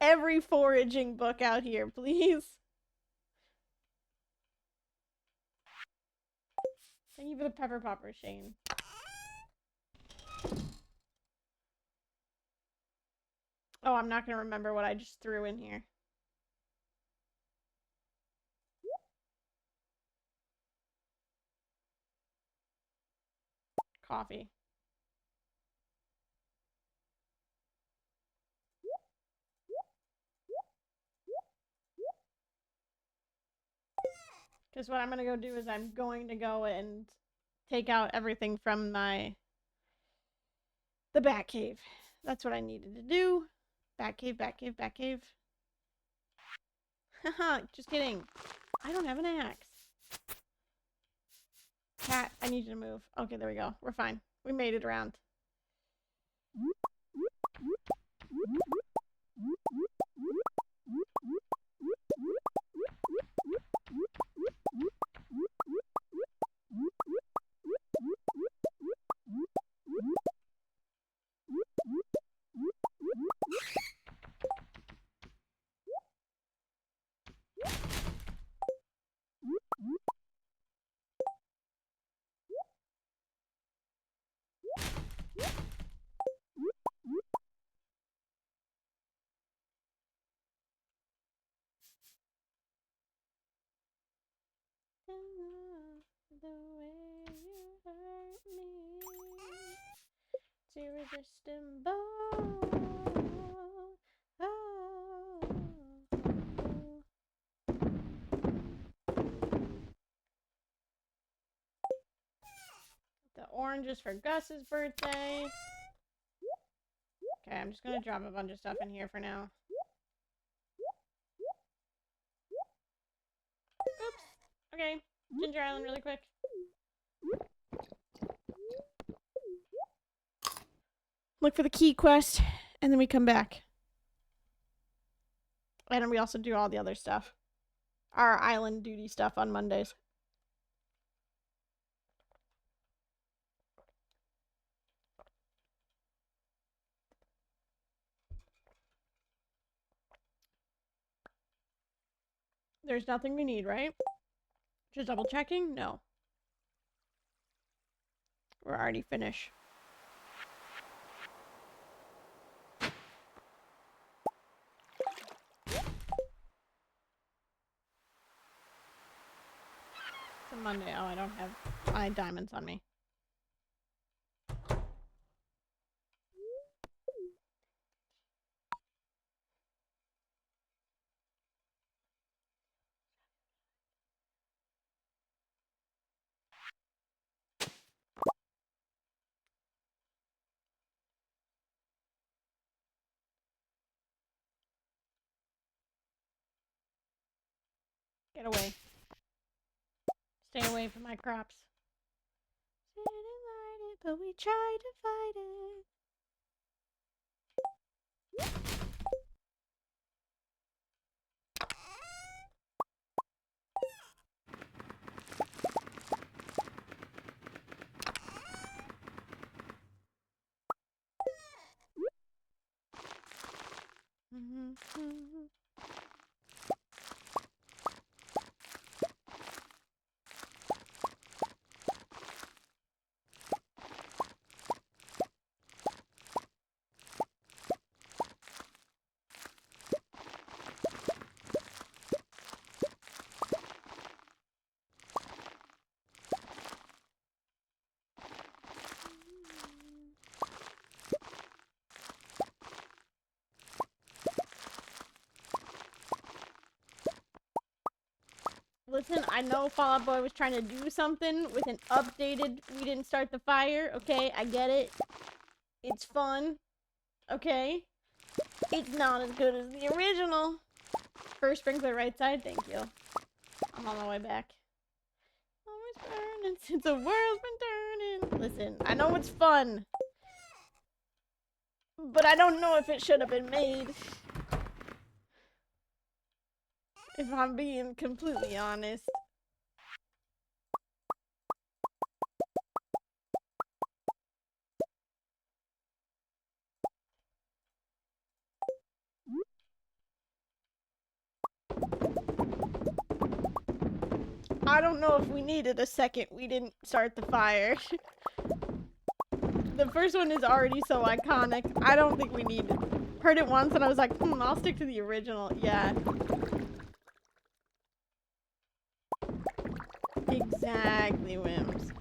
Every foraging book out here, please. Thank you for the pepper popper, Shane. Oh, I'm not gonna remember what I just threw in here. Coffee. Because what I'm gonna go do is I'm going to go and take out everything from the bat cave. That's what I needed to do. Bat cave, bat cave, bat cave. Haha, just kidding. I don't have an axe. Cat, I need you to move. Okay, there we go. We're fine. We made it around. The way you hurt me, it's irresistible. Oh. The orange is for Gus's birthday. Okay, I'm just gonna drop a bunch of stuff in here for now. Oops. Okay, Ginger Island really quick. Look for the key quest, and then we come back. And then we also do all the other stuff. Our island duty stuff on Mondays. There's nothing we need, right? Just double checking? No. We're already finished. It's a Monday. Oh, I don't have my diamonds on me. Get away. Stay away from my crops. Sit and light it, but we try to fight it. Listen, I know Fall Out Boy was trying to do something with an updated we didn't start the fire, okay? I get it. It's fun, okay? It's not as good as the original. First sprinkler right side, thank you. I'm on my way back. Oh, it's burning since the world's been turning. Listen, I know it's fun, but I don't know if it should have been made. If I'm being completely honest. I don't know if we needed a second we didn't start the fire. The first one is already so iconic. I don't think we need it. Heard it once and I was like, I'll stick to the original. Yeah. Exactly, Wims.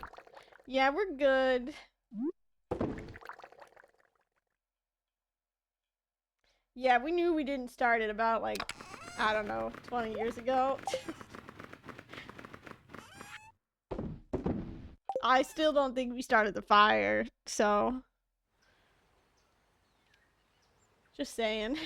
Yeah, we're good. Yeah, we knew we didn't start it about, like, I don't know, 20 years ago. I still don't think we started the fire, so. Just saying.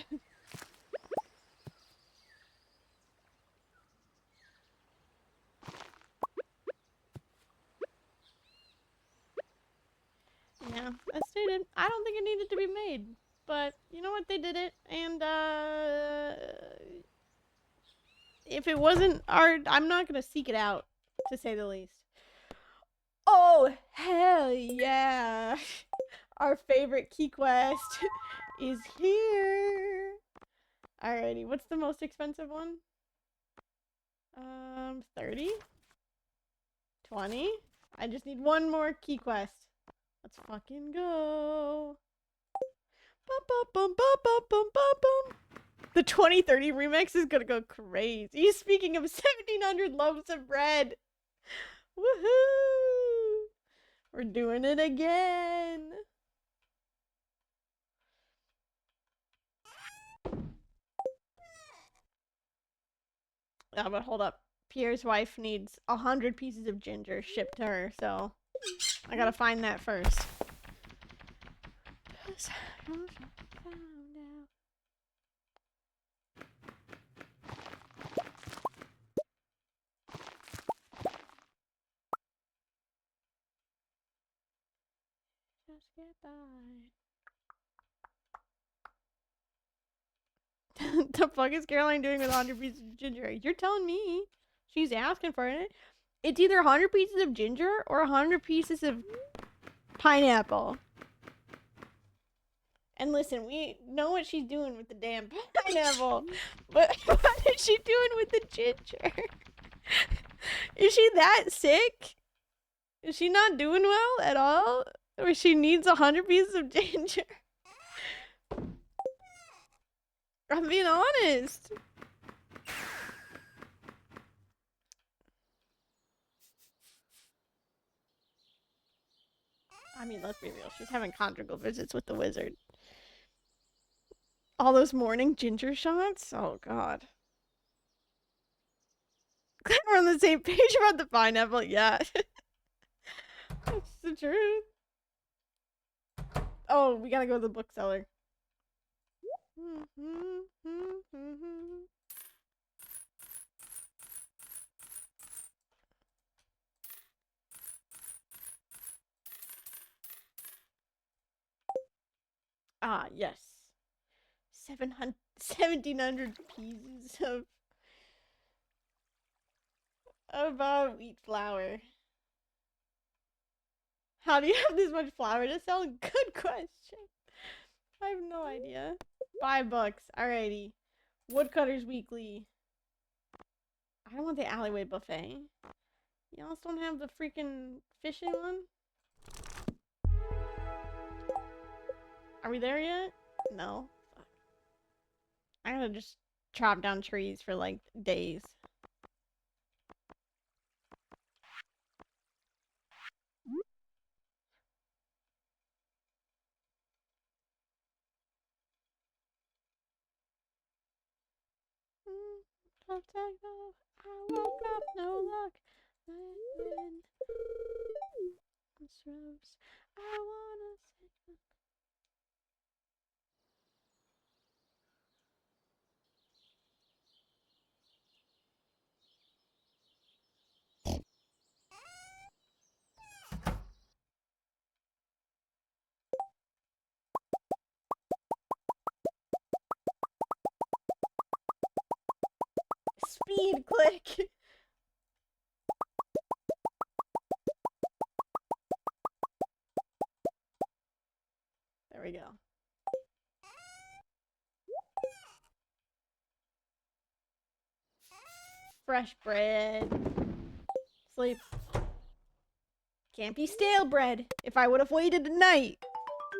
Yeah, as stated, I don't think it needed to be made. But, you know what, they did it, and, if it wasn't art, I'm not gonna seek it out, to say the least. Oh, hell yeah! Our favorite key quest is here! Alrighty, what's the most expensive one? 30? 20? I just need one more key quest. Let's fucking go. Bum, bum, bum, bum, bum, bum, bum, bum. The 2030 remix is gonna go crazy. Speaking of 1700 loaves of bread. Woohoo! We're doing it again. Oh, but hold up. Pierre's wife needs 100 pieces of ginger shipped to her, so I gotta find that first. Just get by. The fuck is Caroline doing with 100 pieces of ginger? You're telling me she's asking for it. It's either 100 pieces of ginger or 100 pieces of pineapple. And listen, we know what she's doing with the damn pineapple, but what is she doing with the ginger? Is she that sick? Is she not doing well at all? Or she needs 100 pieces of ginger? I'm being honest. I mean, let's be real. She's having conjugal visits with the wizard. All those morning ginger shots? Oh, God. Glad we're on the same page about the pineapple. Yeah. That's the truth. Oh, we gotta go to the bookseller. Ah, yes. 1,700 pieces of wheat flour. How do you have this much flour to sell? Good question. I have no idea. $5. Alrighty. Woodcutters Weekly. I don't want the alleyway buffet. Y'all don't have the freaking fishing one? Are we there yet? No. Fuck. I gotta just chop down trees for like days. I'll take off. I woke up, no luck. When rose, I wanna say. Speed click. There we go. Fresh bread. Sleep. Can't be stale bread. If I would have waited a night,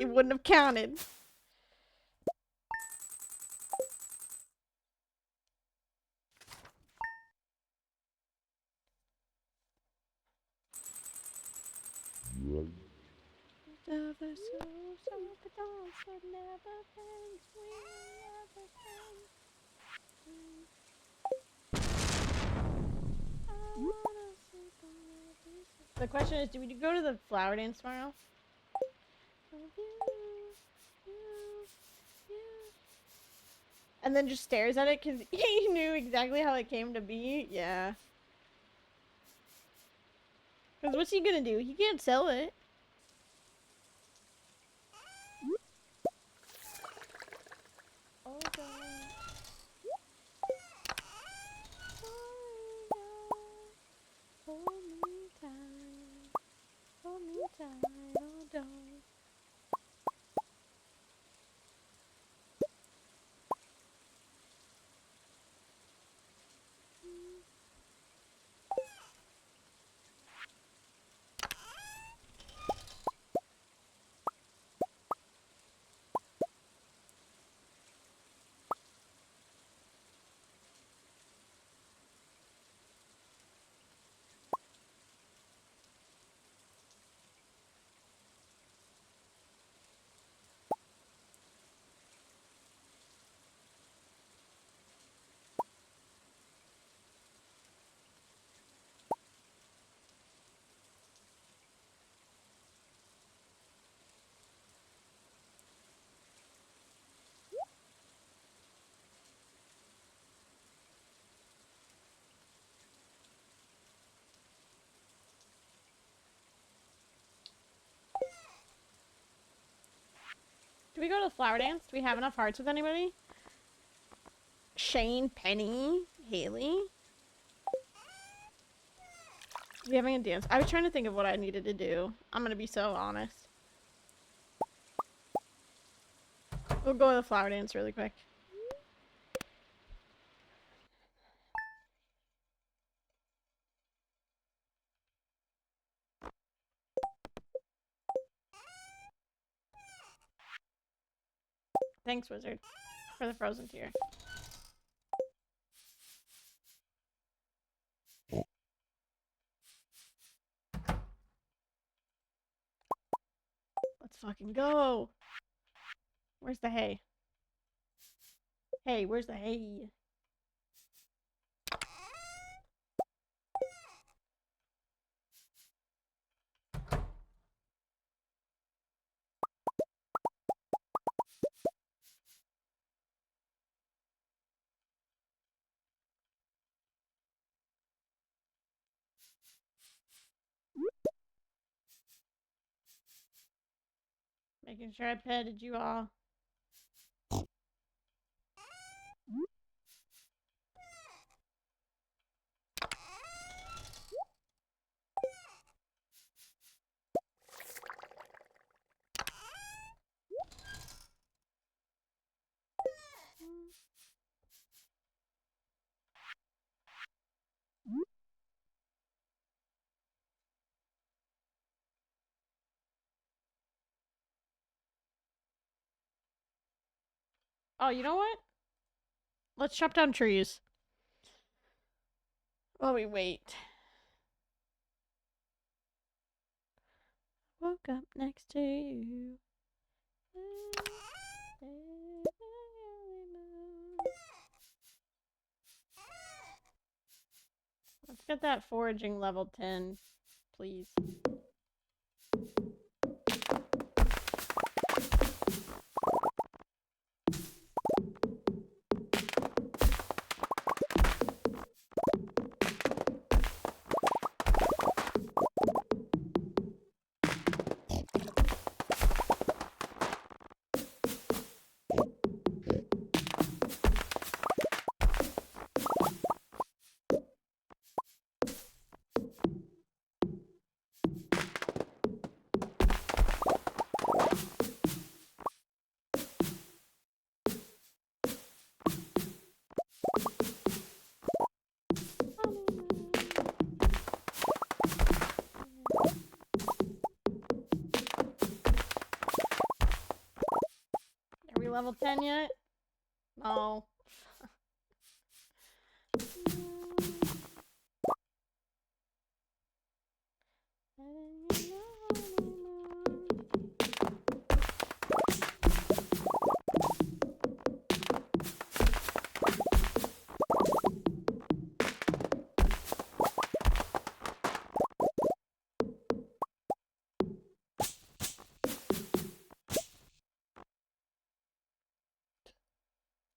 it wouldn't have counted. The question is, do we go to the flower dance tomorrow? And then just stares at it because he knew exactly how it came to be? Yeah. Because what's he gonna do? He can't sell it. Oh, God. Hold me tight. Hold me tight. Oh, don't. Do we go to the flower dance? Do we have enough hearts with anybody? Shane, Penny, Haley. We having a dance? I was trying to think of what I needed to do. I'm gonna be so honest. We'll go to the flower dance really quick. Thanks, Wizard, for the frozen tear. Let's fucking go. Where's the hay? Hey, where's the hay? Making sure I petted you all. Oh, you know what? Let's chop down trees. While we wait. Woke up next to you. Let's get that foraging level 10, please. Are we level 10 yet? No.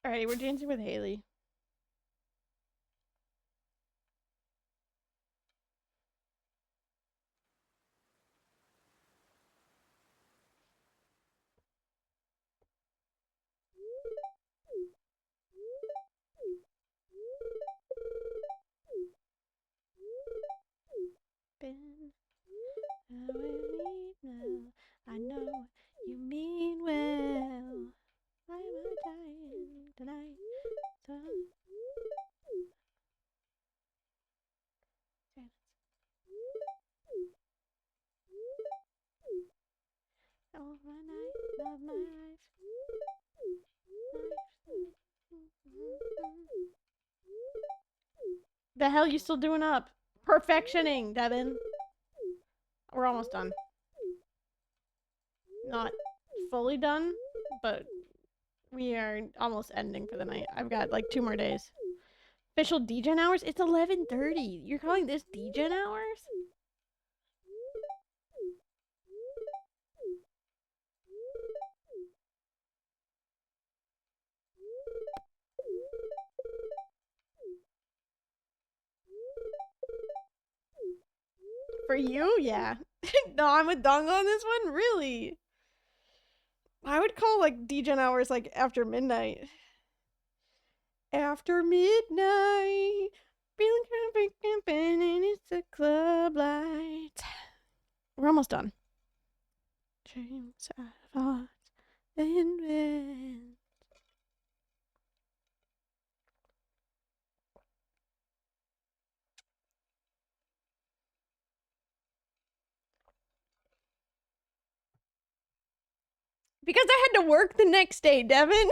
Alright, we're dancing with Haley. Been away now. I know you mean well. Why am I dying tonight? Oh, my night, love my life. The hell you still doing up? Perfectioning, Devin. We're almost done. Not fully done, but we are almost ending for the night. I've got like 2 more days. Official degen hours? It's 11:30. You're calling this degen hours? For you? Yeah. No, I'm with Dongo on this one? Really? I would call like degen hours like after midnight. After midnight, feeling kind of and it's a club light. We're almost done. Dreams of hearts and men. Because I had to work the next day, Devin.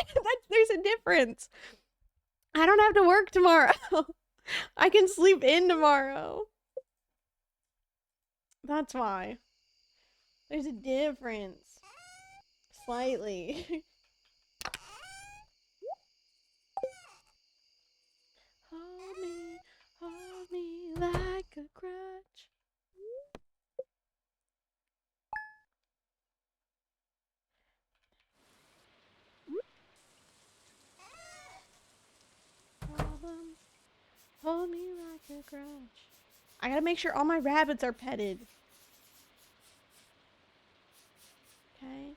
There's a difference. I don't have to work tomorrow. I can sleep in tomorrow. That's why. There's a difference. Slightly. Hold me like a crutch. Problems. Hold me like a crutch. I gotta make sure all my rabbits are petted. Okay.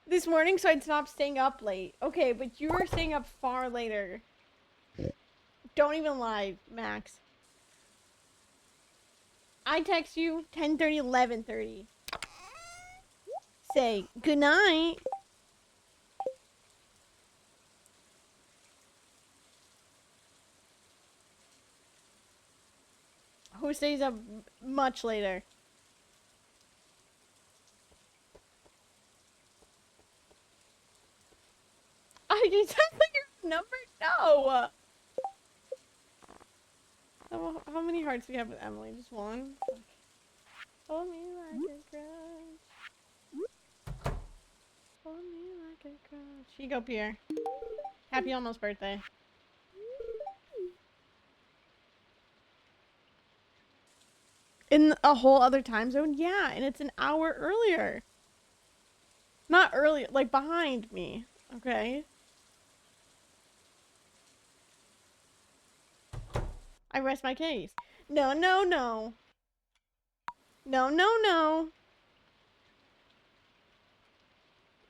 This morning, so I'd stop staying up late. Okay, but you were staying up far later. Don't even lie, Max. I text you 10:30, 11:30. Say good night. Who stays up much later? Oh, you sound like your number? No. How many hearts do you have with Emily? Just one? Hold me like a crush. Hold me like a crush. Here you go, Pierre. Happy almost birthday. In a whole other time zone? Yeah, and it's an hour earlier. Not earlier, like behind me. Okay. I rest my case. No, no, no. No, no, no.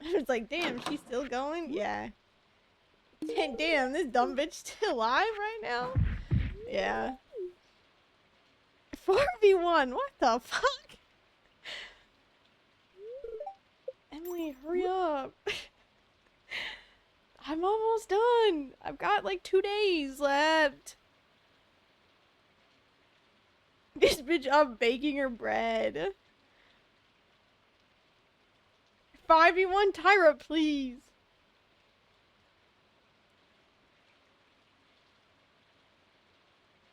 It's like, damn, she's still going? Yeah. Damn, this dumb bitch still alive right now? Yeah. 4v1, what the fuck? Emily, hurry up. I'm almost done. I've got like 2 days left. This bitch up baking her bread. 5v1 Tyra, please.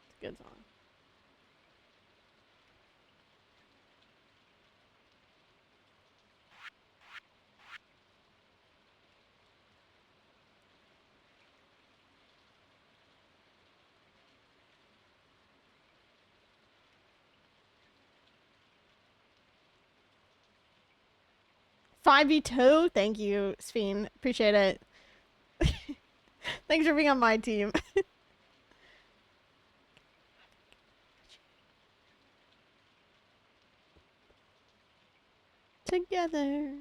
It's a good song. Five v two. Thank you, Sphene. Appreciate it. Thanks for being on my team. Together.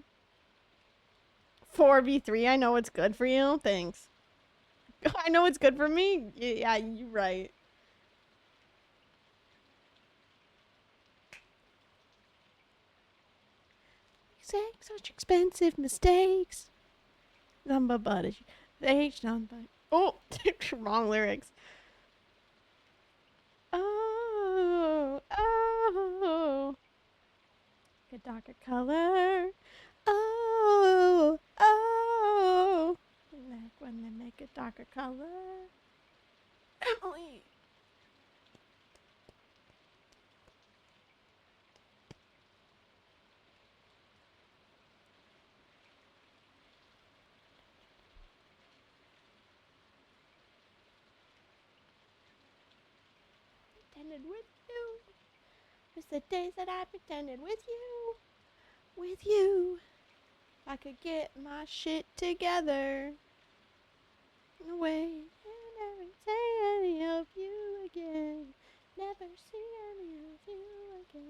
4v3. I know it's good for you. Thanks. I know it's good for me. Yeah, you're right. Such expensive mistakes. Number buddy. H number. Oh, wrong lyrics. Oh, oh. A darker color. Oh, oh. When they make a darker color. Emily. Pretended with you. It's the days that I pretended with you. With you. I could get my shit together. In a way. And never say any of you again. Never see any of you again.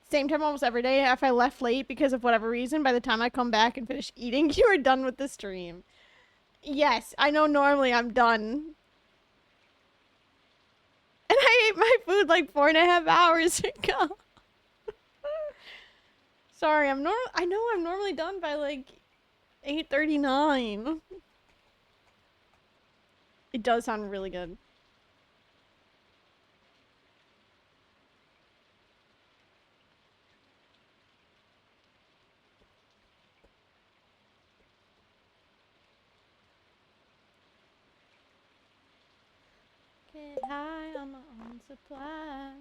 Same time almost every day. If I left late because of whatever reason, by the time I come back and finish eating, you are done with the stream. Yes, I know normally I'm done. And I ate my food like 4.5 hours ago. Sorry, I know I'm normally done by like 8:39. It does sound really good. Get high on my own supply.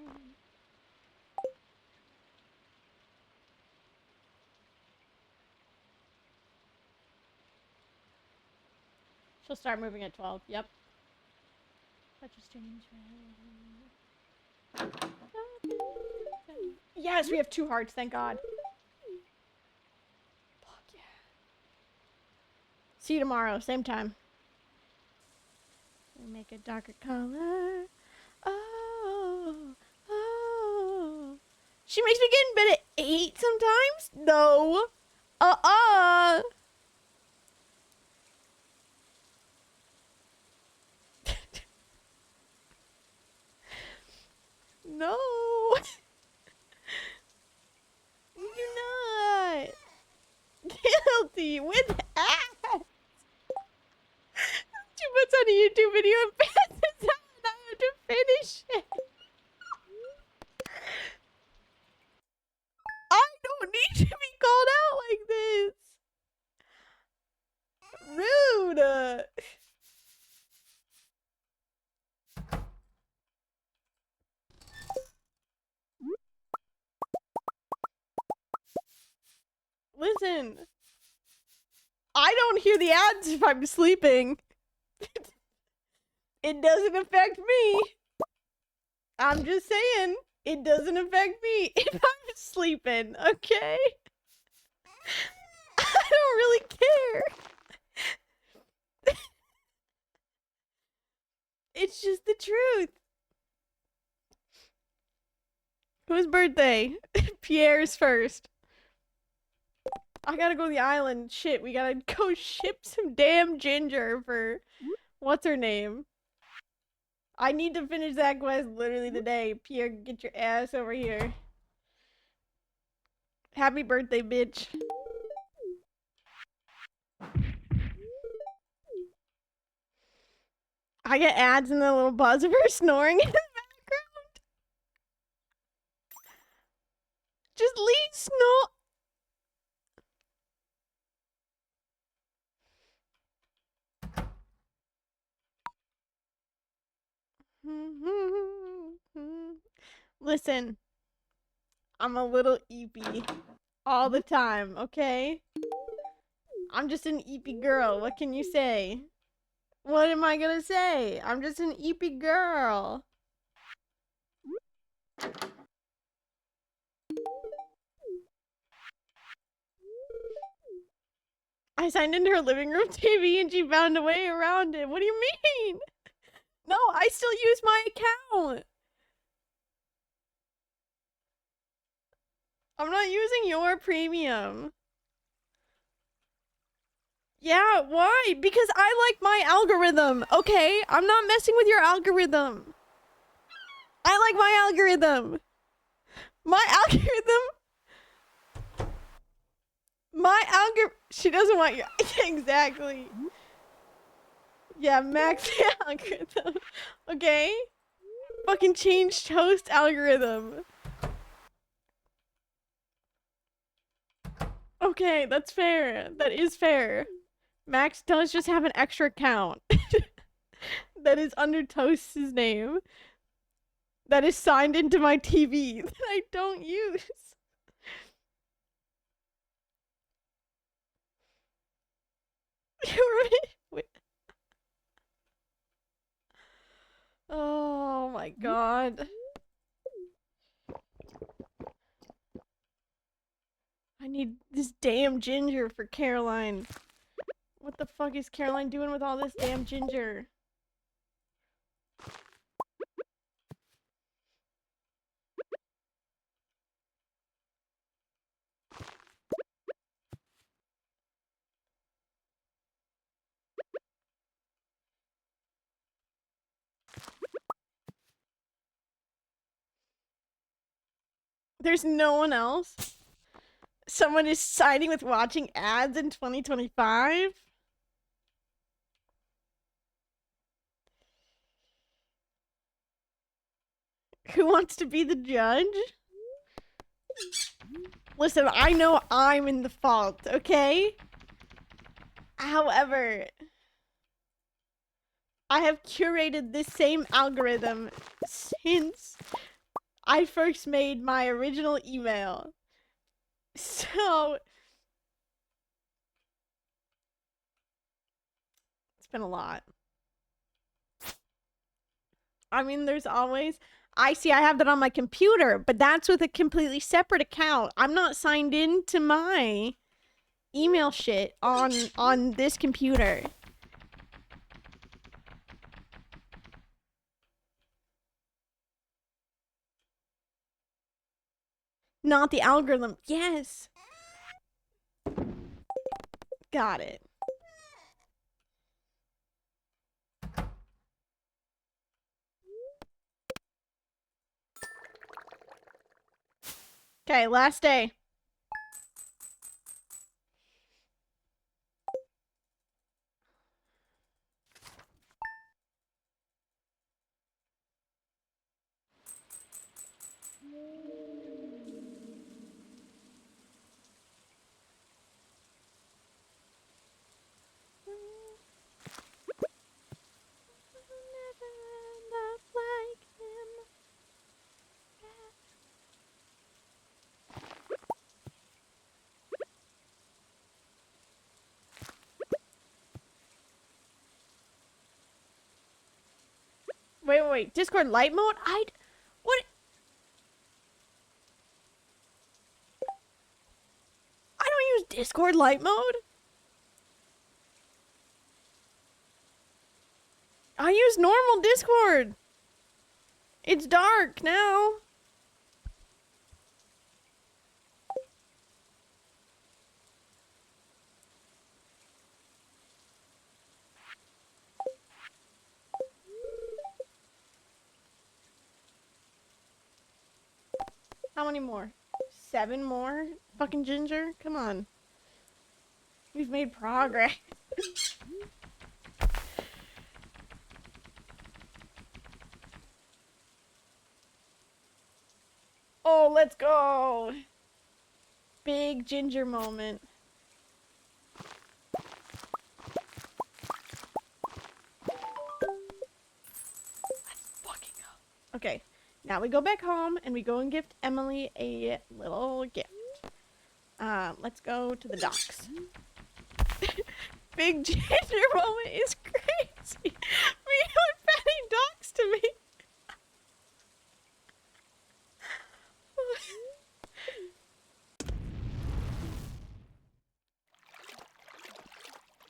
She'll start moving at 12. Yep. Such a strange way. Yes, we have 2 hearts, thank God. Fuck yeah. See you tomorrow, same time. We make a darker color. Oh, oh. She makes me get in bed at 8 sometimes? No. No. You do not. Guilty with ass. She puts on a YouTube video and passes out and I have to finish it. I don't need to be called out like this. Rude. Listen. I don't hear the ads if I'm sleeping. It doesn't affect me. I'm just saying, it doesn't affect me if I'm sleeping, okay? I don't really care. It's just the truth. Whose birthday? Pierre's first. I gotta go to the island. Shit, we gotta go ship some damn ginger for... What's her name? I need to finish that quest literally today. Pierre, get your ass over here. Happy birthday, bitch. I get ads and the little buzz of her snoring in the background. Just leave snore. Listen, I'm a little eepy all the time, okay? I'm just an eepy girl. What can you say? What am I gonna say? I'm just an eepy girl. I signed into her living room TV and she found a way around it. What do you mean? No, I still use my account. I'm not using your premium. Yeah, why? Because I like my algorithm, okay? I'm not messing with your algorithm. I like my algorithm. My algorithm. She doesn't want you. Exactly. Yeah, max algorithm. Okay? Fucking changed host algorithm. Okay, that's fair. That is fair. Max does just have an extra account that is under Toast's name that is signed into my TV that I don't use. Wait. Oh my god. I need this damn ginger for Caroline. What the fuck is Caroline doing with all this damn ginger? There's no one else? Someone is siding with watching ads in 2025? Who wants to be the judge? Listen, I know I'm in the fault, okay? However, I have curated this same algorithm since I first made my original email. So, it's been a lot. I mean, there's always... I have that on my computer, but that's with a completely separate account. I'm not signed in to my email shit on this computer. Not the algorithm. Yes. Got it. Okay, last day. Wait. Discord light mode? What? I don't use Discord light mode. I use normal Discord. It's dark now. How many more? 7 more? Fucking Ginger? Come on. We've made progress. Oh, let's go. Big Ginger moment. Let's fucking go. Okay, now we go back home and we go and gift Emily a little gift. Let's go to the docks. Big Ginger moment is crazy. We went petting dogs to me.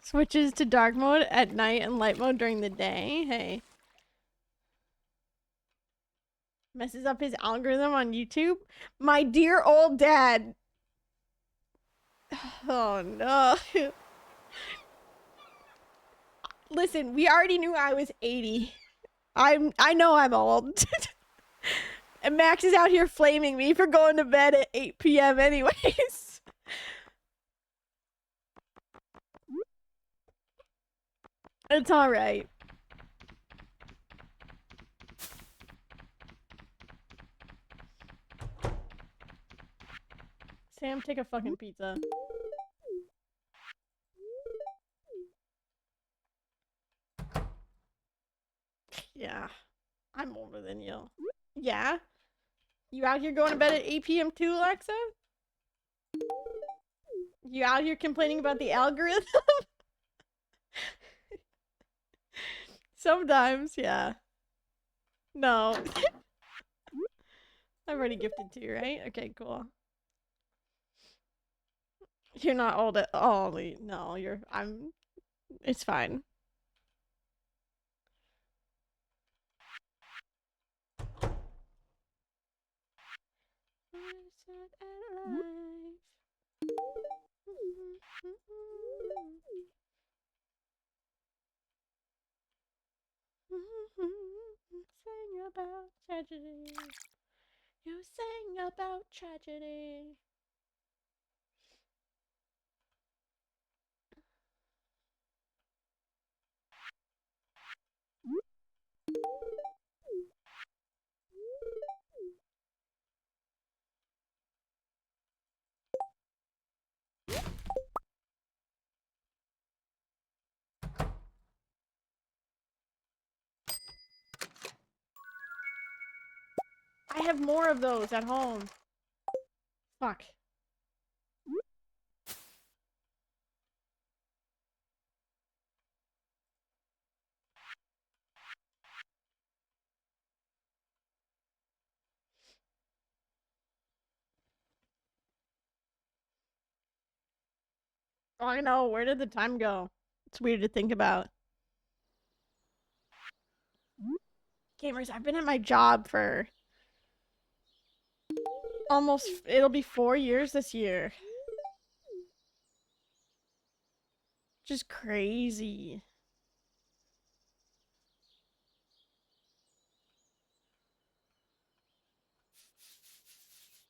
Switches to dark mode at night and light mode during the day. Hey. Messes up his algorithm on YouTube. My dear old dad. Oh no. Listen, we already knew I was 80. I know I'm old. And Max is out here flaming me for going to bed at 8 p.m. anyways. It's alright. Sam, take a fucking pizza. Yeah. I'm older than you. Yeah? You out here going to bed at 8 p.m. too, Alexa? You out here complaining about the algorithm? Sometimes, yeah. No. I've already gifted 2, right? Okay, cool. You're not old at all. No, it's fine. Sing about tragedy. You sing about tragedy. I have more of those at home. Fuck. Oh, I know. Where did the time go? It's weird to think about. Gamers, I've been at my job for almost, it'll be 4 years this year. Just crazy.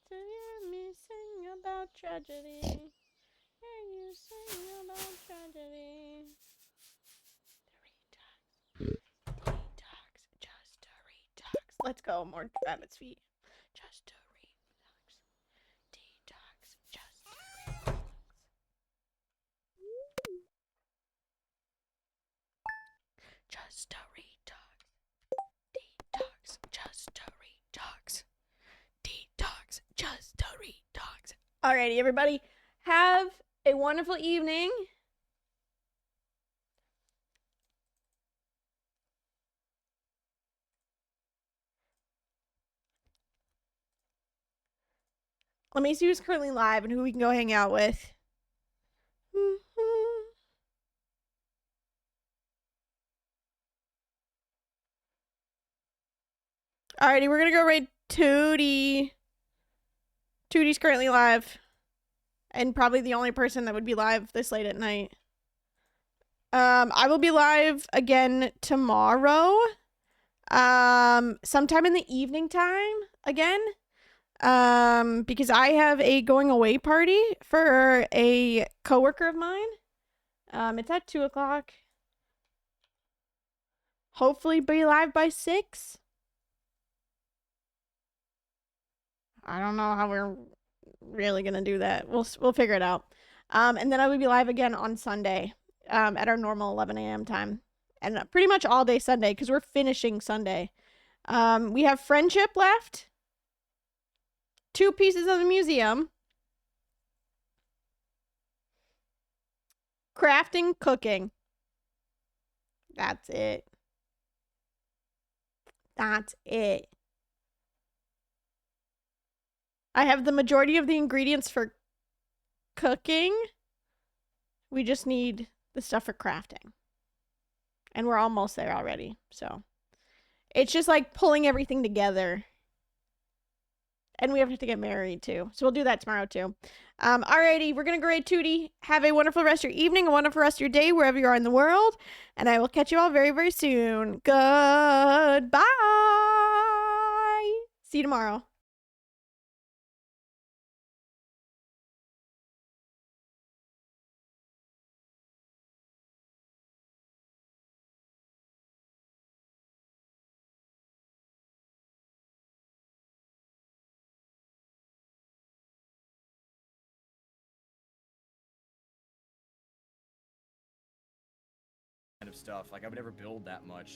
To hear me sing about tragedy. Hear you sing about tragedy. Detox, just a detox. Let's go, more rabbit's feet. Just a detox. Detox, just a detox. Just a detox. Detox, just a detox. Detox, just a detox. Alrighty, everybody. Have a wonderful evening. Let me see who's currently live and who we can go hang out with. Alrighty, we're gonna go raid Tootie. Tootie's currently live. And probably the only person that would be live this late at night. I will be live again tomorrow. Sometime in the evening time again. Because I have a going away party for a coworker of mine. It's at 2 o'clock. Hopefully be live by 6. I don't know how we're really gonna do that. We'll figure it out. And then I will be live again on Sunday, at our normal 11 a.m. time, and pretty much all day Sunday because we're finishing Sunday. We have friendship left, 2 pieces of the museum, crafting, cooking. That's it. That's it. I have the majority of the ingredients for cooking. We just need the stuff for crafting. And we're almost there already. So it's just like pulling everything together. And we have to get married too. So we'll do that tomorrow too. Alrighty, we're gonna go raid Tootie. Have a wonderful rest of your evening, a wonderful rest of your day, wherever you are in the world. And I will catch you all very, very soon. Goodbye. See you tomorrow. Of stuff. Like I would never build that much.